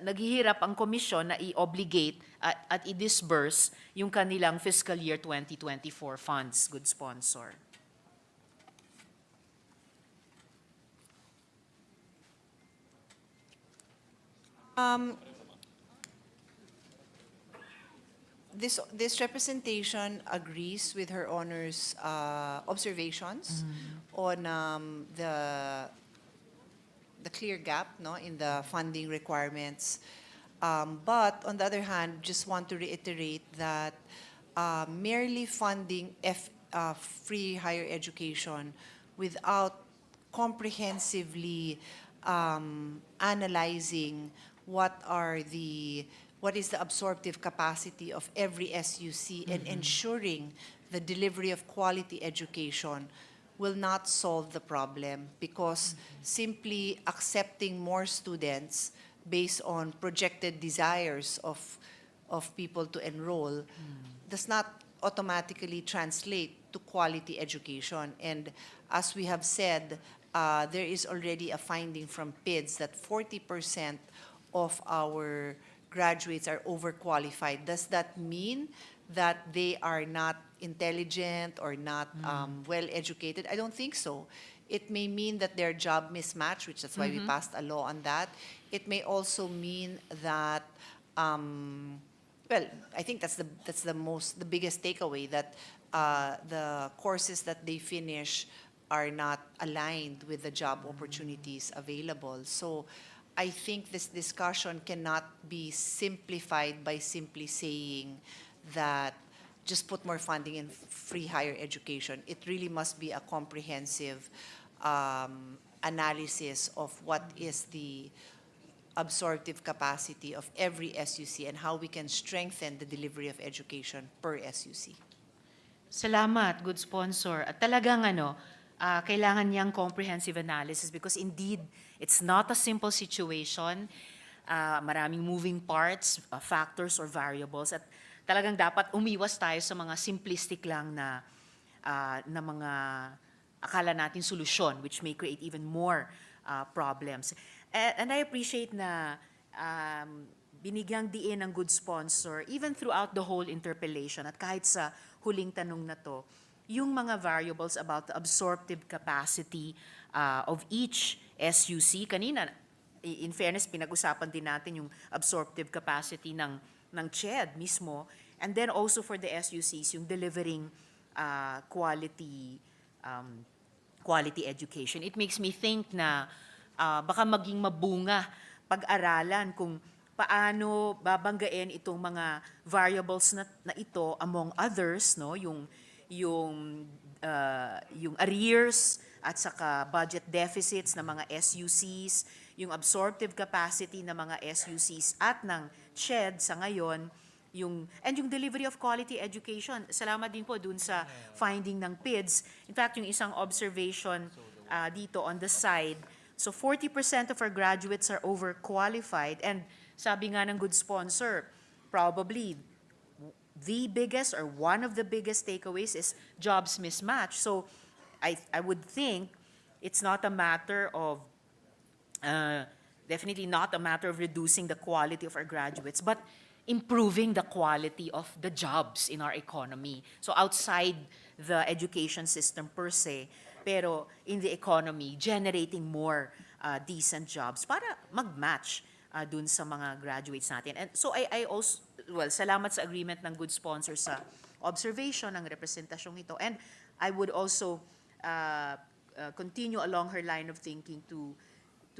naghihirap ang komisyon na i-obligate at i-disburse yung kanilang fiscal year 2024 funds, good sponsor. This representation agrees with Her Honor's observations on the clear gap, no, in the funding requirements. But on the other hand, just want to reiterate that merely funding free higher education without comprehensively analyzing what is the absorptive capacity of every SUC and ensuring the delivery of quality education will not solve the problem, because simply accepting more students based on projected desires of people to enroll does not automatically translate to quality education. And as we have said, there is already a finding from PIDS that 40% of our graduates are overqualified. Does that mean that they are not intelligent or not well educated? I don't think so. It may mean that they're job mismatch, which that's why we passed a law on that. It may also mean that, well, I think that's the biggest takeaway, that the courses that they finish are not aligned with the job opportunities available. So I think this discussion cannot be simplified by simply saying that just put more funding in free higher education. It really must be a comprehensive analysis of what is the absorptive capacity of every SUC and how we can strengthen the delivery of education per SUC. Salamat, good sponsor. At talagang kailangan niyang comprehensive analysis because indeed, it's not a simple situation. Maraming moving parts, factors or variables. At talagang dapat umiwas tayo sa mga simplistic lang na mga akala natin solusyon, which may create even more problems. And I appreciate na binigyang diin ng good sponsor, even throughout the whole interpellation, at kahit sa huling tanong na to, yung mga variables about the absorptive capacity of each SUC. Kanina, in fairness, pinag-usapan din natin yung absorptive capacity ng 𝗕𝗔 mismo, and then also for the SUCs, yung delivering quality education. It makes me think na baka maging mabunga pag-aralan kung paano babanggain itong mga variables na ito among others, no, yung arrears at saka budget deficits ng mga SUCs, yung absorptive capacity ng mga SUCs at ng 𝗕𝗔 sa ngayon, yung delivery of quality education. Salamat din po dun sa finding ng PIDS. In fact, yung isang observation dito on the side, so 40% of our graduates are overqualified, and sabi nga ng good sponsor, probably the biggest or one of the biggest takeaways is jobs mismatch. So I would think it's not a matter of, definitely not a matter of reducing the quality of our graduates, but improving the quality of the jobs in our economy. So outside the education system per se, pero in the economy, generating more decent jobs para mag-match dun sa mga graduates natin. And so I also, salamat sa agreement ng good sponsor sa observation ng representasyong ito. And I would also continue along her line of thinking to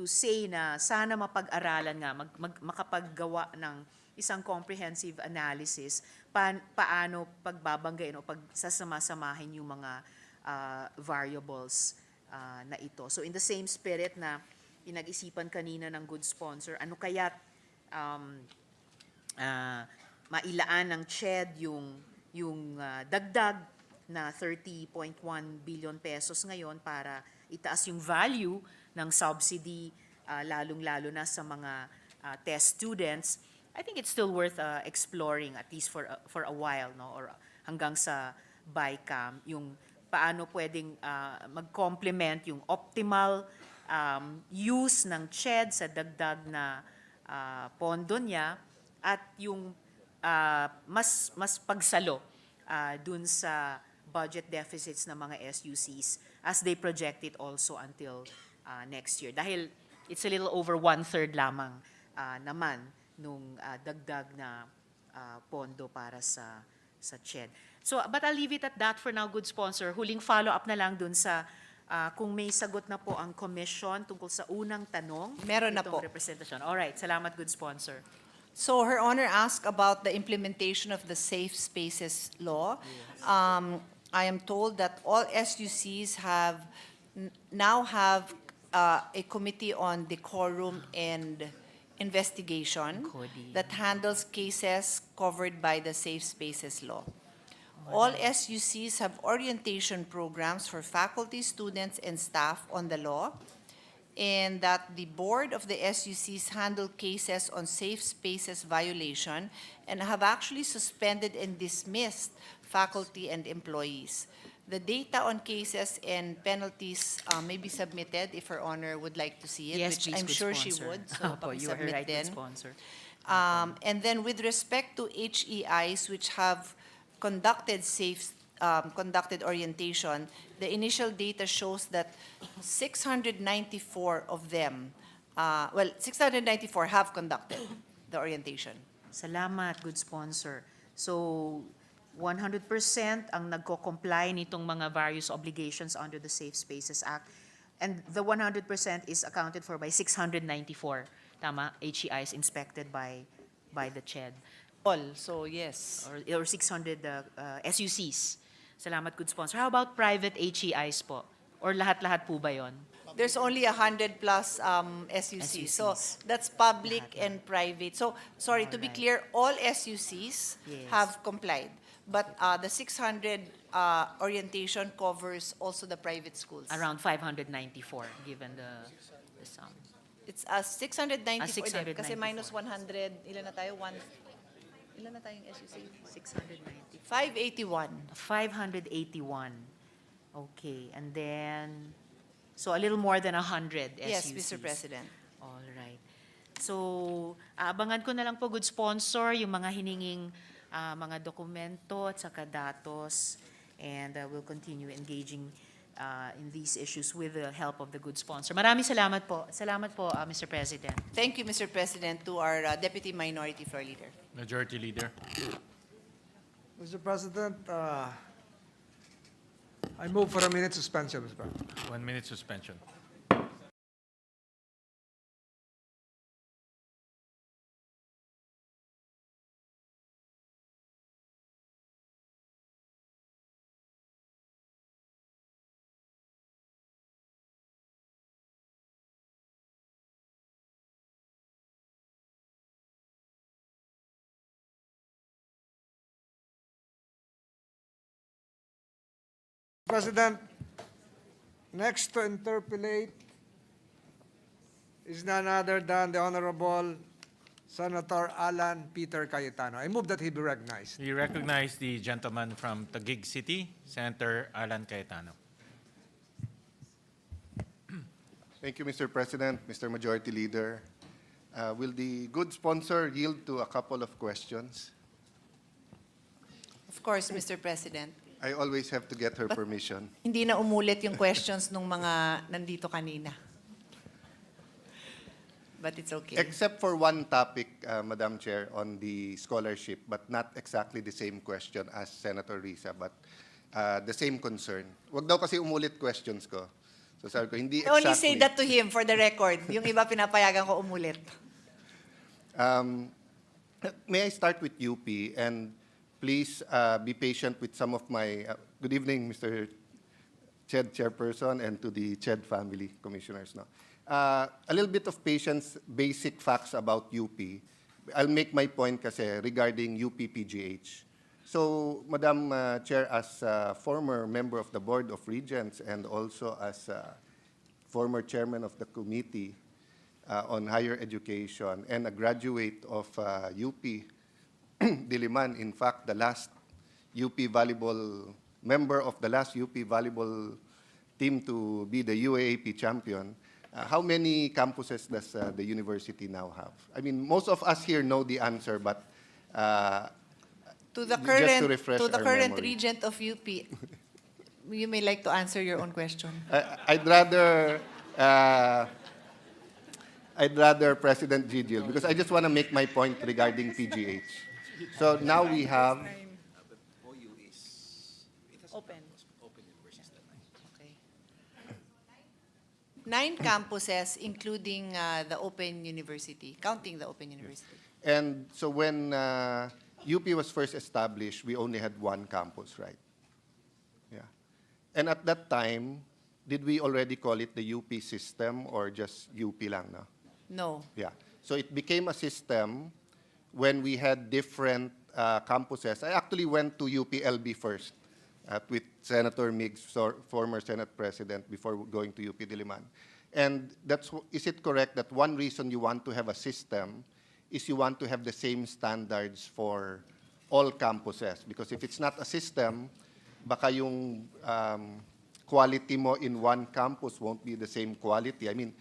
say na sana mapag-aralan nga, makapaggawa ng isang comprehensive analysis paano pagbabanggain o pagsasama-samahin yung mga variables na ito. So in the same spirit na pinag-isipan kanina ng good sponsor, ano kaya't mailaan ng 𝗕𝗔 yung dagdag na 30.1 billion pesos ngayon para itaas yung value ng subsidy, lalong-lalo na sa mga test students. I think it's still worth exploring at least for a while, no, or hanggang sa BICAM, yung paano pwedeng mag-complement yung optimal use ng 𝗕𝗔 sa dagdag na pondo niya at yung mas pagsalo dun sa budget deficits ng mga SUCs as they project it also until next year. Dahil it's a little over 1/3 lamang naman nung dagdag na pondo para sa 𝗕𝗔. So, but I'll leave it at that for now, good sponsor. Huling follow-up na lang dun sa kung may sagot na po ang commission tungkol sa unang tanong. Meron na itong po. representasyon. Alright, salamat, good sponsor. So Her Honor asked about the implementation of the Safe Spaces Law. I am told that all SUCs now have a committee on decorum and investigation that handles cases covered by the Safe Spaces Law. All SUCs have orientation programs for faculty, students, and staff on the law, and that the board of the SUCs handle cases on safe spaces violation and have actually suspended and dismissed faculty and employees. The data on cases and penalties may be submitted if Her Honor would like to see it, Yes, which please, I'm good sure sponsor. she would. So Opo, you are submit right, good din. sponsor. And then with respect to HEIs, which have conducted conducted orientation, the initial data shows that 694 of them, 694 have conducted the orientation. Salamat, good sponsor. So, 100% ang nagko-comply nitong mga various obligations under the Safe Spaces Act. And the 100% is accounted for by 694, tama, HEIs inspected by the 𝗕𝗔. All, so yes. Or 600 SUCs. Salamat, good sponsor. How about private HEIs po? Or lahat-lahat po ba yon? There's only 100 plus SUCs. So SUCs. that's public and private. So, sorry, to be Alright. clear, all SUCs Yes. have complied. But the 600 orientation covers also the private schools. Around 594, given the sum. It's 694 din, kasi 694. minus 100, ilan na tayo? Ilan na tayong SUC? 690. 581. 581. Okay, and then, so a little more than 100 SUCs. Yes, Mr. President. All right. So, abangan ko na lang po, good sponsor, yung mga hininging mga dokumento at saka datos, and we'll continue engaging in these issues with the help of the good sponsor. Maraming salamat po. Salamat po, Mr. President. Thank you, Mr. President, to our Deputy Minority Floor Leader. Majority Leader. Mr. President, I move for a minute suspension, Mr. President. 1 minute suspension. President, next to interpellate is none other than the Honorable Senator Alan Peter Cayetano. I move that he be recognized. We recognize the gentleman from Taguig City, Senator Alan Cayetano. Thank you, Mr. President, Mr. Majority Leader. Will the good sponsor yield to a couple of questions? Of course, Mr. President. I always have to get her permission. Hindi na umulit yung questions nung mga nandito kanina. But it's okay. Except for one topic, Madam Chair, on the scholarship, but not exactly the same question as Senator Risa, but the same concern. Wag daw kasi umulit questions ko. So sabi ko, hindi I only exactly. say that to him for the record. Yung iba pinapayagan ko umulit. May I start with UP, and please be patient with some of my, good evening, Mr. CHED Chairperson, and to the CHED family commissioners. No? A little bit of patience, basic facts about UP. I'll make my point kasi regarding UP PGH. So, Madam Chair, as a former member of the Board of Regents and also as a former chairman of the Committee on Higher Education and a graduate of UP Diliman, in fact, the last UP volleyball member of the last UP volleyball team to be the UAAP champion, how many campuses does the university now have? I mean, most of us here know the answer, but To the just to refresh our current memory. regent of UP, you may like to answer your own question. I'd rather President Gigil, because I just want to make my point regarding PGH. So now we have Open. Okay. 9 campuses, including the Open University, counting the Open University. And so when UP was first established, we only had one campus, right? Yeah. And at that time, did we already call it the UP system or just UP lang, no? No. Yeah. So it became a system when we had different campuses. I actually went to UPLB first with Senator Miggs, former Senate President, before going to UP Diliman. And is it correct that one reason you want to have a system is you want to have the same standards for all campuses? Because if it's not a system, baka yung quality mo in one campus won't be the same quality. I mean,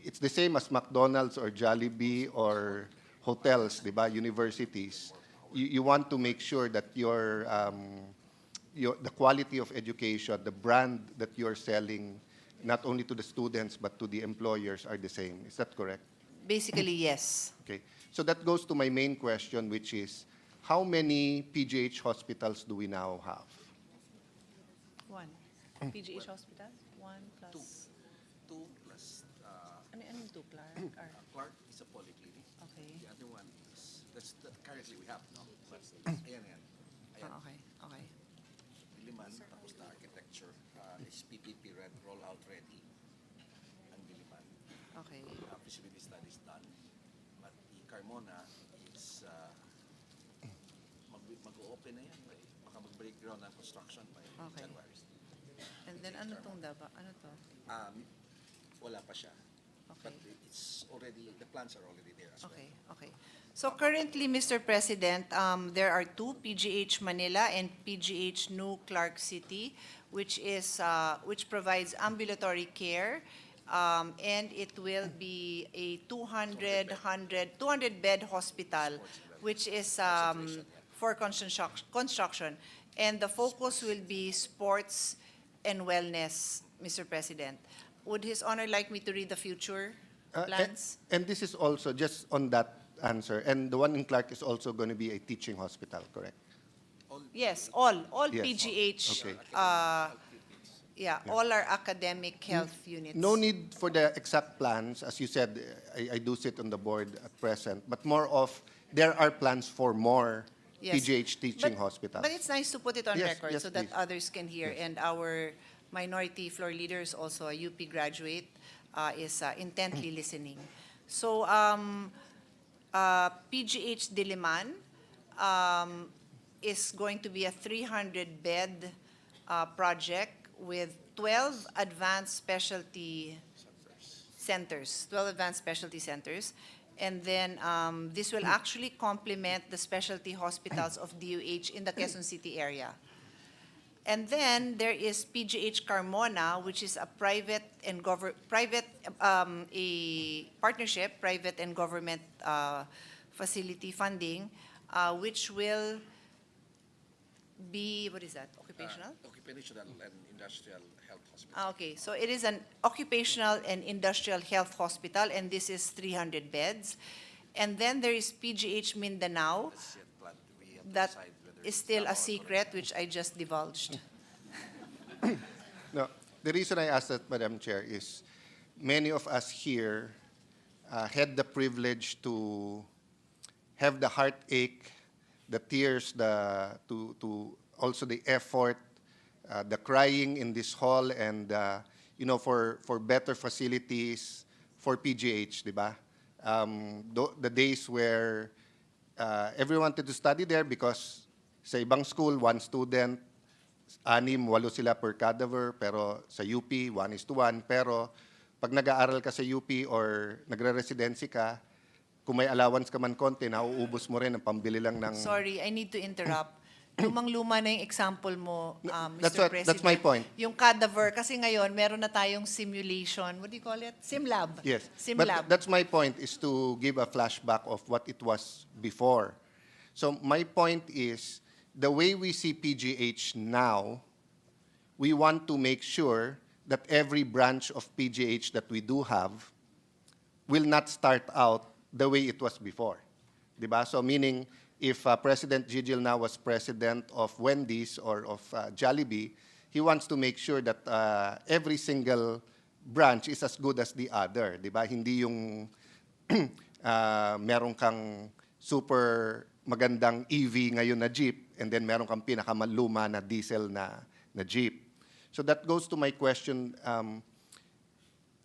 it's the same as McDonald's or Jollibee or hotels, di ba? Universities. You want to make sure that the quality of education, the brand that you're selling, not only to the students but to the employers are the same. Is that correct? Basically, yes. Okay. So that goes to my main question, which is, how many PGH hospitals do we now have? 1. PGH Hospital? 1 plus... 2 plus... Ano yung 2 plus? Clark is a polyclinic. Okay. The other one is, currently we have, no? But, ayan. Okay. Okay. Liman, tapos na architecture. picture. Is PPP rollout ready? Ang Diliman. Okay. Feasibility study is done. But the Carmona is mag-open na yan. Baka mag-break ground ng construction by Okay. January. And then ano tong daba? Ano to? Wala pa siya. Okay. But it's already, the plans are already there as well. Okay, okay. So currently, Mr. President, there are two, PGH Manila and PGH New Clark City, which provides ambulatory care, and it will be a 200-bed hospital, which is for construction. And the focus will be sports and wellness, Mr. President. Would His Honor like me to read the future plans? And this is also, just on that answer, and the one in Clark is also going to be a teaching hospital, correct? Yes, all Yes. PGH, Okay. all our academic health units. No need for the exact plans. As you said, I do sit on the board at present, but more of, there are plans for more Yes. PGH teaching hospitals. But it's nice to put it on Yes, record yes, so that please. others can hear. Yes. And our minority floor leader is also a UP graduate, is intently listening. So PGH Diliman is going to be a 300-bed project with 12 advanced specialty centers, 12 advanced specialty centers. And then this will actually complement the specialty hospitals of DOH in the Quezon City area. And then there is PGH Carmona, which is a private and partnership, private and government facility funding, which will be, what is that, occupational? Occupational and industrial health hospital. Okay, so it is an occupational and industrial health hospital, and this is 300 beds. And then there is PGH Mindanao, That's yet planned. We have to that decide whether is it's still now a or secret, which I just divulged. No, the reason I asked that, Madam Chair, is many of us here had the privilege to have the heartache, the tears, also the effort, the crying in this hall, and for better facilities for PGH, di ba? The days where everyone wanted to study there because sa ibang school, one student, 6-8 sila per cadaver, pero sa UP, 1:1. Pero pag nag-aaral ka sa UP or nagre-residency ka, kung may allowance ka man konti, nauubos mo rin ang pambili lang ng... Sorry, I need to interrupt. Lumang-luma na yung example mo, That's Mr. President. that's my point. Yung cadaver, kasi ngayon, meron na tayong simulation. What do you call it? SimLab. Yes, SimLab. but that's my point, is to give a flashback of what it was before. So my point is, the way we see PGH now, we want to make sure that every branch of PGH that we do have will not start out the way it was before. Diba? So meaning, if President 𝗔𝗓𝗓 now was president of Wendy's or of Jollibee, he wants to make sure that every single branch is as good as the other. Diba? Hindi yung meron kang super magandang EV ngayon na jeep, and then meron kang pinakamaluma na diesel na jeep. So that goes to my question.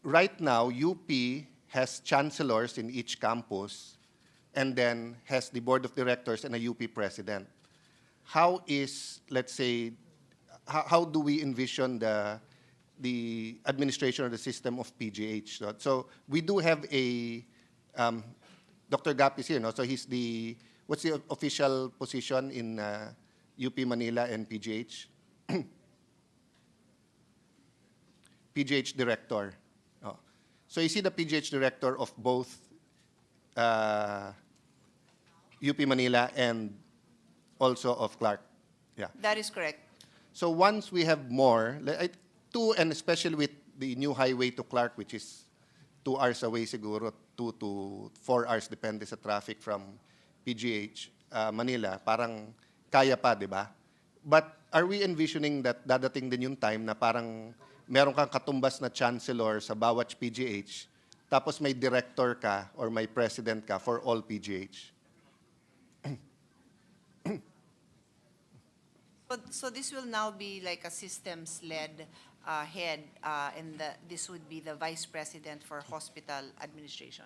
Right now, UP has chancellors in each campus, and then has the board of directors and a UP president. How is, let's say, how do we envision the administration or the system of PGH? So we do have a, Dr. Gap is here, no? So he's the, what's the official position in UP Manila and PGH? PGH director. Oh. So is he the PGH director of both UP Manila and also of Clark? Yeah. That is correct. So once we have more, and especially with the new highway to Clark, which is 2 hours away siguro, 2 to 4 hours, depende sa traffic from PGH Manila, parang kaya pa, di ba? But are we envisioning that dadating din yung time na parang meron kang katumbas na chancellor sa bawat PGH, tapos may director ka or may president ka for all PGH? So this will now be like a systems-led head, and this would be the vice president for hospital administration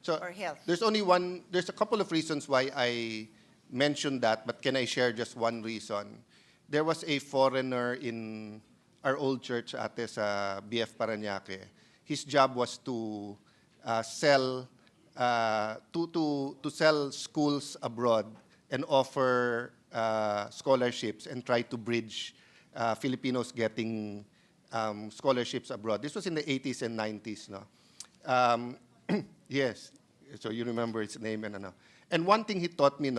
So or health. there's a couple of reasons why I mentioned that, but can I share just one reason? There was a foreigner in our old church ate sa BF Parañaque. His job was to sell schools abroad and offer scholarships and try to bridge Filipinos getting scholarships abroad. This was in the 80s and 90s, no? Yes, so you remember his name and ano. And one thing he taught me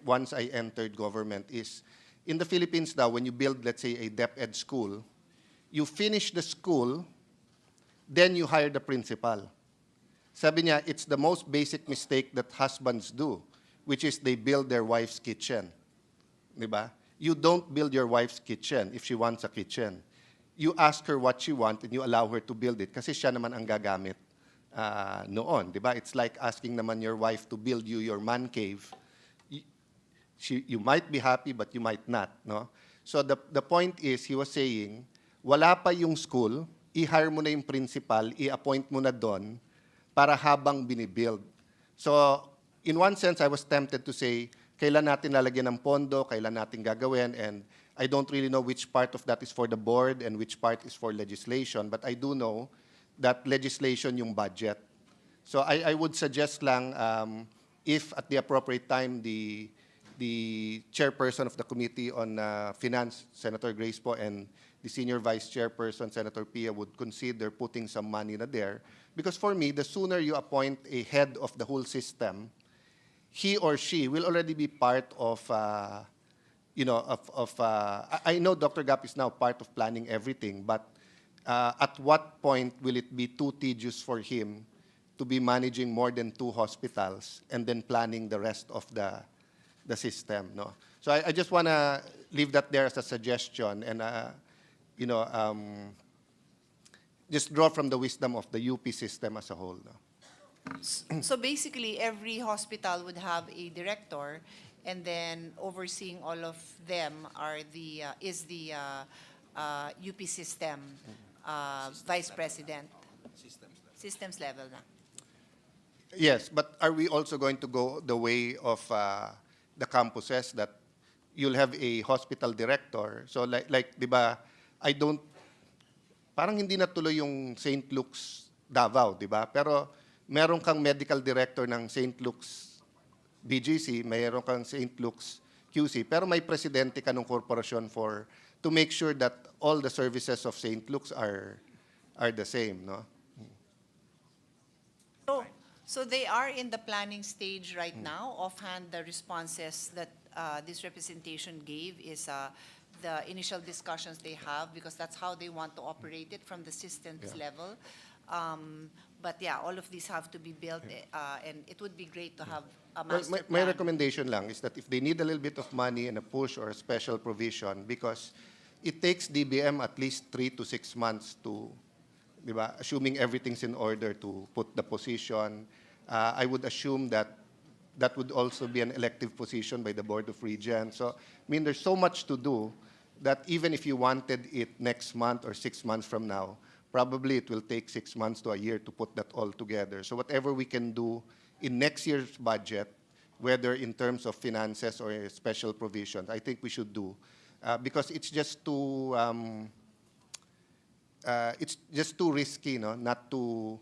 once I entered government is, in the Philippines now, when you build, let's say, a DepEd school, you finish the school, then you hire the principal. Sabi niya, it's the most basic mistake that husbands do, which is they build their wife's kitchen. Diba? You don't build your wife's kitchen if she wants a kitchen. You ask her what she wants and you allow her to build it kasi siya naman ang gagamit noon. Diba? It's like asking naman your wife to build you your man cave. You might be happy but you might not. No? So the point is, he was saying, wala pa yung school, i-hire mo na yung principal, i-appoint mo na doon para habang binibuild. So in one sense, I was tempted to say, kailan natin lalagyan ng pondo, kailan natin gagawin, and I don't really know which part of that is for the board and which part is for legislation, but I do know that legislation yung budget. So I would suggest lang, if at the appropriate time, the chairperson of the Committee on Finance, Senator Grace po, and the senior vice chairperson, Senator Pia, would consider putting some money na there. Because for me, the sooner you appoint a head of the whole system, he or she will already be part of, I know Dr. Gap is now part of planning everything, but at what point will it be too tedious for him to be managing more than 2 hospitals and then planning the rest of the system? No? So I just want to leave that there as a suggestion and, just draw from the wisdom of the UP system as a whole. No? So basically, every hospital would have a director, and then overseeing all of them is the UP system vice president. Systems level na. Yes, but are we also going to go the way of the campuses that you'll have a hospital director? So like di ba, parang hindi natuloy yung St. Luke's Davao, di ba? Pero meron kang medical director ng St. Luke's BGC, mayroon kang St. Luke's QC, pero may presidente ka ng korporasyon to make sure that all the services of St. Luke's are the same, no? So they are in the planning stage right now. Offhand, the responses that this representation gave is the initial discussions they have, because that's how they want to operate it from the systems level. But yeah, all of these have to be built, and it would be great to have a master plan. My recommendation lang is that if they need a little bit of money and a push or a special provision, because it takes DBM at least 3 to 6 months to, di ba, assuming everything's in order, to put the position. I would assume that that would also be an elective position by the Board of Regents. So, I mean, there's so much to do that even if you wanted it next month or 6 months from now, probably it will take 6 months to a year to put that all together. So whatever we can do in next year's budget, whether in terms of finances or special provisions, I think we should do, because it's just too risky, no, not to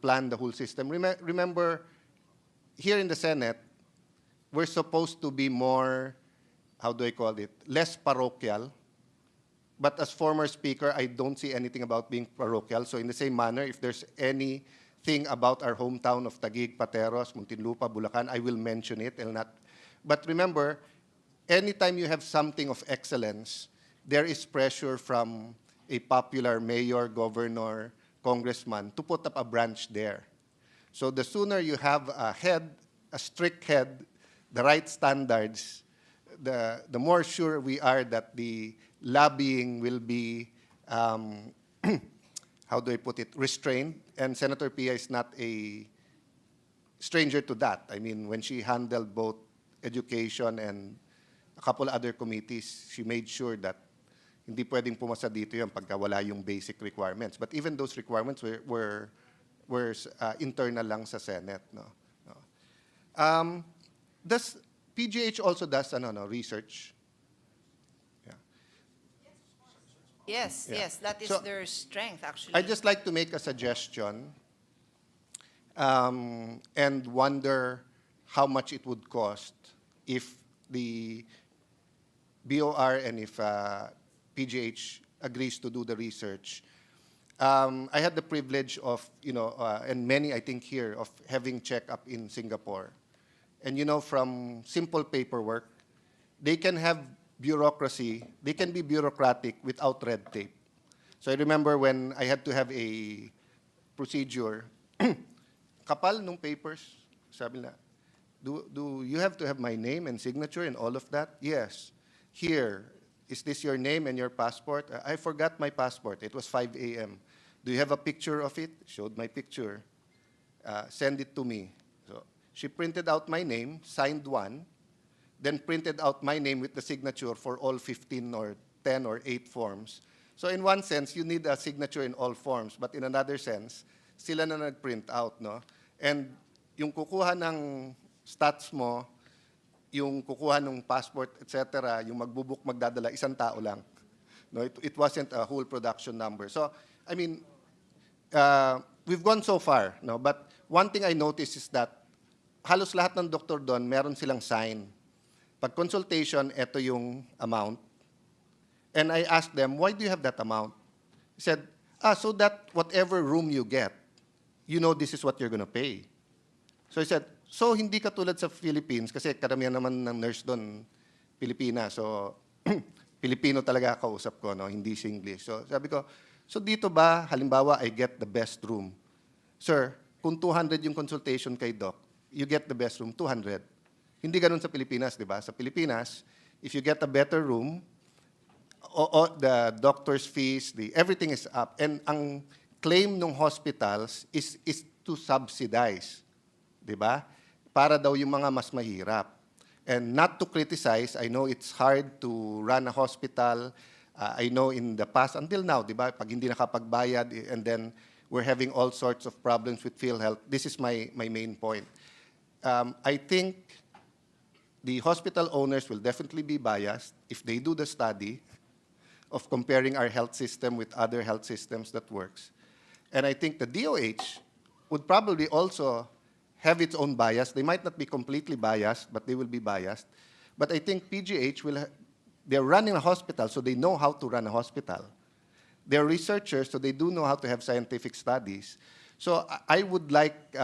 plan the whole system. Remember, here in the Senate, we're supposed to be more, how do I call it, less parochial. But as former speaker, I don't see anything about being parochial. So in the same manner, if there's anything about our hometown of Taguig, Pateros, Muntinlupa, Bulacan, I will mention it. But remember, anytime you have something of excellence, there is pressure from a popular mayor, governor, congressman to put up a branch there. So the sooner you have a head, a strict head, the right standards, the more sure we are that the lobbying will be, how do I put it, restrained. And Senator Pia is not a stranger to that. I mean, when she handled both education and a couple other committees, she made sure that hindi pwedeng pumasa dito yan pagka wala yung basic requirements. But even those requirements were internal lang sa Senate. No? Does PGH also does research? Yes, Yeah. yes, that is So, their strength, actually. I'd just like to make a suggestion and wonder how much it would cost if the BOR and if PGH agrees to do the research. I had the privilege of, and many I think here, of having check-up in Singapore. And from simple paperwork, they can have bureaucracy, they can be bureaucratic without red tape. So I remember when I had to have a procedure, kapal nung papers, sabi na, do you have to have my name and signature and all of that? Yes. Here, is this your name and your passport? I forgot my passport. It was 5 a.m. Do you have a picture of it? Showed my picture. Send it to me. So she printed out my name, signed one, then printed out my name with the signature for all 15 or 10 or 8 forms. So in one sense, you need a signature in all forms, but in another sense, sila na nag-print out, no? And yung kukuha ng stats mo, yung kukuha ng passport, etc., yung magbubuk, magdadala, isang tao lang. No, it wasn't a whole production number. So, I mean, we've gone so far, no? But one thing I noticed is that halos lahat ng doktor doon, meron silang sign. Pag consultation, ito yung amount. And I asked them, why do you have that amount? He said, so that whatever room you get, this is what you're going to pay. So I said, so hindi katulad sa Philippines, kasi karamihan naman ng nurse doon, Pilipina. So, Pilipino talaga kausap ko, no? Hindi Singlish. So sabi ko, so dito ba, halimbawa, I get the best room. Sir, kung 200 yung consultation kay doc, you get the best room, 200. Hindi ganun sa Pilipinas, di ba? Sa Pilipinas, if you get a better room, the doctor's fees, everything is up. And ang claim ng hospitals is to subsidize, di ba? Para daw yung mga mas mahirap. And not to criticize, I know it's hard to run a hospital. I know in the past, until now, di ba? Pag hindi nakapagbayad, and then we're having all sorts of problems with PhilHealth. This is my main point. I think the hospital owners will definitely be biased if they do the study of comparing our health system with other health systems that works. And I think the DOH would probably also have its own bias. They might not be completely biased, but they will be biased. But I think PGH they're running a hospital, so they know how to run a hospital. They're researchers, so they do know how to have scientific studies. So I would like,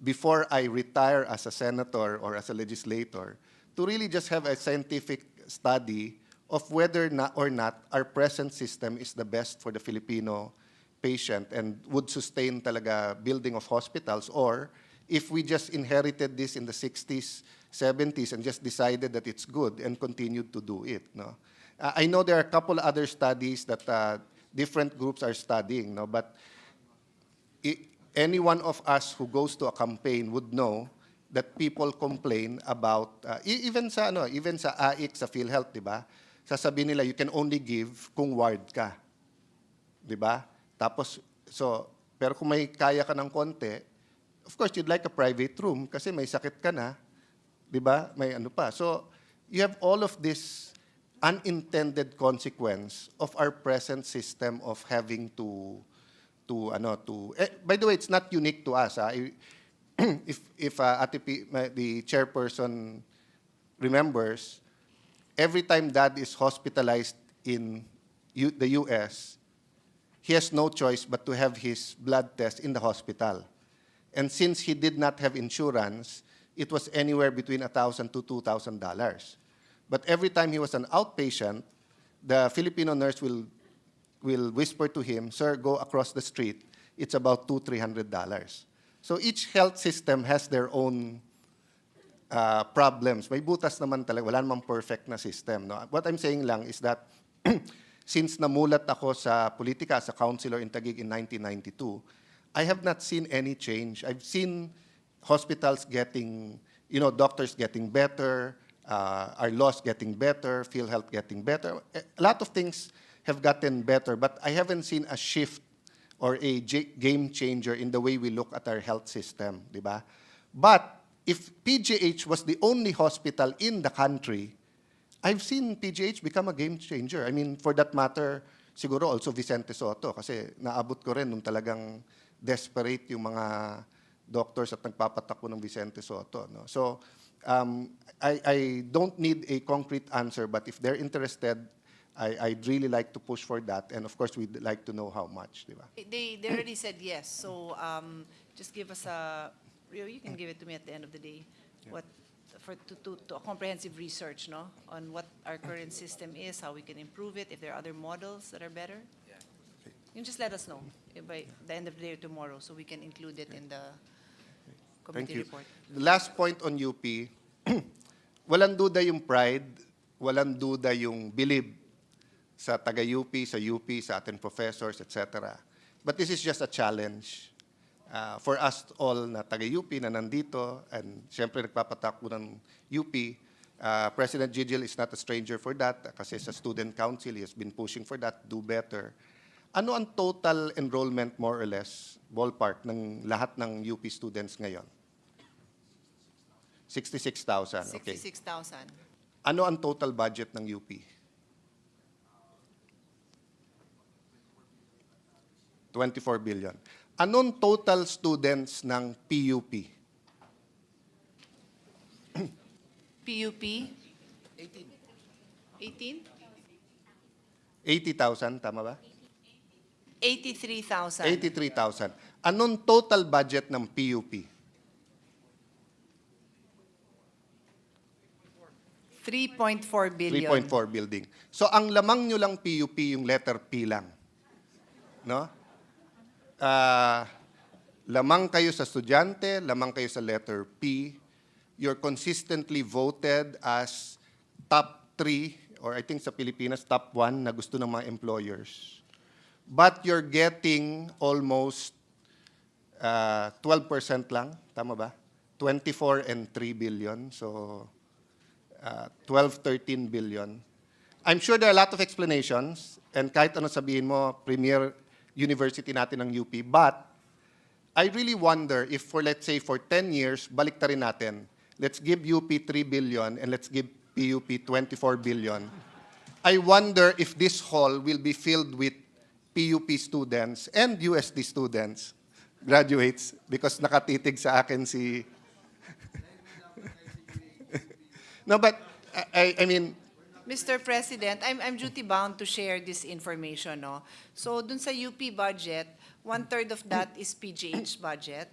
before I retire as a senator or as a legislator, to really just have a scientific study of whether or not our present system is the best for the Filipino patient and would sustain talaga building of hospitals, or if we just inherited this in the 60s, 70s and just decided that it's good and continued to do it. No? I know there are a couple other studies that different groups are studying, no? But any one of us who goes to a campaign would know that people complain about, even sa AIC, sa PhilHealth, di ba? Sasabihin nila, you can only give kung ward ka. Di ba? Tapos, pero kung may kaya ka ng konti, of course, you'd like a private room kasi may sakit ka na, di ba? May ano pa. So, you have all of this unintended consequence of our present system of having by the way, it's not unique to us. If the chairperson remembers, every time Dad is hospitalized in the U.S., he has no choice but to have his blood test in the hospital. And since he did not have insurance, it was anywhere between $1,000 to $2,000. But every time he was an outpatient, the Filipino nurse will whisper to him, sir, go across the street. It's about $200-300. So each health system has their own problems. May butas naman talaga. Wala namang perfect na system. No? What I'm saying lang is that since namulat ako sa politika as a councilor in Taguig in 1992, I have not seen any change. I've seen hospitals getting, doctors getting better, our laws getting better, PhilHealth getting better. A lot of things have gotten better, but I haven't seen a shift or a game changer in the way we look at our health system, di ba? But if PGH was the only hospital in the country, I've seen PGH become a game changer. I mean, for that matter, siguro also Vicente Soto, kasi naabot ko rin nung talagang desperate yung mga doctors at nagpapatakbo ng Vicente Soto. No? So, I don't need a concrete answer, but if they're interested, I'd really like to push for that. And of course, we'd like to know how much. Di ba? They already said yes, so just give us a, Rio, you can give it to me at the end of the day. What, to a comprehensive research, no, on what our current system is, how we can improve it, if there are other models that are better. You can just let us know by the end of the day or tomorrow, so we can include it in the Thank committee you. report. The last point on UP, walang duda yung pride, walang duda yung believe sa taga-UP, sa UP, sa ating professors, etc. But this is just a challenge for us all na taga-UP na nandito, and siyempre nagpapatakbo ng UP. President 𝗕𝗓𝗓 is not a stranger for that kasi sa Student Council, he has been pushing for that, do better. Ano ang total enrollment, more or less, ballpark, ng lahat ng UP students ngayon? 66,000. Okay. 66,000. Ano ang total budget ng UP? 24 billion. Anong total students ng PUP? PUP? 18. 18? 80,000, tama ba? 83,000. 83,000. Anong total budget ng PUP? 3.4 billion. 3.4 building. So ang lamang nyo lang PUP yung letter P lang. No? Lamang kayo sa estudyante, lamang kayo sa letter P. You're consistently voted as top 3, or I think sa Pilipinas, top 1 na gusto ng mga employers. But you're getting almost 12% lang, tama ba? 24 and 3 billion, so 12, 13 billion. I'm sure there are a lot of explanations, and kahit ano sabihin mo, premier university natin ng UP, but I really wonder if for, let's say, for 10 years, balik ta rin natin, let's give UP 3 billion and let's give PUP 24 billion. I wonder if this hall will be filled with PUP students and USD students, graduates, because nakatitig sa akin si... No, but I mean... Mr. President, I'm duty-bound to share this information, no? So, dun sa UP budget, 1/3 of that is PGH budget.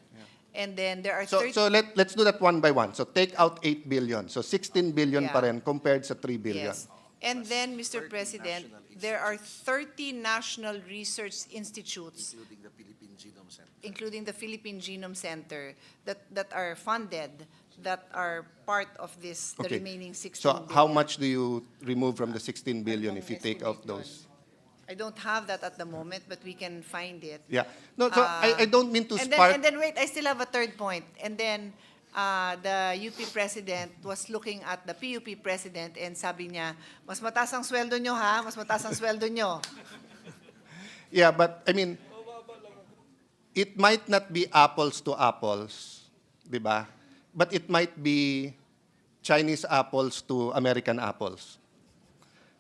And then there are So let's do that one by one. So take out 8 billion. So 16 billion pa rin compared sa 3 billion. Yes. And then, Mr. President, there are 30 national research institutes, including the Philippine Genome Center, that are funded, that are part of this, the Okay. remaining 16 So billion. how much do you remove from the 16 billion if you take out those? I don't have that at the moment, but we can find it. Yeah. No, so I don't mean to And spark... then wait, I still have a third point. And then the UP president was looking at the PUP president and sabi niya, mas mataas ang sweldo nyo ha, mas mataas ang sweldo nyo. Yeah, but I mean, it might not be apples to apples, di ba? But it might be Chinese apples to American apples.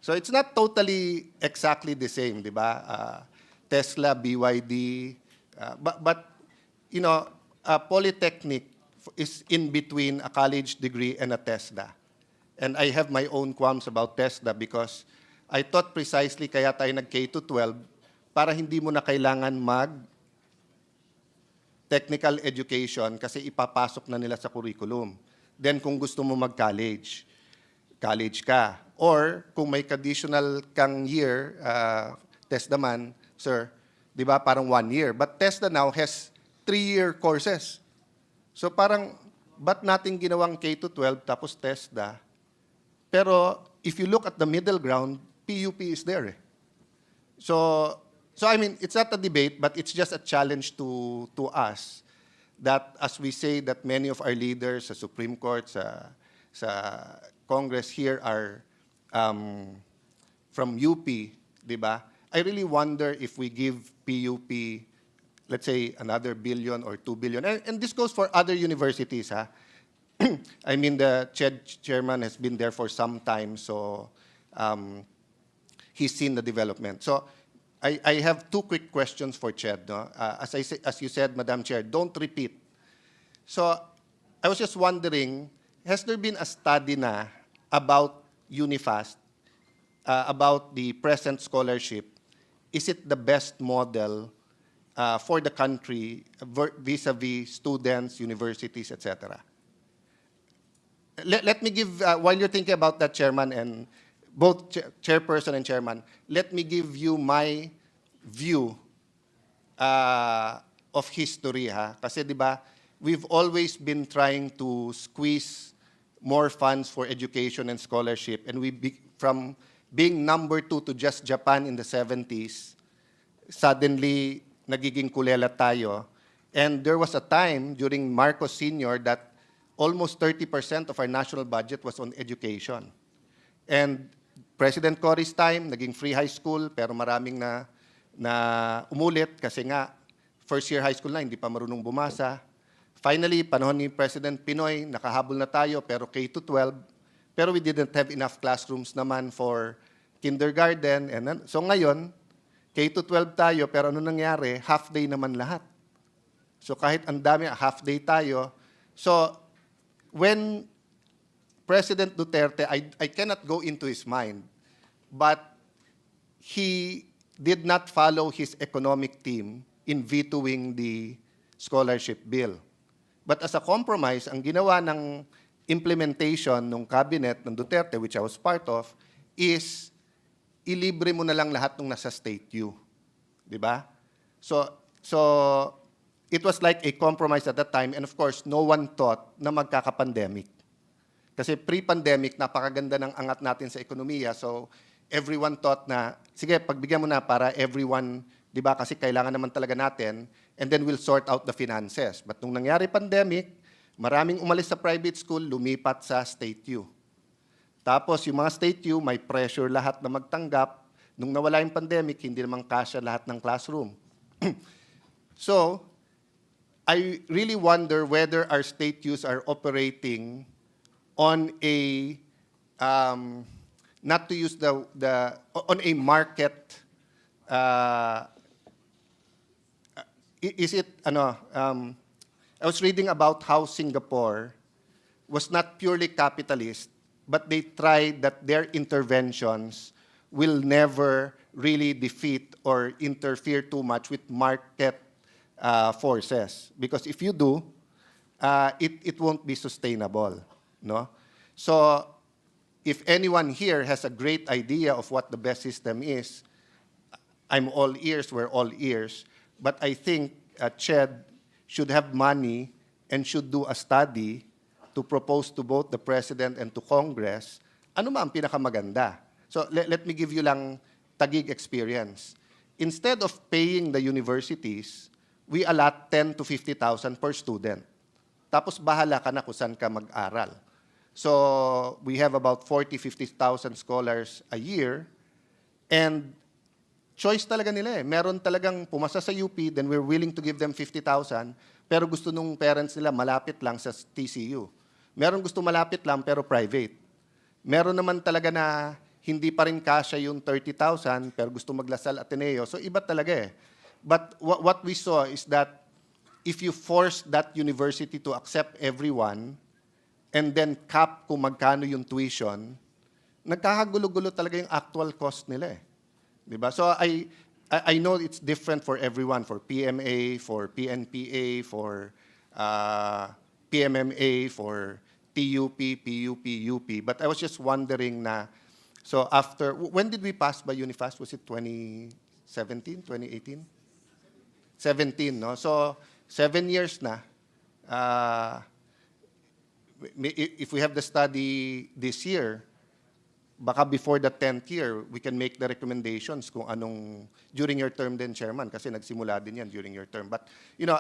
So it's not totally exactly the same, di ba? Tesla, BYD, but you know, a polytechnic is in between a college degree and a TESDA. And I have my own qualms about TESDA because I thought precisely kaya tayo nag-K-12 para hindi mo na kailangan technical education kasi ipapasok na nila sa curriculum. Then kung gusto mo mag-college, college ka. Or kung may additional kang year, TESDA man, sir, di ba parang 1 year. But TESDA now has 3-year courses. So parang, ba't natin ginawang K-12 tapos TESDA? Pero if you look at the middle ground, PUP is there. So I mean, it's not a debate, but it's just a challenge to us that as we say that many of our leaders sa Supreme Court, sa Congress here are from UP, di ba? I really wonder if we give PUP, let's say, another billion or 2 billion. And this goes for other universities, ha? I mean, the chairman has been there for some time, so he's seen the development. So I have two quick questions for CHED. No? As you said, Madam Chair, don't repeat. So I was just wondering, has there been a study na about UniFast, about the present scholarship? Is it the best model for the country vis-a-vis students, universities, etc.? Let me give, while you're thinking about that, Chairman, and both Chairperson and Chairman, let me give you my view of history. Ha? Kasi di ba, we've always been trying to squeeze more funds for education and scholarship, and from being number 2 to just Japan in the 70s, suddenly nagiging kulela tayo. And there was a time during Marcos Sr. that almost 30% of our national budget was on education. And President Cory's time, naging free high school, pero maraming na umulit kasi nga first year high school na, hindi pa marunong bumasa. Finally, panahon ni President Pinoy, nakahabol na tayo, pero K-12. Pero we didn't have enough classrooms naman for kindergarten. And so ngayon, K-12 tayo, pero ano nangyari? Half day naman lahat. So kahit ang dami, half day tayo. So when President Duterte, I cannot go into his mind, but he did not follow his economic team in vetoing the scholarship bill. But as a compromise, ang ginawa ng implementation ng cabinet ng Duterte, which I was part of, is ilibre mo na lang lahat ng nasa State U. Di ba? So it was like a compromise at that time, and of course, no one thought na magkaka-pandemic. Kasi pre-pandemic, napakaganda ng angat natin sa ekonomiya, so everyone thought na, sige, pagbigyan mo na para everyone, di ba, kasi kailangan naman talaga natin, and then we'll sort out the finances. But nung nangyari pandemic, maraming umalis sa private school, lumipat sa State U. Tapos yung mga State U, may pressure lahat na magtanggap. Nung nawala yung pandemic, hindi naman kasya lahat ng classroom. So, I really wonder whether our State U's are operating on a, not to use on a market, is it, I was reading about how Singapore was not purely capitalist, but they tried that their interventions will never really defeat or interfere too much with market forces. Because if you do, it won't be sustainable. No? So if anyone here has a great idea of what the best system is, I'm all ears, we're all ears. But I think CHED should have money and should do a study to propose to both the President and to Congress, ano ma ang pinakamaganda? So let me give you lang Taguig experience. Instead of paying the universities, we allot 10 to 50,000 per student. Tapos bahala ka na kung saan ka mag-aral. So we have about 40,000-50,000 scholars a year, and choice talaga nila eh. Meron talagang pumasa sa UP, then we're willing to give them 50,000, pero gusto nung parents nila malapit lang sa TCU. Meron gusto malapit lang pero private. Meron naman talaga na hindi pa rin kasya yung 30,000 pero gusto maglasal Ateneo. So iba talaga eh. But what we saw is that if you force that university to accept everyone and then cap kung magkano yung tuition, nagkakagulo-gulo talaga yung actual cost nila eh. Diba? So I know it's different for everyone, for PMA, for PNPA, for PMMA, for TUP, PUP, UP. But I was just wondering na, so after, when did we pass by UniFast? Was it 2017, 2018? 17, no? So 7 years na. If we have the study this year, baka before the 10th year, we can make the recommendations kung anong, during your term din, Chairman, kasi nagsimula din yan during your term. But, you know,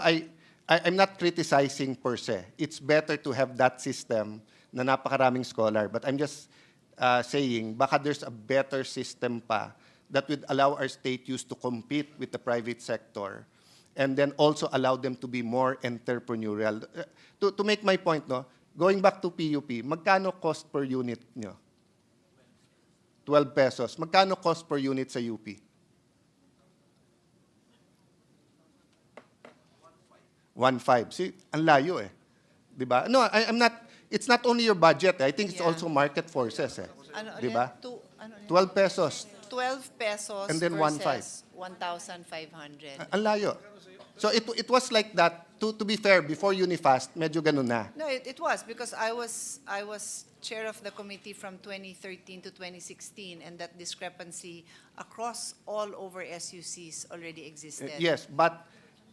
I'm not criticizing per se. It's better to have that system na napakaraming scholar. But I'm just saying, baka there's a better system pa that would allow our state youth to compete with the private sector and then also allow them to be more entrepreneurial. To make my point, no, going back to PUP, magkano cost per unit nyo? 12 pesos. Magkano cost per unit sa UP? 1.5. See, ang layo eh. Diba? No, I'm not, it's not only your budget. I think it's also market forces eh. Diba? 12 pesos. 12 pesos And then versus 1,500. Ang layo. So it was like that. To be fair, before Unifast, medyo ganun na. No, it was because I was chair of the committee from 2013 to 2016, and that discrepancy across all over SUCs already existed. Yes, but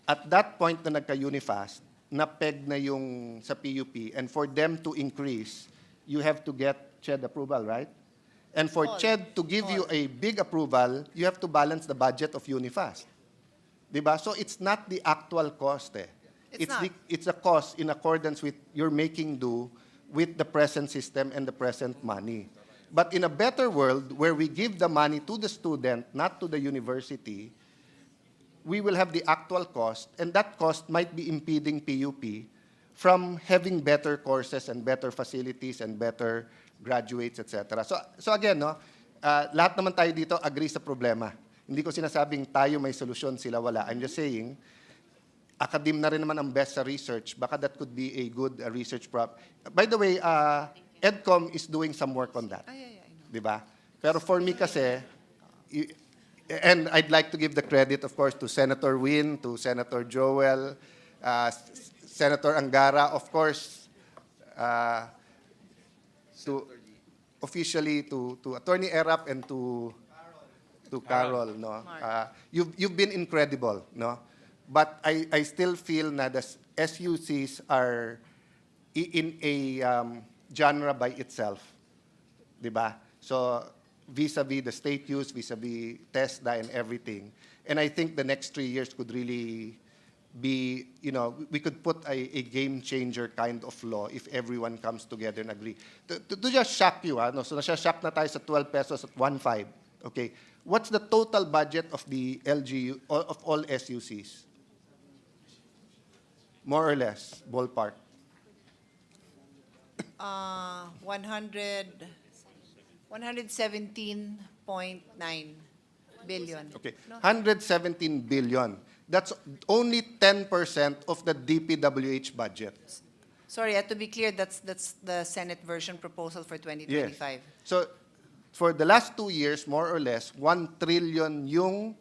at that point na nagka-Unifast, na-peg na yung sa PUP, and for them to increase, you have to get CHED approval, right? And for CHED to give you a big approval, you have to balance the budget of Unifast. Diba? So it's not the actual cost eh. It's a cost in accordance with your making do with the present system and the present money. But in a better world, where we give the money to the student, not to the university, we will have the actual cost, and that cost might be impeding PUP from having better courses and better facilities and better graduates, etc. So again, no, lahat naman tayo dito agree sa problema. Hindi ko sinasabing tayo may solusyon, sila wala. I'm just saying, academe na rin naman ang best sa research. Baka that could be a good research prop. By the way, EDCOM is doing some work on that. Diba? Pero for me kasi, and I'd like to give the credit, of course, to Senator Win, to Senator Joel, Senator Angara, of course, officially to Attorney Erap and to Carol, no. You've been incredible, no. But I still feel na the SUCs are in a genre by itself, diba? So vis-a-vis the state use, vis-a-vis TESDA and everything. And I think the next 3 years could really be, you know, we could put a game changer kind of law if everyone comes together and agree. To just shock you, no? So nasya-shock na tayo sa 12 pesos at 1.5. Okay. What's the total budget of the LGU, of all SUCs? More or less, ballpark. 117.9 billion. Okay, 117 billion. That's only 10% of the DPWH budget. Sorry, to be clear, that's the Senate version proposal for 2025. Yes. So, for the last 2 years, more or less, 1 trillion yung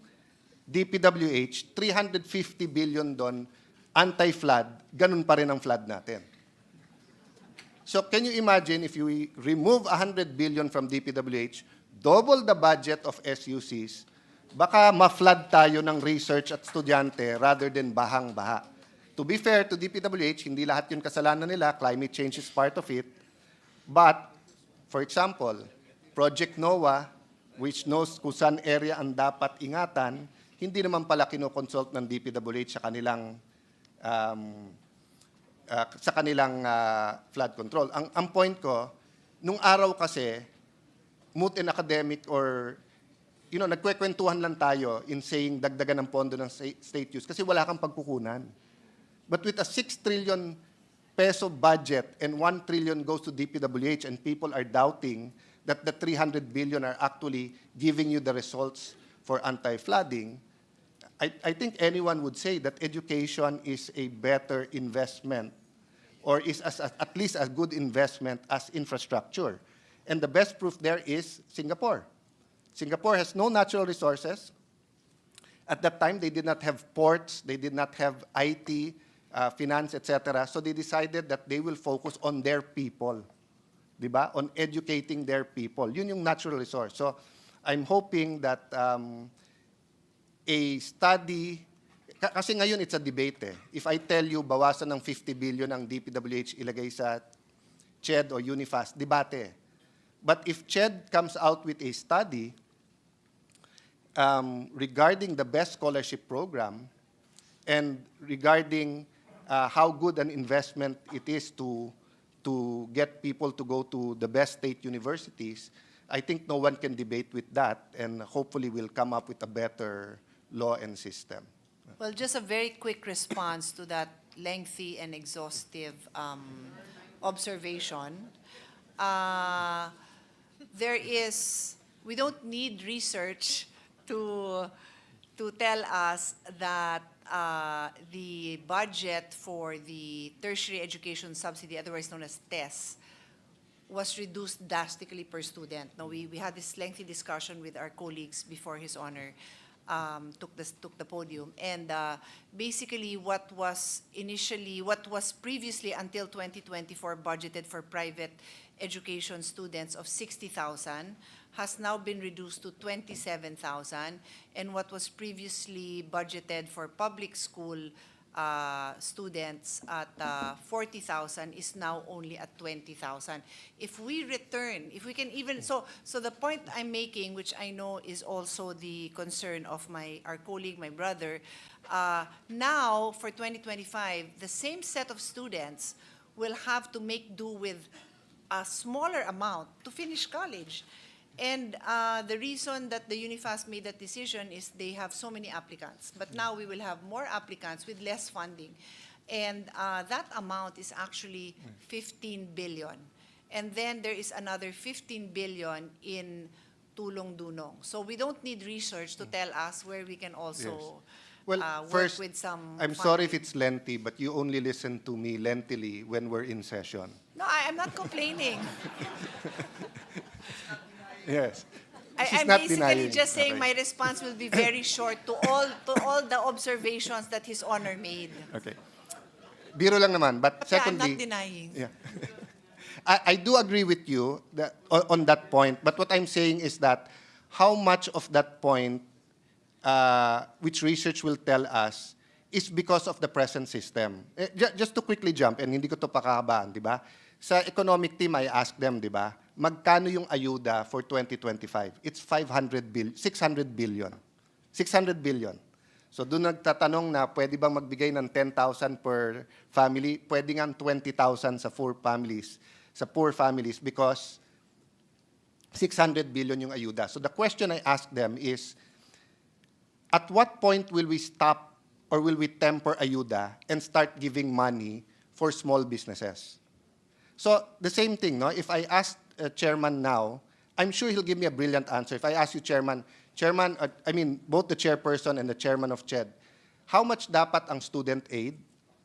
DPWH, 350 billion doon, anti-flood, ganun pa rin ang flood natin. So can you imagine if we remove 100 billion from DPWH, double the budget of SUCs, baka ma-flood tayo ng research at estudyante rather than bahang-baha. To be fair to DPWH, hindi lahat yun kasalanan nila, climate change is part of it. But, for example, Project NOAA, which knows kung saan area ang dapat ingatan, hindi naman pala kinoconsult ng DPWH sa kanilang flood control. Ang point ko, nung araw kasi, moot and academic or, you know, nagkwekwentuhan lang tayo in saying dagdagan ng pondo ng state use kasi wala kang pagkukunan. But with a 6 trillion peso budget and 1 trillion goes to DPWH and people are doubting that the 300 billion are actually giving you the results for anti-flooding, I think anyone would say that education is a better investment or is at least a good investment as infrastructure. And the best proof there is Singapore. Singapore has no natural resources. At that time, they did not have ports, they did not have IT, finance, etc. So they decided that they will focus on their people, diba? On educating their people. Yun yung natural resource. So I'm hoping that a study, kasi ngayon it's a debate eh. If I tell you bawasan ng 50 billion ang DPWH ilagay sa CHED o Unifast, debate eh. But if CHED comes out with a study regarding the best scholarship program and regarding how good an investment it is to to get people to go to the best state universities, I think no one can debate with that, and hopefully we'll come up with a better law and system. Well, just a very quick response to that lengthy and exhaustive observation. We don't need research to tell us that the budget for the tertiary education subsidy, otherwise known as TES, was reduced drastically per student. Now, we had this lengthy discussion with our colleagues before His Honor took the podium. And basically, what was previously until 2024 budgeted for private education students of 60,000 has now been reduced to 27,000, and what was previously budgeted for public school students at 40,000 is now only at 20,000. If we can even, so the point I'm making, which I know is also the concern of our colleague, my brother, now for 2025, the same set of students will have to make do with a smaller amount to finish college. And the reason that the UNIFAS made that decision is they have so many applicants. But now we will have more applicants with less funding. And that amount is actually 15 billion. And then there is another 15 billion in tulong dunong. So we don't need research to tell us where we can also Well, work first, with some I'm sorry if it's lengthy, but you only listen to me lengthily when we're in session. No, I'm not complaining. Yes. I'm basically just saying my response will be very short to all the observations that His Honor made. Okay. Biro lang naman, but Yeah, I'm secondly, not denying. yeah. I do agree with you on that point, but what I'm saying is that how much of that point, which research will tell us, is because of the present system. Just to quickly jump, and hindi ko to pakahabaan, di ba? Sa economic team, I asked them, di ba, magkano yung ayuda for 2025? It's 600 billion. 600 billion. So doon nagtatanong na pwede bang magbigay ng 10,000 per family? Pwede nga 20,000 sa poor families because 600 billion yung ayuda. So the question I asked them is, at what point will we stop or will we temper ayuda and start giving money for small businesses? So the same thing, no? If I ask Chairman now, I'm sure he'll give me a brilliant answer. If I ask you, Chairman, both the chairperson and the chairman of CHED, how much dapat ang student aid?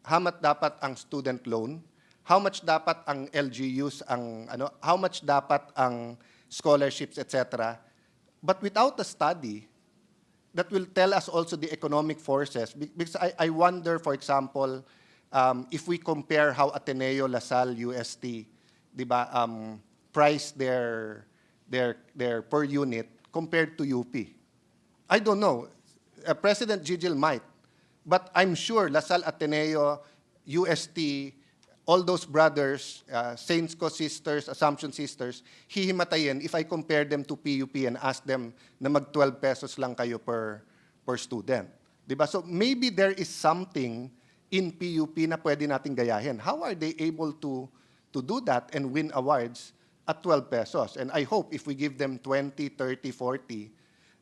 How much dapat ang student loan? How much dapat ang LGUs, how much dapat ang scholarships, etc. But without a study that will tell us also the economic forces, because I wonder, for example, if we compare how Ateneo, LaSalle, UST, diba, price their per unit compared to UP. I don't know. President 𝗕𝗔𝗓𝗟𝗏 might, but I'm sure LaSalle, Ateneo, UST, all those brothers, Saints Co sisters, Assumption sisters, hihimatayin if I compare them to PUP and ask them na mag 12 pesos lang kayo per student. Diba? So maybe there is something in PUP na pwede nating gayahin. How are they able to do that and win awards at 12 pesos? And I hope if we give them 20, 30, 40,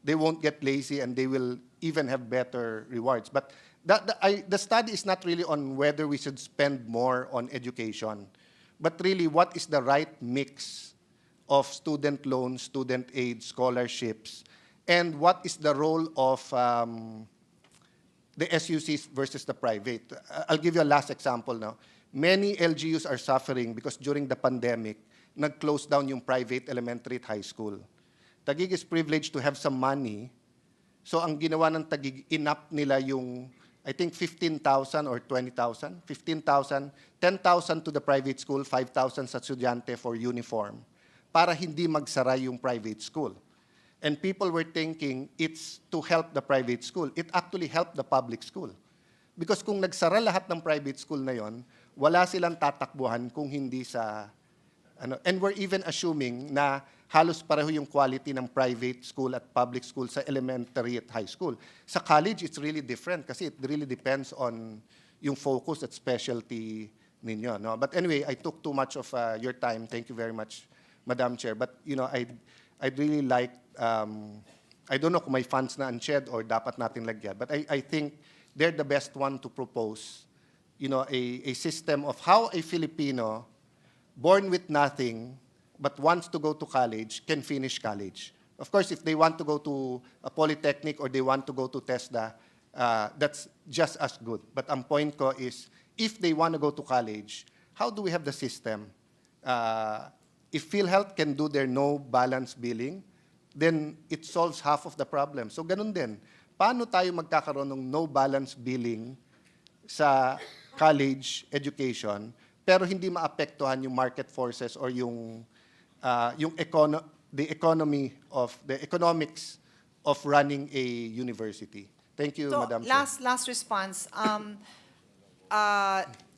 they won't get lazy and they will even have better rewards. But the study is not really on whether we should spend more on education, but really what is the right mix of student loans, student aid, scholarships, and what is the role of the SUCs versus the private. I'll give you a last example now. Many LGUs are suffering because during the pandemic, nag-close down yung private elementary at high school. Taguig is privileged to have some money. So ang ginawa ng Taguig, inap nila yung, I think 15,000 or 20,000, 15,000, 10,000 to the private school, 5,000 sa estudyante for uniform, para hindi magsara yung private school. And people were thinking it's to help the private school. It actually helped the public school. Because kung nagsara lahat ng private school na yon, wala silang tatakbuhan kung hindi sa, and we're even assuming na halos pareho yung quality ng private school at public school sa elementary at high school. Sa college, it's really different kasi it really depends on yung focus at specialty ninyo. No? But anyway, I took too much of your time. Thank you very much, Madam Chair. But I'd really like, I don't know kung may funds na ang CHED or dapat natin lagyan, but I think they're the best one to propose, a system of how a Filipino born with nothing but wants to go to college can finish college. Of course, if they want to go to a polytechnic or they want to go to TESDA, that's just as good. But ang point ko is, if they want to go to college, how do we have the system? If PhilHealth can do their no balance billing, then it solves half of the problem. So ganun din. Paano tayo magkakaroon ng no balance billing sa college education pero hindi maapektuhan yung market forces or yung the economics of running a university? Thank you, So, Madam Chair. last response.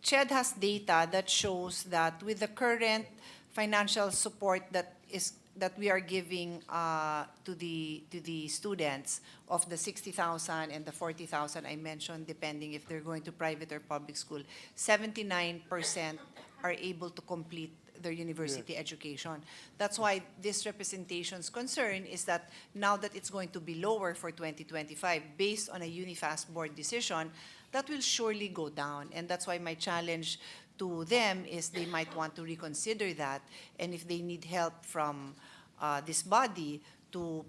CHED has data that shows that with the current financial support that we are giving to the students of the 60,000 and the 40,000 I mentioned, depending if they're going to private or public school, 79% are able to complete their university education. That's why this representation's concern is that now that it's going to be lower for 2025, based on a UniFast board decision, that will surely go down. And that's why my challenge to them is they might want to reconsider that, and if they need help from this body to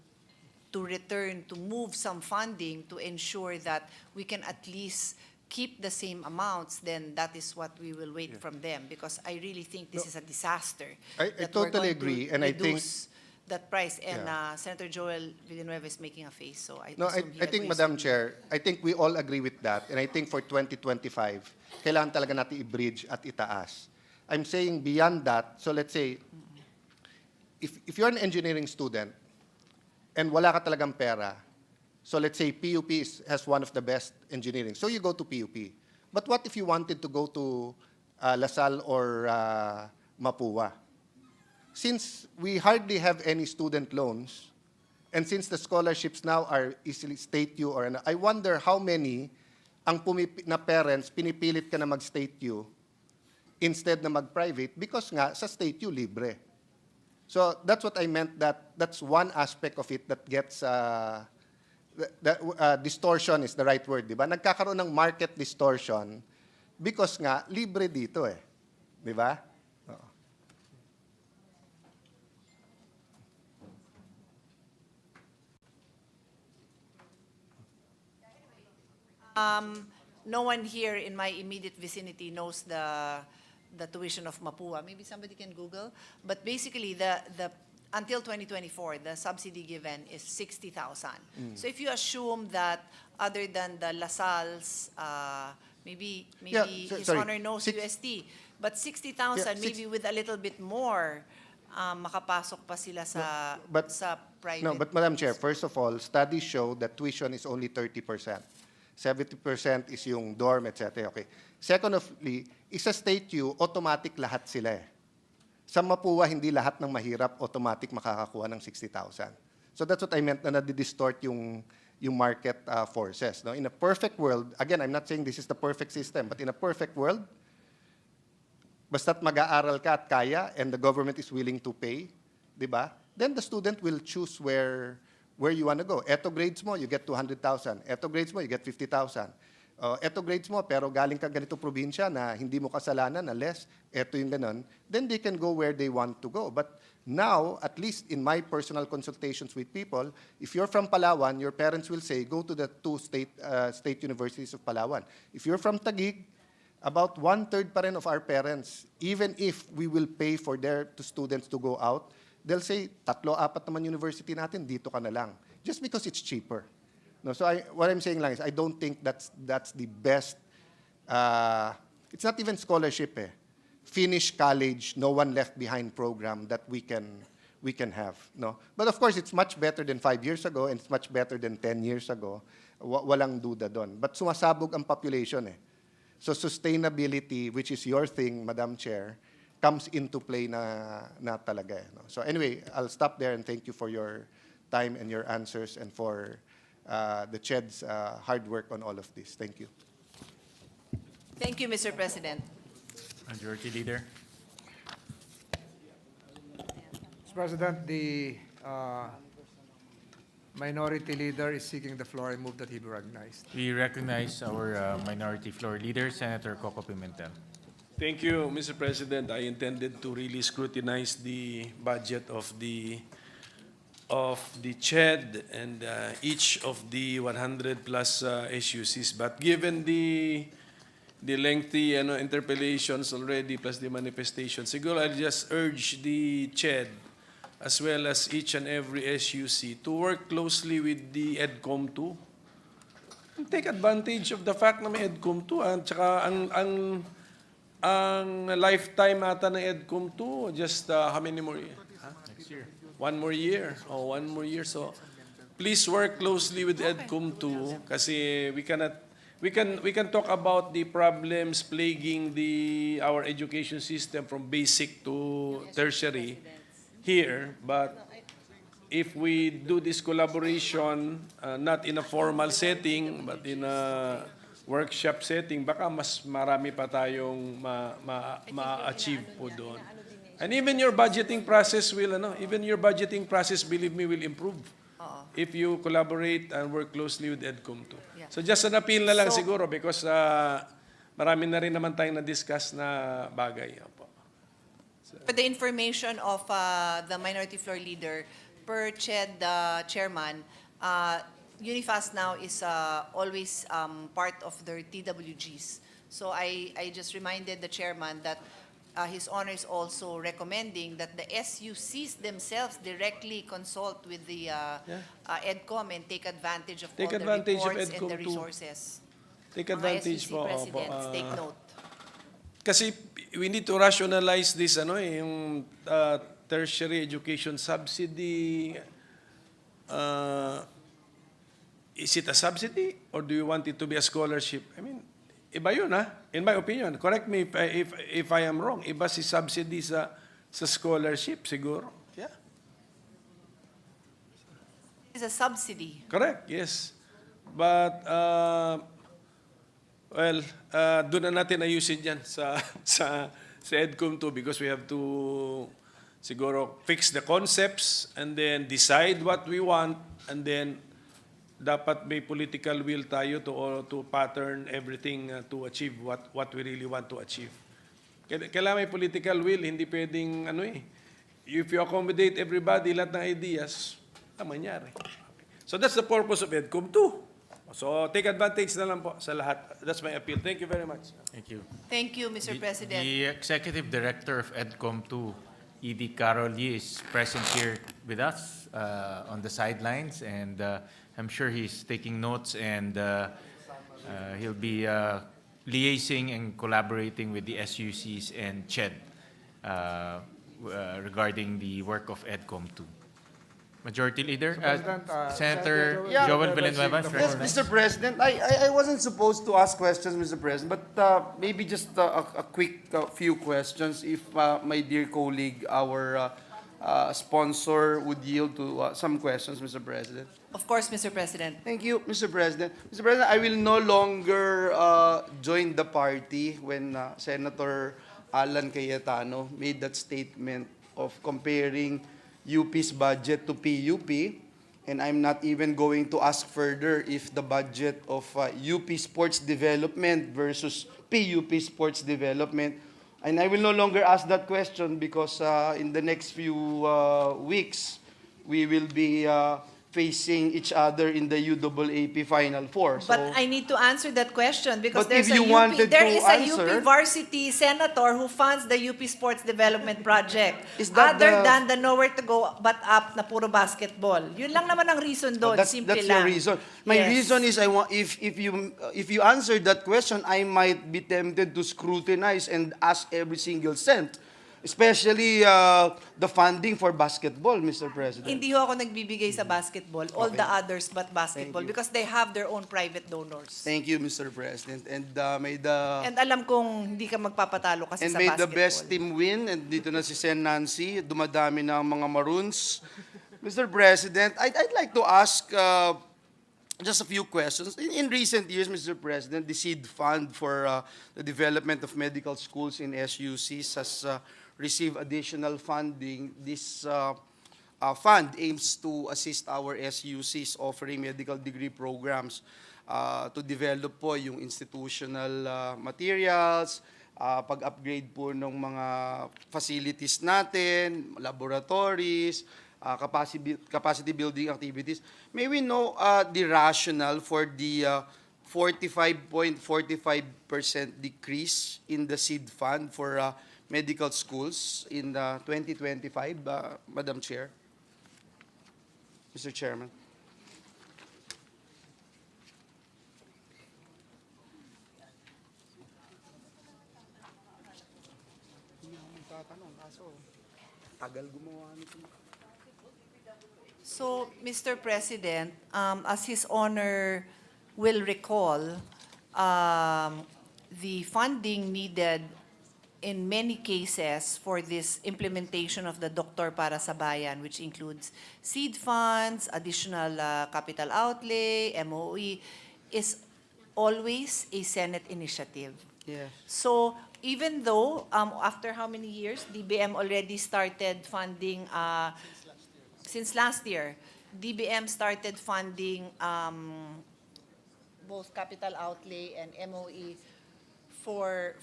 return, to move some funding to ensure that we can at least keep the same amounts, then that is what we will wait from them, because I really think this is a disaster. I that we're totally going to agree, and I think reduce that price. And Senator Joel Villanueva is making a face, so I No, assume he I think, agrees Madam with me. Chair, I think we all agree with that. And I think for 2025, kailangan talaga natin i-bridge at itaas. I'm saying beyond that, so let's say, if you're an engineering student and wala ka talagang pera, so let's say PUP has one of the best engineering, so you go to PUP. But what if you wanted to go to LaSalle or Mapua? Since we hardly have any student loans, and since the scholarships now are easily state U or I wonder how many na parents pinipilit ka na mag-state U instead na mag-private because nga sa state U libre. So that's what I meant, that's one aspect of it that gets distortion is the right word, di ba? Nagkakaroon ng market distortion because nga libre dito eh. Di ba? No one here in my immediate vicinity knows the tuition of Mapua. Maybe somebody can Google. But basically, until 2024, the subsidy given is 60,000. So if you assume that other than the LaSalle's, maybe His sorry, Honor knows UST, but 60,000, maybe with a little bit more, makapasok pa sila sa private. No, but Madam Chair, first of all, studies show that tuition is only 30%. 70% is yung dorm, etc. Okay. Secondly, isa state U, automatic lahat sila eh. Sa Mapua, hindi lahat ng mahirap automatic makakakuha ng 60,000. So that's what I meant na nadi-distort yung market forces. No? In a perfect world, again, I'm not saying this is the perfect system, but in a perfect world, basta't mag-aaral ka at kaya and the government is willing to pay, di ba? Then the student will choose where you want to go. Eto grades mo, you get 200,000. Eto grades mo, you get 50,000. Eto grades mo, pero galing ka ganito probinsya na hindi mo kasalanan na less, eto yung ganun, then they can go where they want to go. But now, at least in my personal consultations with people, if you're from Palawan, your parents will say, go to the two state universities of Palawan. If you're from Taguig, about 1/3 pa rin of our parents, even if we will pay for their students to go out, they'll say, 3-4 naman university natin, dito ka na lang. Just because it's cheaper. No, so what I'm saying lang is, I don't think that's the best, it's not even scholarship eh. Finish college, no one left behind program that we can have. No? But of course, it's much better than 5 years ago and it's much better than 10 years ago. Walang duda doon. But sumasabog ang population eh. So sustainability, which is your thing, Madam Chair, comes into play na talaga. No? So anyway, I'll stop there and thank you for your time and your answers and for the CHED's hard work on all of this. Thank you. Thank you, Mr. President. Majority Leader. Mr. President, the Minority Leader is seeking the floor. I move that he be recognized. We recognize our Minority Floor Leader, Senator Coco Pimentel. Thank you, Mr. President. I intended to really scrutinize the budget of the 𝗕𝗔𝗗𝗟𝗔 and each of the 100 plus SUCs. But given the lengthy interpellations already plus the manifestations, siguro I'll just urge the 𝗕𝗔 as well as each and every SUC to work closely with the EDCOM 2. And take advantage of the fact na may EDCOM 2. At saka ang lifetime ata ng EDCOM 2, just how many more years? Next year. One more year. Oh, one more year. So please work closely with EDCOM 2 kasi we can talk about the problems plaguing our education system from basic to tertiary here, but if we do this collaboration not in a formal setting but in a workshop setting, baka mas marami pa tayong ma-achieve po doon. And even your budgeting process will, believe me, will improve if you collaborate and work closely with EDCOM too. Yeah. So just an appeal na lang siguro because marami na rin naman tayong na-discuss na bagay. Opo. For the information of the Minority Floor Leader, per 𝗕𝗔 Chairman, Unifast now is always part of their TWGs. So I just reminded the Chairman that His Honor is also recommending that the SUCs themselves directly consult with the EDCOM and take advantage of all the reports and the resources. Take advantage SUC po. presidents, take note. Kasi we need to rationalize this, yung tertiary education subsidy. Is it a subsidy or do you want it to be a scholarship? I mean, iba yun, in my opinion. Correct me if I am wrong. Iba si subsidy sa scholarship, siguro. Yeah. It's a subsidy. Correct, yes. But, doon na natin ayusin yan sa EDCOM 2 because we have to siguro fix the concepts and then decide what we want and then dapat may political will tayo to pattern everything to achieve what we really want to achieve. Kailangan may political will, hindi pwedeng if you accommodate everybody, lahat ng ideas, mangyari. So that's the purpose of EDCOM 2. So take advantage na lang po sa lahat. That's my appeal. Thank you very much. Thank you. Thank you, Mr. President. The Executive Director of EDCOM 2, 𝗕𝗔𝗗𝗜𝗍𝗓, is present here with us on the sidelines, and I'm sure he's taking notes, and he'll be liaising and collaborating with the SUCs and 𝗕𝗔 regarding the work of EDCOM 2. Majority Leader, Senator Joel Villanueva. Yes, Mr. President, I wasn't supposed to ask questions, Mr. President, but maybe just a quick few questions if my dear colleague, our sponsor, would yield to some questions, Mr. President. Of course, Mr. President. Thank you, Mr. President. Mr. President, I will no longer join the party when Senator Alan Cayetano made that statement of comparing UP's budget to PUP, and I'm not even going to ask further if the budget of UP Sports Development versus PUP Sports Development. And I will no longer ask that question because in the next few weeks, we will be facing each other in the UAAP Final Four. So, But I need to answer that question because But if there you is wanted a to UP varsity senator who funds the UP Sports Development Project. Is that Other the- than the nowhere to go but up na puro basketball. Yun lang naman ang reason doon. Simple that's lang. your reason. My Yes. reason is if you answer that question, I might be tempted to scrutinize and ask every single cent, especially the funding for basketball, Mr. President. Hindi ho ako nagbibigay sa basketball, all Okay. the others but basketball Thank you. because they have their own private donors. Thank you, Mr. President. And may the And alam kong hindi ka magpapatalo kasi and sa may basketball. the best team win. And dito na si Sen Nancy, dumadami na ang mga Maroons. Mr. President, I'd like to ask just a few questions. In recent years, Mr. President, the seed fund for the development of medical schools in SUCs has received additional funding. This fund aims to assist our SUCs offering medical degree programs to develop po yung institutional materials, pag-upgrade po ng mga facilities natin, laboratories, capacity building activities. May we know the rationale for the 45.45% decrease in the seed fund for medical schools in 2025, Madam Chair? Mr. Chairman. So, Mr. President, as His Honor will recall, the funding needed in many cases for this implementation of the Doctor para sa Bayan, which includes seed funds, additional capital outlay, MOE, is always a Senate initiative. Yes. So even though after how many years, DBM already started funding, since last year, DBM started funding both capital outlay and MOE for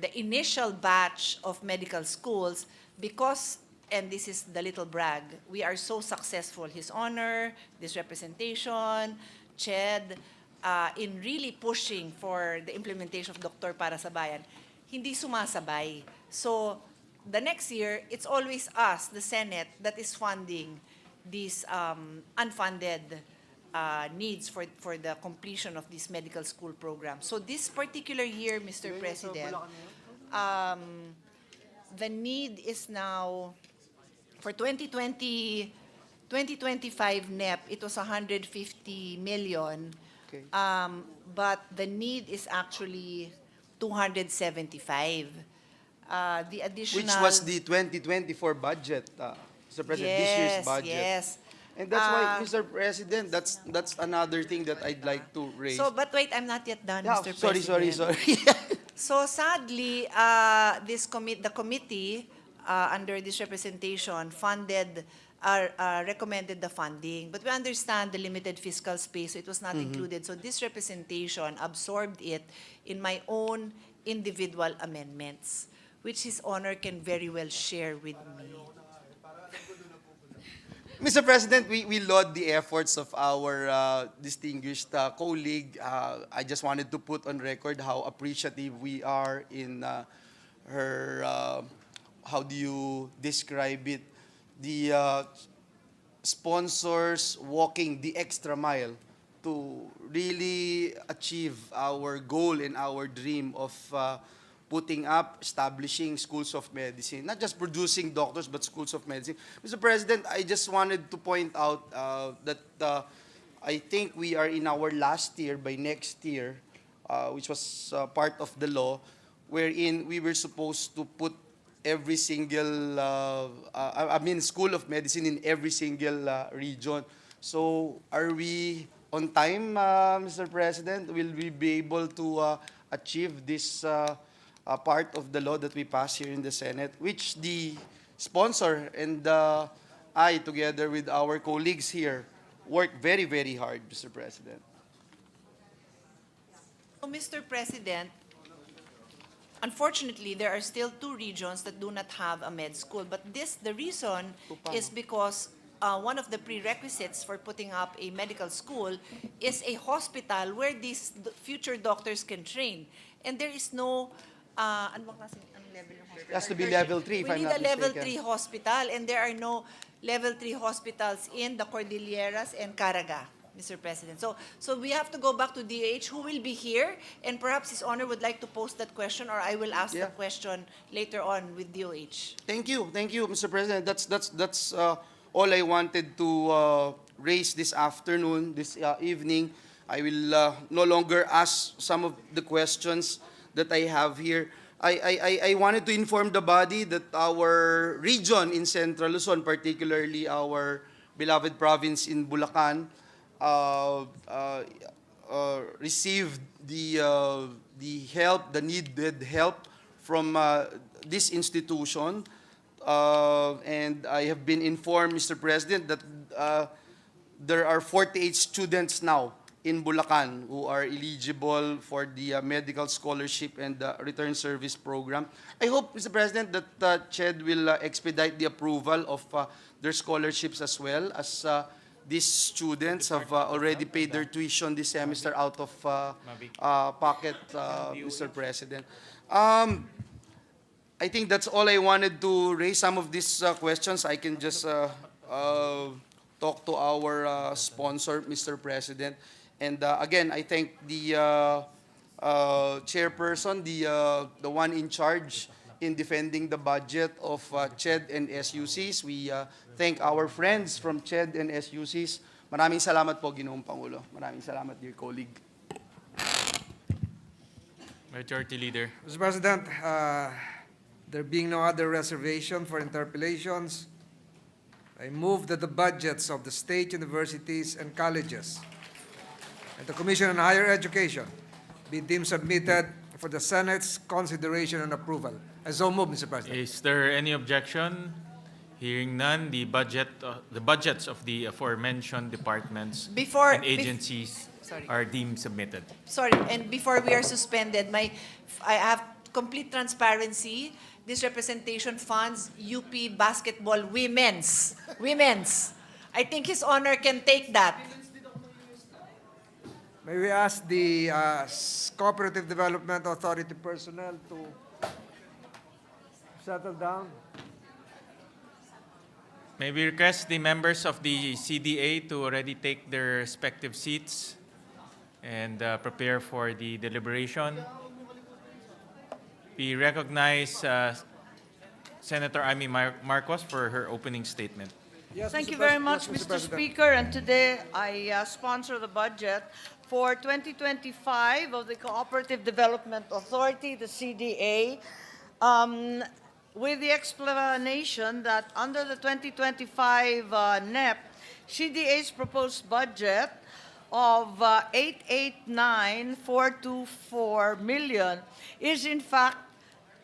the initial batch of medical schools because, and this is the little brag, we are so successful, His Honor, this representation, CHED, in really pushing for the implementation of Doctor para sa Bayan, hindi sumasabay. So the next year, it's always us, the Senate, that is funding these unfunded needs for the completion of this medical school program. So this particular year, Mr. President, the need is now, for 2025 NEP, it was 150 million, Okay. but the need is actually 275. The additional... Which was the 2024 budget, Mr. President, this year's budget. Yes. And that's why, Mr. President, that's another thing that I'd like to raise. So, but wait, I'm not yet done, Yeah, Mr. sorry. President. So sadly, the committee under this representation recommended the funding, but we understand the limited fiscal space, so it was not included. So this representation absorbed it in my own individual amendments, which His Honor can very well share with me. Mr. President, we laud the efforts of our distinguished colleague. I just wanted to put on record how appreciative we are in her, how do you describe it, the sponsors walking the extra mile to really achieve our goal and our dream of establishing schools of medicine, not just producing doctors, but schools of medicine. Mr. President, I just wanted to point out that I think we are in our last year by next year, which was part of the law, wherein we were supposed to put every single, school of medicine in every single region. So are we on time, Mr. President? Will we be able to achieve this part of the law that we passed here in the Senate, which the sponsor and I, together with our colleagues here, worked very, very hard, Mr. President? So, Mr. President, unfortunately, there are still 2 regions that do not have a med school, but the reason is because one of the prerequisites for putting up a medical school is a hospital where these future doctors can train. And there is no, level ng hospital? It has to be level 3, if I'm not We need a level mistaken. 3 hospital, and there are no level 3 hospitals in the Cordilleras and Caraga, Mr. President. So we have to go back to DOH, who will be here, and perhaps His Honor would like to pose that question, or I will ask the question later on with DOH. Thank you, Mr. President. That's all I wanted to raise this afternoon, this evening. I will no longer ask some of the questions that I have here. I wanted to inform the body that our region in Central Luzon, particularly our beloved province in Bulacan, received the help, the needed help from this institution. And I have been informed, Mr. President, that there are 48 students now in Bulacan who are eligible for the medical scholarship and return service program. I hope, Mr. President, that CHED will expedite the approval of their scholarships as well, as these students have already paid their tuition this semester out of pocket, Mr. President. I think that's all I wanted to raise. Some of these questions I can just talk to our sponsor, Mr. President. And again, I thank the chairperson, the one in charge in defending the budget of CHED and SUCs. We thank our friends from CHED and SUCs. Maraming salamat po, Ginoong Pangulo. Maraming salamat, dear colleague. Majority Leader. Mr. President, there being no other reservation for interpellations, I move that the budgets of the state universities and colleges and the Commission on Higher Education be deemed submitted for the Senate's consideration and approval. I so move, Mr. President. Is there any objection? Hearing none, the budgets of the aforementioned departments and agencies are deemed submitted. Sorry, and before we are suspended, I have complete transparency. This representation funds UP basketball women's. I think His Honor can take that. May we ask the Cooperative Development Authority personnel to settle down? May we request the members of the CDA to already take their respective seats and prepare for the deliberation. We recognize Senator Amy Marcos for her opening statement. Yes, Thank Mr. you very Pres- much, yes, Mr. Speaker. And today I sponsor the budget for 2025 of the Cooperative Development Authority, the CDA, with the explanation that under the 2025 NEP, CDA's proposed budget of 889,424 million is in fact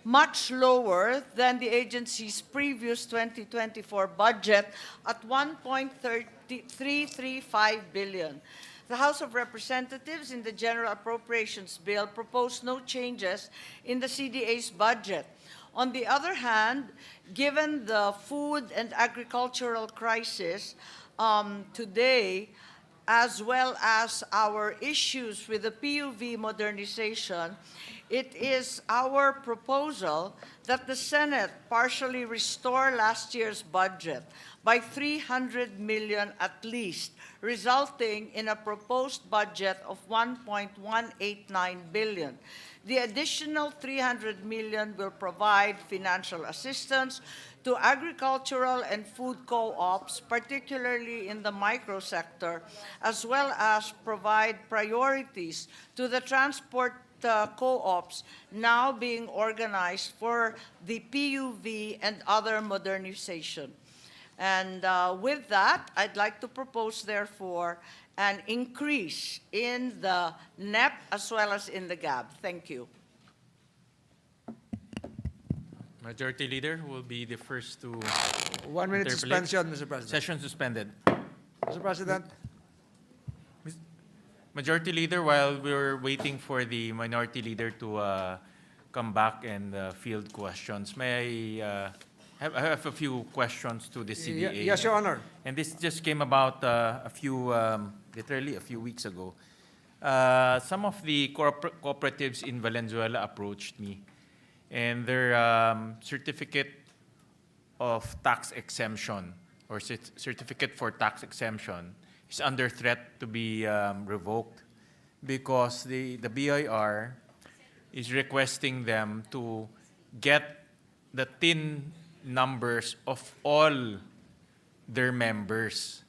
much lower than the agency's previous 2024 budget at 1.335 billion. The House of Representatives in the General Appropriations Bill proposed no changes in the CDA's budget. On the other hand, given the food and agricultural crisis today, as well as our issues with the PUV modernization, it is our proposal that the Senate partially restore last year's budget by 300 million at least, resulting in a proposed budget of 1.189 billion. The additional 300 million will provide financial assistance to agricultural and food co-ops, particularly in the micro sector, as well as provide priorities to the transport co-ops now being organized for the PUV and other modernization. And with that, I'd like to propose, therefore, an increase in the NEP as well as in the GAB. Thank you. Majority Leader will be the first to 1 minute interpolate. suspension, Mr. President. Session suspended. Mr. President. Majority Leader, while we're waiting for the Minority Leader to come back and field questions, may I have a few questions to the CDA. Yes, Your Honor. And this just came about literally a few weeks ago. Some of the cooperatives in Valenzuela approached me, and their certificate of tax exemption or certificate for tax exemption is under threat to be revoked because the BIR is requesting them to get the TIN numbers of all their members.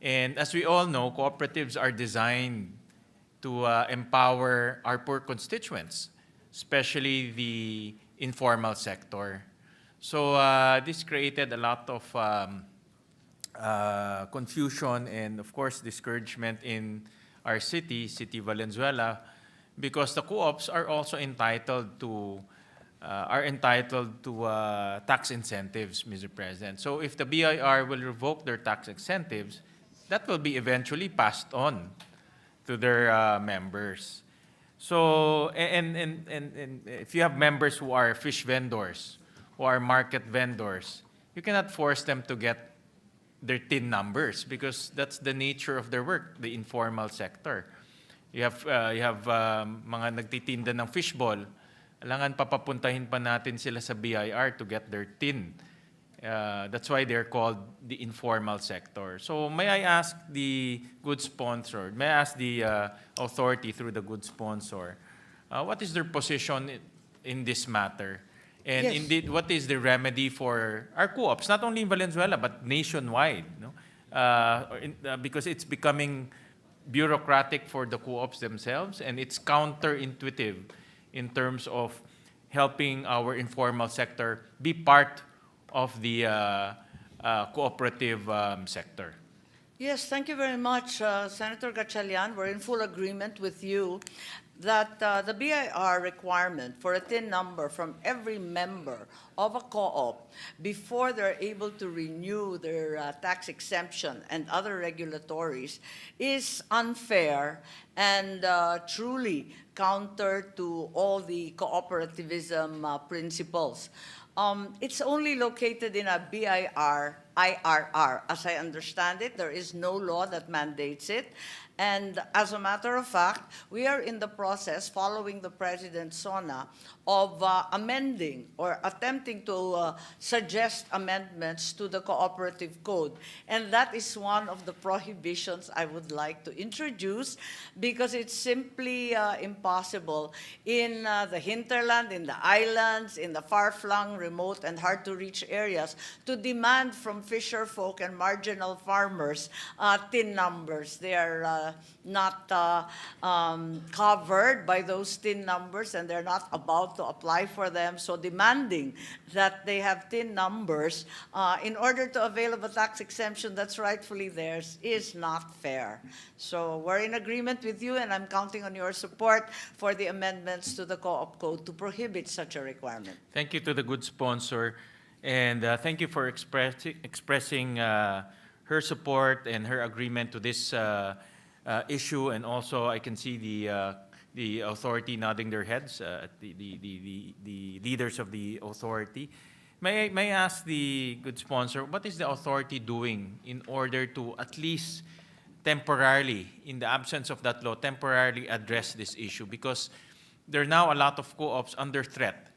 And as we all know, cooperatives are designed to empower our poor constituents, especially the informal sector. So this created a lot of confusion and of course discouragement in our city Valenzuela, because the co-ops are also entitled to tax incentives, Mr. President. So if the BIR will revoke their tax incentives, that will be eventually passed on to their members. So, and if you have members who are fish vendors, who are market vendors, you cannot force them to get their TIN numbers because that's the nature of their work, the informal sector. You have mga nagtitinda ng fishball, alangan papapuntahin pa natin sila sa BIR to get their TIN. That's why they're called the informal sector. So may I ask the good sponsor, may I ask the authority through the good sponsor, what is their position in this matter? And Yes. indeed, what is the remedy for our co-ops, not only in Valenzuela, but nationwide? No? Because it's becoming bureaucratic for the co-ops themselves, and it's counterintuitive in terms of helping our informal sector be part of the cooperative sector. Yes, thank you very much, Senator 𝗥𝗘𝗟𝗟. We're in full agreement with you that the BIR requirement for a TIN number from every member of a co-op before they're able to renew their tax exemption and other regulatories is unfair and truly counter to all the cooperativism principles. It's only located in a BIR IRR. As I understand it, there is no law that mandates it. And as a matter of fact, we are in the process, following the President's SONA, of amending or attempting to suggest amendments to the Cooperative Code. And that is one of the prohibitions I would like to introduce because it's simply impossible in the hinterland, in the islands, in the far-flung, remote, and hard-to-reach areas to demand from fisher folk and marginal farmers TIN numbers. They are not covered by those TIN numbers, and they're not about to apply for them. So demanding that they have TIN numbers in order to avail of a tax exemption that's rightfully theirs is not fair. So we're in agreement with you, and I'm counting on your support for the amendments to the Co-op Code to prohibit such a requirement. Thank you to the good sponsor, and thank you for expressing her support and her agreement to this issue. And also, I can see the authority nodding their heads, the leaders of the authority. May I ask the good sponsor, what is the authority doing in order to at least temporarily, in the absence of that law, temporarily address this issue? Because there are now a lot of co-ops under threat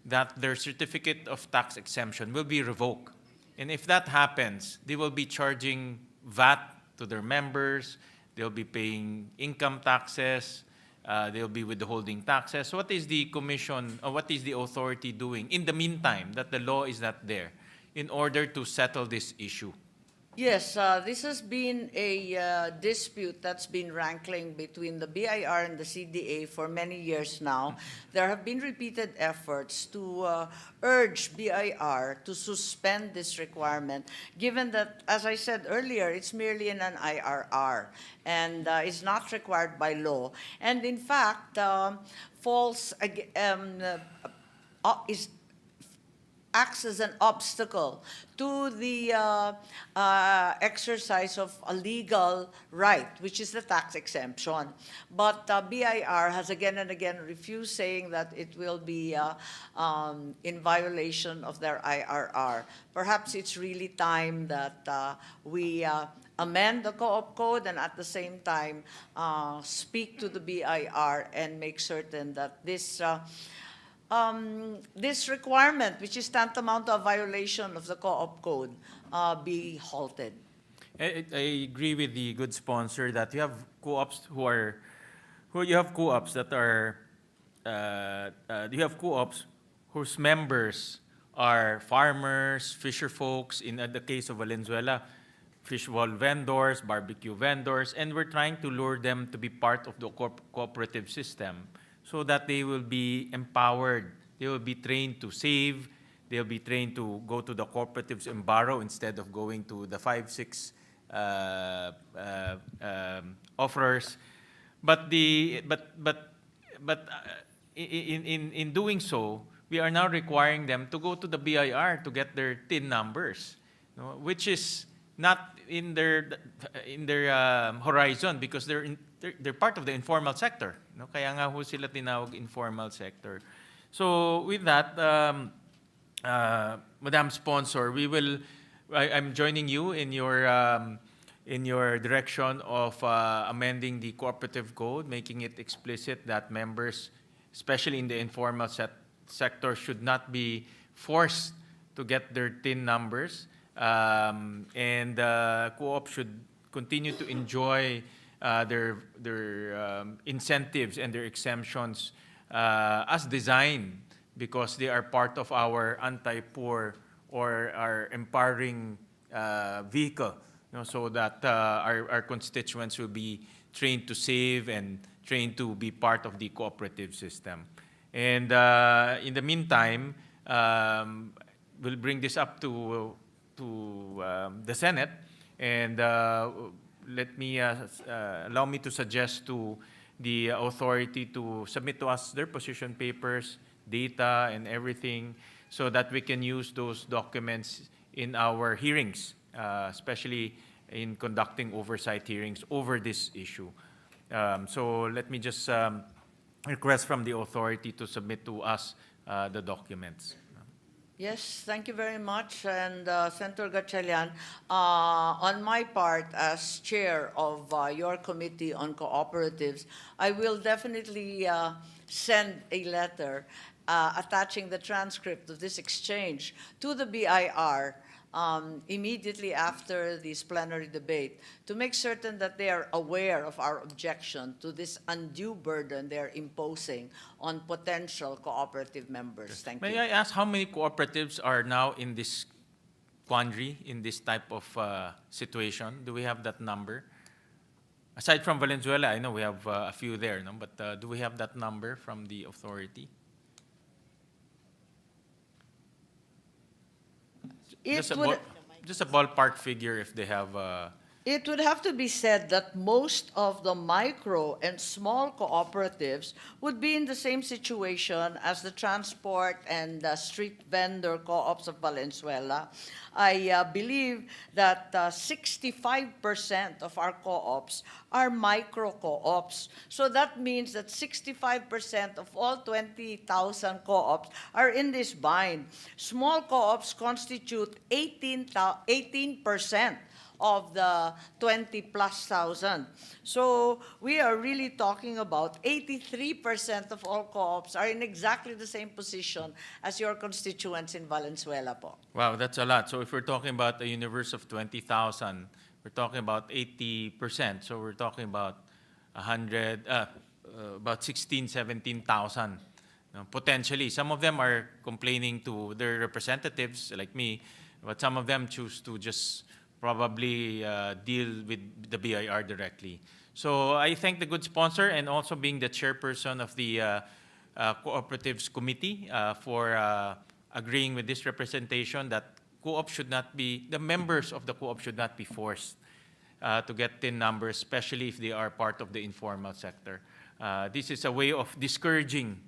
that their certificate of tax exemption will be revoked. And if that happens, they will be charging VAT to their members, they'll be paying income taxes, they'll be withholding taxes. What is the commission, or what is the authority doing in the meantime that the law is not there in order to settle this issue? Yes, this has been a dispute that's been rankling between the BIR and the CDA for many years now. There have been repeated efforts to urge BIR to suspend this requirement, given that, as I said earlier, it's merely in an IRR and is not required by law. And in fact, acts as an obstacle to the exercise of a legal right, which is the tax exemption. But BIR has again and again refused, saying that it will be in violation of their IRR. Perhaps it's really time that we amend the Co-op Code and at the same time speak to the BIR and make certain that this this requirement, which is tantamount to a violation of the Co-op Code, be halted. I agree with the good sponsor that you have co-ops whose members are farmers, fisher folks, in the case of Valenzuela, fishbowl vendors, barbecue vendors, and we're trying to lure them to be part of the cooperative system, so that they will be empowered, they will be trained to save, they'll be trained to go to the cooperatives and borrow instead of going to the 5-6 offerers. But in doing so, we are now requiring them to go to the BIR to get their TIN numbers, which is not in their horizon because they're part of the informal sector. Kaya nga ho sila tinawag informal sector. So with that, Madam Sponsor, I'm joining you in your direction of amending the cooperative code, making it explicit that members, especially in the informal sector, should not be forced to get their TIN numbers, and co-op should continue to enjoy their incentives and their exemptions as designed, because they are part of our anti-poor or our empowering vehicle, so that our constituents will be trained to save and trained to be part of the cooperative system. And in the meantime, we'll bring this up to the Senate, and allow me to suggest to the authority to submit to us their position papers, data, and everything, so that we can use those documents in our hearings, especially in conducting oversight hearings over this issue. So let me just request from the authority to submit to us the documents. Yes, thank you very much. And Senator 𝗥𝗘𝗟𝗟𝗓, on my part as chair of your committee on cooperatives, I will definitely send a letter attaching the transcript of this exchange to the BIR immediately after this plenary debate, to make certain that they are aware of our objection to this undue burden they're imposing on potential cooperative members. Thank you. May I ask how many cooperatives are now in this quandary, in this type of situation? Do we have that number? Aside from Valenzuela, I know we have a few there, no? But do we have that number from the authority? Just a ballpark figure if they have. It would have to be said that most of the micro and small cooperatives would be in the same situation as the transport and street vendor co-ops of Valenzuela. I believe that 65% of our co-ops are micro co-ops. So that means that 65% of all 20,000 co-ops are in this bind. Small co-ops constitute 18% of the 20,000+. So we are really talking about 83% of all co-ops are in exactly the same position as your constituents in Valenzuela po. Wow, that's a lot. So if we're talking about a universe of 20,000, we're talking about 80%. So we're talking about about 16,000, 17,000. Potentially, some of them are complaining to their representatives like me, but some of them choose to just probably deal with the BIR directly. So I thank the good sponsor and also being the chairperson of the Cooperatives Committee for agreeing with this representation that co-op should not be, the members of the co-op should not be forced to get TIN numbers, especially if they are part of the informal sector. This is a way of discouraging,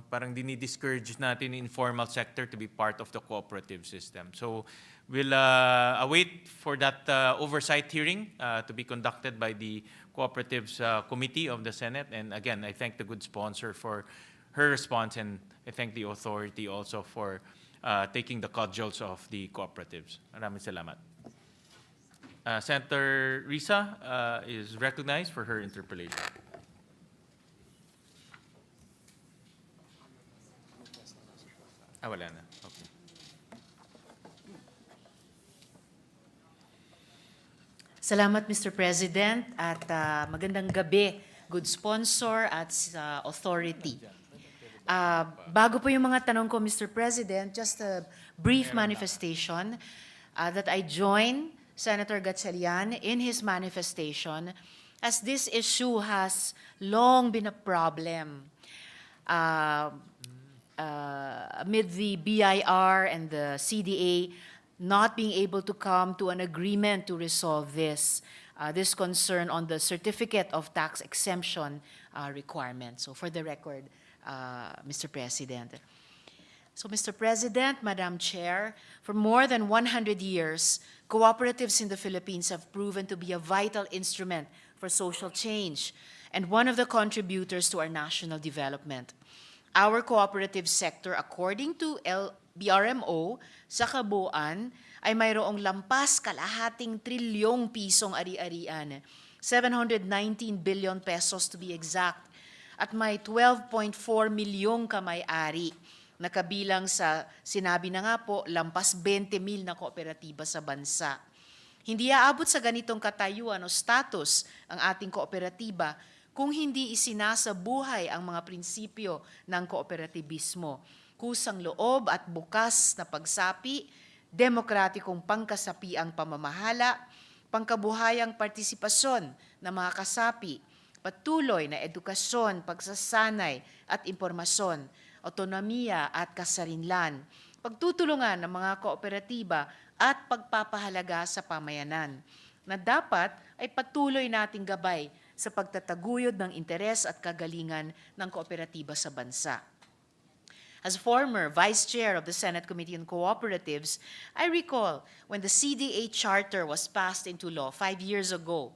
parang dinidiscourage natin the informal sector to be part of the cooperative system. So we'll await for that oversight hearing to be conducted by the Cooperatives Committee of the Senate. And again, I thank the good sponsor for her response, and I thank the authority also for taking the cudgels of the cooperatives. Maraming salamat. Senator Risa is recognized for her interpellation. Wala na. Okay. Salamat, Mr. President, at magandang gabi, good sponsor at authority. Bago po yung mga tanong ko, Mr. President, just a brief manifestation that I join Senator 𝗥𝗘𝗟𝗟𝗓 in his manifestation, as this issue has long been a problem amid the BIR and the CDA not being able to come to an agreement to resolve this concern on the certificate of tax exemption requirement. So for the record, Mr. President. So, Mr. President, Madam Chair, for more than 100 years, cooperatives in the Philippines have proven to be a vital instrument for social change and one of the contributors to our national development. Our cooperative sector, according to BRMO, sa kabuuan, ay mayroong lampas kalahating trilyong pisong ari-arian, 719 billion pesos to be exact, at may 12.4 milyong kamay-ari, na kabilang sa, sinabi na nga po, lampas 20,000 na kooperatiba sa bansa. Hindi aabot sa ganitong katayuan o status ang ating kooperatiba kung hindi isinasabuhay ang mga prinsipyo ng kooperatibismo, kusang loob at bukas na pagsapi, demokratikong pangkasapiang pamamahala, pangkabuhayang partisipasyon ng mga kasapi, patuloy na edukasyon, pagsasanay at impormasyon, autonomiya at kasarinlan, pagtutulungan ng mga kooperatiba at pagpapahalaga sa pamayanan, na dapat ay patuloy nating gabay sa pagtataguyod ng interes at kagalingan ng kooperatiba sa bansa. As former Vice Chair of the Senate Committee on Cooperatives, I recall when the CDA Charter was passed into law 5 years ago.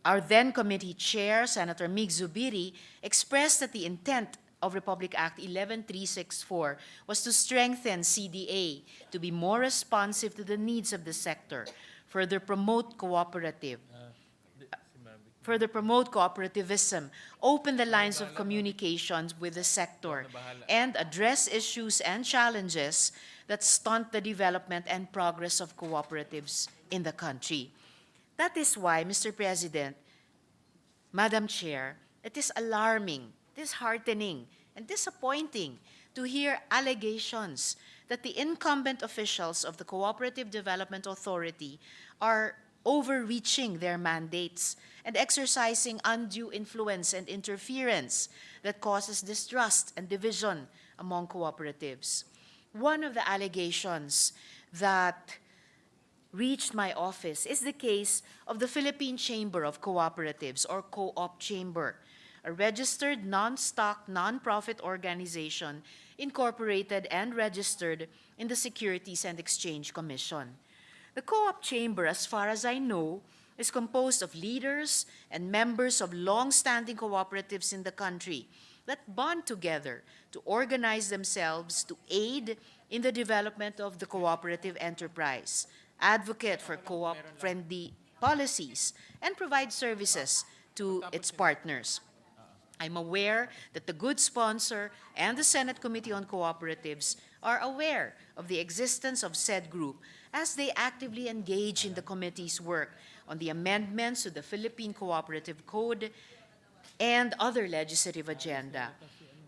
Our then committee chair, Senator 𝗕𝗓𝗓, expressed that the intent of Republic Act 11364 was to strengthen CDA to be more responsive to the needs of the sector, further promote cooperativism, open the lines of communications with the sector, and address issues and challenges that stunt the development and progress of cooperatives in the country. That is why, Mr. President, Madam Chair, it is alarming, disheartening, and disappointing to hear allegations that the incumbent officials of the Cooperative Development Authority are overreaching their mandates and exercising undue influence and interference that causes distrust and division among cooperatives. One of the allegations that reached my office is the case of the Philippine Chamber of Cooperatives, or Co-op Chamber, a registered non-stock, non-profit organization incorporated and registered in the Securities and Exchange Commission. The Co-op Chamber, as far as I know, is composed of leaders and members of long-standing cooperatives in the country that bond together to organize themselves to aid in the development of the cooperative enterprise, advocate for co-op-friendly policies, and provide services to its partners. I'm aware that the good sponsor and the Senate Committee on Cooperatives are aware of the existence of said group as they actively engage in the committee's work on the amendments to the Philippine Cooperative Code and other legislative agenda.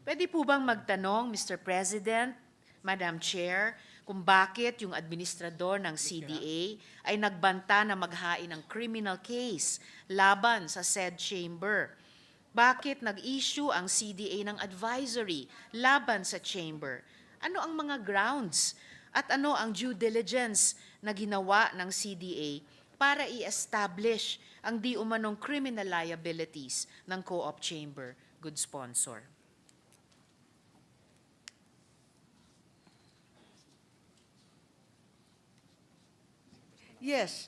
Pwede po bang magtanong, Mr. President, Madam Chair, kung bakit yung administrador ng CDA ay nagbanta na maghain ng criminal case laban sa said chamber? Bakit nag-issue ang CDA ng advisory laban sa chamber? Ano ang mga grounds at ano ang due diligence na ginawa ng CDA para i-establish ang di umanong criminal liabilities ng Co-op Chamber, good sponsor? Yes.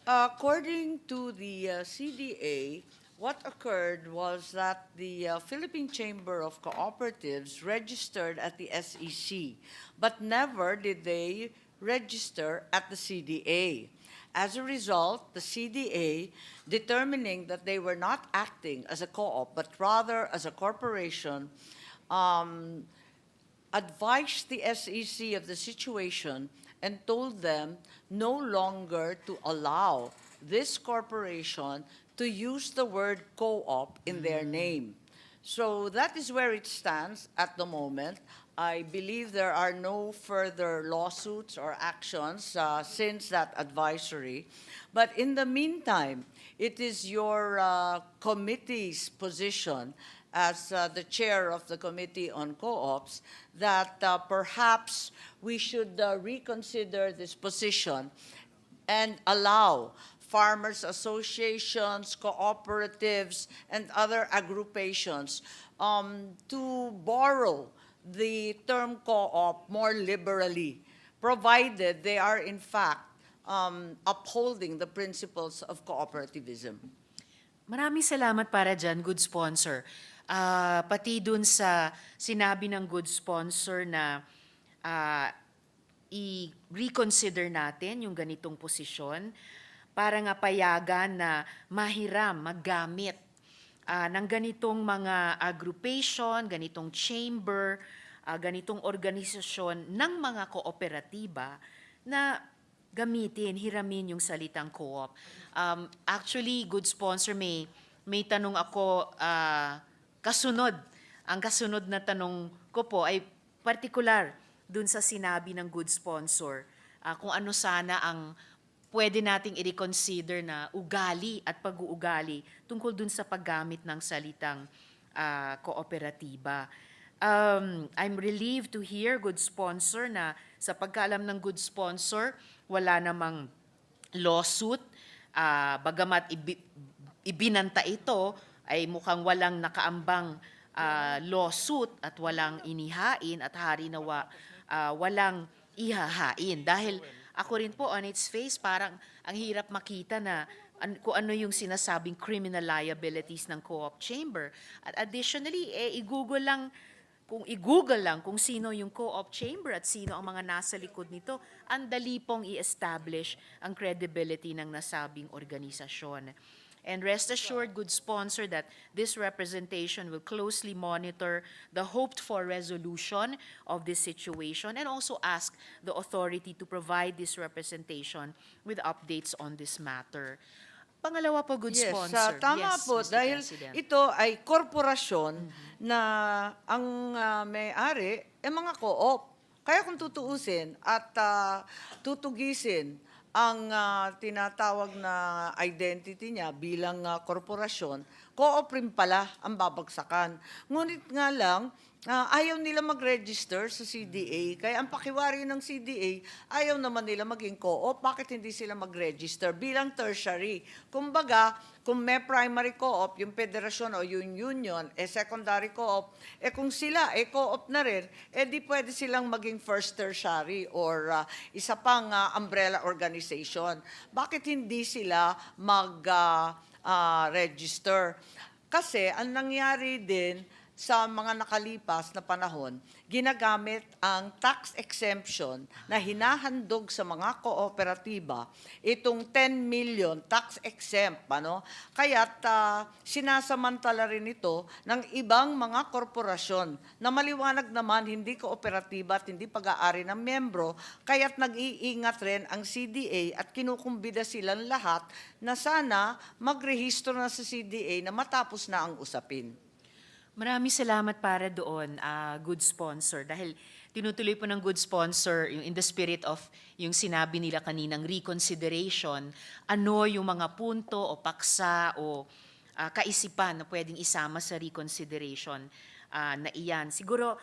According to the CDA, what occurred was that the Philippine Chamber of Cooperatives registered at the SEC, but never did they register at the CDA. As a result, the CDA, determining that they were not acting as a co-op, but rather as a corporation, advised the SEC of the situation and told them no longer to allow this corporation to use the word co-op in their name. So that is where it stands at the moment. I believe there are no further lawsuits or actions since that advisory. But in the meantime, it is your committee's position as the chair of the Committee on Co-ops, that perhaps we should reconsider this position and allow farmers associations, cooperatives, and other agrupations to borrow the term co-op more liberally, provided they are in fact upholding the principles of cooperativism. Maraming salamat para dyan, good sponsor. Pati dun sa sinabi ng good sponsor na i-reconsider natin yung ganitong posisyon para nga payagan na mahiram, maggamit ng ganitong mga aggregation, ganitong chamber, ganitong organisasyon ng mga kooperatiba na gamitin, hiramin yung salitang co-op. Actually, good sponsor, may tanong ako kasunod. Ang kasunod na tanong ko po ay partikular dun sa sinabi ng good sponsor. Kung ano sana ang pwede nating i-reconsider na ugali at pag-uugali tungkol dun sa paggamit ng salitang kooperatiba. I'm relieved to hear, good sponsor, na sa pagkaalam ng good sponsor, wala namang lawsuit. Bagamat ibinanta ito, ay mukhang walang nakaambang lawsuit at walang inihain at hari nawa walang ihahain. Dahil ako rin po, on its face, parang ang hirap makita na kung ano yung sinasabing criminal liabilities ng co-op chamber. At additionally, i-google lang kung sino yung co-op chamber at sino ang mga nasa likod nito, ang dali pong i-establish ang credibility ng nasabing organisasyon. And rest assured, good sponsor, that this representation will closely monitor the hoped-for resolution of this situation and also ask the authority to provide this representation with updates on this matter. Pangalawa po, good sponsor. Tama po, Mr. dahil President. ito ay korporasyon na ang may-ari ay mga co-op. Kaya kung tutuusin at tutugisin ang tinatawag na identity niya bilang korporasyon, co-op rin pala ang babagsakan. Ngunit nga lang, ayaw nila mag-register sa CDA. Kaya ang pakiwari ng CDA, ayaw naman nila maging co-op. Bakit hindi sila mag-register bilang tertiary? Kumbaga, kung may primary co-op, yung federasyon o yung union, secondary co-op, kung sila co-op na rin, di pwede silang maging first tertiary or isa pang umbrella organization. Bakit hindi sila mag-register? Kasi ang nangyari din sa mga nakalipas na panahon, ginagamit ang tax exemption na hinahandog sa mga kooperatiba, itong 10 million tax exempt, kaya't sinasamantala rin ito ng ibang mga korporasyon na maliwanag naman hindi kooperatiba at hindi pag-aari ng miyembro, kaya't nag-iingat rin ang CDA at kinukumbida silang lahat na sana magrehistro na sa CDA na matapos na ang usapin. Maraming salamat para doon, good sponsor. Dahil tinutuloy po ng good sponsor, yung in the spirit of yung sinabi nila kaninang reconsideration, ano yung mga punto o paksa o kaisipan na pwedeng isama sa reconsideration na iyan. Siguro,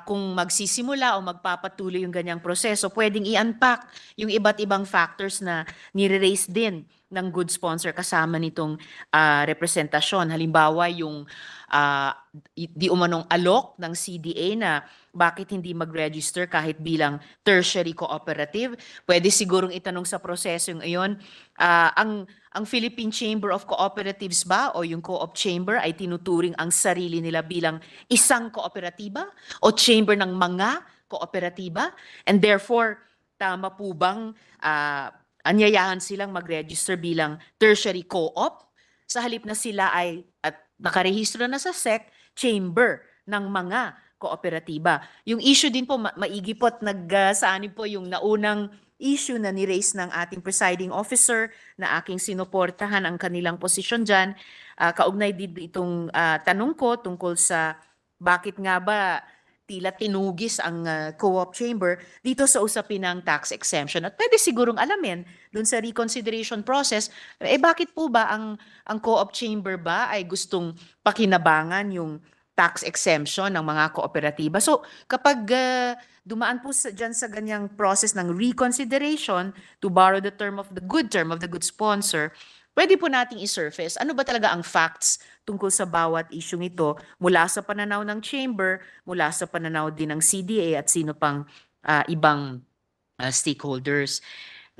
kung magsisimula o magpapatuloy yung ganyang proseso, pwedeng i-unpack yung iba't ibang factors na nire-raise din ng good sponsor kasama nitong representasyon. Halimbawa, yung di umanong alok ng CDA na bakit hindi mag-register kahit bilang tertiary cooperative. Pwede sigurong itanong sa proseso yung iyon, ang Philippine Chamber of Cooperatives ba o yung co-op chamber ay tinuturing ang sarili nila bilang isang kooperatiba o chamber ng mga kooperatiba? And therefore, tama po bang anyayahan silang mag-register bilang tertiary co-op sa halip na sila ay at nakarehistro na sa SEC, chamber ng mga kooperatiba. Yung issue din po, maigi po at nagsaanib po yung naunang issue na ni-raise ng ating presiding officer na aking sinuportahan ang kanilang posisyon dyan. Kaugnay din itong tanong ko tungkol sa bakit nga ba tila tinugis ang co-op chamber dito sa usapin ng tax exemption. At pwede sigurong alamin dun sa reconsideration process, bakit po ba ang co-op chamber ba ay gustong pakinabangan yung tax exemption ng mga kooperatiba? So kapag dumaan po dyan sa ganyang process ng reconsideration, to borrow the term of the good sponsor, pwede po nating isurface ano ba talaga ang facts tungkol sa bawat isyung ito mula sa pananaw ng chamber, mula sa pananaw din ng CDA at sino pang ibang stakeholders.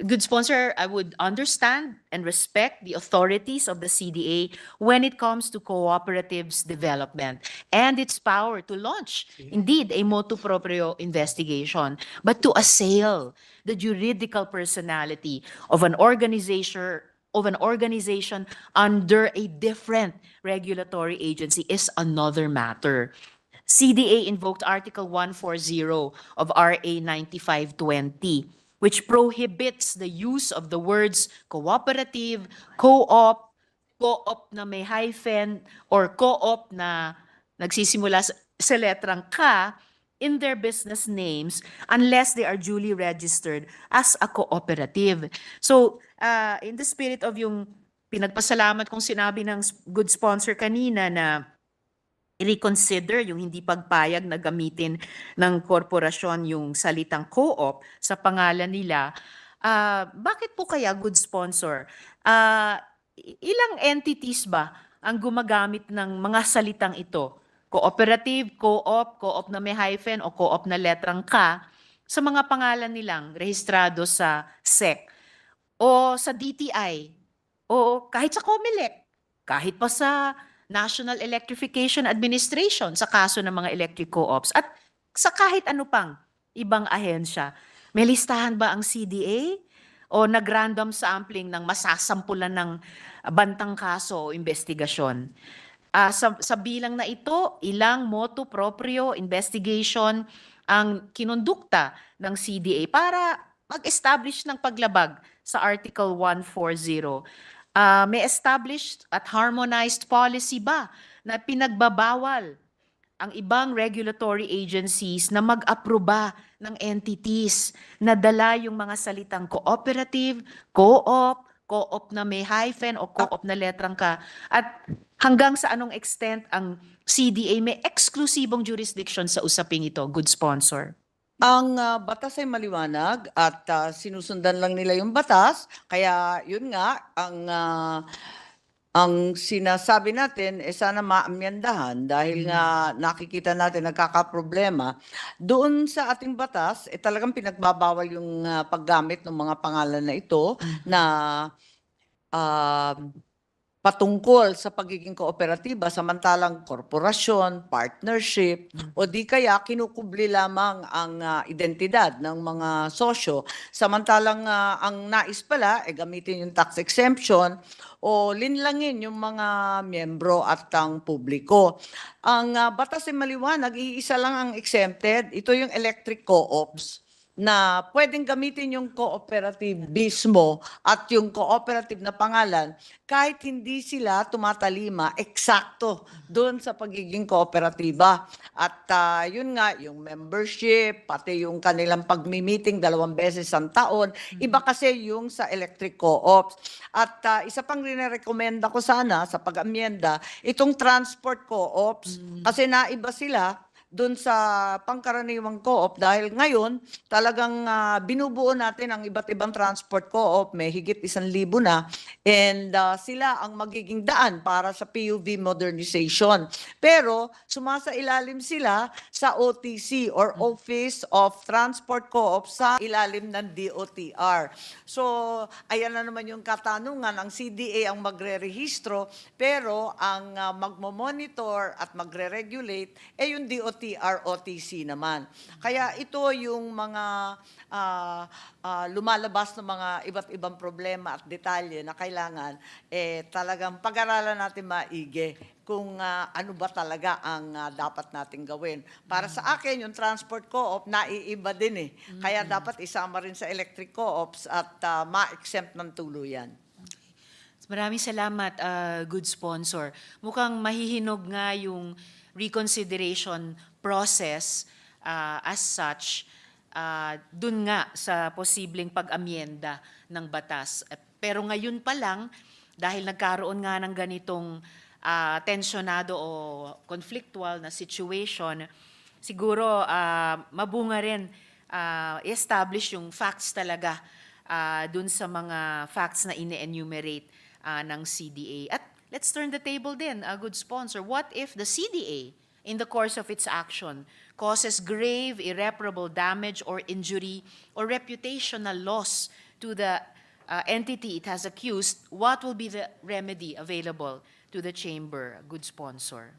Good sponsor, I would understand and respect the authorities of the CDA when it comes to cooperatives development and its power to launch, indeed, a motu proprio investigation, but to assail the juridical personality of an organization under a different regulatory agency is another matter. CDA invoked Article 140 of RA 9520, which prohibits the use of the words cooperative, co-op, co-op na may hyphen, or co-op na nagsisimula sa letrang K in their business names unless they are duly registered as a cooperative. So, in the spirit of yung pinagpasalamat kong sinabi ng good sponsor kanina na i-reconsider yung hindi pagpayag na gamitin ng korporasyon yung salitang co-op sa pangalan nila, bakit po kaya good sponsor? Ilang entities ba ang gumagamit ng mga salitang ito? Cooperative, co-op, co-op na may hyphen o co-op na letrang K sa mga pangalan nilang rehistrado sa SEC o sa DTI o kahit sa COMELEC, kahit pa sa National Electrification Administration sa kaso ng mga electric co-ops at sa kahit ano pang ibang ahensya. May listahan ba ang CDA o nag-random sampling ng masasampulan ng bantang kaso o investigasyon? Sa bilang na ito, ilang motu proprio investigation ang kinondukta ng CDA para mag-establish ng paglabag sa Article 140. May established at harmonized policy ba na pinagbabawal ang ibang regulatory agencies na mag-aproba ng entities na dala yung mga salitang cooperative, co-op, co-op na may hyphen o co-op na letrang K? At hanggang sa anong extent ang CDA may eksklusibong jurisdiction sa usaping ito, good sponsor? Ang batas ay maliwanag at sinusundan lang nila yung batas. Kaya yun nga, ang sinasabi natin sana maamyandahan dahil nga nakikita natin nagkakaproblema. Doon sa ating batas, talagang pinagbabawal yung paggamit ng mga pangalan na ito na patungkol sa pagiging kooperatiba samantalang korporasyon, partnership, o di kaya kinukubli lamang ang identidad ng mga sosyo. Samantalang ang nais pala gamitin yung tax exemption o linlangin yung mga miyembro at ang publiko. Ang batas ay maliwanag, iisa lang ang exempted, ito yung electric co-ops na pwedeng gamitin yung cooperative mismo at yung cooperative na pangalan kahit hindi sila tumatalima eksakto doon sa pagiging kooperatiba. At yun nga, yung membership, pati yung kanilang pagmi-meeting 2 beses ang taon, iba kasi yung sa electric co-ops. At isa pang rinerekomenda ko sana sa pag-amyenda, itong transport co-ops, kasi naiba sila doon sa pangkaraniwang co-op dahil ngayon talagang binubuo natin ang iba't ibang transport co-op, may higit 1,000 na, and sila ang magiging daan para sa PUV modernization. Pero sumasailalim sila sa OTC or Office of Transport Co-op sa ilalim ng DOTR. So ayan na naman yung katanungan, ang CDA ang magre-rehistro pero ang magmo-monitor at magre-regulate yung DOTR OTC naman. Kaya ito yung mga lumalabas ng mga iba't ibang problema at detalye na kailangan talagang pag-aralan natin maigi kung ano ba talaga ang dapat nating gawin. Para sa akin, yung transport co-op, naiiba din Kaya dapat isama rin sa electric co-ops at ma-exempt ng tuluyan. Maraming salamat, good sponsor. Mukhang mahihinog nga yung reconsideration process as such, dun nga sa posibleng pag-amyenda ng batas. Pero ngayon pa lang, dahil nagkaroon nga ng ganitong tensionado o conflictual na situation, siguro mabunga rin establish yung facts talaga dun sa mga facts na ine-enumerate ng CDA. At let's turn the table din, a good sponsor. What if the CDA, in the course of its action, causes grave, irreparable damage or injury or reputational loss to the entity it has accused? What will be the remedy available to the chamber, a good sponsor?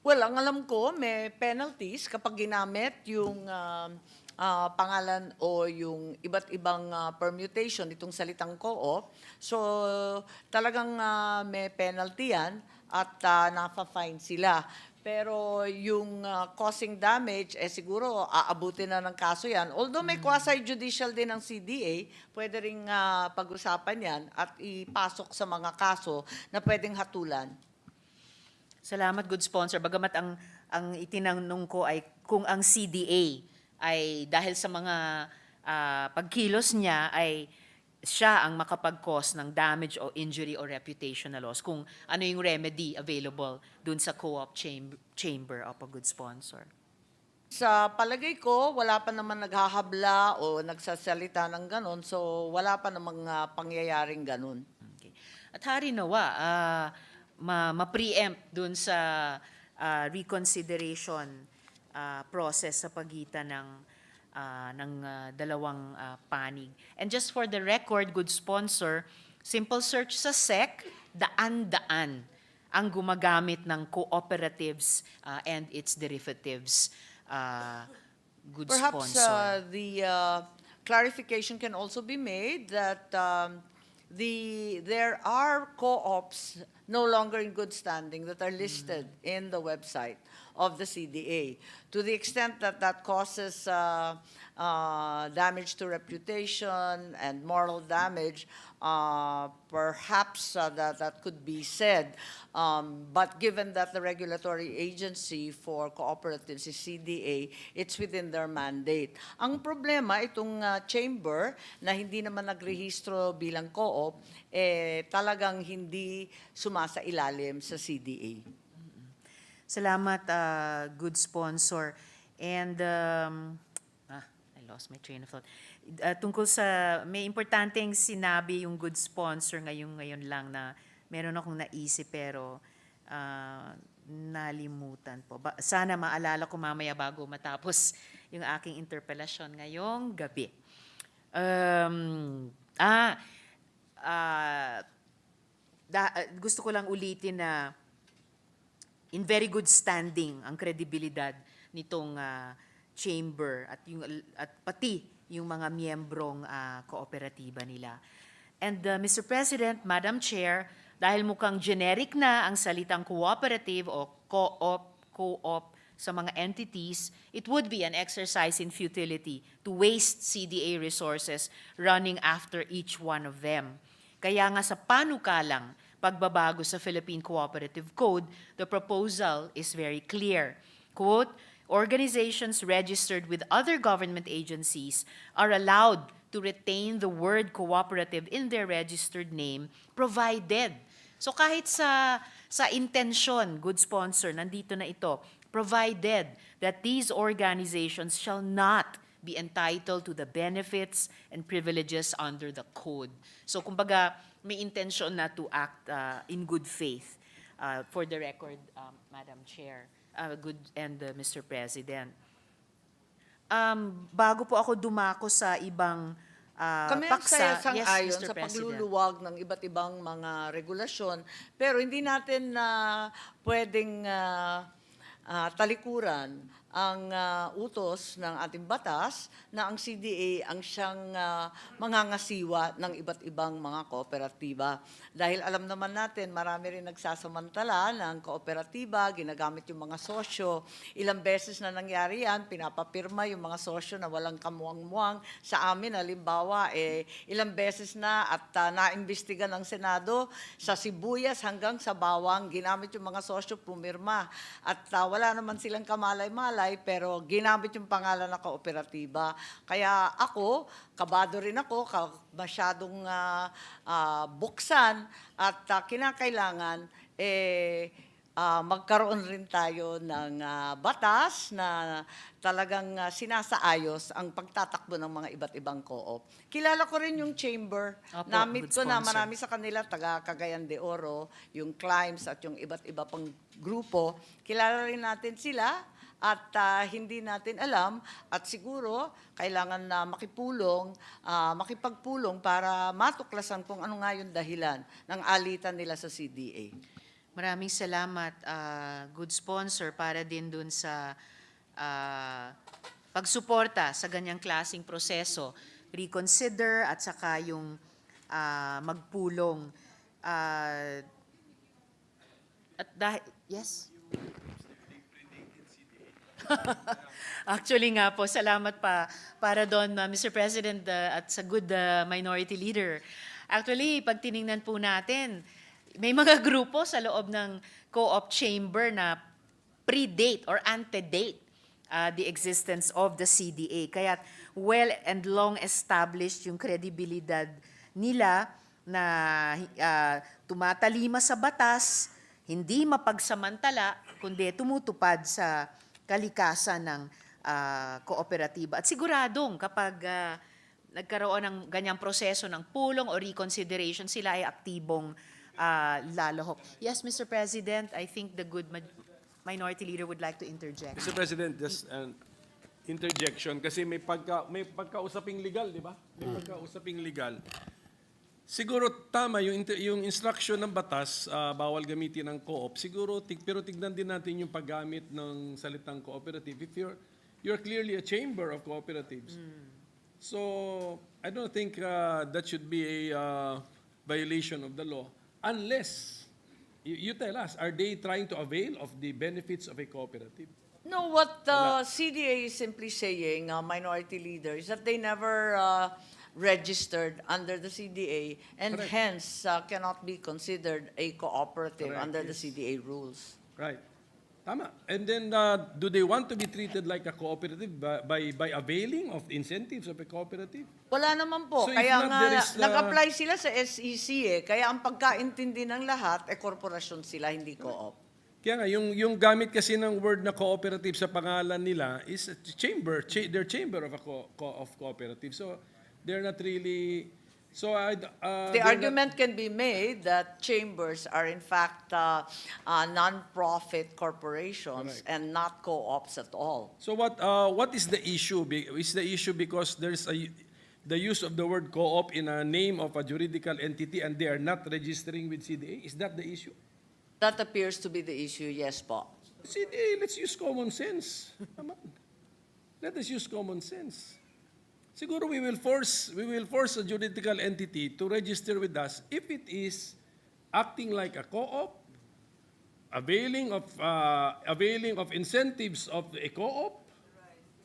Well, ang alam ko, may penalties kapag ginamit yung pangalan o yung iba't ibang permutation itong salitang co-op. So, talagang may penalty yan at nafa-fine sila. Pero yung causing damage, siguro aabutin na ng kaso yan. Although may quasi-judicial din ng CDA, pwede ring pag-usapan yan at ipasok sa mga kaso na pwedeng hatulan. Salamat, good sponsor. Bagamat ang itinanong ko ay kung ang CDA ay dahil sa mga pagkilos niya ay siya ang makapag-cause ng damage o injury or reputational loss, kung ano yung remedy available dun sa co-op chamber of a good sponsor. Sa palagay ko, wala pa naman naghahabla o nagsasalita ng ganon, so wala pa namang pangyayaring ganon. Okay. At hari nawa, ma-preempt dun sa reconsideration process sa pagitan ng dalawang panig. And just for the record, good sponsor, simple search sa SEC, daan-daan ang gumagamit ng cooperatives and its derivatives. Good Perhaps sponsor. the clarification can also be made that there are co-ops no longer in good standing that are listed in the website of the CDA. To the extent that that causes damage to reputation and moral damage, perhaps that could be said. But given that the regulatory agency for cooperatives is CDA, it's within their mandate. Ang problema, itong chamber na hindi naman nagrehistro bilang co-op, talagang hindi sumasa-ilalim sa CDA. Salamat, good sponsor. And, I lost my train of thought. Tungkol sa, may importanteng sinabi yung good sponsor ngayon lang na meron akong naisip pero nalimutan po. Sana maalala ko mamaya bago matapos yung aking interpelasyon ngayong gabi. Gusto ko lang ulitin na in very good standing ang kredibilidad nitong chamber at pati yung mga miyembrong kooperatiba nila. And Mr. President, Madam Chair, dahil mukhang generic na ang salitang cooperative o co-op sa mga entities, it would be an exercise in futility to waste CDA resources running after each one of them. Kaya nga sa panukalang pagbabago sa Philippine Cooperative Code, the proposal is very clear. Quote, organizations registered with other government agencies are allowed to retain the word cooperative in their registered name, provided. So kahit sa intention, good sponsor, nandito na ito, provided that these organizations shall not be entitled to the benefits and privileges under the code. So kumbaga, may intention na to act in good faith. For the record, Madam Chair, Mr. President. Bago po ako dumako sa ibang Kami ang paksa, sang-ayon Mr. sa President. pagluluwag ng iba't ibang mga regulasyon, pero hindi natin pwedeng talikuran ang utos ng ating batas na ang CDA ang siyang mangangasiwa ng iba't ibang mga kooperatiba. Dahil alam naman natin, marami rin nagsasamantala ng kooperatiba, ginagamit yung mga sosyo. Ilang beses na nangyari yan, pinapapirma yung mga sosyo na walang kamuang-muang. Sa amin, halimbawa, ilang beses na at naimbestiga ng Senado, sa sibuyas hanggang sa bawang, ginamit yung mga sosyo pumirma. At wala naman silang kamalay-malay, pero ginamit yung pangalan na kooperatiba. Kaya ako, kabado rin ako, masyadong buksan at kinakailangan magkaroon rin tayo ng batas na talagang sinasaayos ang pagtatakbo ng mga iba't ibang co-op. Kilala ko rin yung chamber. Opo, Namit good ko na sponsor. marami sa kanila, taga Cagayan de Oro, yung Climbs at yung iba't iba pang grupo. Kilala rin natin sila at hindi natin alam at siguro kailangan na makipagpulong para matuklasan kung ano nga yung dahilan ng alitan nila sa CDA. Maraming salamat, good sponsor, para din dun sa pagsuporta sa ganyang klaseng proseso. Reconsider at saka yung magpulong. At dahil, yes? Actually nga po, salamat para doon, Mr. President, at sa good minority leader. Actually, pag tiningnan po natin, may mga grupo sa loob ng co-op chamber na predate or antedate the existence of the CDA. Kaya well and long established yung kredibilidad nila na tumatalima sa batas, hindi mapagsamantala, kundi tumutupad sa kalikasan ng kooperatiba. At siguradong kapag nagkaroon ng ganyang proseso ng pulong o reconsideration, sila ay aktibong lalahok. Yes, Mr. President, I think the good minority leader would like to interject. Mr. President, just an interjection kasi may pagkausaping legal, di ba? May pagkausaping legal. Siguro tama yung instruction ng batas, bawal gamitin ng co-op. Siguro pero tignan din natin yung paggamit ng salitang cooperative. If you're clearly a chamber of cooperatives. So I don't think that should be a violation of the law unless you tell us, are they trying to avail of the benefits of a cooperative? No, what the CDA is simply saying, minority leader, is that they never registered under the CDA and Correct. hence cannot be considered a cooperative Correct, under the yes. CDA rules. Right. Tama. And then, do they want to be treated like a cooperative by availing of incentives of a cooperative? Wala naman po. So if Kaya not, nga, there is, nag-apply sila sa SEC Kaya ang pagkaintindi ng lahat, korporasyon sila, hindi co-op. Kaya nga, yung gamit kasi ng word na cooperative sa pangalan nila is a chamber. They're chamber of of cooperative. So, they're not really... So The argument can be made that chambers are in fact non-profit corporations Correct. and not co-ops at all. So what is the issue? Is the issue because there's the use of the word co-op in a name of a juridical entity and they are not registering with CDA? Is that the issue? That appears to be the issue, yes po. CDA, let's use common sense. Come on. Let us use common sense. Siguro we will force a juridical entity to register with us if it is acting like a co-op, availing of incentives of a co-op,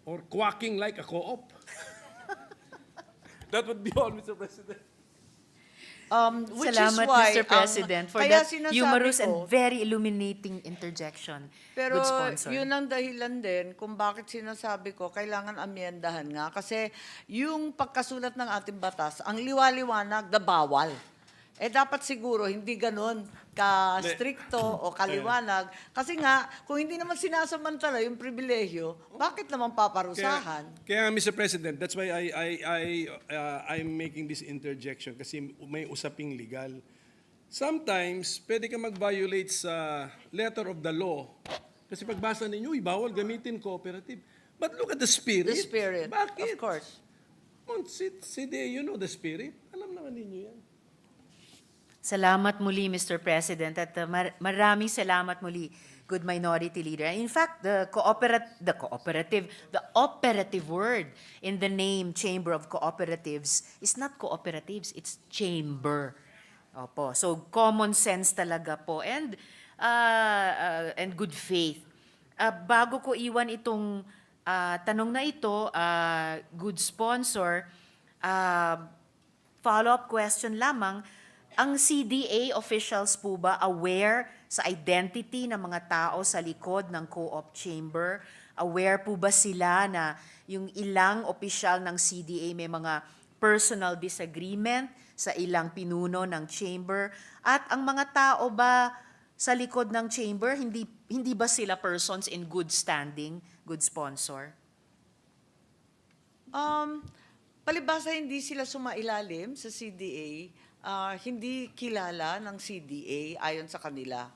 or quacking like a co-op. That would be all, Mr. President. Which Salamat, is why, Mr. President, for kaya that sinasabi humorous ko, and very illuminating interjection. Pero Good sponsor. yun ang dahilan din kung bakit sinasabi ko kailangan amyendahan nga. Kasi yung pagkasulat ng ating batas, ang liwaliwanag na bawal. Dapat siguro hindi ganun ka-stricto o kaliwanag. Kasi nga, kung hindi naman sinasamantala yung pribilehyo, bakit naman paparusahan? Kaya Mr. President, that's why I'm making this interjection kasi may usaping legal. Sometimes, pwede ka mag-violate sa letter of the law. Kasi pagbasa ninyo, bawal gamitin cooperative. But look at the spirit. The spirit, Bakit? of course. You know the spirit. Alam naman ninyo yan. Salamat muli, Mr. President, at maraming salamat muli good minority leader. In fact, the operative word in the name Chamber of Cooperatives is not cooperatives, it's chamber. Opo. So common sense talaga po and good faith. Bago ko iwan itong tanong na ito, good sponsor, follow-up question lamang, ang CDA officials po ba aware sa identity ng mga tao sa likod ng co-op chamber? Aware po ba sila na yung ilang opisyal ng CDA may mga personal disagreement sa ilang pinuno ng chamber? At ang mga tao ba sa likod ng chamber, hindi ba sila persons in good standing, good sponsor? Palibhasa hindi sila sumailalim sa CDA, hindi kilala ng CDA ayon sa kanila.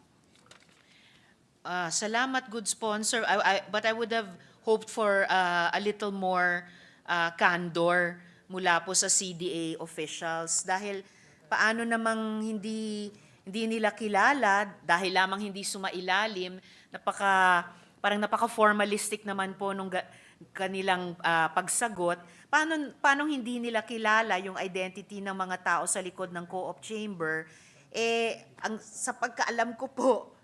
Salamat, good sponsor. But I would have hoped for a little more candor mula po sa CDA officials dahil paano namang hindi nila kilala dahil lamang hindi sumailalim, parang napaka-formalistic naman po nung kanilang pagsagot. Paano hindi nila kilala yung identity ng mga tao sa likod ng co-op chamber? Sa pagkaalam ko po,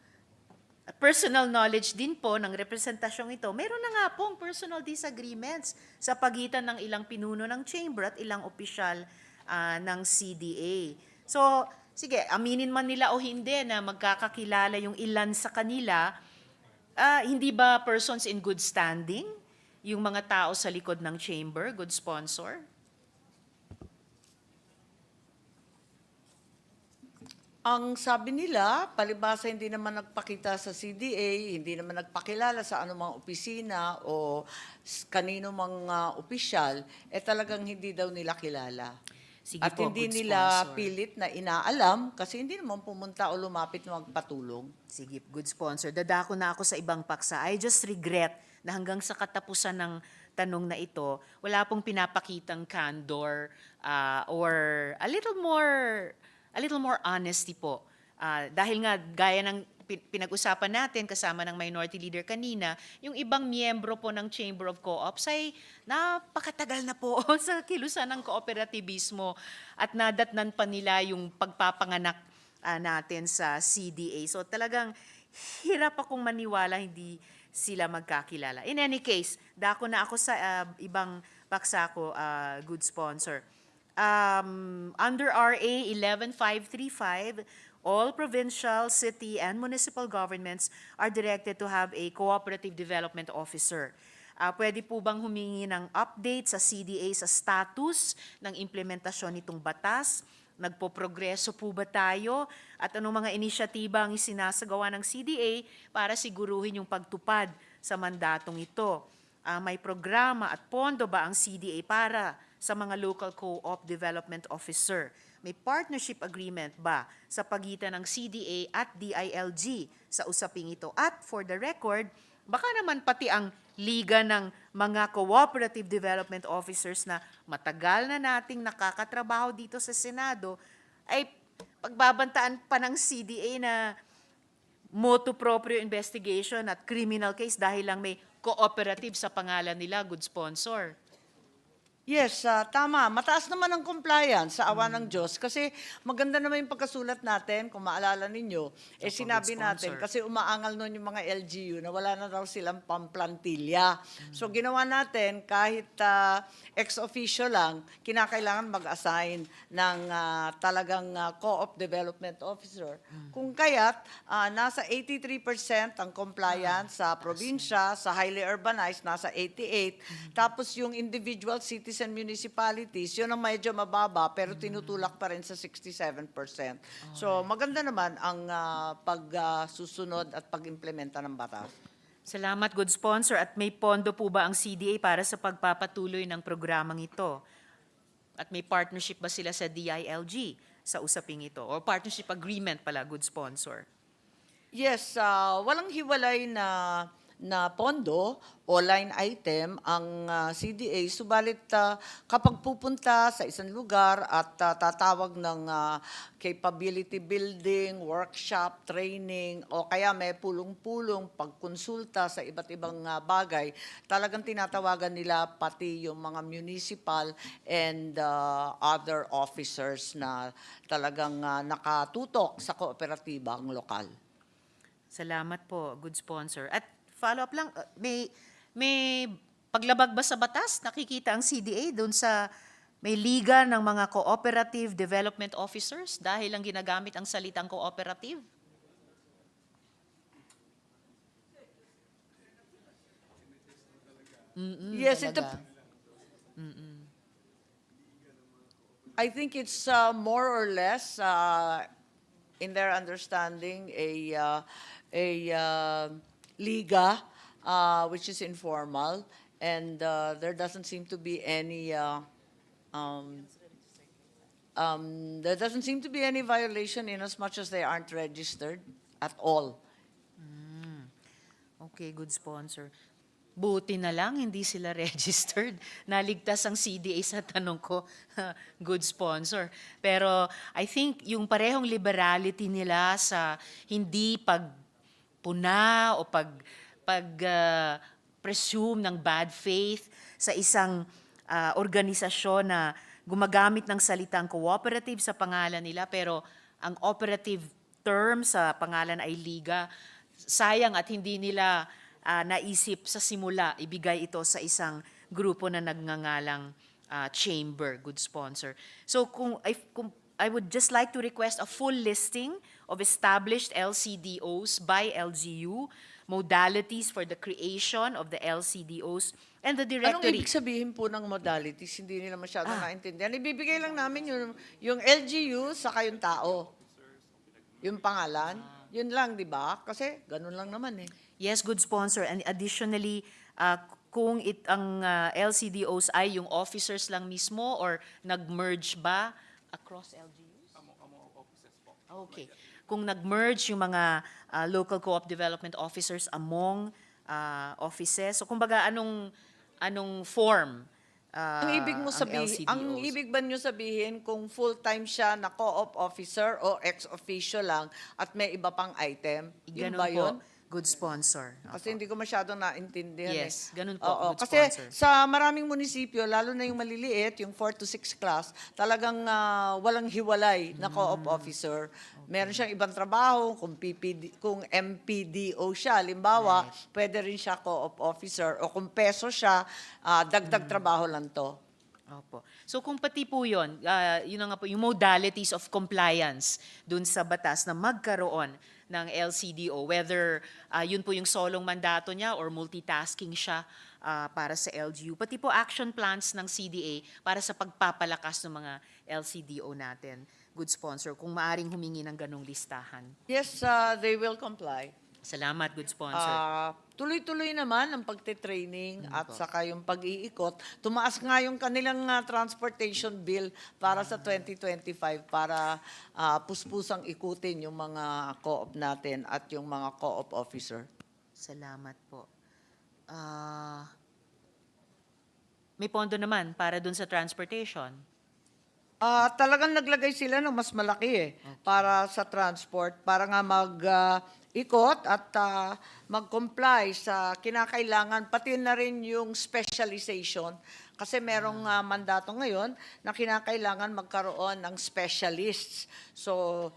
personal knowledge din po ng representasyong ito, meron na nga pong personal disagreements sa pagitan ng ilang pinuno ng chamber at ilang opisyal ng CDA. So, sige, aminin man nila o hindi na magkakakilala yung ilan sa kanila, hindi ba persons in good standing yung mga tao sa likod ng chamber, good sponsor? Ang sabi nila, palibhasa hindi naman nagpakita sa CDA, hindi naman nagpakilala sa anumang opisina o kanino mang opisyal, talagang hindi daw nila kilala. Sige At po, hindi good nila sponsor. pilit na inaalam kasi hindi naman pumunta o lumapit na magpatulong. Sige, good sponsor. Dadako na ako sa ibang paksa. I just regret na hanggang sa katapusan ng tanong na ito, wala pong pinapakitang candor or a little more honesty po. Dahil nga, gaya ng pinag-usapan natin kasama ng minority leader kanina, yung ibang miyembro po ng Chamber of Co-ops ay napakatagal na po sa kilusan ng kooperativismo at nadatnan pa nila yung pagpapanganak natin sa CDA. So talagang hirap akong maniwala hindi sila magkakilala. In any case, dako na ako sa ibang paksa ko, good sponsor. Under RA 11535, all provincial, city, and municipal governments are directed to have a cooperative development officer. Pwede po bang humingi ng update sa CDA sa status ng implementasyon nitong batas? Nagpo-progreso po ba tayo? At anong mga inisyatiba ang isinasagawa ng CDA para siguruhin yung pagtupad sa mandatong ito? May programa at pondo ba ang CDA para sa mga local co-op development officer? May partnership agreement ba sa pagitan ng CDA at DILG sa usaping ito? At for the record, baka naman pati ang liga ng mga cooperative development officers na matagal na nating nakakatrabaho dito sa Senado ay pagbabantaan pa ng CDA na motu proprio investigation at criminal case dahil lang may cooperative sa pangalan nila, good sponsor. Yes, tama. Mataas naman ang compliance sa awa ng Diyos kasi maganda naman yung pagkasulat natin, kung maalala ninyo, sinabi natin, kasi umaangal nun yung mga LGU na wala na daw silang pamplantilla. So ginawa natin, kahit ex officio lang, kinakailangan mag-assign ng talagang co-op development officer. Kung kaya't, nasa 83% ang compliance sa probinsya, sa highly urbanized, nasa 88%, tapos yung individual cities and municipalities, yun ang medyo mababa pero tinutulak pa rin sa 67%. So maganda naman ang pagsusunod at pag-implementa ng batas. Salamat, good sponsor. At may pondo po ba ang CDA para sa pagpapatuloy ng programang ito? At may partnership ba sila sa DILG sa usaping ito? O partnership agreement pala, good sponsor? Yes, walang hiwalay na na pondo o line item ang CDA, subalit kapag pupunta sa isang lugar at tatawag ng capability building, workshop, training, o kaya may pulong-pulong pagkonsulta sa iba't ibang bagay, talagang tinatawagan nila pati yung mga municipal and other officers na talagang nakatutok sa kooperatibang lokal. Salamat po, good sponsor. At follow-up lang, may paglabag ba sa batas? Nakikita ang CDA doon sa may liga ng mga cooperative development officers dahil lang ginagamit ang salitang cooperative? Yes, talaga. I think it's more or less, in their understanding, a liga, which is informal, and there doesn't seem to be any violation in as much as they aren't registered at all. Okay, good sponsor. Buti na lang, hindi sila registered. Naligtas ang CDA sa tanong ko, good sponsor. Pero I think yung parehong liberality nila sa hindi pagpuna o presume ng bad faith sa isang organisasyon na gumagamit ng salitang cooperative sa pangalan nila, pero ang operative term sa pangalan ay liga. Sayang at hindi nila naisip sa simula, ibigay ito sa isang grupo na nagngangalang chamber, good sponsor. So kung I would just like to request a full listing of established LCDOs by LGU, modalities for the creation of the LCDOs, and the Anong directory. ibig sabihin po ng modalities? Hindi nila masyadong naintindihan. Ibibigay lang namin yung LGU sa kayong tao. Yung pangalan. Yun lang, di ba? Kasi ganun lang naman eh. Yes, good sponsor. And additionally, kung ang LCDOs ay yung officers lang mismo or nag-merge ba across LGUs? Okay. Kung nag-merge yung mga local co-op development officers among offices, so kumbaga anong form Ang ibig mo sabihin, ang ibig ba niyo sabihin kung full-time siya na co-op officer o ex-officio lang at may iba pang item? Yun Ganun ba po, yun? good sponsor. Kasi hindi ko masyadong naintindihan. Yes, ganun po, Oo, good kasi sponsor. sa maraming munisipyo, lalo na yung maliliit, yung 4 to 6 class, talagang walang hiwalay na co-op officer. Meron siyang ibang trabaho, kung MPDO siya, limbawa, pwede rin siya co-op officer. O kung peso siya, dagdag trabaho lang to. Opo. So kung pati po yun, yun na nga po, yung modalities of compliance dun sa batas na magkaroon ng LCDO, whether yun po yung solong mandato niya or multitasking siya para sa LGU. Pati po action plans ng CDA para sa pagpapalakas ng mga LCDO natin. Good sponsor, kung maaring humingi ng ganong listahan. Yes, they will comply. Salamat, good sponsor. Tuloy-tuloy naman ang pagte-training at saka yung pag-iikot. Tumaas nga yung kanilang transportation bill para sa 2025 para puspusang ikutin yung mga co-op natin at yung mga co-op officer. Salamat po. May pondo naman para dun sa transportation. Talagang naglagay sila ng mas malaki para sa transport, para nga mag-ikot at mag-comply sa kinakailangan, pati na rin yung specialization. Kasi merong mandato ngayon na kinakailangan magkaroon ng specialists. So,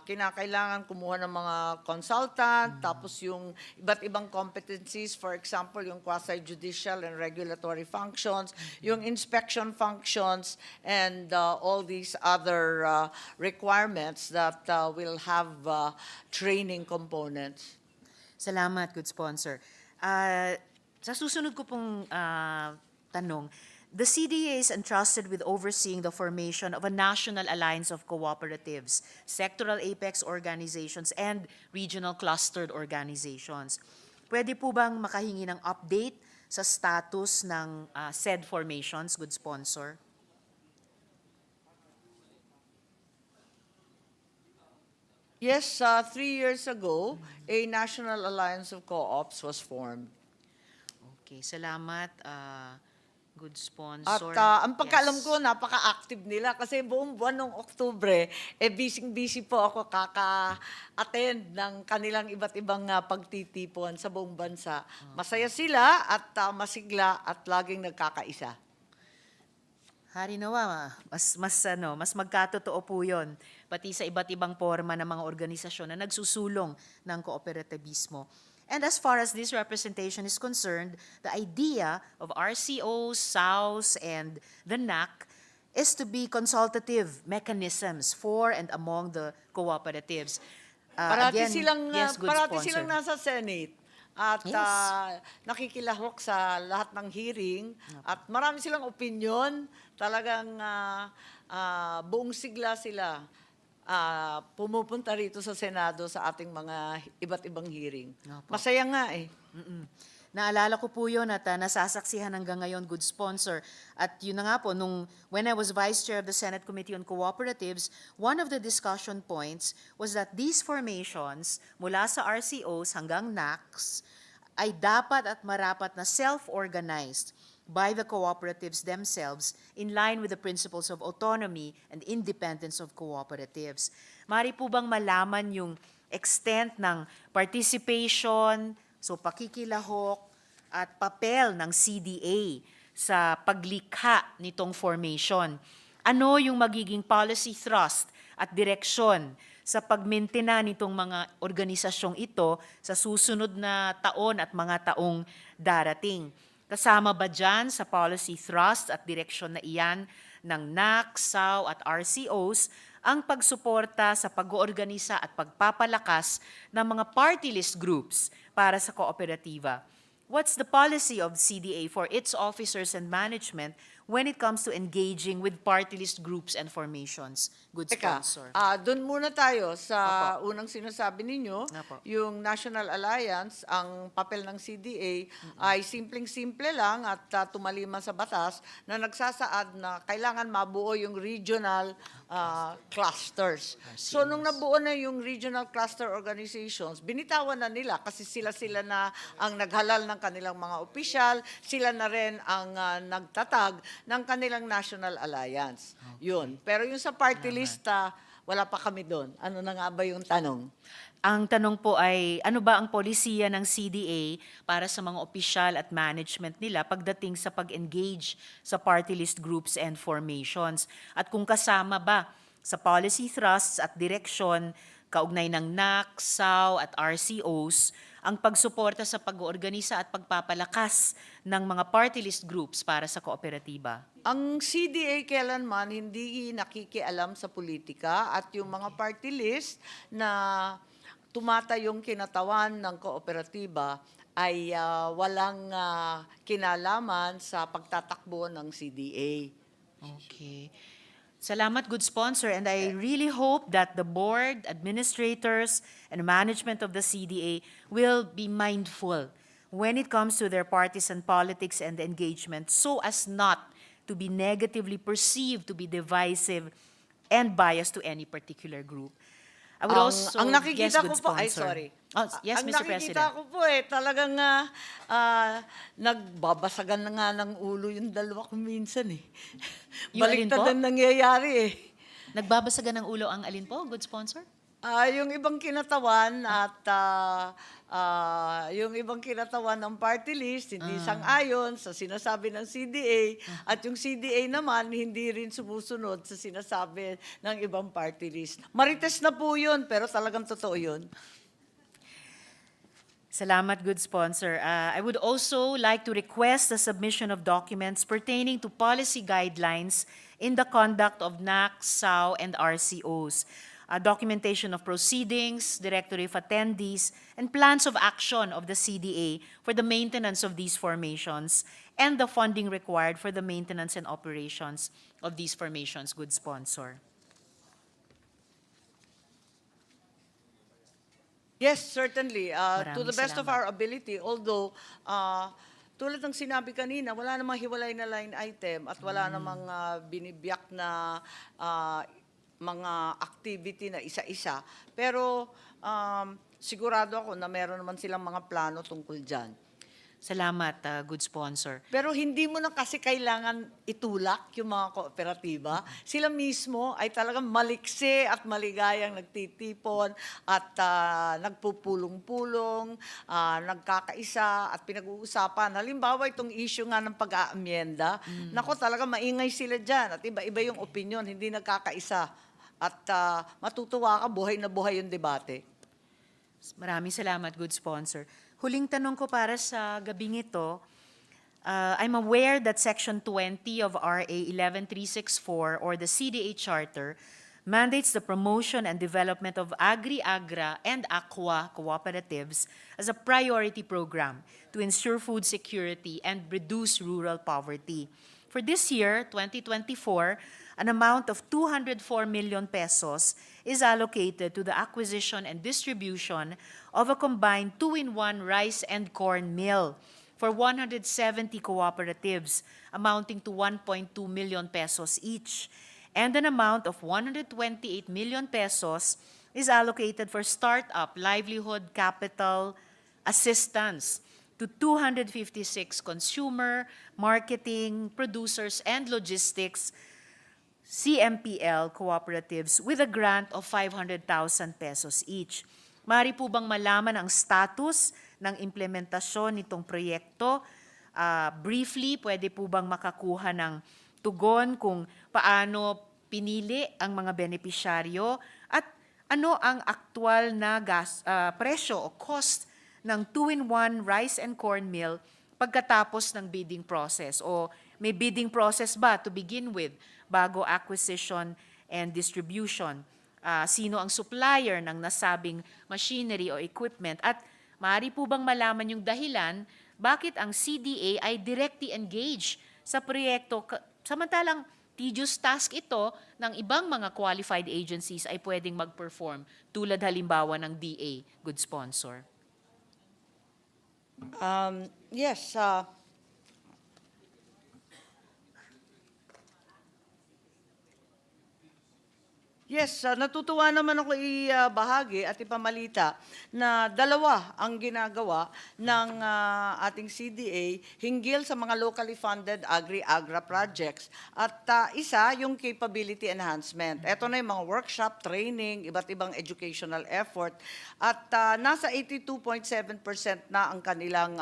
kinakailangan kumuha ng mga consultant, tapos yung iba't ibang competencies, for example, yung quasi-judicial and regulatory functions, yung inspection functions, and all these other requirements that will have training components. Salamat, good sponsor. Sa susunod ko pong tanong, the CDA is entrusted with overseeing the formation of a national alliance of cooperatives, sectoral apex organizations, and regional clustered organizations. Pwede po bang makahingi ng update sa status ng said formations, good sponsor? Yes, 3 years ago, a National Alliance of Co-ops was formed. Okay, salamat, good At sponsor. ang pagkaalam ko, napaka-active nila kasi buong buwan ng Oktubre, busy-busy po ako kaka-attend ng kanilang iba't ibang pagtitipuan sa buong bansa. Masaya sila at masigla at laging nagkakaisa. Hari nawa, mas magkatotoo po 'yon pati sa iba't ibang forma ng mga organisasyon na nagsusulong ng kooperativismo. And as far as this representation is concerned, the idea of RCOs, SAOs, and the NAC is to be consultative mechanisms for and among the cooperatives. Parati good silang sponsor. nasa Senate. At Yes. nakikilahok sa lahat ng hearing. At marami silang opinion. Talagang buong sigla sila pumupunta rito sa Senado sa ating mga iba't ibang hearing. Masaya nga eh. Naalala ko po yun at nasasaksihan hanggang ngayon, good sponsor. At yun na nga po, when I was Vice Chair of the Senate Committee on Cooperatives, one of the discussion points was that these formations, mula sa RCOs hanggang NACs, ay dapat at marapat na self-organized by the cooperatives themselves in line with the principles of autonomy and independence of cooperatives. Mari po bang malaman yung extent ng participation, so pakikilahok at papel ng CDA sa paglikha nitong formation? Ano yung magiging policy thrust at direksyon sa pagmentena nitong mga organisasyong ito sa susunod na taon at mga taong darating? Kasama ba dyan sa policy thrust at direksyon na iyan ng NAC, SAO at RCOs ang pagsuporta sa pag-oorganisa at pagpapalakas ng mga party list groups para sa kooperatiba? What's the policy of CDA for its officers and management when it comes to engaging with party list groups and formations? Good sponsor. Doon muna tayo sa unang sinasabi ninyo, Apo. yung National Alliance, ang papel ng CDA ay simpleng-simple lang at tumaliman sa batas na nagsasaad na kailangan mabuo yung regional clusters. So nung nabuo na yung regional cluster organizations, binitawan na nila kasi sila na ang naghalal ng kanilang mga opisyal, sila na rin ang nagtatag ng kanilang National Alliance. Yun. Pero yung sa party list, wala pa kami doon. Ano na nga ba yung tanong? Ang tanong po ay, ano ba ang polisiya ng CDA para sa mga opisyal at management nila pagdating sa pag-engage sa party list groups and formations? At kung kasama ba sa policy thrusts at direksyon kaugnay ng NAC, SAO at RCOs ang pagsuporta sa pag-oorganisa at pagpapalakas ng mga party list groups para sa kooperatiba? Ang CDA kailanman hindi nakikialam sa politika at yung mga party list na tumatayong kinatawan ng kooperatiba ay walang kinalaman sa pagtatakbo ng CDA. Okay. Salamat, good sponsor. And I really hope that the board, administrators, and management of the CDA will be mindful when it comes to their partisan politics and engagement so as not to be negatively perceived to be divisive and biased to any particular group. I would also, ang nakikita yes, good ko po, ay sponsor. sorry. Oh, yes, Ang Mr. nakikita President. ko po talagang nagbabasagan na nga ng ulo yung dalawa ko minsan eh. Yung alin Baliktad po? ang nangyayari eh. Nagbabasagan ng ulo ang alin po, good sponsor? Yung ibang kinatawan at yung ibang kinatawan ng party list, hindi sang-ayon sa sinasabi ng CDA at yung CDA naman hindi rin sumusunod sa sinasabi ng ibang party list. Marites na po yun, pero talagang totoo yun. Salamat, good sponsor. I would also like to request the submission of documents pertaining to policy guidelines in the conduct of NAC, SAO, and RCOs. Documentation of proceedings, directory of attendees, and plans of action of the CDA for the maintenance of these formations and the funding required for the maintenance and operations of these formations, good sponsor. Yes, certainly. To the Maraming best of salamat. our ability, although tulad ng sinabi kanina, wala namang hiwalay na line item at wala namang binibiyak na mga activity na isa-isa. Pero sigurado ako na meron naman silang mga plano tungkol dyan. Salamat, good sponsor. Pero hindi mo na kasi kailangan itulak yung mga kooperatiba. Sila mismo ay talagang maliksi at maligayang nagtitipon at nagpupulong-pulong, nagkakaisa at pinag-uusapan. Halimbawa, itong issue nga ng pag-aamyenda, nako talaga maingay sila dyan at iba-iba yung opinion, hindi nagkakaisa. At matutuwa ka, buhay na buhay yung debate. Maraming salamat, good sponsor. Huling tanong ko para sa gabing ito, I'm aware that Section 20 of RA 11364 or the CDA Charter mandates the promotion and development of agri-agra and aqua cooperatives as a priority program to ensure food security and reduce rural poverty. For this year, 2024, an amount of 204 million pesos is allocated to the acquisition and distribution of a combined 2-in-1 rice and corn mill for 170 cooperatives, amounting to 1.2 million pesos each. And an amount of 128 million pesos is allocated for startup livelihood capital assistance to 256 consumer, marketing, producers, and logistics CMPL cooperatives with a grant of 500,000 pesos each. Maaari po bang malaman ang status ng implementasyon nitong proyekto? Briefly, pwede po bang makakuha ng tugon kung paano pinili ang mga benepisyaryo at ano ang aktual na presyo o cost ng 2-in-1 rice and corn mill pagkatapos ng bidding process? O may bidding process ba to begin with bago acquisition and distribution? Sino ang supplier ng nasabing machinery o equipment? At maaari po bang malaman yung dahilan bakit ang CDA ay directly engaged sa proyekto samantalang tedious task ito ng ibang mga qualified agencies ay pwedeng mag-perform tulad halimbawa ng DA, good sponsor? Yes, Yes, natutuwa naman ako ibahagi at ipamalita na dalawa ang ginagawa ng ating CDA hinggil sa mga locally funded agri-agra projects. At isa, yung capability enhancement. Ito na yung mga workshop, training, iba't ibang educational effort. At nasa 82.7% na ang kanilang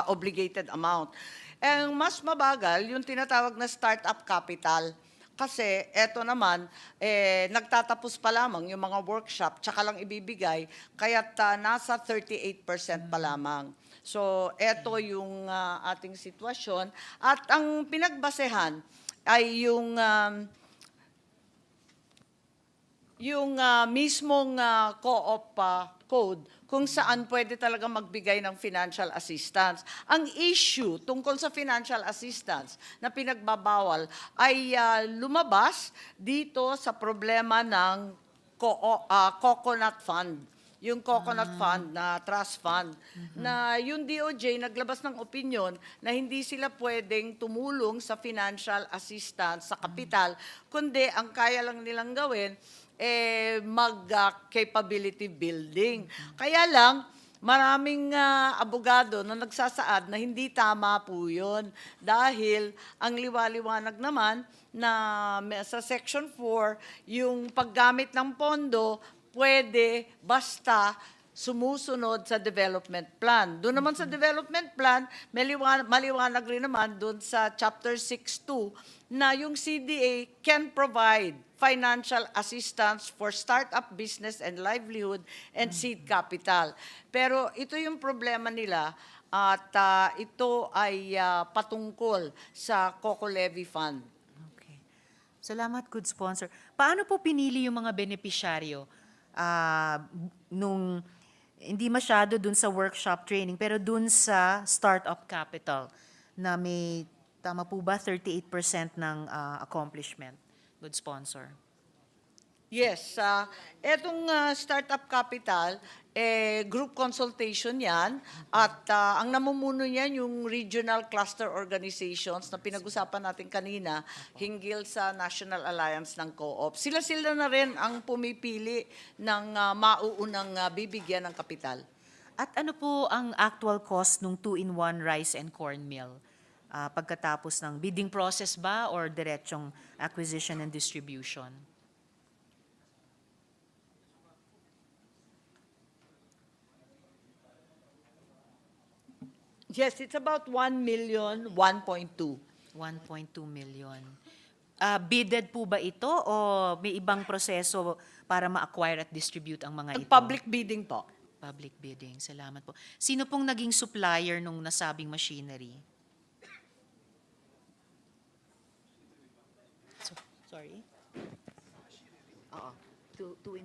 obligated amount. Ang mas mabagal, yung tinatawag na startup capital. Kasi eto naman, nagtatapos pa lamang yung mga workshop, tsaka lang ibibigay, kaya't nasa 38% pa lamang. So eto yung ating sitwasyon. At ang pinagbasehan ay yung mismong co-op code kung saan pwede talaga magbigay ng financial assistance. Ang issue tungkol sa financial assistance na pinagbabawal ay lumabas dito sa problema ng coconut fund. Yung coconut fund na trust fund, na yung DOJ naglabas ng opinion na hindi sila pwedeng tumulong sa financial assistance sa kapital, kundi ang kaya lang nilang gawin mag-capability building. Kaya lang, maraming abogado na nagsasaad na hindi tama po yun dahil ang liwaliwanag naman na sa Section 4, yung paggamit ng pondo pwede basta sumusunod sa development plan. Doon naman sa development plan, maliwanag rin naman doon sa Chapter 6.2 na yung CDA can provide financial assistance for startup business and livelihood and seed capital. Pero ito yung problema nila at ito ay patungkol sa COCO Levy Fund. Okay. Salamat, good sponsor. Paano po pinili yung mga benepisyaryo nung hindi masyado dun sa workshop training, pero dun sa startup capital na may, tama po ba, 38% ng accomplishment? Good sponsor. Yes, etong startup capital, group consultation yan at ang namumuno niyan yung regional cluster organizations na pinag-usapan natin kanina hinggil sa National Alliance ng Co-op. Sila-sila na rin ang pumipili ng mauunang bibigyan ng kapital. At ano po ang actual cost ng 2-in-1 rice and corn meal? Pagkatapos ng bidding process ba or diretsong acquisition and distribution? Yes, it's about 1 million, 1.2. 1.2 million. Bidded po ba ito o may ibang proseso para ma-acquire at distribute ang mga ito? Public bidding po. Public bidding. Salamat po. Sino pong naging supplier nung nasabing machinery? Sorry? Oo.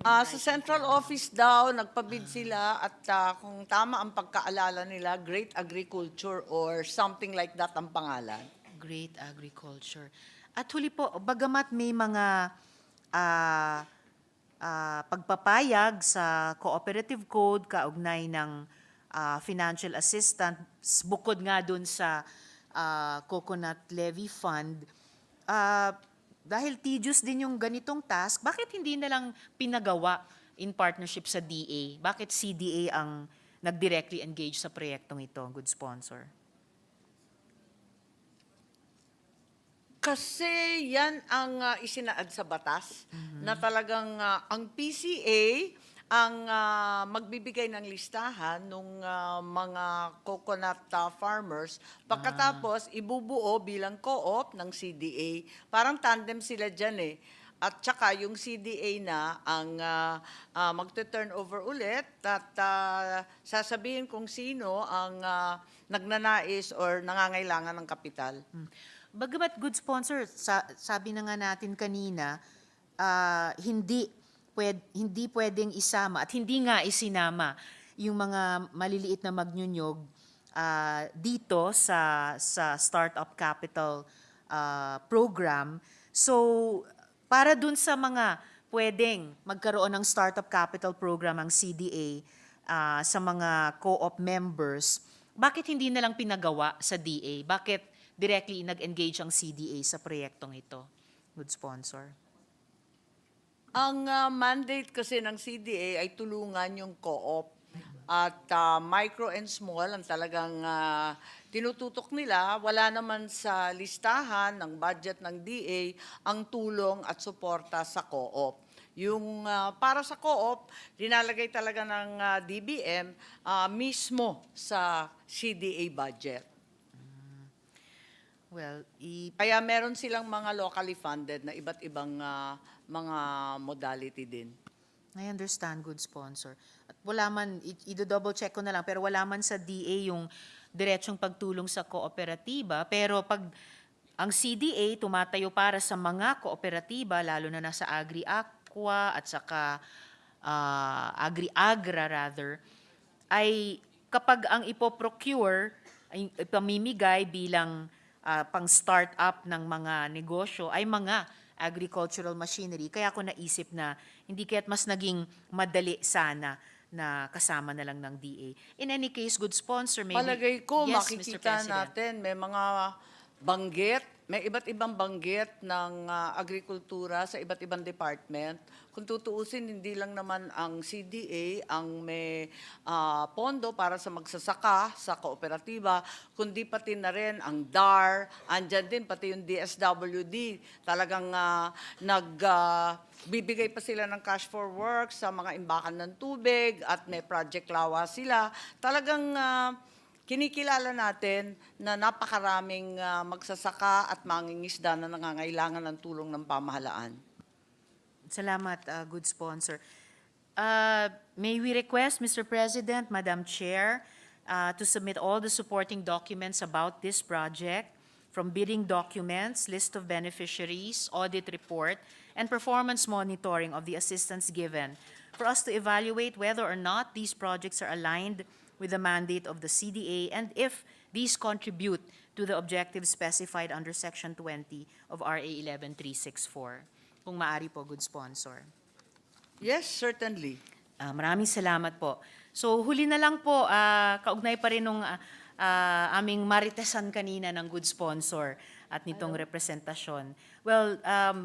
Sa central office daw, nagpabid sila at kung tama ang pagkaalala nila, Great Agriculture or something like that ang pangalan. Great Agriculture. At huli po, bagamat may mga pagpapayag sa cooperative code kaugnay ng financial assistance, bukod nga dun sa coconut levy fund, dahil tedious din yung ganitong task, bakit hindi na lang pinagawa in partnership sa DA? Bakit CDA ang nag-directly engage sa proyektong ito, good sponsor? Kasi yan ang isinaad sa batas na talagang ang PCA ang magbibigay ng listahan ng mga coconut farmers. Pagkatapos, ibubuo bilang co-op ng CDA. Parang tandem sila dyan eh. At saka yung CDA na ang magte-turn over ulit at sasabihin kung sino ang nagnanais or nangangailangan ng kapital. Bagamat good sponsor, sabi na nga natin kanina, hindi pwedeng isama at hindi nga isinama yung mga maliliit na magnyunyog dito sa Startup Capital program. So, para dun sa mga pwedeng magkaroon ng Startup Capital program ang CDA sa mga co-op members, bakit hindi na lang pinagawa sa DA? Bakit directly nag-engage ang CDA sa proyektong ito? Good sponsor. Ang mandate kasi ng CDA ay tulungan yung co-op at micro and small ang talagang tinututok nila. Wala naman sa listahan ng budget ng DA ang tulong at suporta sa co-op. Yung para sa co-op, dinalagay talaga ng DBM mismo sa CDA budget. Well, Kaya meron silang mga locally funded na iba't ibang mga modality din. I understand, good sponsor. At wala man, i-double check ko na lang, pero wala man sa DA yung diretsong pagtulong sa kooperatiba. Pero pag ang CDA tumatayo para sa mga kooperatiba, lalo na nasa agri-aqua at saka agri-agra rather, ay kapag ang ipoprocure, ay ipamimigay bilang pang-start-up ng mga negosyo ay mga agricultural machinery. Kaya ako naisip na hindi kaya't mas naging madali sana na kasama na lang ng DA. In any case, good sponsor, maybe... Palagay ko, yes, Mr. makikita President. natin, may mga banggit, may iba't ibang banggit ng agrikultura sa iba't ibang department. Kung tutuusin, hindi lang naman ang CDA ang may pondo para sa magsasaka sa kooperatiba, kundi pati na rin ang DAR, andyan din pati yung DSWD. Talagang bibigay pa sila ng cash for work sa mga imbakan ng tubig at may project lawa sila. Talagang kinikilala natin na napakaraming magsasaka at mangingisda na nangangailangan ng tulong ng pamahalaan. Salamat, good sponsor. May we request, Mr. President, Madam Chair, to submit all the supporting documents about this project, from bidding documents, list of beneficiaries, audit report, and performance monitoring of the assistance given, for us to evaluate whether or not these projects are aligned with the mandate of the CDA and if these contribute to the objectives specified under Section 20 of RA 11364. Kung maari po, good sponsor. Yes, certainly. Maraming salamat po. So huli na lang po, kaugnay pa rin nung aming maritesan kanina ng good sponsor at nitong representasyon. Well,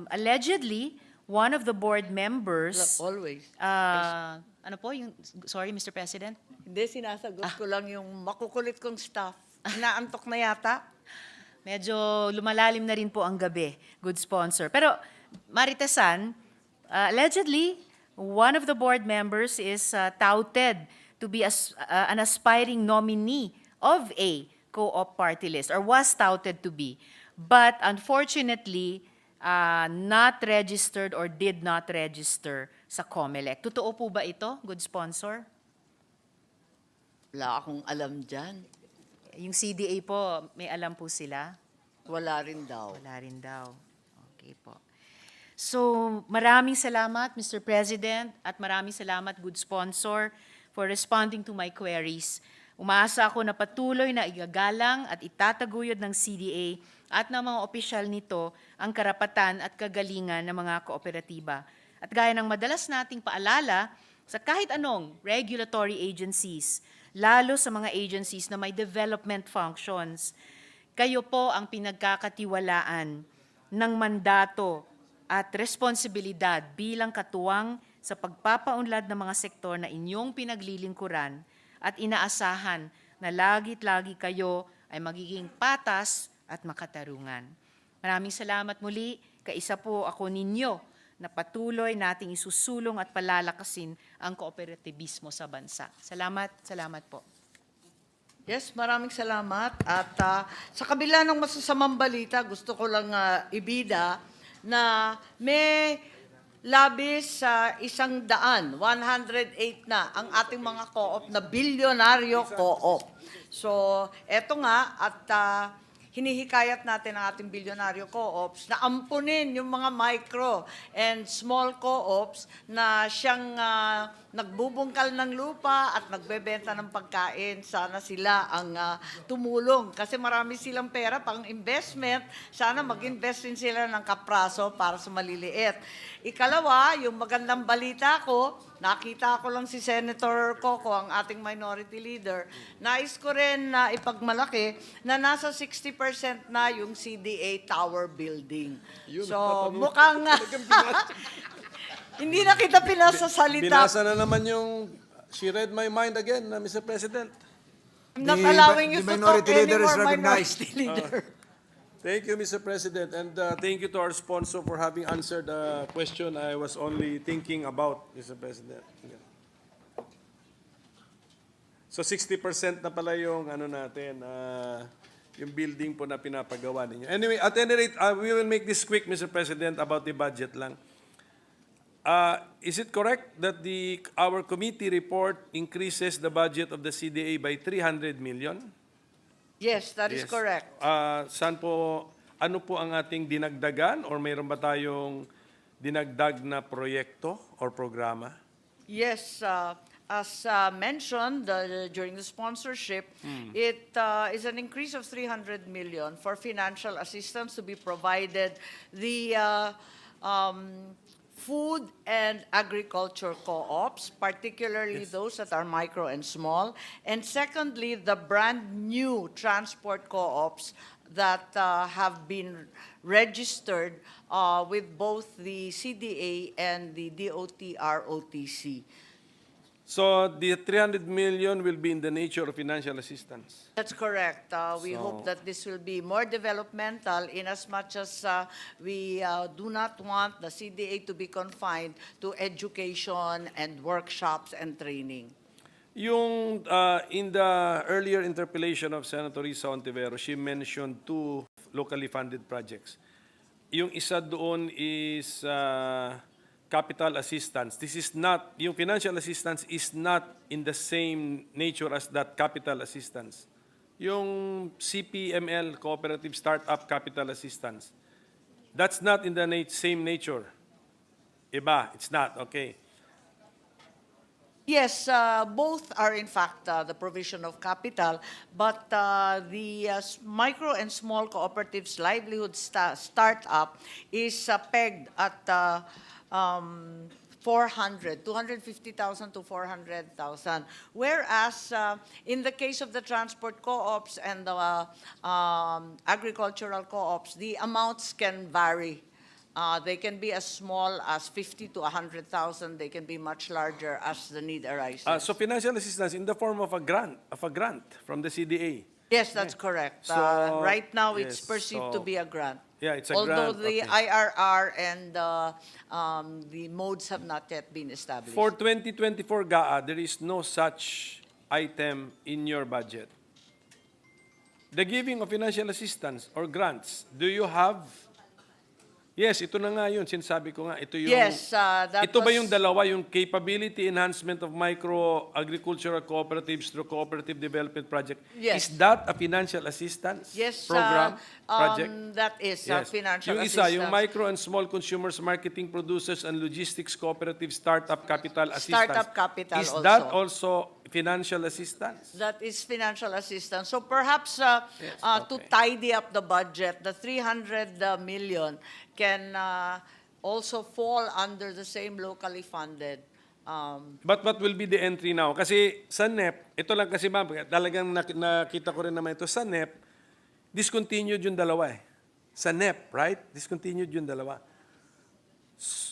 allegedly, one of the board members... Always. Ano po yung... Sorry, Mr. President? Hindi, sinasagot ko lang yung makukulit kong staff. Inaantok na yata. Medyo lumalalim na rin po ang gabi, good sponsor. Pero maritesan, allegedly, one of the board members is touted to be an aspiring nominee of a co-op party list, or was touted to be. But unfortunately, not registered or did not register sa COMELEC. Totoo po ba ito, good sponsor? Wala akong alam dyan. Yung CDA po, may alam po sila? Wala rin daw. Wala rin daw. Okay po. So, maraming salamat, Mr. President, at maraming salamat, good sponsor, for responding to my queries. Umaasa ako na patuloy na igagalang at itataguyod ng CDA at ng mga opisyal nito ang karapatan at kagalingan ng mga kooperatiba. At gaya ng madalas nating paalala sa kahit anong regulatory agencies, lalo sa mga agencies na may development functions, kayo po ang pinagkakatiwalaan ng mandato at responsibilidad bilang katuwang sa pagpapaunlad ng mga sektor na inyong pinaglilingkuran at inaasahan na lagit-lagi kayo ay magiging patas at makatarungan. Maraming salamat muli. Kaisa po ako ninyo na patuloy nating isusulong at palalakasin ang kooperatibismo sa bansa. Salamat, salamat po. Yes, maraming salamat. At sa kabila ng masasamang balita, gusto ko lang ibida na may labis sa 100, 108 na ang ating mga co-op na bilyonaryo co-op. So, eto nga, at hinihikayat natin ang ating bilyonaryo co-ops na ampunin yung mga micro and small co-ops na siyang nagbubungkal ng lupa at nagbebenta ng pagkain. Sana sila ang tumulong kasi marami silang pera pang investment. Sana mag-invest din sila ng kapraso para sa maliliit. Ikalawa, yung magandang balita ko, nakita ko lang si Senator Coco, ang ating minority leader. Nais ko rin na ipagmalaki na nasa 60% na yung CDA tower building. So, mukhang hindi na kita pinasasalita. Binasa na naman yung she read my mind again, Mr. President. I'm not allowing you to talk anymore, minority leader. Thank you, Mr. President, and thank you to our sponsor for having answered the question I was only thinking about, Mr. President. So 60% na pala yung ano natin, yung building po na pinapagawa ninyo. Anyway, at any rate, we will make this quick, Mr. President, about the budget lang. Is it correct that our committee report increases the budget of the CDA by 300 million? Yes, that is correct. Saan po, ano po ang ating dinagdagan or mayroon ba tayong dinagdag na proyekto or programa? Yes, as mentioned during the sponsorship, it is an increase of 300 million for financial assistance to be provided the food and agriculture co-ops, particularly those that are micro and small. And secondly, the brand new transport co-ops that have been registered with both the CDA and the 𝗣𝗘𝗟𝗏𝗏𝗏𝗏𝗏𝗏𝗏𝗏. So the 300 million will be in the nature of financial assistance? That's correct. We hope that this will be more developmental in as much as we do not want the CDA to be confined to education and workshops and training. Yung in the earlier interpellation of Senator Risa Ontiveros, she mentioned 2 locally funded projects. Yung isa doon is capital assistance. This is not, yung financial assistance is not in the same nature as that capital assistance. Yung CPML, Cooperative Startup Capital Assistance, that's not in the same nature. Iba, it's not, okay. Yes, both are in fact the provision of capital, but the micro and small cooperatives livelihood startup is pegged at 250,000 to 400,000. Whereas in the case of the transport co-ops and the agricultural co-ops, the amounts can vary. They can be as small as 50 to 100,000. They can be much larger as the need arises. So financial assistance in the form of a grant from the CDA. Yes, that's correct. So, right now, it's yes, perceived to so- be a grant. Yeah, it's a Although grant. the Okay. IRR and the modes have not yet been established. For 2024 GAA, there is no such item in your budget. The giving of financial assistance or grants, do you have? Yes, ito na nga yun. Sinasabi ko nga, ito yung... Yes, that ito ba was- yung dalawa, yung capability enhancement of micro agricultural cooperatives through cooperative development project? Yes. Is that a financial assistance Yes, program, project? that is Yes. financial Yung assistance. isa, yung micro and small consumers, marketing producers, and logistics cooperative startup capital assistance. Startup capital Is also. that also financial assistance? That is financial assistance. So perhaps Yes, to tidy up the budget, the 300 million can also fall under the same locally funded. But what will be the entry now? Kasi sa NEP, ito lang kasi ma'am, talagang nakita ko rin naman ito, sa NEP, discontinued yung dalawa eh. Sa NEP, right? Discontinued yung dalawa.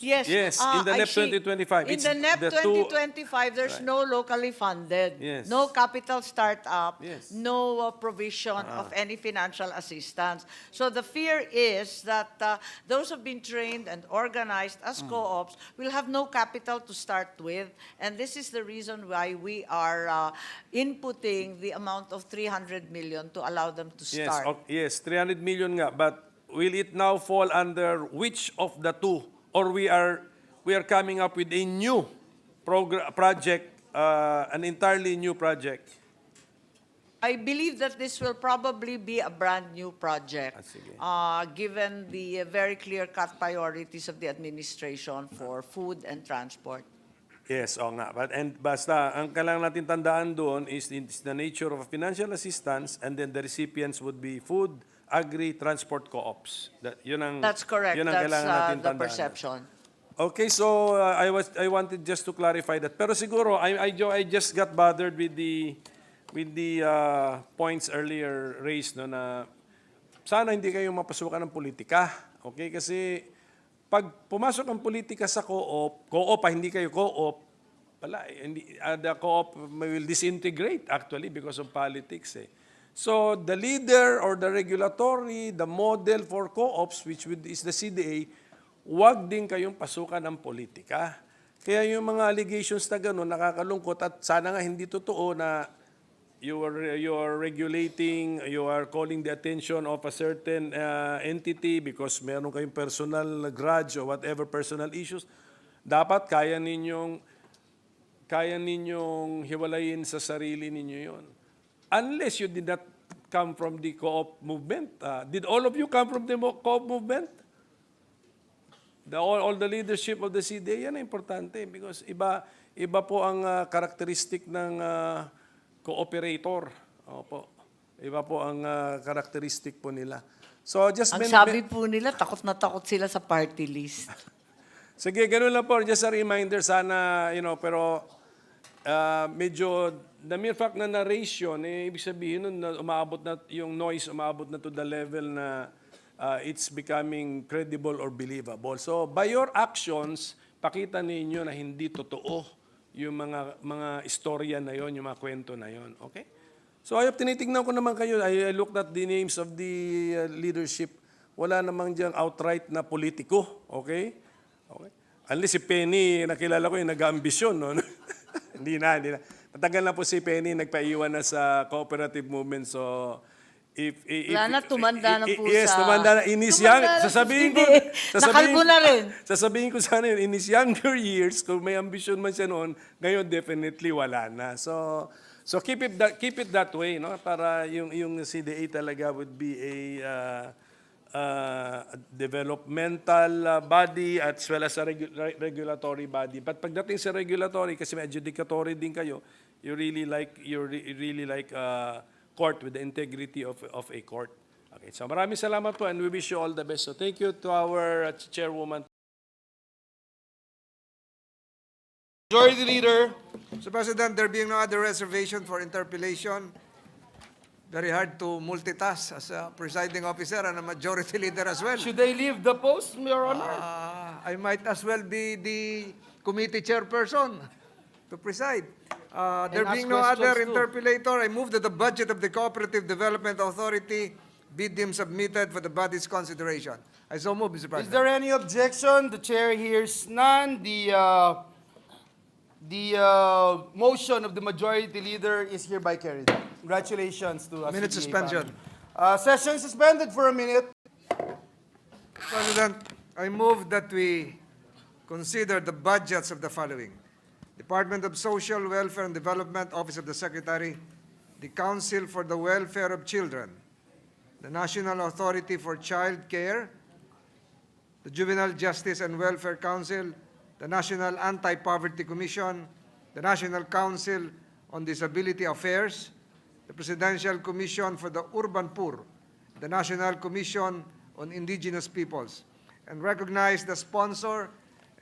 Yes, Yes, in the I NEP see. 2025. In It's the NEP the two- 2025, there's no locally funded, Yes. no capital startup, Yes. no provision of any financial assistance. So the fear is that those who have been trained and organized as co-ops will have no capital to start with, and this is the reason why we are inputting the amount of 300 million to allow them to Yes, start. yes, 300 million nga, but will it now fall under which of the two? Or we are coming up with a new project, an entirely new project? I believe that this will probably be a brand new project, sige. given the very clear-cut priorities of the administration for food and transport. Yes, o nga. Basta, ang kailangan natin tandaan doon is the nature of financial assistance, and then the recipients would be food, agri-transport co-ops. That's correct. Yun ang That's kailangan natin the tandaan. perception. Okay, so I wanted just to clarify that. Pero siguro, I just got bothered with the points earlier raised, no, na sana hindi kayo mapasukan ng politika. Okay, kasi pag pumasok ang politika sa co-op, hindi kayo co-op, the co-op will disintegrate actually because of politics eh. So the leader or the regulatory, the model for co-ops, which is the CDA, wag din kayong pasukan ng politika. Kaya yung mga allegations na gano'n, nakakalungkot at sana nga hindi totoo na you are regulating, you are calling the attention of a certain entity because meron kayong personal grudge or whatever personal issues. Dapat kaya ninyong hiwalayin sa sarili ninyo yon. Unless you did not come from the co-op movement. Did all of you come from the co-op movement? All the leadership of the CDA, yan ang importante because iba po ang characteristic ng cooperator. Opo. Iba po ang characteristic po nila. So just Ang sabi po nila, takot na takot sila sa party list. Sige, ganun lang po. Just a reminder sana, pero medyo, the mere fact na narration, ibig sabihin nun na yung noise umabot na to the level na it's becoming credible or believable. So, by your actions, pakita ninyo na hindi totoo yung mga istorya na yon, yung mga kwento na yon. Okay? So, tinitingnan ko naman kayo. I looked at the names of the leadership. Wala namang diyang outright na politiko. Okay? Okay? Unless si Penny, nakilala ko yung nag-ambisyon. No? Hindi na. Matagal na po si Penny, nagpaiwan na sa cooperative movement. So, Wala na, tumanda na po yes, sa... tumanda na. Nakalbo na rin. Sasabihin ko sana yun, in his younger years, kung may ambisyon man siya noon, ngayon definitely wala na. So keep it that way, no? Para yung CDA talaga would be a developmental body as well as a regulatory body. But pagdating sa regulatory, kasi may adjudicatory din kayo, you really like court with the integrity of a court. Okay, so maraming salamat po and we wish you all the best. So thank you to our chairwoman. Majority Leader. Mr. President, there being no other reservation for interpellation, very hard to multitask as a presiding officer and a majority leader as well. Should I leave the post, Your Honor? I might as well be the committee chairperson to preside. There being no other questions too. interpellator, I move that the budget of the Cooperative Development Authority be deemed submitted for the body's consideration. I so move, Mr. Is President. there any objection? The chair hears none. The motion of the Majority Leader is hereby carried. Congratulations to Minute CDA suspension. family. Session suspended for a minute. President, I move that we consider the budgets of the following: Department of Social Welfare and Development, Office of the Secretary, the Council for the Welfare of Children, the National Authority for Child Care, the Juvenile Justice and Welfare Council, the National Anti-Poverty Commission, the National Council on Disability Affairs, the Presidential Commission for the Urban Poor, the National Commission on Indigenous Peoples, and recognize the sponsor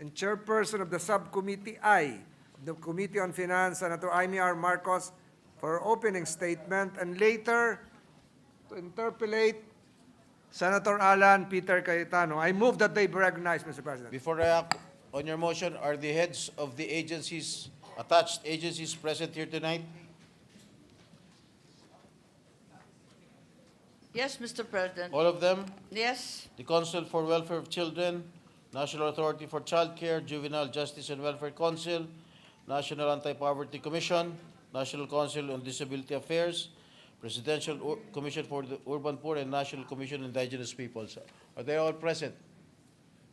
and chairperson of the Subcommittee I of the Committee on Finance, Senator Amy R. Marcos, for her opening statement, and later to interpellate Senator Alan Peter Cayetano. I move that they be recognized, Mr. President. Before I act on your motion, are the heads of the agencies, attached agencies present here tonight? Yes, Mr. President. All of them? Yes. The Council for Welfare of Children, National Authority for Child Care, Juvenile Justice and Welfare Council, National Anti-Poverty Commission, National Council on Disability Affairs, Presidential Commission for the Urban Poor, and National Commission on Indigenous Peoples. Are they all present?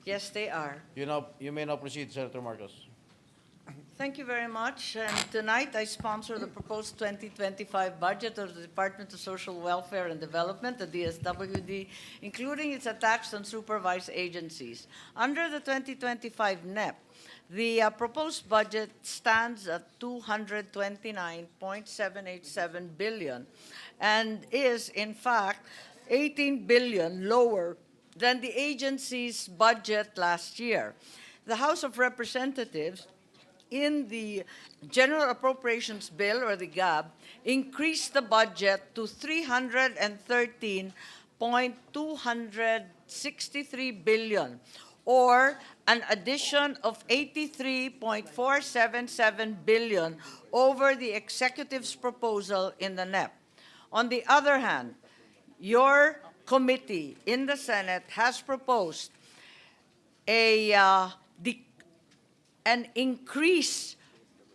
Yes, they are. You may now proceed, Senator Marcos. Thank you very much. And tonight, I sponsor the proposed 2025 budget of the Department of Social Welfare and Development, the DSWD, including its attached and supervised agencies. Under the 2025 NEP, the proposed budget stands at 229.787 billion and is, in fact, 18 billion lower than the agency's budget last year. The House of Representatives, in the General Appropriations Bill, or the GAB, increased the budget to 313.263 billion, or an addition of 83.477 billion over the executive's proposal in the NEP. On the other hand, your committee in the Senate has proposed an increase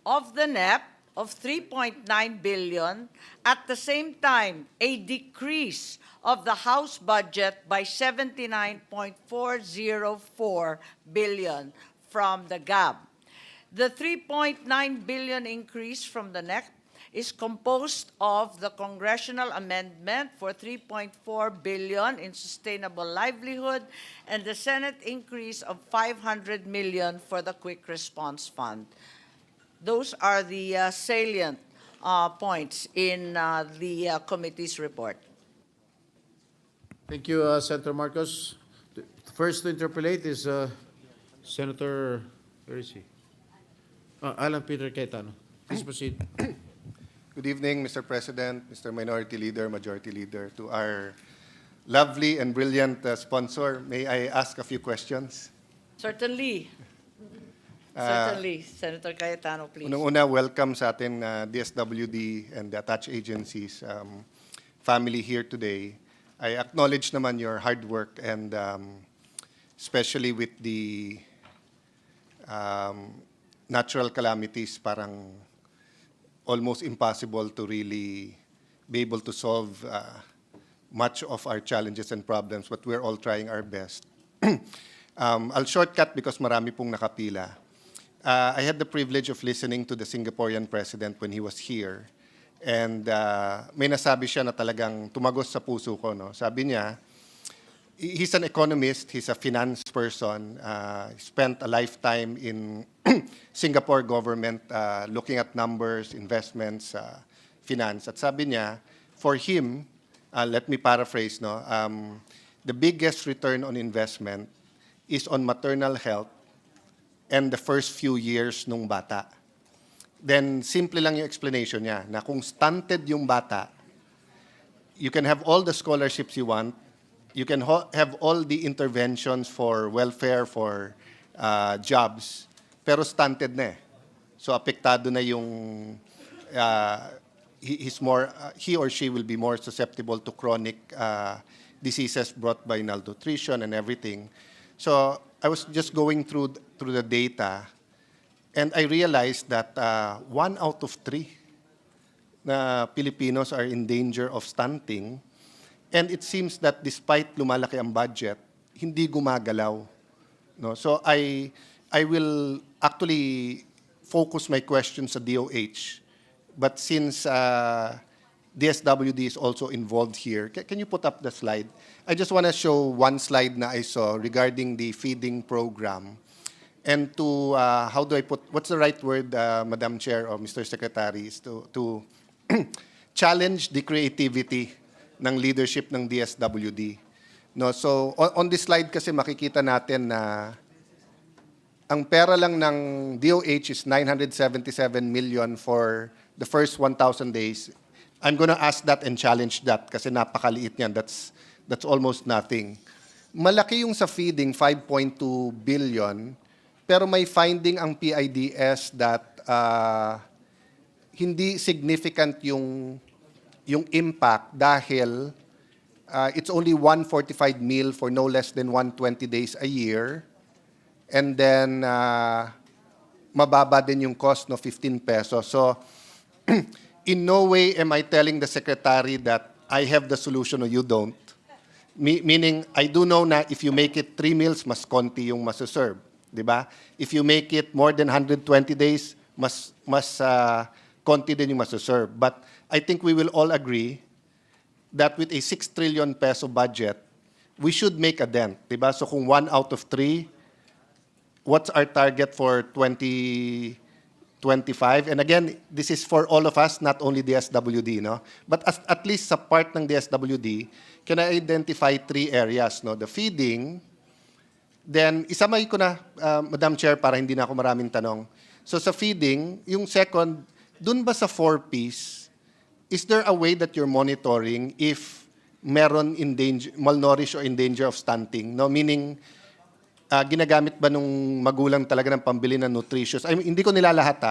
of the NEP of 3.9 billion, at the same time, a decrease of the House budget by 79.404 billion from the GAB. The 3.9 billion increase from the NEP is composed of the congressional amendment for 3.4 billion in sustainable livelihood and the Senate increase of 500 million for the Quick Response Fund. Those are the salient points in the committee's report. Thank you, Senator Marcos. The first to interpellate is Senator, where is he? Alan Peter Cayetano. Please proceed. Good evening, Mr. President, Mr. Minority Leader, Majority Leader. To our lovely and brilliant sponsor, may I ask a few questions? Certainly. Certainly. Senator Cayetano, please. Unang-una, welcome sa atin DSWD and the attached agencies family here today. I acknowledge naman your hard work and especially with the natural calamities, parang almost impossible to really be able to solve much of our challenges and problems, but we're all trying our best. I'll shortcut because marami pong nakapila. I had the privilege of listening to the Singaporean president when he was here, and may nasabi siya na talagang tumagos sa puso ko. No? Sabi niya, he's an economist, he's a finance person, spent a lifetime in Singapore government looking at numbers, investments, finance. At sabi niya, for him, let me paraphrase, no, the biggest return on investment is on maternal health and the first few years nung bata. Then, simple lang yung explanation niya, na kung stunted yung bata, you can have all the scholarships you want, you can have all the interventions for welfare, for jobs, pero stunted na eh. So, apektado na yung, he or she will be more susceptible to chronic diseases brought by malnutrition and everything. So, I was just going through the data, and I realized that 1 out of 3 na Filipinos are in danger of stunting. And it seems that despite lumalaki ang budget, hindi gumagalaw. No? So I will actually focus my question sa DOH. But since DSWD is also involved here, can you put up the slide? I just want to show one slide na I saw regarding the feeding program. And to, how do I put, what's the right word, Madam Chair or Mr. Secretary, is to challenge the creativity ng leadership ng DSWD. No, so on this slide kasi makikita natin na ang pera lang ng DOH is 977 million for the first 1,000 days. I'm going to ask that and challenge that kasi napakaliit niyan. That's almost nothing. Malaki yung sa feeding, 5.2 billion, pero may finding ang PIDS that hindi significant yung impact dahil it's only 145 meal for no less than 120 days a year. And then, mababa din yung cost, no, 15 pesos. So, in no way am I telling the Secretary that I have the solution or you don't. Meaning, I do know na if you make it 3 meals, mas konti yung masaserve. Diba? If you make it more than 120 days, mas konti din yung masaserve. But I think we will all agree that with a 6 trillion peso budget, we should make a dent. Diba? So kung 1 out of 3, what's our target for 2025? And again, this is for all of us, not only the DSWD. No? But at least sa part ng DSWD, can I identify 3 areas? No? The feeding, then isamay ko na, Madam Chair, para hindi na ako maraming tanong. So sa feeding, yung second, dun ba sa 4Ps, is there a way that you're monitoring if meron in danger, malnourished or in danger of stunting? No? Meaning, ginagamit ba nung magulang talaga ng pambili ng nutritious? I mean, hindi ko nilalahat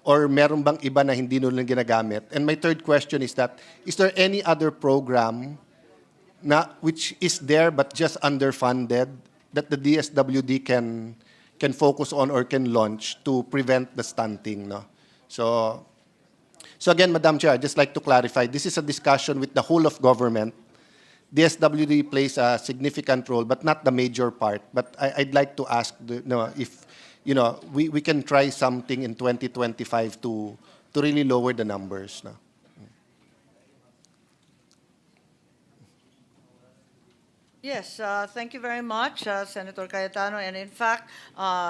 or meron bang iba na hindi nila ginagamit? And my third question is that, is there any other program na which is there but just underfunded that the DSWD can focus on or can launch to prevent the stunting? No? So again, Madam Chair, I'd just like to clarify, this is a discussion with the whole of government. DSWD plays a significant role, but not the major part. But I'd like to ask if we can try something in 2025 to really lower the numbers. No? Yes, thank you very much, Senator Cayetano. And in fact,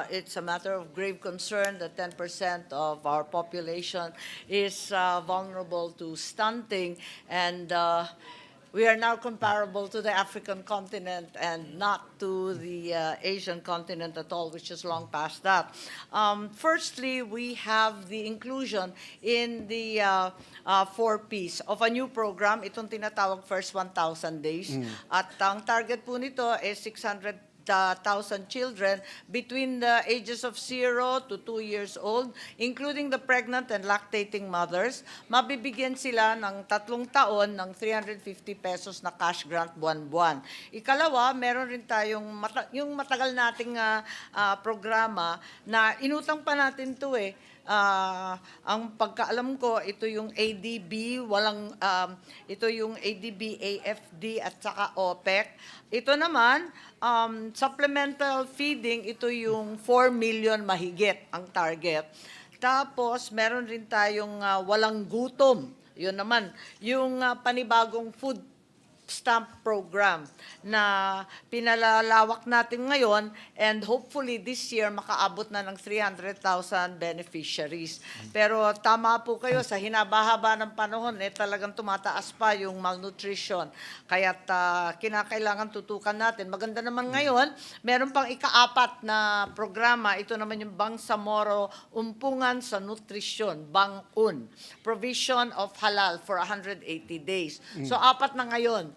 it's a matter of grave concern that 10% of our population is vulnerable to stunting. And we are now comparable to the African continent and not to the Asian continent at all, which is long past that. Firstly, we have the inclusion in the 4Ps of a new program, itong tinatawag First 1,000 Days. At ang target po nito is 600,000 children between the ages of 0 to 2 years old, including the pregnant and lactating mothers. Mabibigyan sila ng 3 taon ng 350 pesos na cash grant buwan-buwan. Ikalawa, meron rin tayong yung matagal nating programa na inutang pa natin to eh. Ang pagkaalam ko, ito yung ADB, ito yung ADB, AFD at saka OPEC. Ito naman, supplemental feeding, ito yung 4 million mahigit ang target. Tapos, meron rin tayong walang gutom. Yun naman, yung panibagong food stamp program na pinalalawak natin ngayon, and hopefully this year makaabot na ng 300,000 beneficiaries. Pero tama po kayo, sa hinabahaba ng panahon, talagang tumataas pa yung malnutrition. Kaya't kinakailangan tutukan natin. Maganda naman ngayon, meron pang ika-4 na programa. Ito naman yung Bangsamoro Umpungan sa Nutrisyon, BANG-UN. Provision of halal for 180 days. So 4 na ngayon.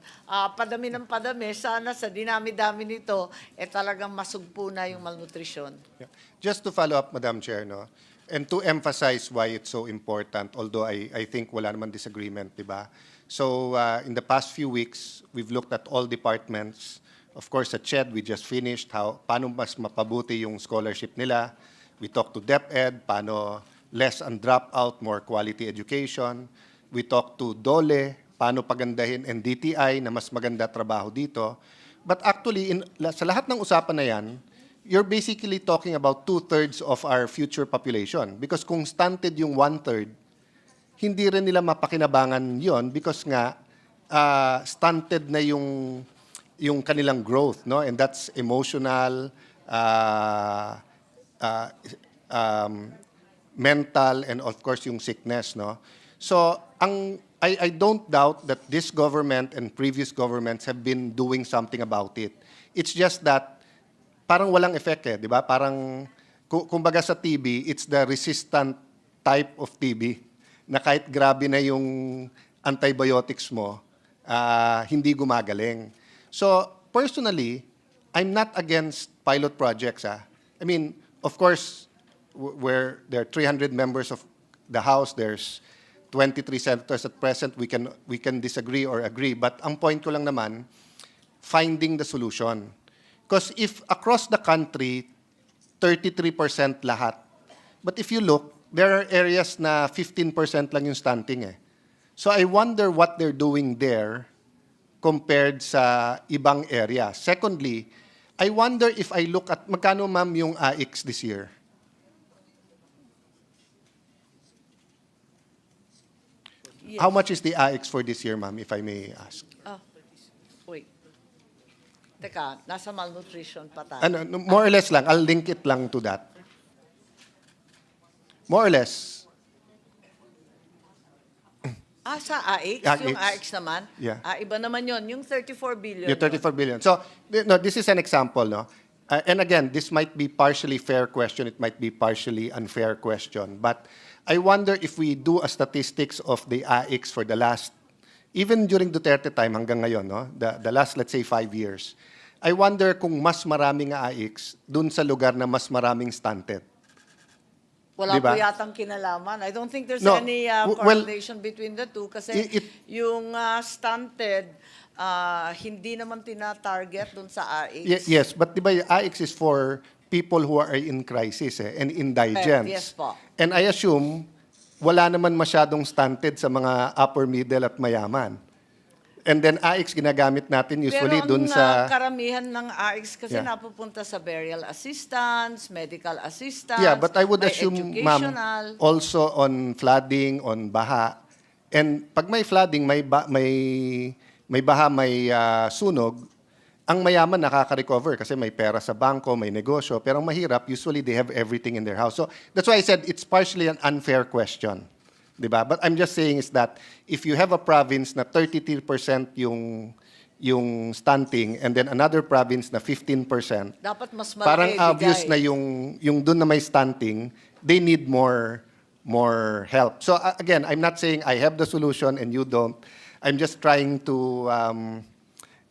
Padami ng padami, sana sa dinami-dami nito, talagang masugpo na yung malnutrition. Yeah. Just to follow up, Madam Chair, no? And to emphasize why it's so important, although I think wala naman disagreement, di ba? So in the past few weeks, we've looked at all departments. Of course, at CHED, we just finished paano mas mapabuti yung scholarship nila. We talked to DepEd, paano less ang dropout, more quality education. We talked to DOLE, paano pagandahin, and DTI na mas maganda trabaho dito. But actually, sa lahat ng usapan na yan, you're basically talking about 2/3 of our future population. Because kung stunted yung 1/3, hindi rin nila mapakinabangan yon because nga stunted na yung kanilang growth, no? And that's emotional, mental, and of course yung sickness, no? So I don't doubt that this government and previous governments have been doing something about it. It's just that parang walang effect, di ba? Parang kumbaga sa TB, it's the resistant type of TB na kahit grabe na yung antibiotics mo, hindi gumagaling. So personally, I'm not against pilot projects. I mean, of course, where there are 300 members of the House, there's 23 senators at present, we can disagree or agree. But ang point ko lang naman, finding the solution. Because if across the country, 33% lahat, but if you look, there are areas na 15% lang yung stunting eh. So I wonder what they're doing there compared sa ibang area. Secondly, I wonder if I look at, magkano ma'am yung AIX this year? Yes. How much is the AIX for this year, ma'am, if I may ask? Wait. Teka, nasa malnutrition pa tayo. More or less lang, I'll link it lang to that. More or less. Sa AIX? Yung AIX naman? Yeah. Iba naman yon, yung 34 billion. Yung 34 billion. So, no, this is an example, no? And again, this might be partially fair question, it might be partially unfair question, but I wonder if we do a statistics of the AIX for the last, even during Duterte time hanggang ngayon, no? The last, let's say, 5 years. I wonder kung mas maraming AIX dun sa lugar na mas maraming stunted. Wala diba? po yatang kinalaman. I don't think there's No, any well, correlation between the two kasi yung stunted, hindi naman tina-target dun sa AIX. Yes, but diba yung AIX is for people who are in crisis and indigents. Yes po. And I assume wala naman masyadong stunted sa mga upper middle at mayaman. And then AIX ginagamit natin usually dun sa... Pero ang karamihan ng AIX kasi napupunta sa burial assistance, medical assistance, Yeah, but I would assume, ma'am, educational. also on flooding, on baha. And pag may flooding, may baha, may sunog, ang mayaman nakaka-recover kasi may pera sa bangko, may negosyo. Pero ang mahirap, usually they have everything in their house. So that's why I said it's partially an unfair question. Diba? But I'm just saying is that if you have a province na 33% yung stunting and then another province na 15%, dapat mas malaki parang ibigay. obvious na yung dun na may stunting, they need more help. So again, I'm not saying I have the solution and you don't. I'm just trying to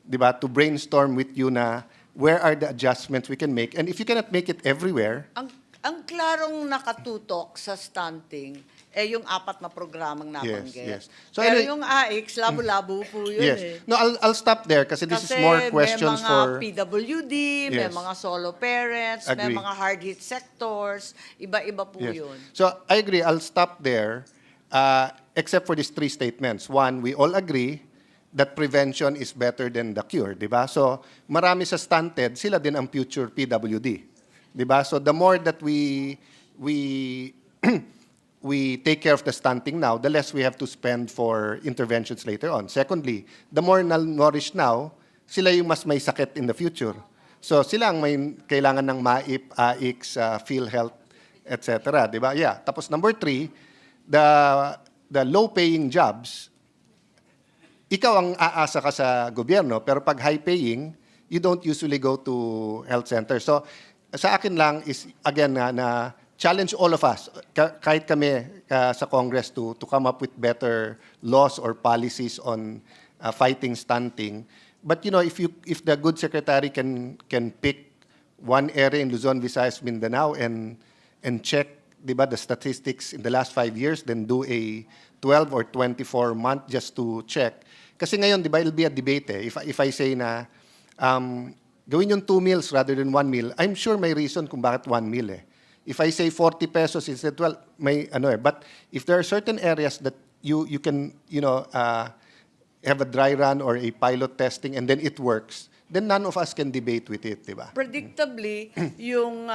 diba, to brainstorm with you na where are the adjustments we can make. And if you cannot make it everywhere... Ang klarong nakatutok sa stunting, yung 4 na programang nabanggit. Yes. So pero anyway, yung AIX, labo-labo po yun eh. No, I'll stop there kasi this is more questions for... may mga PWD, may mga solo parents, may Agree. mga hard-hit sectors, iba-iba po yun. So I agree, I'll stop there except for these 3 statements. One, we all agree that prevention is better than the cure, di ba? So marami sa stunted, sila din ang future PWD. Di ba? So the more that we we take care of the stunting now, the less we have to spend for interventions later on. Secondly, the more malnourished now, sila yung mas may sakit in the future. So sila ang may kailangan ng MAIP, AICS, PhilHealth, etc. Diba? Yeah. Tapos number 3, the low-paying jobs, ikaw ang aasa ka sa gobyerno, pero pag high-paying, you don't usually go to health center. So sa akin lang is, again, na challenge all of us, kahit kami sa Congress, to come up with better laws or policies on fighting stunting. But if the good secretary can pick one area in Luzon, Visayas, Mindanao and check, diba, the statistics in the last 5 years, then do a 12 or 24 month just to check. Kasi ngayon, diba, it'll be a debate. If I say na gawin yung 2 meals rather than 1 meal, I'm sure may reason kung bakit 1 meal If I say 40 pesos instead, well, may But if there are certain areas that you can, have a dry run or a pilot testing and then it works, then none of us can debate with it, diba? Predictably, yung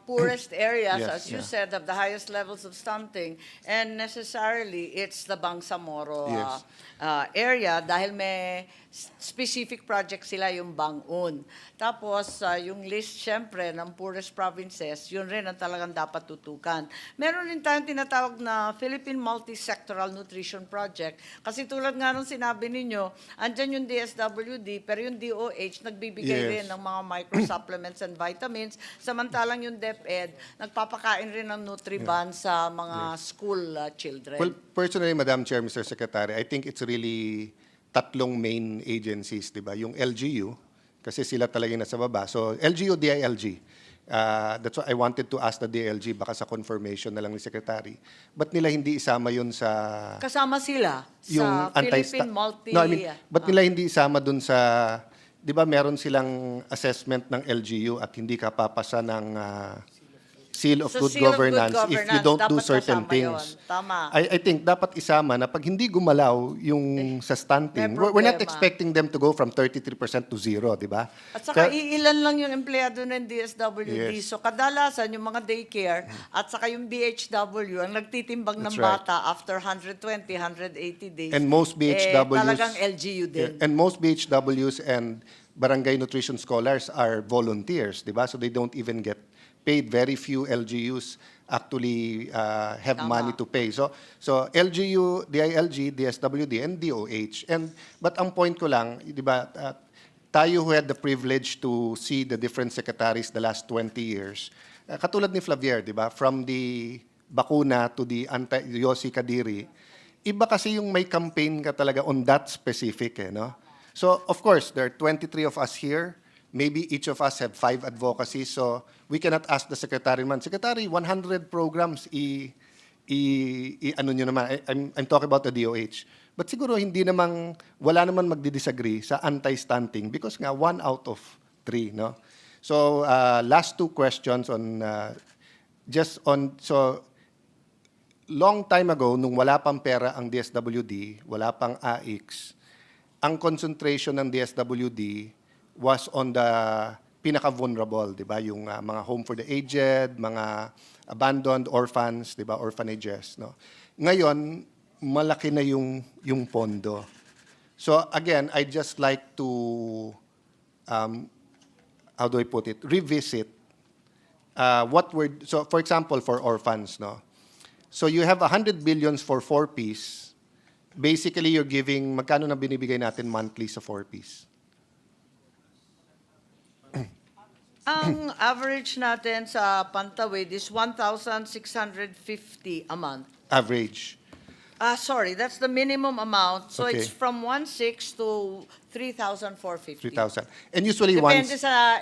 poorest areas, Yes, as you said, have the highest levels of stunting, and necessarily it's the Bangsamoro Yes. area dahil may specific project sila, yung Bangun. Tapos, yung list, syempre, ng poorest provinces, yun rin ang talagang dapat tutukan. Meron rin tayong tinatawag na Philippine Multi-Sectoral Nutrition Project. Kasi tulad nga nung sinabi ninyo, andyan yung DSWD, pero yung DOH, nagbibigay Yes. rin ng mga micro-supplements and vitamins. Samantalang yung DepEd, nagpapakain rin ng Nutriban sa mga school children. Well, personally, Madam Chair, Mr. Secretary, I think it's really tatlong main agencies, di ba? Yung LGU, kasi sila talaga yung nasa baba. So, LGU, DILG. That's why I wanted to ask the DILG, baka sa confirmation na lang ni Secretary. Ba't nila hindi isama yun sa... Kasama sila yung sa Philippine Multi... No, I mean, ba't nila hindi isama dun sa... Di ba meron silang assessment ng LGU at hindi ka papasa ng Seal of Sa Good Seal of Good Governance if you don't do dapat certain kasama things. yun. Tama. I think dapat isama na pag hindi gumalaw yung sa stunting, may we're not problema. expecting them to go from 33% to 0, di ba? At saka iilan lang yung empleyado ng DSWD. Yes. So kadalasan yung mga daycare at saka yung BHW ang nagtitimbang ng That's right. bata after 120, 180 days. And most BHWs... talagang LGU din. And most BHWs and barangay nutrition scholars are volunteers, di ba? So they don't even get paid. Very few LGUs actually have money to pay. So LGU, DILG, DSWD, and DOH. But ang point ko lang, di ba, tayo who had the privilege to see the different secretaries the last 20 years, katulad ni Flavier, di ba, from the bakuna to the Yossi Kadiri, iba kasi yung may campaign ka talaga on that specific, no? So, of course, there are 23 of us here. Maybe each of us have 5 advocacies, so we cannot ask the Secretary man, Secretary, 100 programs, ano nyo naman, I'm talking about the DOH. But siguro hindi namang, wala naman magdi-disagree sa anti-stunting because nga 1 out of 3, no? So, last 2 questions on, so, long time ago, nung wala pang pera ang DSWD, wala pang AICS, ang concentration ng DSWD was on the pinaka-vulnerable, di ba? Yung mga home for the aged, mga abandoned orphans, di ba? Orphanages, no? Ngayon, malaki na yung pondo. So again, I just like to, how do I put it? Revisit so for example, for orphans, no? So you have 100 billions for 4-piece. Basically, you're giving, magkano na binibigay natin monthly sa 4-piece? Ang average natin sa Pantawid is 1,650 a month. Average. Sorry, that's the minimum amount. So Okay. it's from 1,600 to 3,450. 3,000. And usually Depende sa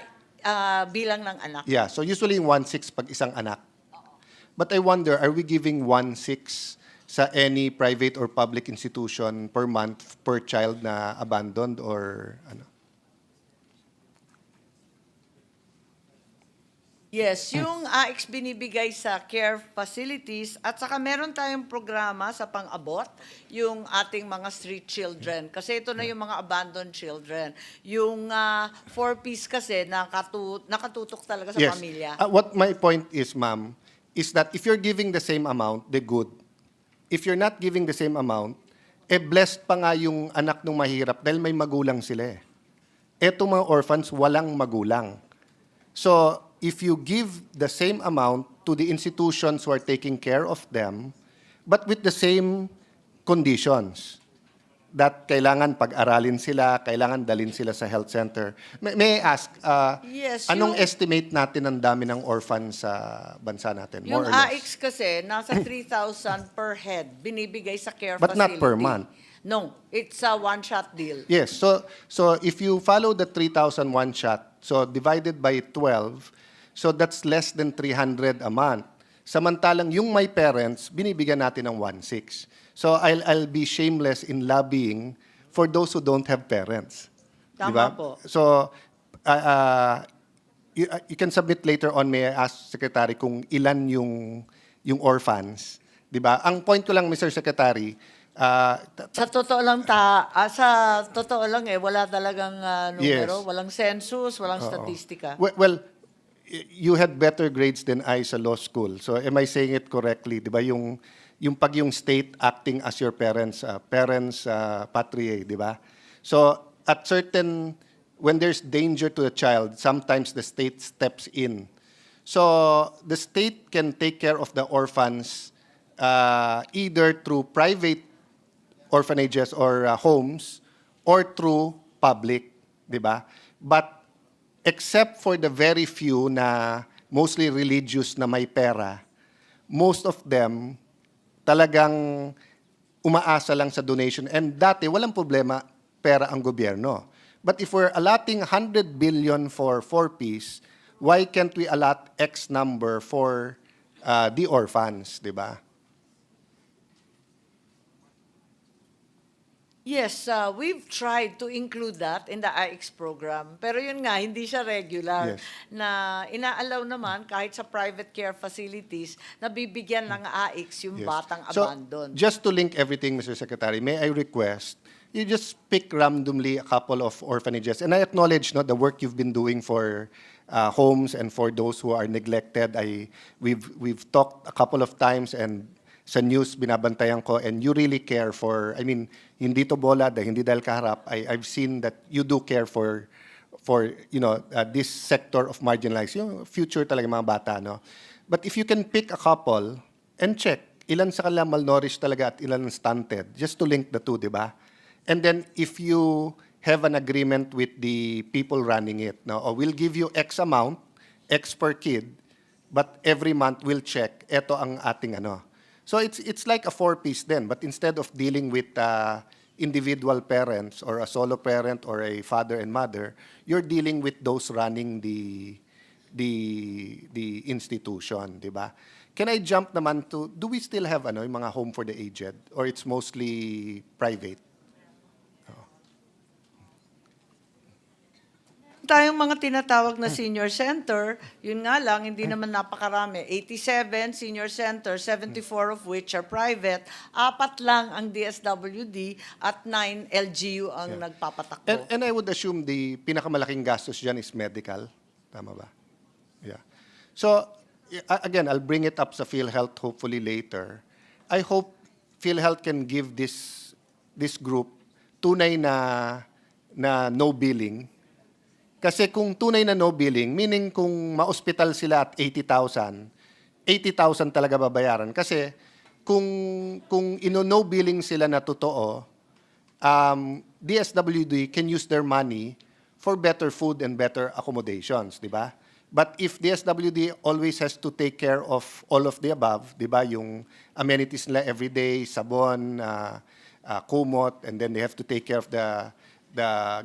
bilang ng anak. Yeah, so usually 1/6 pag isang anak. But I wonder, are we giving 1/6 sa any private or public institution per month per child na abandoned or ano? Yes, yung AICS binibigay sa care facilities at saka meron tayong programa sa pang-abot, yung ating mga street children. Kasi ito na yung mga abandoned children. Yung 4-piece kasi nakatutok talaga sa Yes. pamilya. What my point is, ma'am, is that if you're giving the same amount, they're good. If you're not giving the same amount, blessed pa nga yung anak ng mahirap dahil may magulang sila eh. Eto mga orphans, walang magulang. So, if you give the same amount to the institutions who are taking care of them, but with the same conditions, that kailangan pag-aralin sila, kailangan dalhin sila sa health center. May I ask, Yes, anong yung- estimate natin ng dami ng orphans sa bansa natin? Yung More or less? AIX kasi, nasa 3,000 per head, binibigay sa care But facility. not per month. No, it's a one-shot deal. Yes, so if you follow the 3,001 shot, so divided by 12, so that's less than 300 a month. Samantalang yung may parents, binibigyan natin ng 1.6. So I'll be shameless in lobbying for those who don't have parents. Tama Diba? po. So you can submit later on, may I ask Secretary kung ilan yung orphans, 'di ba? Ang point ko lang, Mr. Secretary, Sa totoo lang wala talagang numero, Yes. walang census, walang statistika. well, you had better grades than I sa law school. So am I saying it correctly? 'Di ba yung state acting as your parents patriae, 'di ba? So at certain when there's danger to the child, sometimes the state steps in. So the state can take care of the orphans either through private orphanages or homes or through public, 'di ba? But except for the very few na mostly religious na may pera, most of them talagang umaasa lang sa donation. And dati, walang problema, pera ang gobyerno. But if we're allotting 100 billion for 4Ps, why can't we allot X number for the orphans, di ba? Yes, we've tried to include that in the AIX program. Pero yun nga, hindi siya regular. Yes. Na inaalaw naman kahit sa private care facilities na bibigyan ng AIX yung Yes. batang So, abandon. just to link everything, Mr. Secretary, may I request you just pick randomly a couple of orphanages. And I acknowledge the work you've been doing for homes and for those who are neglected. We've talked a couple of times and sa news binabantayan ko, and you really care for, I mean, hindi to bola, hindi dahil kaharap, I've seen that you do care for this sector of marginalized, yung future talaga mga bata, no? But if you can pick a couple and check, ilan sa kanila malnourished talaga at ilan stunted, just to link the two, di ba? And then if you have an agreement with the people running it, no? Or we'll give you X amount, X per kid, but every month we'll check, eto ang ating ano. So it's like a 4-piece then, but instead of dealing with individual parents or a solo parent or a father and mother, you're dealing with those running the institution, di ba? Can I jump naman to, do we still have yung mga home for the aged, or it's mostly private? Tayong mga tinatawag na senior center, yun nga lang, hindi naman napakarami. 87 senior center, 74 of which are private. 4 lang ang DSWD at 9 LGU ang nagpapatakbo. And I would assume the pinakamalaking gastos dyan is medical. Tama ba? Yeah. So, again, I'll bring it up sa PhilHealth hopefully later. I hope PhilHealth can give this group tunay na no billing. Kasi kung tunay na no billing, meaning kung ma-hospital sila at 80,000 talaga babayaran. Kasi kung no billing sila na totoo, DSWD can use their money for better food and better accommodations, di ba? But if DSWD always has to take care of all of the above, di ba, yung amenities nila everyday, sabon, kumot, and then they have to take care of the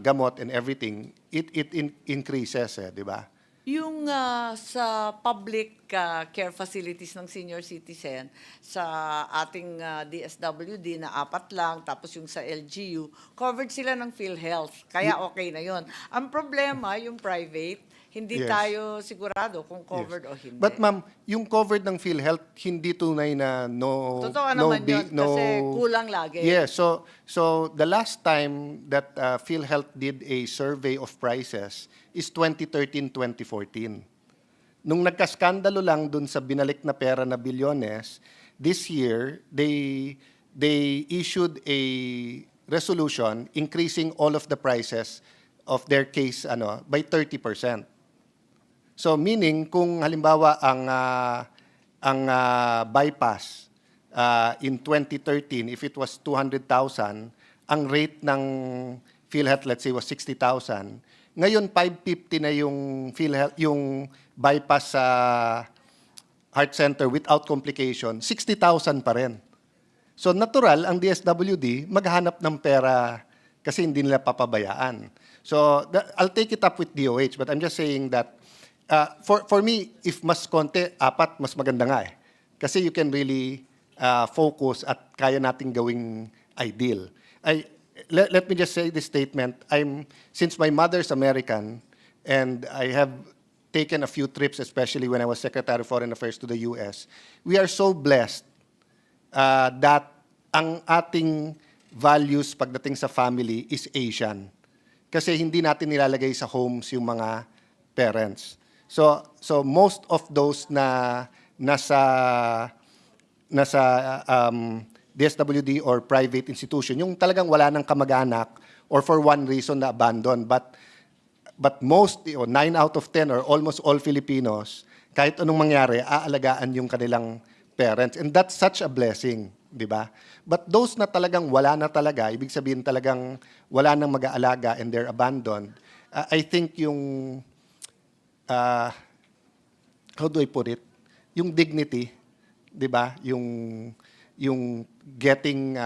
gamot and everything, it increases, di ba? Yung sa public care facilities ng senior citizen, sa ating DSWD na 4 lang, tapos yung sa LGU, covered sila ng PhilHealth. Kaya okay na yon. Ang problema, yung private, hindi Yes. tayo sigurado kung covered o hindi. But ma'am, yung covered ng PhilHealth, hindi tunay na Totoo naman yun, kasi kulang lagi. Yes, so the last time that PhilHealth did a survey of prices is 2013-2014. Nung nagkaskandalo lang dun sa binalik na pera na bilyones, this year, they issued a resolution increasing all of the prices of their case by 30%. So meaning kung halimbawa ang bypass in 2013, if it was 200,000, ang rate ng PhilHealth, let's say, was 60,000. Ngayon, 550 na yung PhilHealth, yung bypass sa heart center without complication, 60,000 pa rin. So natural, ang DSWD maghanap ng pera kasi hindi nila papabayaan. So I'll take it up with DOH, but I'm just saying that for me, if mas konti, 4, mas maganda nga eh. Kasi you can really focus at kaya nating gawing ideal. Let me just say this statement. Since my mother's American, and I have taken a few trips, especially when I was Secretary of Foreign Affairs to the US, we are so blessed that ang ating values pagdating sa family is Asian. Kasi hindi natin nilalagay sa homes yung mga parents. So most of those na nasa DSWD or private institution, yung talagang wala ng kamag-anak or for one reason na abandon. But most, 9 out of 10 or almost all Filipinos, kahit anong mangyari, aalagaan yung kanilang parents. And that's such a blessing, di ba? But those na talagang wala na talaga, ibig sabihin talagang wala nang mag-aalaga and they're abandoned, I think yung, how do I put it? Yung dignity, di ba? Yung getting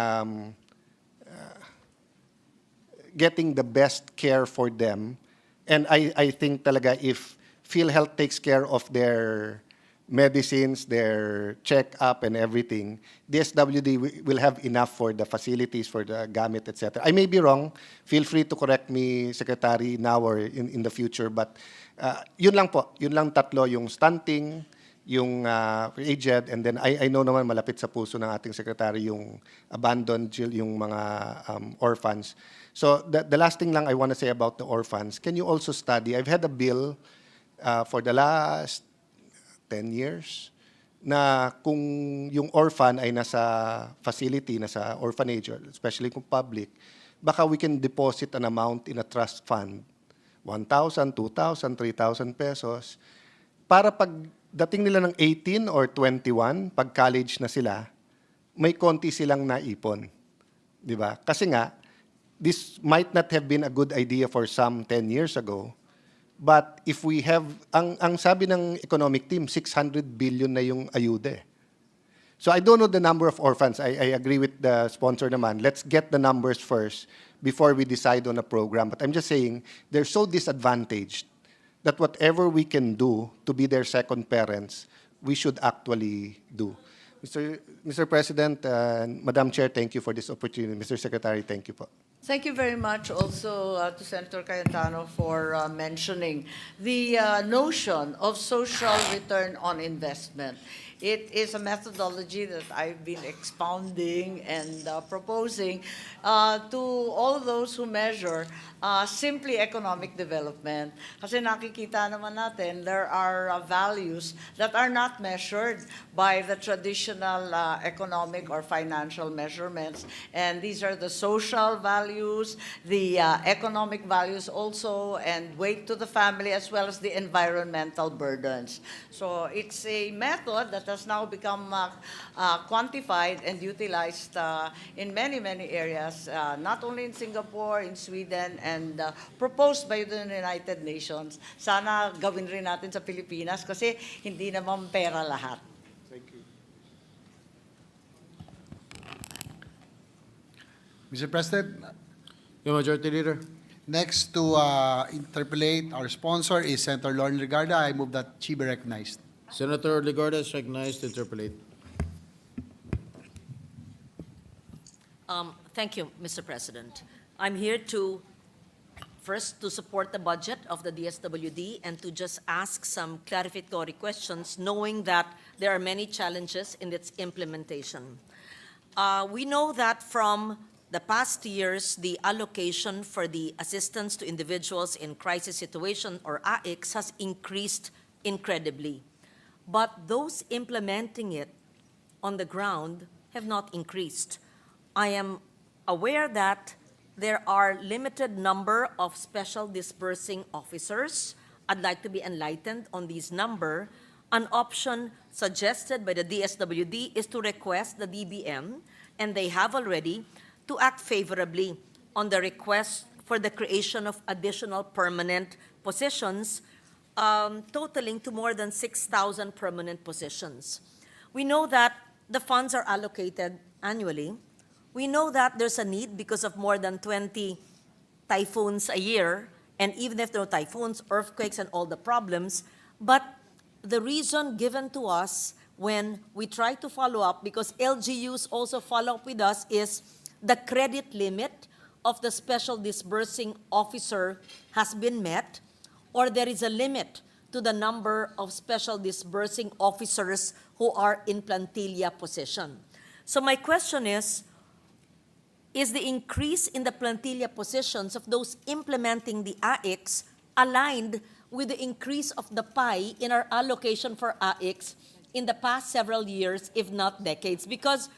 the best care for them. And I think talaga if PhilHealth takes care of their medicines, their check-up and everything, DSWD will have enough for the facilities, for the gamit, etc. I may be wrong. Feel free to correct me, Secretary, now or in the future. But yun lang po. Yun lang tatlo. Yung stunting, yung aged, and then I know naman malapit sa puso ng ating Secretary yung abandoned, yung mga orphans. So the last thing lang I want to say about the orphans, can you also study, I've had a bill for the last 10 years na kung yung orphan ay nasa facility, nasa orphanage, especially kung public, baka we can deposit an amount in a trust fund, 1,000, 2,000, 3,000 pesos, para pag dating nila ng 18 or 21, pag college na sila, may konti silang naipon. Di ba? Kasi nga, this might not have been a good idea for some 10 years ago, but if we have, ang sabi ng economic team, 600 billion na yung ayuda. So I don't know the number of orphans. I agree with the sponsor naman. Let's get the numbers first before we decide on a program. But I'm just saying, they're so disadvantaged that whatever we can do to be their second parents, we should actually do. Mr. President, Madam Chair, thank you for this opportunity. Mr. Secretary, thank you po. Thank you very much also to Senator Cayetano for mentioning the notion of social return on investment. It is a methodology that I've been expounding and proposing to all those who measure simply economic development. Kasi nakikita naman natin, there are values that are not measured by the traditional economic or financial measurements. And these are the social values, the economic values also, and weight to the family, as well as the environmental burdens. So it's a method that has now become quantified and utilized in many, many areas, not only in Singapore, in Sweden, and proposed by the United Nations. Sana gawin rin natin sa Pilipinas kasi hindi naman pera lahat. Thank you. Mr. President, Your Majority Leader. next to interpolate our sponsor is Senator Lauren Legarda. I move that she be recognized. Senator Legarda is recognized to interpolate. Thank you, Mr. President. I'm here to first to support the budget of the DSWD and to just ask some clarificatory questions, knowing that there are many challenges in its implementation. We know that from the past years, the allocation for the assistance to individuals in crisis situation, or AICS, has increased incredibly. But those implementing it on the ground have not increased. I am aware that there are limited number of special disbursing officers. I'd like to be enlightened on this number. An option suggested by the DSWD is to request the DBM, and they have already, to act favorably on the request for the creation of additional permanent positions, totaling to more than 6,000 permanent positions. We know that the funds are allocated annually. We know that there's a need because of more than 20 typhoons a year, and even if there are typhoons, earthquakes, and all the problems, but the reason given to us when we try to follow up, because LGUs also follow up with us, is the credit limit of the special disbursing officer has been met, or there is a limit to the number of special disbursing officers who are in plantilla position. So my question is the increase in the plantilla positions of those implementing the AICs aligned with the increase of the pie in our allocation for AICs in the past several years, if not decades? Because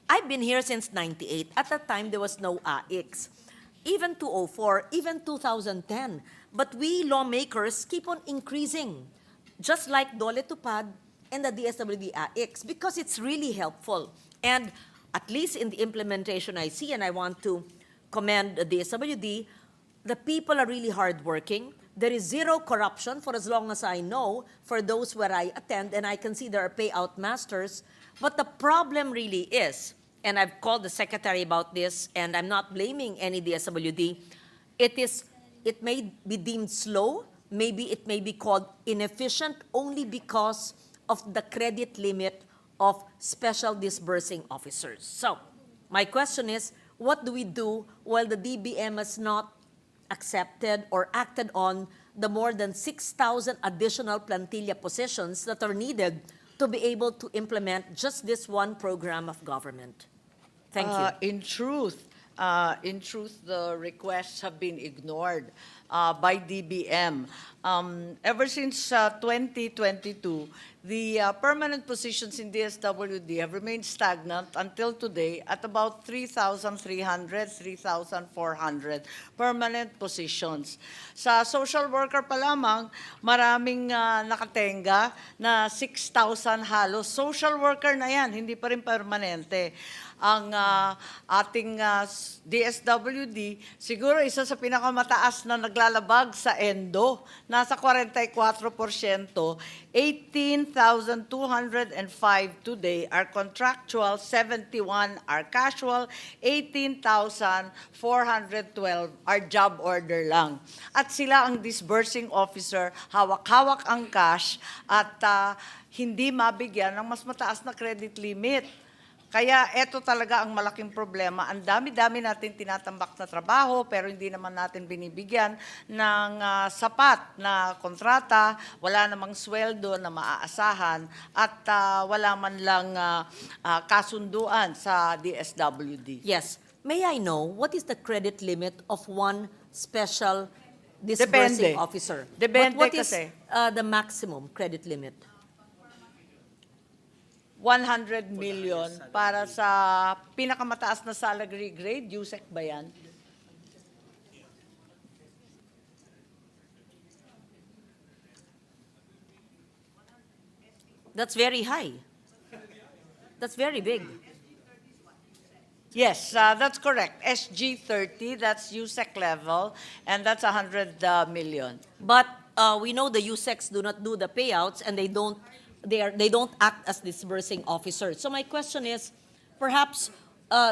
I've been here since '98. At that time, there was no AICs. Even 2004, even 2010. But we lawmakers keep on increasing, just like Dole Tupad and the DSWD AICs, because it's really helpful. And at least in the implementation I see, and I want to commend the DSWD, the people are really hardworking. There is zero corruption for as long as I know, for those where I attend, and I can see there are payout masters. But the problem really is, and I've called the secretary about this, and I'm not blaming any DSWD, it may be deemed slow, maybe it may be called inefficient only because of the credit limit of special disbursing officers. So, my question is, what do we do while the DBM has not accepted or acted on the more than 6,000 additional plantilla positions that are needed to be able to implement just this one program of government? Thank you. In truth, the requests have been ignored by DBM. Ever since 2022, the permanent positions in DSWD have remained stagnant until today at about 3,300, 3,400 permanent positions. Sa social worker pa lamang, maraming nakatenga na 6,000 halos. Social worker na yan, hindi pa rin permanente. Ang ating DSWD, siguro isa sa pinakamataas na naglalabag sa ENDO, nasa 44%, 18,205 today are contractual, 71 are casual, 18,412 are job order lang. At sila ang disbursing officer, hawak-hawak ang cash at hindi mabigyan ng mas mataas na credit limit. Kaya ito talaga ang malaking problema. Ang dami-dami natin tinatambak na trabaho pero hindi naman natin binibigyan ng sapat na kontrata, wala namang sweldo na maaasahan at wala man lang kasunduan sa DSWD. Yes. May I know what is the credit limit of one special disbursing officer? Depende what is kasi. The maximum credit limit? 100 million para sa pinakamataas na salary grade, USEC ba yan? That's very high. That's very big. Yes, that's correct. SG30, that's USEC level, and that's 100 million. But we know the USECs do not do the payouts, and they don't act as disbursing officers. So my question is, perhaps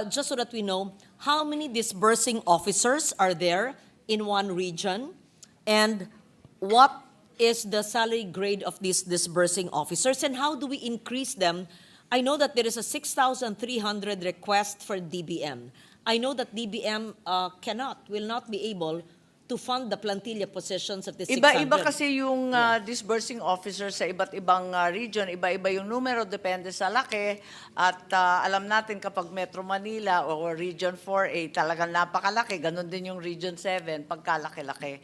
just so that we know, how many disbursing officers are there in one region, and what is the salary grade of these disbursing officers, and how do we increase them? I know that there is a 6,300 request for DBM. I know that DBM will not be able to fund the plantilla positions of the 600. Iba-iba kasi yung disbursing officers sa iba't ibang region, iba-iba yung numero, depende sa laki. At alam natin kapag Metro Manila o Region 4A, talagang napakalaki. Ganon din yung Region 7, pagkalaki-laki.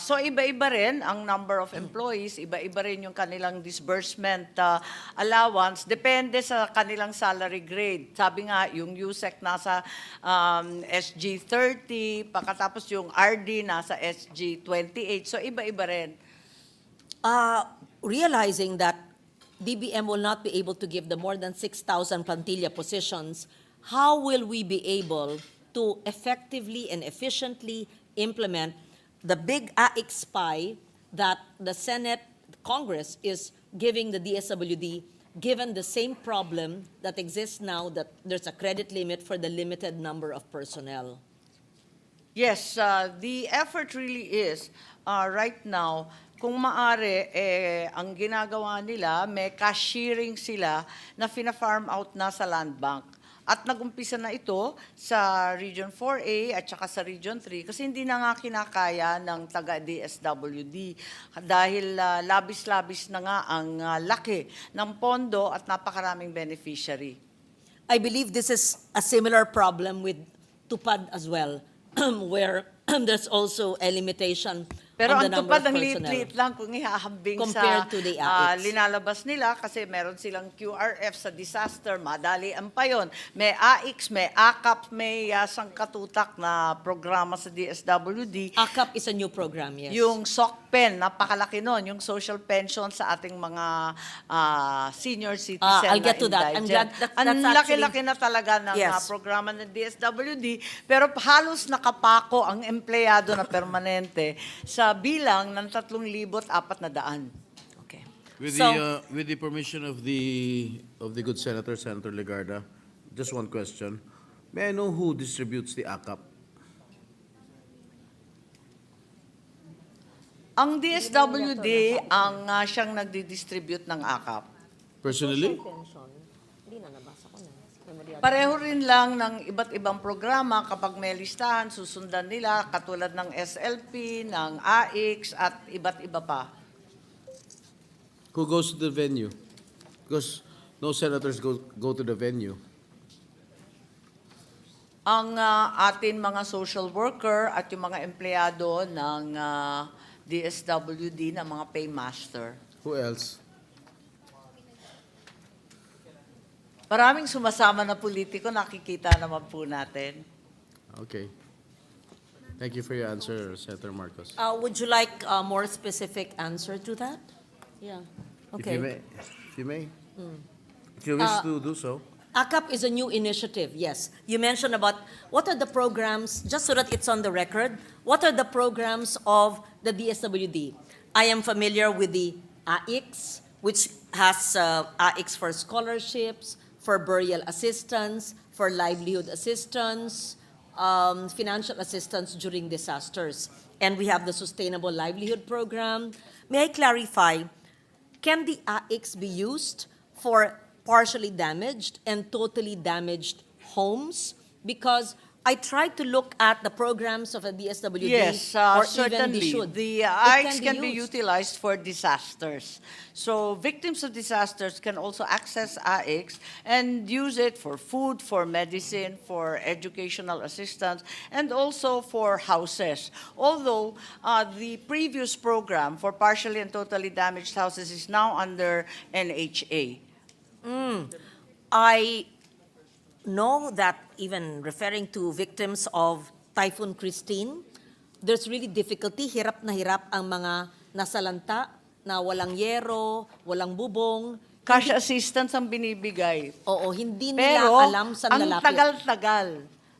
So iba-iba rin ang number of employees, iba-iba rin yung kanilang disbursement allowance, depende sa kanilang salary grade. Sabi nga, yung USEC nasa SG 30, pagkatapos yung RD nasa SG 28. So iba-iba rin. Realizing that DBM will not be able to give the more than 6,000 plantilla positions, how will we be able to effectively and efficiently implement the big AIX-PI that the Senate, Congress is giving the DSWD, given the same problem that exists now, that there's a credit limit for the limited number of personnel? Yes, the effort really is, right now, kung maaari, ang ginagawa nila, may cash sharing sila na fina-farm out na sa land bank. At nag-umpisa na ito sa Region 4A at saka sa Region 3 kasi hindi na nga kinakaya ng taga-DSWD dahil labis-labis na nga ang laki ng pondo at napakaraming beneficiary. I believe this is a similar problem with TUPAD as well, where there's also a limitation Pero on ang the number tupad of ang personnel. liit-liit lang kung ihahambing Compared sa to the AIX. linalabas nila kasi meron silang QRF sa disaster, madalian pa yun. May AIX, may AKAP, may sangkatutak na programa sa DSWD. AKAP is a new program, yes. Yung SOCPEN, napakalaki nun, yung social pension sa ating mga senior citizen I'll get to that. I'm glad Ang that's laki-laki na talaga ng Yes. programa ng DSWD, pero halos nakapako ang empleyado na permanente sa bilang ng 3,400. Okay. With the permission of the good Senator Legarda, just one question. May I know who distributes the AKAP? Ang DSWD ang siyang nagdi-distribute ng AKAP. Personally? Pareho rin lang ng iba't ibang programa kapag may listahan, susundan nila katulad ng SLP, ng AIX at iba't iba pa. Who goes to the venue? Because no senators go to the venue. Ang atin mga social worker at yung mga empleyado ng DSWD na mga paymaster. Who else? Maraming sumasama na politiko, nakikita naman po natin. Okay. Thank you for your answer, Senator Marcos. Would you like a more specific answer to that? Yeah. Okay. If you may. If you wish to do so. AKAP is a new initiative, yes. You mentioned about what are the programs, just so that it's on the record, what are the programs of the DSWD? I am familiar with the AIX, which has AIX for scholarships, for burial assistance, for livelihood assistance, financial assistance during disasters. And we have the Sustainable Livelihood Program. May I clarify, can the AIX be used for partially damaged and totally damaged homes? Because I tried to look at the programs of the DSWD, Yes, or even certainly. the should. The It AIX can be used. utilized for disasters. So victims of disasters can also access AIX and use it for food, for medicine, for educational assistance, and also for houses. Although the previous program for partially and totally damaged houses is now under NHA. I know that even referring to victims of Typhoon Christine, there's really difficulty, hirap na hirap ang mga nasalanta na walang yero, walang bubong. Cash assistance ang binibigay. Oo, hindi nila Pero alam saan ang lalapit. tagal-tagal.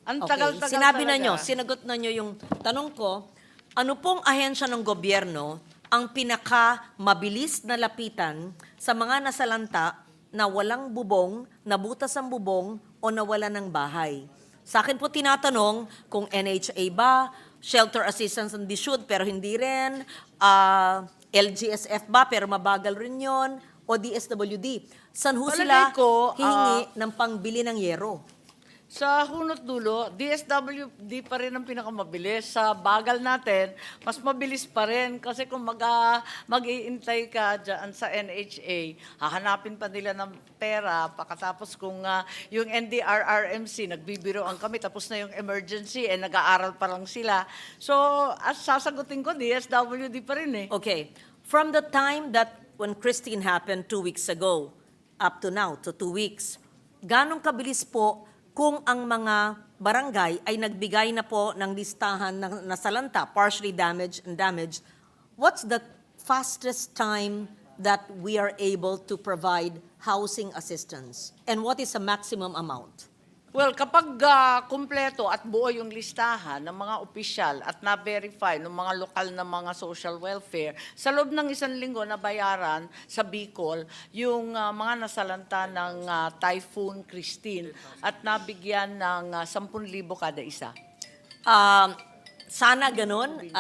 Ang Okay, tagal-tagal sinabi na talaga. nyo, sinagot na nyo yung tanong ko, ano pong ahensya ng gobyerno ang pinaka-mabilis na lapitan sa mga nasalanta na walang bubong, nabutas ang bubong, o nawala ng bahay? Sa akin po tinatanong kung NHA ba, Shelter Assistance and Should, pero hindi rin, LGSF ba, pero mabagal rin yon, o DSWD. San ho Palagay sila ko, hihingi ng pangbili ng yero? Sa hunot dulo, DSWD pa rin ang pinakamabilis. Sa bagal natin, mas mabilis pa rin. Kasi kung mag-iintay ka dyan sa NHA, hahanapin pa nila ng pera. Pagkatapos kung yung NDRRMC, nagbibiroan kami, tapos na yung emergency, nag-aaral pa lang sila. So, sasagutin ko, DSWD pa rin eh. Okay. From the time that when Christine happened 2 weeks ago, up to now, to 2 weeks, ganong kabilis po kung ang mga barangay ay nagbigay na po ng listahan ng nasalanta, partially damaged and damaged, what's the fastest time that we are able to provide housing assistance? And what is the maximum amount? Well, kapag kumpleto at buo yung listahan ng mga opisyal at na-verify ng mga lokal na mga social welfare, sa loob ng 1 linggo na bayaran sa Bicol yung mga nasalanta ng Typhoon Christine at nabigyan ng 10,000 kada isa. Sana ganun.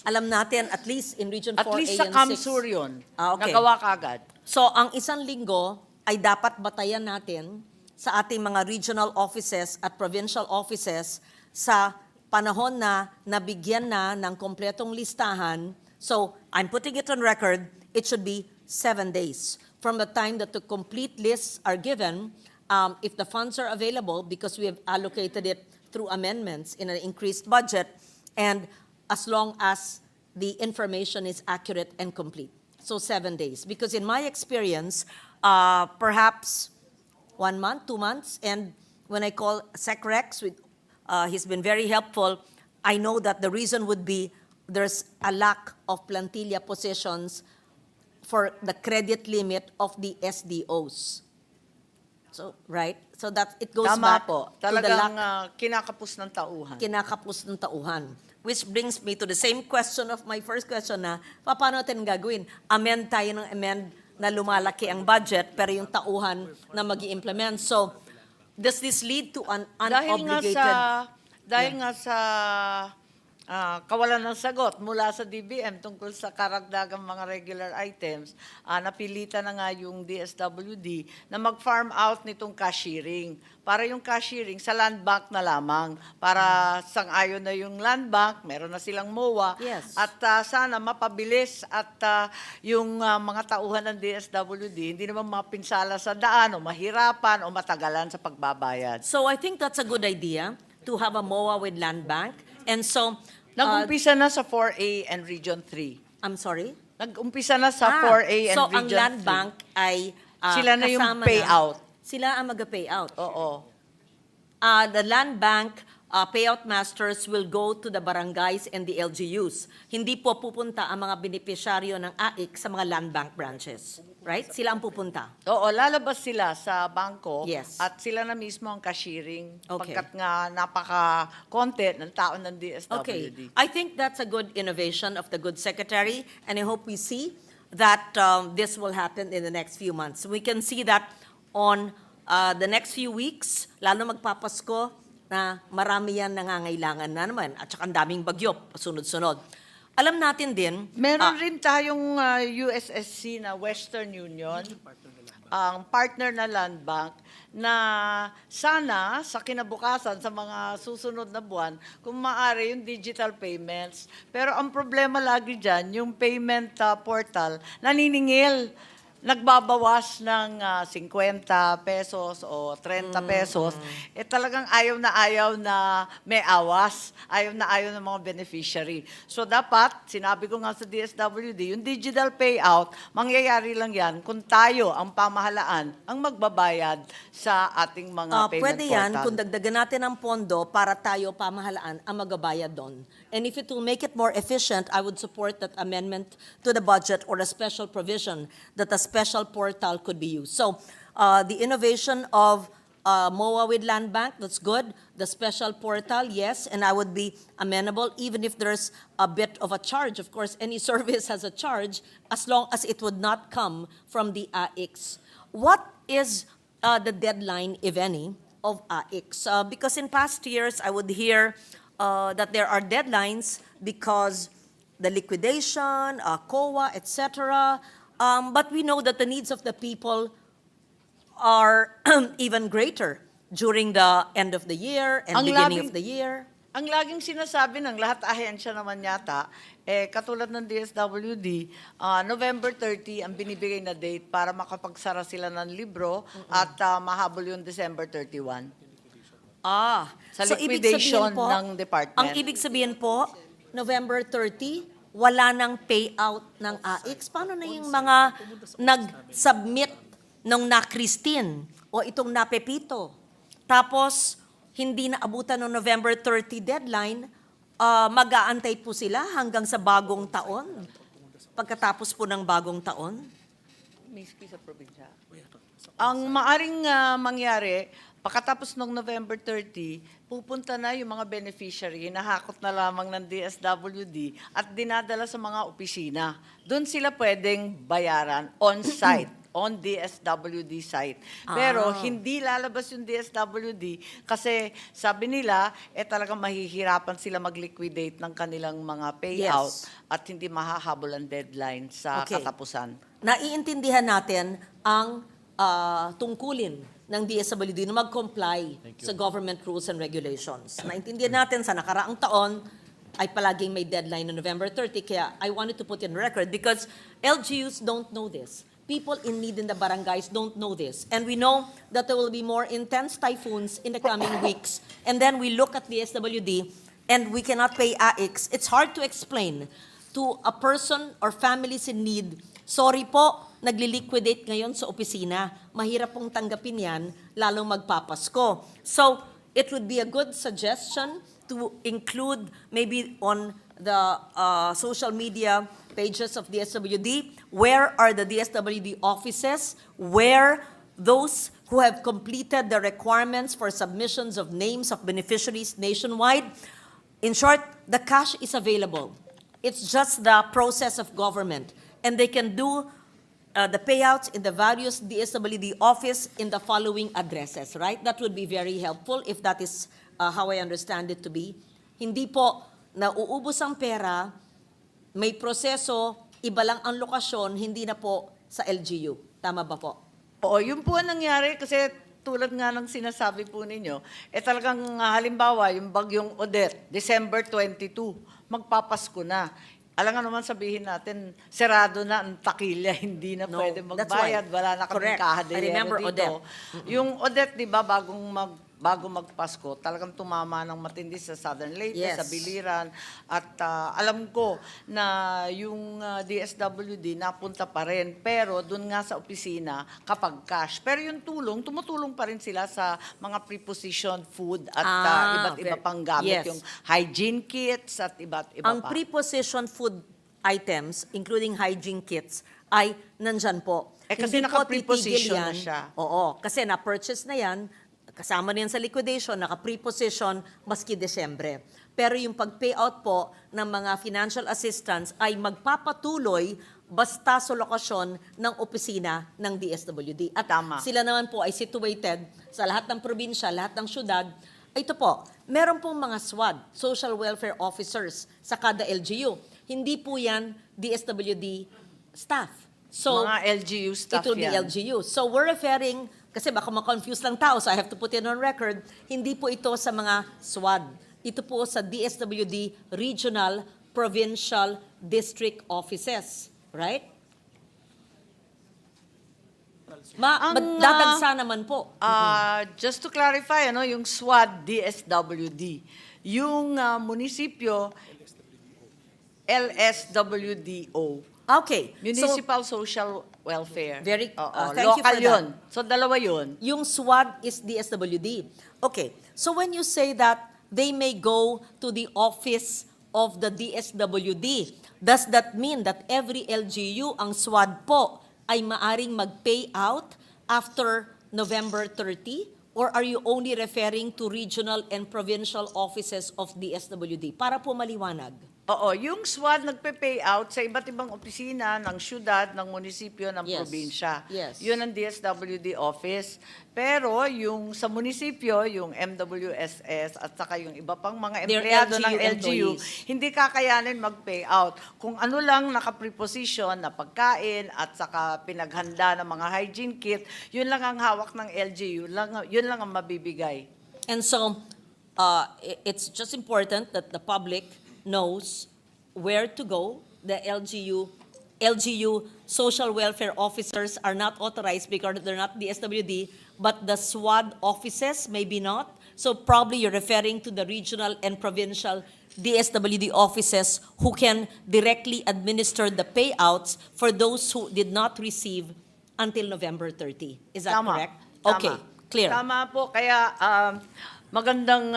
Alam natin, at least in Region 4A At least and sa 6. Kamsur yun, Okay. nagawa kagad. So, ang 1 linggo ay dapat batayan natin sa ating mga regional offices at provincial offices sa panahon na nabigyan na ng kompletong listahan. So, I'm putting it on record, it should be 7 days from the time that the complete lists are given, if the funds are available, because we have allocated it through amendments in an increased budget, and as long as the information is accurate and complete. So 7 days. Because in my experience, perhaps 1 month, 2 months, and when I call SecRex, he's been very helpful. I know that the reason would be there's a lack of plantilla positions for the credit limit of the SDOs. So, right? So that it goes Tama back po. to the lack, Talagang kinakapos ng tauhan. kinakapos ng tauhan. Which brings me to the same question of my first question na, paano natin gagawin? Amend tayo ng amend na lumalaki ang budget, pero yung tauhan na mag-i-implement. So, does this lead to an unobligated... Dahil nga sa kawalan ng sagot mula sa DBM tungkol sa karagdagang mga regular items, napilitan na nga yung DSWD na mag-farm out nitong cashiering. Para yung cashiering sa land bank na lamang. Para sang-ayon na yung land bank, meron na silang MOA. Yes. At sana mapabilis at yung mga tauhan ng DSWD, hindi naman mapinsala sa daan o mahirapan o matagalan sa pagbabayad. So, I think that's a good idea to have a MOA with land bank. And so, nag-umpisa na sa 4A and Region 3. I'm sorry? Nag-umpisa na sa 4A and so Region 3. ang land bank ay sila na yung kasama payout. Sila ang mag-payout. Oo. The land bank payout masters will go to the barangays and the LGUs. Hindi po pupunta ang mga benepisyaryo ng AIC sa mga land bank branches. Right? Sila ang pupunta. Oo, lalabas sila sa bangko. Yes. At sila na mismo ang cashiering. Okay. Pagkat nga napaka-konti ng tao ng DSWD. Okay. I think that's a good innovation of the good secretary, and I hope we see that this will happen in the next few months. We can see that on the next few weeks, lalo magpapasko, na marami yan nangangailangan na naman, at saka ang daming bagyo, sunod-sunod. Alam natin din... Meron rin tayong USSC na Western Union, ang partner na land bank, na sana sa kinabukasan, sa mga susunod na buwan, kung maaari yung digital payments. Pero ang problema lagi dyan, yung payment portal, naniningil. Nagbabawas ng 50 pesos o 30 pesos, talagang ayaw na may awas, ayaw ng mga beneficiary. So dapat, sinabi ko nga sa DSWD, yung digital payout, mangyayari lang yan kung tayo, ang pamahalaan, ang magbabayad sa ating mga payment Pwede yan portal. kung dagdagan natin ang pondo para tayo, pamahalaan, ang magbabayad doon. And if it will make it more efficient, I would support that amendment to the budget or a special provision that a special portal could be used. So the innovation of MOA with land bank, that's good. The special portal, yes, and I would be amenable even if there's a bit of a charge. Of course, any service has a charge as long as it would not come from the AICs. What is the deadline, if any, of AICs? Because in past years, I would hear that there are deadlines because the liquidation, COA, etc. But we know that the needs of the people are even greater during the end of the year and Ang beginning labing- of the year? Ang laging sinasabi ng lahat ahensya naman yata, katulad ng DSWD, November 30 ang binibigay na date para makapagsara sila ng libro at mahabol yung December 31. Sa so ibig liquidation sabihin po, ng department. Ang ibig sabihin po, November 30, wala nang payout ng AIX. Paano na yung mga nag-submit ng na Christine o itong na Pepito? Tapos, hindi na abutan ng November 30 deadline, mag-aantay po sila hanggang sa bagong taon. Pagkatapos po ng bagong taon. Miski sa probinsya. Ang maaring mangyari, pagkatapos ng November 30, pupunta na yung mga beneficiary, hinahakot na lamang ng DSWD at dinadala sa mga opisina. Doon sila pwedeng bayaran on-site. On DSWD site. Pero hindi lalabas yung DSWD kasi sabi nila, talagang mahihirapan sila mag-liquidate ng kanilang mga payout at hindi mahahabol ang deadline sa katapusan. Naiintindihan natin ang tungkulin ng DSWD na mag-comply sa government rules and regulations. Naintindihan natin sa nakaraang taon ay palaging may deadline na November 30, kaya I wanted to put in record because LGUs don't know this. People in need in the barangays don't know this. And we know that there will be more intense typhoons in the coming weeks. And then we look at the SWD and we cannot pay AIX. It's hard to explain to a person or families in need, sorry po, nagli-liquidate ngayon sa opisina. Mahirap pong tanggapin yan, lalong magpapasko. So, it would be a good suggestion to include maybe on the social media pages of DSWD, where are the DSWD offices, where those who have completed the requirements for submissions of names of beneficiaries nationwide. In short, the cash is available. It's just the process of government. And they can do the payouts in the various DSWD office in the following addresses, right? That would be very helpful if that is how I understand it to be. Hindi po nauubos ang pera, may proseso, iba lang ang lokasyon, hindi na po sa LGU. Tama ba po? Oo, yun po ang nangyari kasi tulad nga ng sinasabi po ninyo, talagang halimbawa, yung bagyong Odette, December 22, magpapasko na. Alam nga naman sabihin natin, serado na ang takilya, hindi na pwede magbayad, wala na kaming kahadero dito. Odette. Yung Odette, di ba, bago magpasko, talagang tumama ng matindi sa Southern Leyte, sa Biliran. At alam ko na yung DSWD napunta pa rin, pero dun nga sa opisina kapag cash. Pero yung tumutulong pa rin sila sa mga prepositioned food at iba't iba pang gamit, yung hygiene kits at iba't iba ang pa. prepositioned food items, including hygiene kits, ay nandyan po. Kasi Hindi po naka-preposition titigil na yan. siya. Oo, kasi na-purchase na yan, kasama niyan sa liquidation, naka-preposition, maski Desyembre. Pero yung pag-payout po ng mga financial assistance ay magpapatuloy basta sa lokasyon ng opisina ng DSWD. At sila naman po ay situated sa lahat ng probinsya, lahat ng syudad. Ito po, meron pong mga SWAD, Social Welfare Officers, sa kada LGU. Hindi po yan DSWD staff. So, mga LGU staff it will be yan. LGU. So we're referring, kasi baka ma-confuse lang tao, so I have to put it on record, hindi po ito sa mga SWAD. Ito po sa DSWD Regional, Provincial, District Offices. Right? Dadagsa naman po. Just to clarify, yung SWAD, DSWD. Yung munisipyo, LSWDO. Okay. Municipal Social Welfare. Thank local you for yun. that. So, dalawa yun. Yung SWAD is DSWD. Okay. So when you say that they may go to the office of the DSWD, does that mean that every LGU, ang SWAD po, ay maaring mag-pay out after November 30? Or are you only referring to regional and provincial offices of DSWD? Para po maliwanag. Oo, yung SWAD nagpe-payout sa iba't ibang opisina ng syudad, ng munisipyo, ng Yes. probinsya. Yes. Yun ang DSWD office. Pero yung sa munisipyo, yung MWSS at saka yung iba pang mga They're empleyado ng LGU LGU, employees. hindi kakayanin mag-payout. Kung ano lang nakapreposition na pagkain at saka pinaghanda ng mga hygiene kit, yun lang ang hawak ng LGU, yun lang ang mabibigay. And so, it's just important that the public knows where to go. The LGU social welfare officers are not authorized because they're not DSWD, but the SWAD offices maybe not. So probably you're referring to the regional and provincial DSWD offices who can directly administer the payouts for those who did not receive until November 30. Is that Tama. correct? Tama. Okay, clear. Tama po, kaya magandang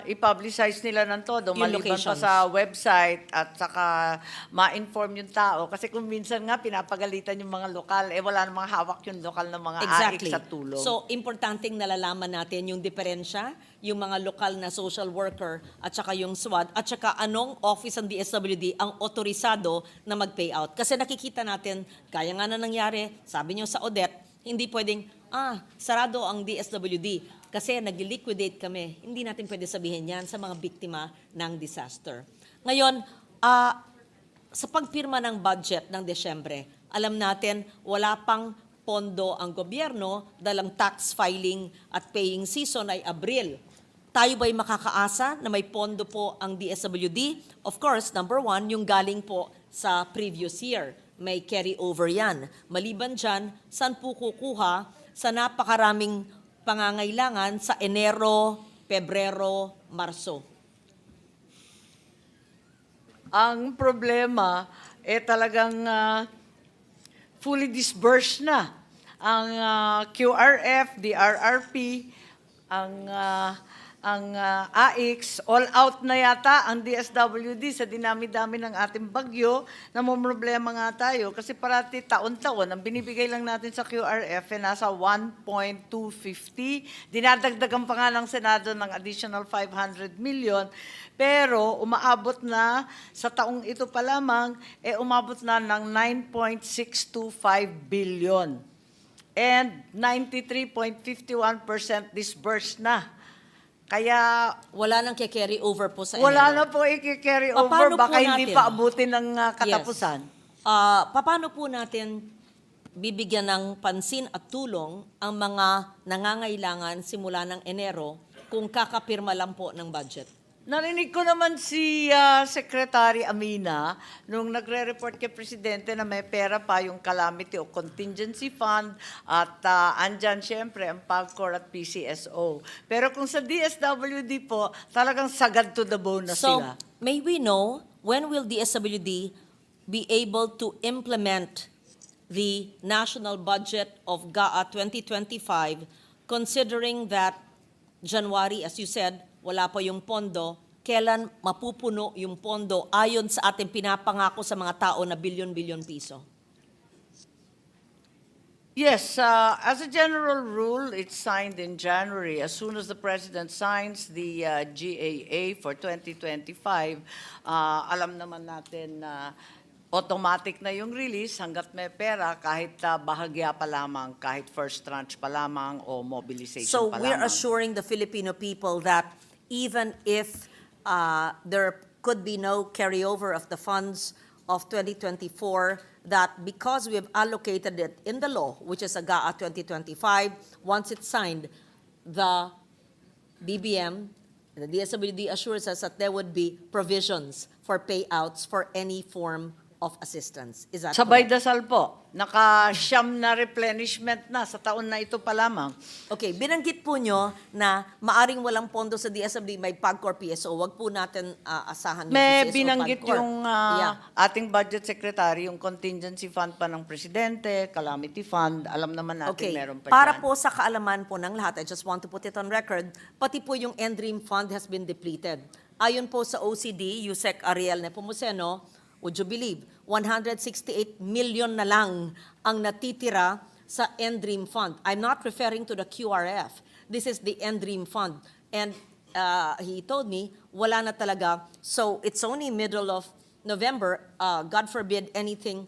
i-publicize nila ng todo, Yung maliban pa locations. sa website at saka ma-inform yung tao. Kasi kung minsan nga pinapagalitan yung mga lokal, wala namang hawak yung lokal ng mga Exactly. AIC sa tulong. So, importanteng nalalaman natin yung diferensya, yung mga lokal na social worker at saka yung SWAT at saka anong office ng DSWD ang otorisado na mag-payout. Kasi nakikita natin, kaya nga na nangyari, sabi nyo sa Odette, hindi pwedeng, sarado ang DSWD kasi nag-liquidate kami. Hindi natin pwede sabihin yan sa mga biktima ng disaster. Ngayon, sa pagpirma ng budget ng Desyembre, alam natin wala pang pondo ang gobyerno dahil ang tax filing at paying season ay Abril. Tayo ba'y makakaasa na may pondo po ang DSWD? Of course, number one, yung galing po sa previous year. May carry over yan. Maliban dyan, saan po kukuha sa napakaraming pangangailangan sa Enero, Pebrero, Marso? Ang problema, talagang fully disbursed na. Ang QRF, DRRP, ang AIX, all out na yata ang DSWD sa dinami-dami ng ating bagyo. Namumroblema nga tayo kasi parati taon-taon ang binibigay lang natin sa QRF nasa 1.250. Dinadagdagan pa nga ng Senado ng additional 500 million. Pero umaabot na sa taong ito pa lamang, umabot na ng 9.625 billion. And 93.51% disbursed na. Kaya wala nang carry over po sa wala Enero. na po i-carry Paano over, po baka hindi natin? pa abutin ng katapusan. Paano po natin bibigyan ng pansin at tulong ang mga nangangailangan simula ng Enero kung kakapirma lang po ng budget? Narinig ko naman si Secretary Amina nung nagre-report kay Presidente na may pera pa yung calamity o contingency fund at andyan siyempre ang PAGCOR at PCSO. Pero kung sa DSWD po, talagang sagad to the bone na So, sila. may we know when will DSWD be able to implement the national budget of GAA 2025 considering that January, as you said, wala pa yung pondo, kailan mapupuno yung pondo ayon sa ating pinapangako sa mga tao na bilyon-bilyon piso? Yes, as a general rule, it's signed in January. As soon as the President signs the GAA for 2025, alam naman natin na automatic na yung release hanggat may pera kahit bahagya pa lamang, kahit first tranche pa lamang o mobilization So pa we're lamang. assuring the Filipino people that even if there could be no carryover of the funds of 2024, that because we have allocated it in the law, which is a GAA 2025, once it's signed, the BBM, the DSWD assures us that there would be provisions for payouts for any form of assistance. Is that Sabay correct? dasal po, naka-siyam na replenishment na sa taon na ito pa lamang. Okay, binanggit po nyo na maaring walang pondo sa DSWD, may PAGCOR PSO. Wag po natin asahan yung May PSO binanggit PAGCOR. yung ating budget secretary, yung contingency fund pa ng presidente, calamity fund, alam naman natin Okay, meron pa para dyan. po sa kaalaman po ng lahat, I just want to put it on record, pati po yung NDREAM fund has been depleted. Ayon po sa OCD, Yusek Ariel Nepomuceno, would you believe, 168 million na lang ang natitira sa NDREAM fund. I'm not referring to the QRF. This is the NDREAM fund. And he told me, wala na talaga. So it's only middle of November. God forbid anything,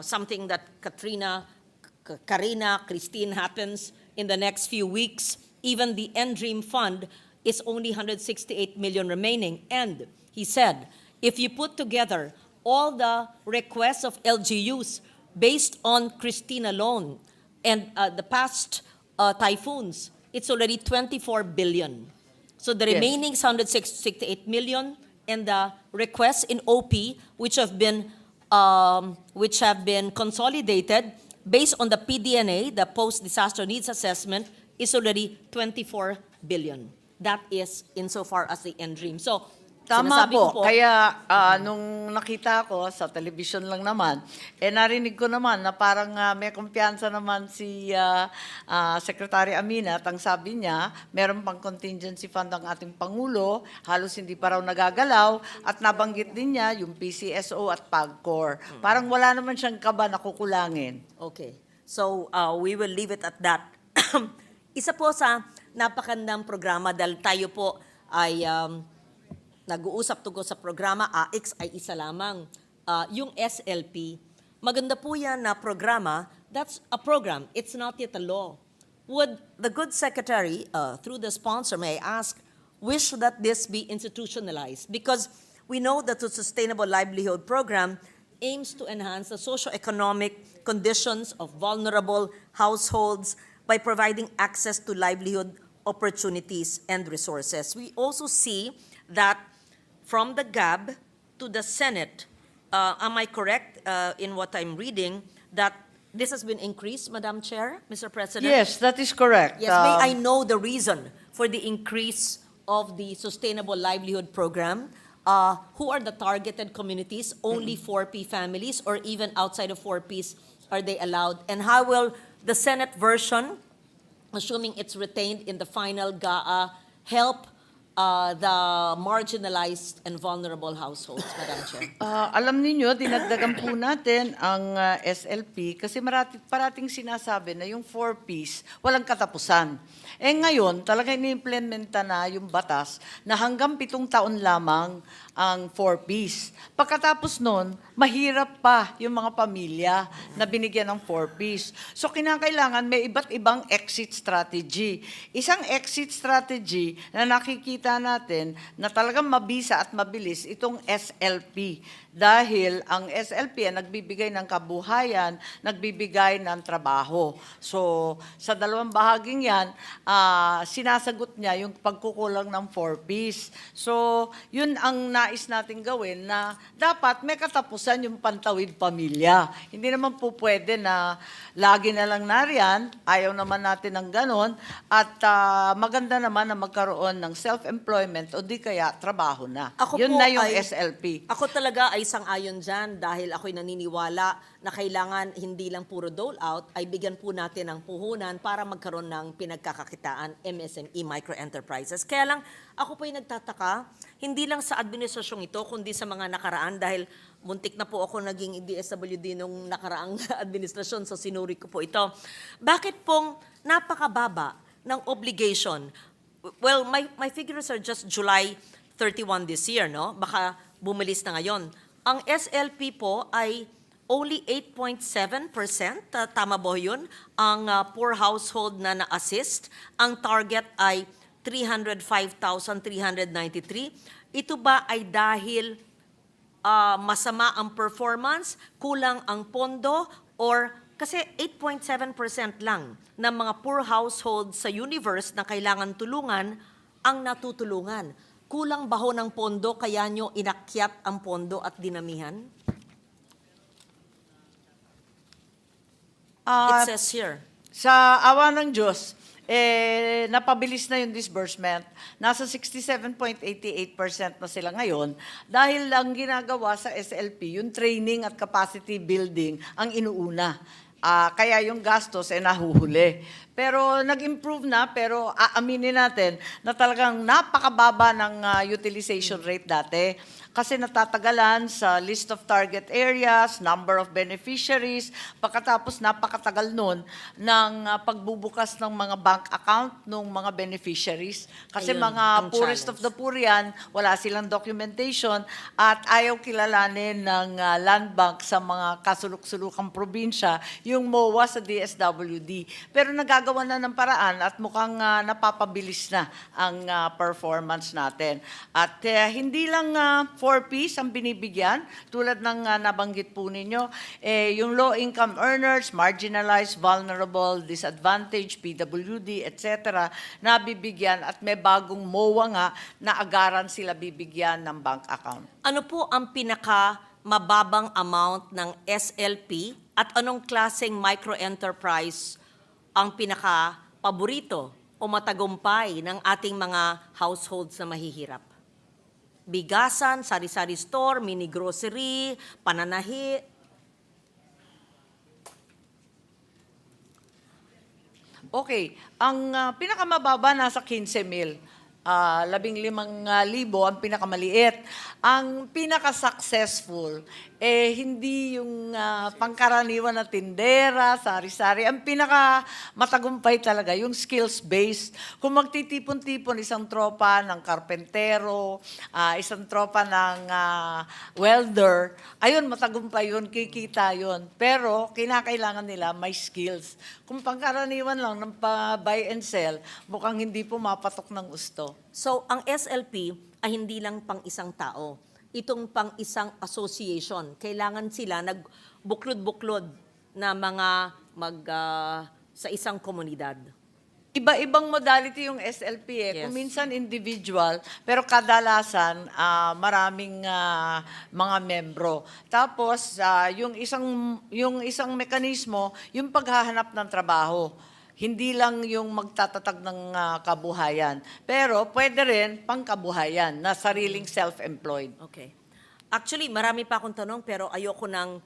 something that Karina, Christine happens in the next few weeks. Even the 𝗕𝗔𝗓𝗏 fund is only 168 million remaining. And he said, if you put together all the requests of LGUs based on Christine alone and the past typhoons, it's already 24 billion. So the Yes. remaining 168 million and the requests in OP, which have been consolidated based on the PDNA, the Post-Disaster Needs Assessment, is already 24 billion. That is insofar as the 𝗕𝗔𝗓𝗏. So, Tama sinasabi ko po. Kaya nung nakita ko sa television lang naman, narinig ko naman na parang may kumpiyansa naman si Secretary Amina at ang sabi niya, meron pang contingency fund ang ating Pangulo, halos hindi pa raw nagagalaw at nabanggit din niya yung PCSO at PAGCOR. Parang wala naman siyang kaba na kukulangin. Okay. So, we will leave it at that. Isa po sa napakandang programa dahil tayo po ay nag-uusap tungkol sa programa, AIX ay isa lamang. Yung SLP, maganda po yan na programa, that's a program, it's not yet a law. Would the good secretary, through the sponsor, may I ask, wish that this be institutionalized? Because we know that the Sustainable Livelihood Program aims to enhance the socio-economic conditions of vulnerable households by providing access to livelihood opportunities and resources. We also see that from the GAB to the Senate, am I correct in what I'm reading, that this has been increased, Madam Chair, Mr. President? Yes, that is correct. Yes, may I know the reason for the increase of the Sustainable Livelihood Program? Who are the targeted communities? Only 4P families or even outside of 4Ps are they allowed? And how will the Senate version, assuming it's retained in the final GAA, help the marginalized and vulnerable households, Madam Chair? Alam niyo, dinagdagan po natin ang SLP kasi parating sinasabi na yung 4Ps walang katapusan. Ngayon, talaga ini-implementa na yung batas na hanggang 7 taon lamang ang 4Ps. Pagkatapos nun, mahirap pa yung mga pamilya na binigyan ng 4Ps. So kinakailangan may iba't ibang exit strategy. Isang exit strategy na nakikita natin na talagang mabisa at mabilis itong SLP. Dahil ang SLP ay nagbibigay ng kabuhayan, nagbibigay ng trabaho. So sa dalawang bahaging yan, sinasagot niya yung pagkukulang ng 4Ps. So yun ang nais natin gawin na dapat may katapusan yung pantawid pamilya. Hindi naman po pwede na lagi na lang nariyan, ayaw naman natin ng ganon, at maganda naman na magkaroon ng self-employment o di kaya trabaho na. Yun na yung SLP. Ako talaga ay sang-ayon dyan dahil ako'y naniniwala na kailangan hindi lang puro dole-out, ay bigyan po natin ng puhunan para magkaroon ng pinagkakakitaan, MSME, micro-enterprises. Kaya lang, ako po'y nagtataka, hindi lang sa administrasyong ito, kundi sa mga nakaraan dahil muntik na po ako naging DSWD nung nakaraang administrasyon, so sinuri ko po ito. Bakit pong napakababa ng obligation? Well, my figures are just July 31 this year, no? Baka bumilis na ngayon. Ang SLP po ay only 8.7%, tama ba yun? Ang poor household na na-assist. Ang target ay 305,393. Ito ba ay dahil masama ang performance, kulang ang pondo, or kasi 8.7% lang ng mga poor households sa universe na kailangan tulungan ang natutulungan? Kulang baho ng pondo kaya nyo inakyat ang pondo at dinamihan? It says here. Sa awa ng Diyos, napabilis na yung disbursement. Nasa 67.88% na sila ngayon dahil ang ginagawa sa SLP, yung training at capacity building ang inuuna. Kaya yung gastos ay nahuhuli. Pero nag-improve na, pero aaminin natin na talagang napakababa ng utilization rate dati. Kasi natatagalan sa list of target areas, number of beneficiaries, pagkatapos napakatagal nun ng pagbubukas ng mga bank account ng mga beneficiaries. Kasi Ayun, mga ang poorest of challenge. the poor yan, wala silang documentation at ayaw kilalanin ng land bank sa mga kasuluk-sulukang probinsya yung MOA sa DSWD. Pero nagagawa na ng paraan at mukhang napapabilis na ang performance natin. At hindi lang 4Ps ang binibigyan, tulad ng nabanggit po ninyo, yung low-income earners, marginalized, vulnerable, disadvantaged, PWD, etc., nabibigyan at may bagong MOA nga na agaran sila bibigyan ng bank account. Ano po ang pinaka-mababang amount ng SLP at anong klaseng microenterprise ang pinaka-paborito o matagumpay ng ating mga households na mahihirap? Bigasan, sari-sari store, mini grocery, pananahi. Okay, ang pinakamababa nasa 15,000. 15,000 ang pinakamaliit. Ang pinaka-successful, hindi yung pangkaraniwan na tindera, sari-sari. Ang pinaka-matagumpay talaga, yung skills-based. Kung magtitipon-tipon isang tropa ng karpentero, isang tropa ng welder, ayun, matagumpay yun, kikita yun. Pero kinakailangan nila may skills. Kung pangkaraniwan lang ng buy and sell, mukhang hindi pumapatok ng gusto. So, ang SLP ay hindi lang pang isang tao. Itong pang isang association. Kailangan sila nagbuklod-buklod na mga sa isang komunidad. Iba-ibang modality yung SLP eh. Yes. Kung minsan individual, pero kadalasan maraming mga membro. Tapos yung isang mekanismo, yung paghahanap ng trabaho. Hindi lang yung magtatatag ng kabuhayan. Pero pwede rin pangkabuhayan na sariling self-employed. Okay. Actually, marami pa akong tanong pero ayoko nang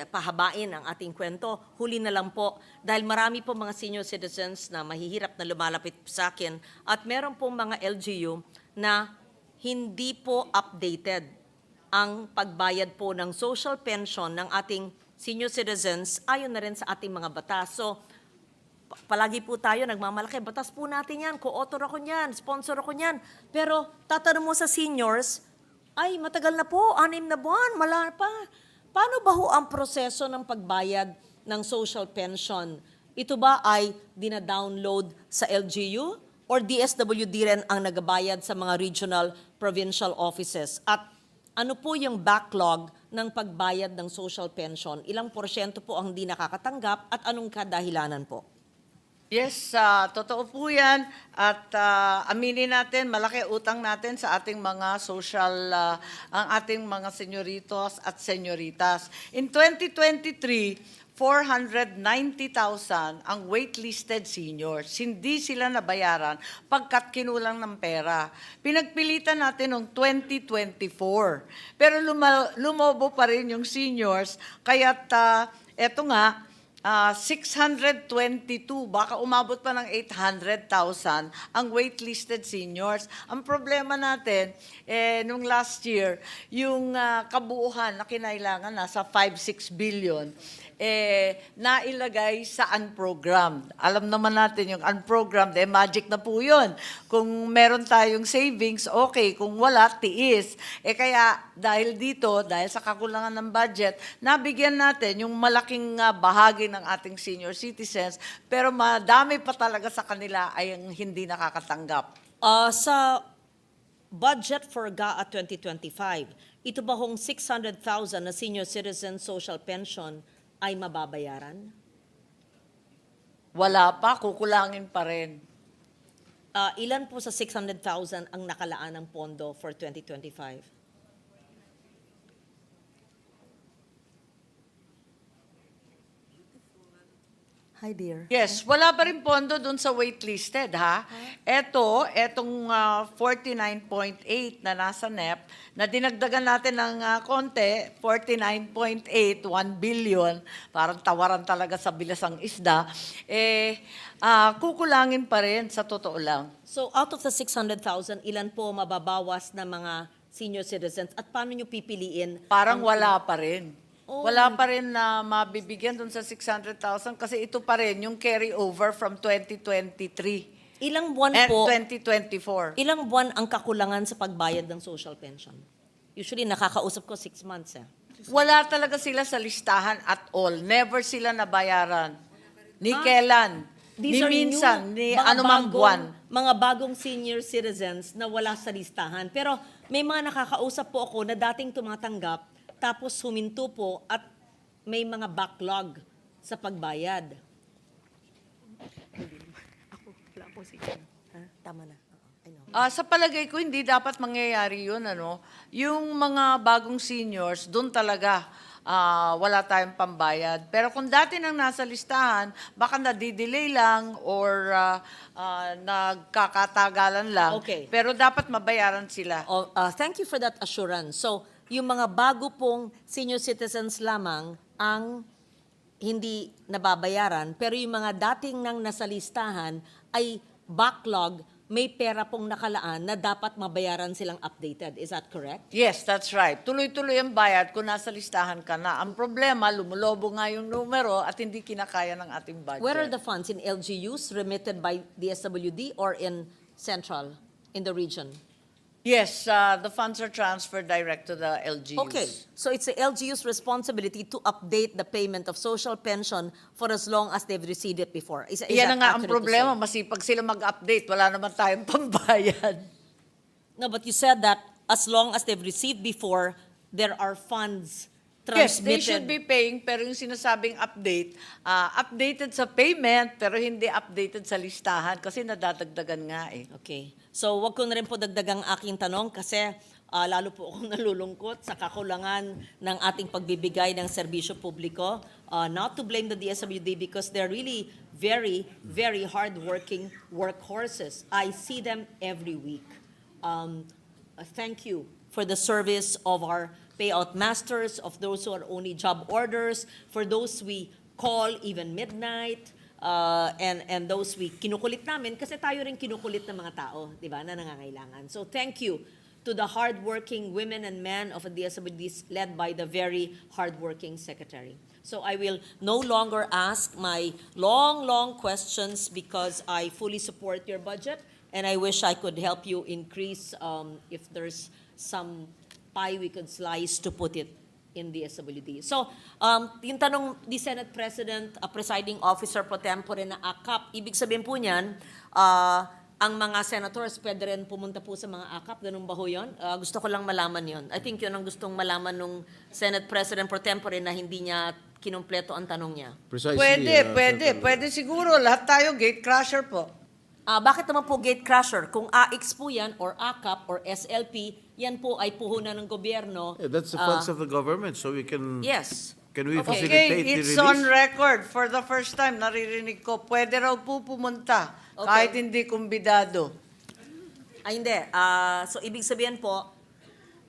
pahabain ang ating kwento. Huli na lang po, dahil marami po mga senior citizens na mahihirap na lumalapit sa akin at meron pong mga LGU na hindi po updated ang pagbayad po ng social pension ng ating senior citizens ayon na rin sa ating mga batas. So, palagi po tayo nagmamalaki, batas po natin yan, co-author ako niyan, sponsor ako niyan. Pero tatanong mo sa seniors, ay matagal na po, 6 na buwan, wala pa. Paano ba ho ang proseso ng pagbayad ng social pension? Ito ba ay dina-download sa LGU or DSWD rin ang nagabayad sa mga regional provincial offices? At ano po yung backlog ng pagbayad ng social pension? Ilang porsyento po ang hindi nakakatanggap at anong kadahilanan po? Yes, totoo po yan. At aminin natin, malaki utang natin sa ating mga ang ating mga senyoritos at senyoritas. In 2023, 490,000 ang waitlisted seniors. Hindi sila nabayaran pagkat kinulang ng pera. Pinagpilitan natin noong 2024. Pero lumobo pa rin yung seniors. Kaya't eto nga, 622, baka umabot pa ng 800,000 ang waitlisted seniors. Ang problema natin, nung last year, yung kabuuhan na kinailangan nasa 5-6 billion, nailagay sa unprogrammed. Alam naman natin yung unprogrammed, magic na po yun. Kung meron tayong savings, okay. Kung wala, tiis. Kaya dahil dito, dahil sa kakulangan ng budget, nabigyan natin yung malaking bahagi ng ating senior citizens, pero madami pa talaga sa kanila ay ang hindi nakakatanggap. Sa budget for GAA 2025, ito ba hong 600,000 na senior citizen social pension ay mababayaran? Wala pa, kukulangin pa rin. Ilan po sa 600,000 ang nakalaan ng pondo for 2025? Hi, dear. Yes, wala pa rin pondo dun sa waitlisted, ha? Etong 49.8 na nasa NEP, na dinagdagan natin ng konti, 49.8, 1 billion, parang tawaran talaga sa bilasang isda, kukulangin pa rin sa totoo lang. So out of the 600,000, ilan po mababawas na mga senior citizens at paano nyo pipiliin? Parang wala pa rin. Oh Wala my- pa rin na mabibigyan dun sa 600,000 kasi ito pa rin yung carry over from 2023 Ilang buwan and po, 2024. ilang buwan ang kakulangan sa pagbayad ng social pension? Usually, nakakausap ko 6 months. Wala talaga sila sa listahan at all. Never sila nabayaran. Ni kailan, ni These are minsan, new, ni mga anumang bagong- buwan. Mga bagong senior citizens na wala sa listahan. Pero may mga nakakausap po ako na dating tumatanggap, tapos huminto po at may mga backlog sa pagbayad. Tama na. Sa palagay ko, hindi dapat mangyayari yun. Yung mga bagong seniors, doon talaga wala tayong pambayad. Pero kung dati nang nasa listahan, baka nadidelay lang or nagkakatagalan lang. Okay. Pero dapat mabayaran sila. Thank you for that assurance. So, yung mga bago pong senior citizens lamang ang hindi nababayaran, pero yung mga dating nang nasa listahan ay backlog, may pera pong nakalaan na dapat mabayaran silang updated. Is that correct? Yes, that's right. Tuloy-tuloy ang bayad kung nasa listahan ka na. Ang problema, lumulobo nga yung numero at hindi kinakaya ng ating budget. Where are the funds? In LGUs remitted by the SWD or in central, in the region? Yes, the funds are transferred direct to the LGUs. Okay, so it's the LGU's responsibility to update the payment of social pension for as long as they've received it before. Is Yan na that nga ang accurate to problema, say? masipag sila mag-update, wala naman tayong pambayad. No, but you said that as long as they've received before, there are funds Yes, they transmitted. should be paying, pero yung sinasabing update, updated sa payment, pero hindi updated sa listahan kasi nadadagdagan nga eh. Okay. So, wag ko na rin po dagdagang aking tanong kasi lalo po akong nalulungkot sa kakulangan ng ating pagbibigay ng serbisyo publiko. Not to blame the DSWD because they're really very, very hard-working workhorses. I see them every week. Thank you for the service of our payout masters, of those who are only job orders, for those we call even midnight, and those we kinukulit namin kasi tayo rin kinukulit ng mga tao, di ba, na nangangailangan. So thank you to the hardworking women and men of the DSWD led by the very hardworking secretary. So I will no longer ask my long questions because I fully support your budget and I wish I could help you increase if there's some pie we could slice to put it in the SWD. So, yung tanong ni Senate President, Presiding Officer Pro Tempore na AKAP, ibig sabihin po niyan, ang mga senators pwede rin pumunta po sa mga AKAP, ganun ba ho yun? Gusto ko lang malaman yun. I think yun ang gustong malaman nung Senate President Pro Tempore na hindi niya kinumpleto ang tanong niya. Pwede siguro. Lahat tayo gate crusher po. Bakit naman po gate crusher? Kung AX po yan, or AKAP, or SLP, yan po ay puhunan ng gobyerno. Yeah, that's the funds of the government, so we can... Yes. Can we Okay, facilitate the it's release? on record. For the first time, naririnig ko, pwede raw po pumunta kahit hindi kumbidado. Ay, hindi. So, ibig sabihin po,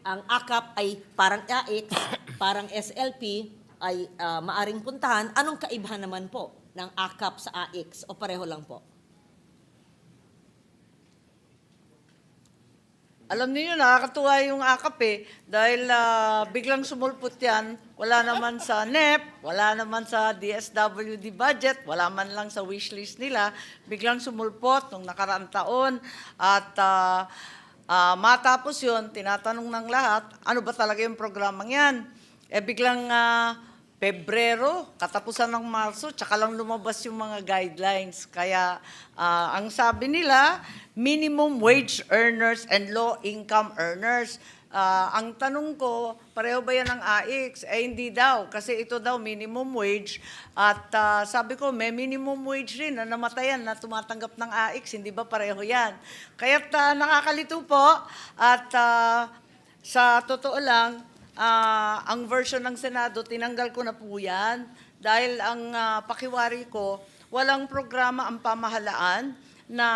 ang AKAP ay parang AX, parang SLP, ay maaring puntahan. Anong kaibahan naman po ng AKAP sa AX? O pareho lang po? Alam niyo, nakakatuwa yung AKAP dahil biglang sumulpot yan, wala naman sa NEP, wala naman sa DSWD budget, wala man lang sa wishlist nila, biglang sumulpot nung nakaraang taon at matapos yun, tinatanong ng lahat, ano ba talaga yung programang yan? Biglang Pebrero, katapusan ng Marso, tsaka lang lumabas yung mga guidelines. Kaya ang sabi nila, minimum wage earners and low-income earners. Ang tanong ko, pareho ba yan ng AX? Hindi daw, kasi ito daw minimum wage. At sabi ko, may minimum wage rin na namatayan na tumatanggap ng AX. Hindi ba pareho yan? Kaya't nakakalito po. At sa totoo lang, ang version ng Senado, tinanggal ko na po yan dahil ang pakiwari ko, walang programa ang pamahalaan na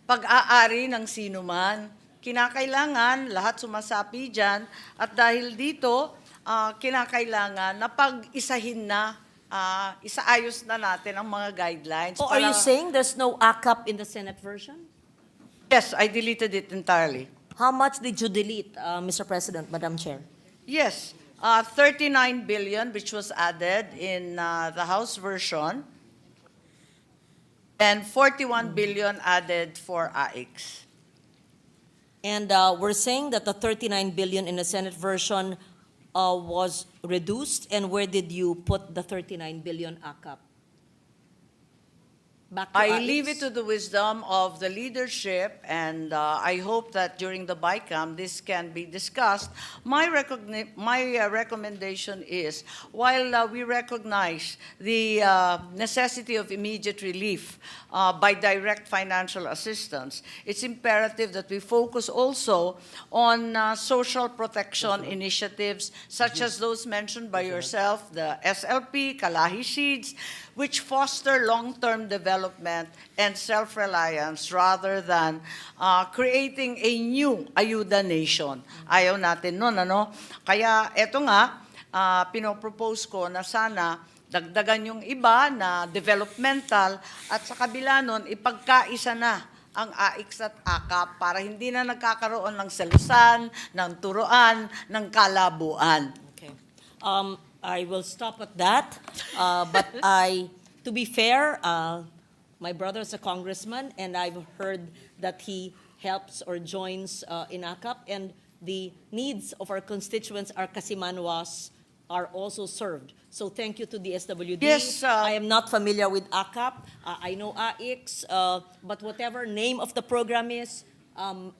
pag-aari ng sinuman. Kinakailangan, lahat sumasapi dyan, at dahil dito, kinakailangan na pag-isahin na, isaayos na natin ang mga guidelines. Oh, are you saying there's no ACAP in the Senate version? Yes, I deleted it entirely. How much did you delete, Mr. President, Madam Chair? Yes, 39 billion, which was added in the House version, and 41 billion added for AIX. And we're saying that the 39 billion in the Senate version was reduced, and where did you put the 39 billion ACAP? Back to I AIX? leave it to the wisdom of the leadership, and I hope that during the BICAM this can be discussed. My recommendation is, while we recognize the necessity of immediate relief by direct financial assistance, it's imperative that we focus also on social protection initiatives such as those mentioned by yourself, the SLP, 𝗕𝗘𝗟𝗔𝗦, which foster long-term development and self-reliance rather than creating a new ayuda nation. Ayaw natin nun, ano? Kaya eto nga, pinopropose ko na sana dagdagan yung iba na developmental at sa kabila nun, ipagkaisa na ang AIX at ACAP para hindi na nagkakaroon ng selusan, ng turuan, ng kalabuan. Okay. I will stop at that, but to be fair, my brother's a congressman, and I've heard that he helps or joins in ACAP, and the needs of our constituents, our Kasimanwas, are also served. So thank you to the SWD. Yes, I am not familiar with ACAP. I know AIX, but whatever name of the program is,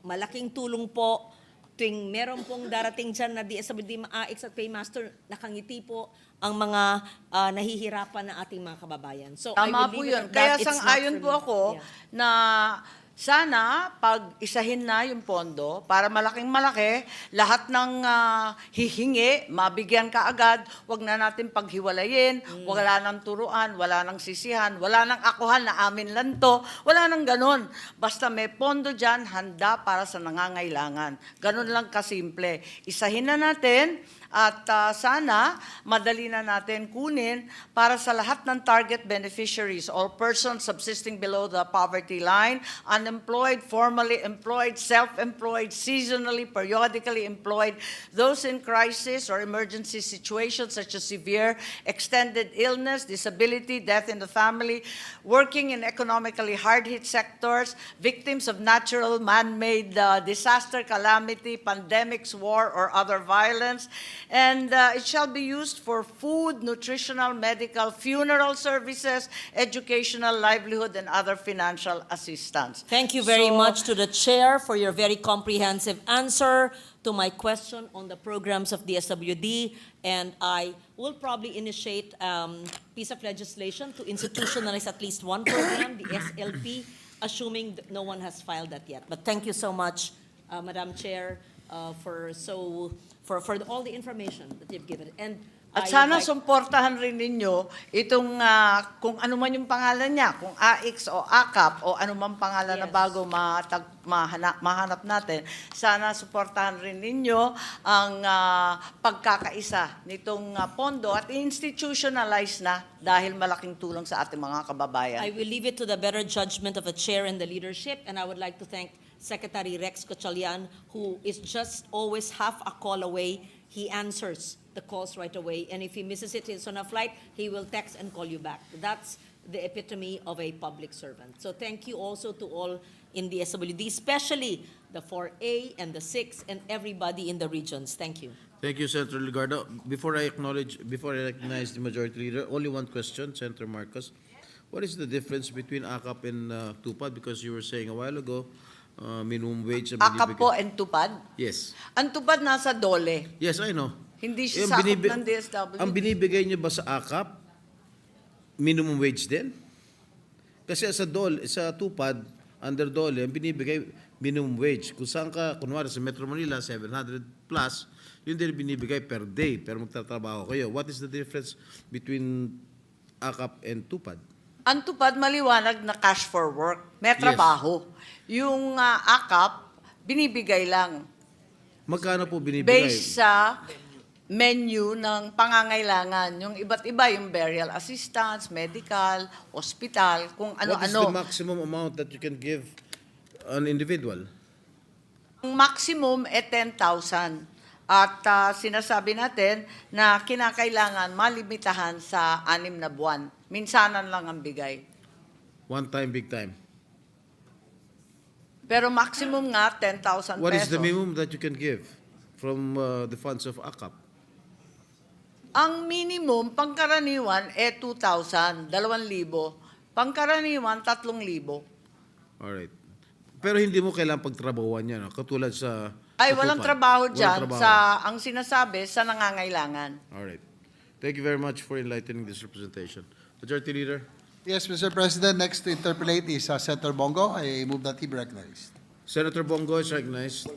malaking tulong po. Tuwing meron pong darating dyan na DSWD, AIX at Paymaster, nakangiti po ang mga nahihirapan na ating mga kababayan. So Tama I po will leave yun. it at that. Kaya It's not sang-ayon for po me. ako Yeah. na sana pag-isahin na yung pondo para malaking-malaki, lahat ng hihingi, mabigyan ka agad, wag na natin paghiwalayin, wala nang turuan, wala nang sisihan, wala nang akuhan na amin lang to, wala nang ganun. Basta may pondo dyan, handa para sa nangangailangan. Ganun lang kasimple. Isahin na natin at sana madali na natin kunin para sa lahat ng target beneficiaries, all persons subsisting below the poverty line, unemployed, formally employed, self-employed, seasonally, periodically employed, those in crisis or emergency situations such as severe, extended illness, disability, death in the family, working in economically hard-hit sectors, victims of natural man-made disaster, calamity, pandemics, war, or other violence. And it shall be used for food, nutritional, medical, funeral services, educational, livelihood, and other financial assistance. Thank you very much to the chair for your very comprehensive answer to my question on the programs of the SWD. And I will probably initiate a piece of legislation to institutionalize at least one program, the SLP, assuming that no one has filed that yet. But thank you so much, Madam Chair, for all the information that you've given. And At sana sumportahan rin ninyo itong kung ano man yung pangalan niya, kung AIX o ACAP o ano man pangalan na bago mahanap natin, sana suportahan rin ninyo ang pagkakaisa nitong pondo at institutionalize na dahil malaking tulong sa ating mga kababayan. I will leave it to the better judgment of the chair and the leadership, and I would like to thank Secretary Rex 𝗥𝗘𝗟𝗟𝗏, who is just always half a call away. He answers the calls right away, and if he misses it, he's on a flight, he will text and call you back. That's the epitome of a public servant. So thank you also to all in the SWD, especially the 4A and the 6 and everybody in the regions. Thank you. Thank you, Senator Ligardo. Before I recognize the majority leader, only one question, Senator Marcos. What is the difference between ACAP and TUPAD? Because you were saying a while ago, minimum wage. ACAP po and TUPAD? Yes. Ang TUPAD nasa DOLE. Yes, I know. Hindi siya sakop ng DSWD. Ang binibigay niyo ba sa ACAP, minimum wage din? Kasi sa TUPAD, under DOLE, ang binibigay minimum wage. Kung saan ka, kunwari sa Metro Manila, 700 plus, yun din binibigay per day, pero magtatrabaho kayo. What is the difference between ACAP and TUPAD? Ang tupad maliwanag na cash for work. May trabaho. Yung AKAP, binibigay lang. Magkano po binibigay? Based sa menu ng pangangailangan. Yung iba't iba, yung burial assistance, medical, hospital, kung What is the ano-ano. maximum amount that you can give an individual? Ang maximum 10,000. At sinasabi natin na kinakailangan malimitahan sa 6 na buwan. Minsanan lang ang bigay. One time, big time. Pero maximum nga 10,000 pesos. What is the minimum that you can give from the funds of AKAP? Ang minimum, pangkaraniwan, 2,000, 2,000. Pangkaraniwan, 3,000. Alright. Pero hindi mo kailangang pagtrabahuan yan, no? Katulad sa... Ay, sa walang tupad. trabaho Walang dyan trabaho. ang sinasabi sa nangangailangan. Alright. Thank you very much for enlightening this representation. Majority Leader? Yes, Mr. President, next to interpolate is Senator Bongo. I move that he be recognized. Senator Bongo is recognized.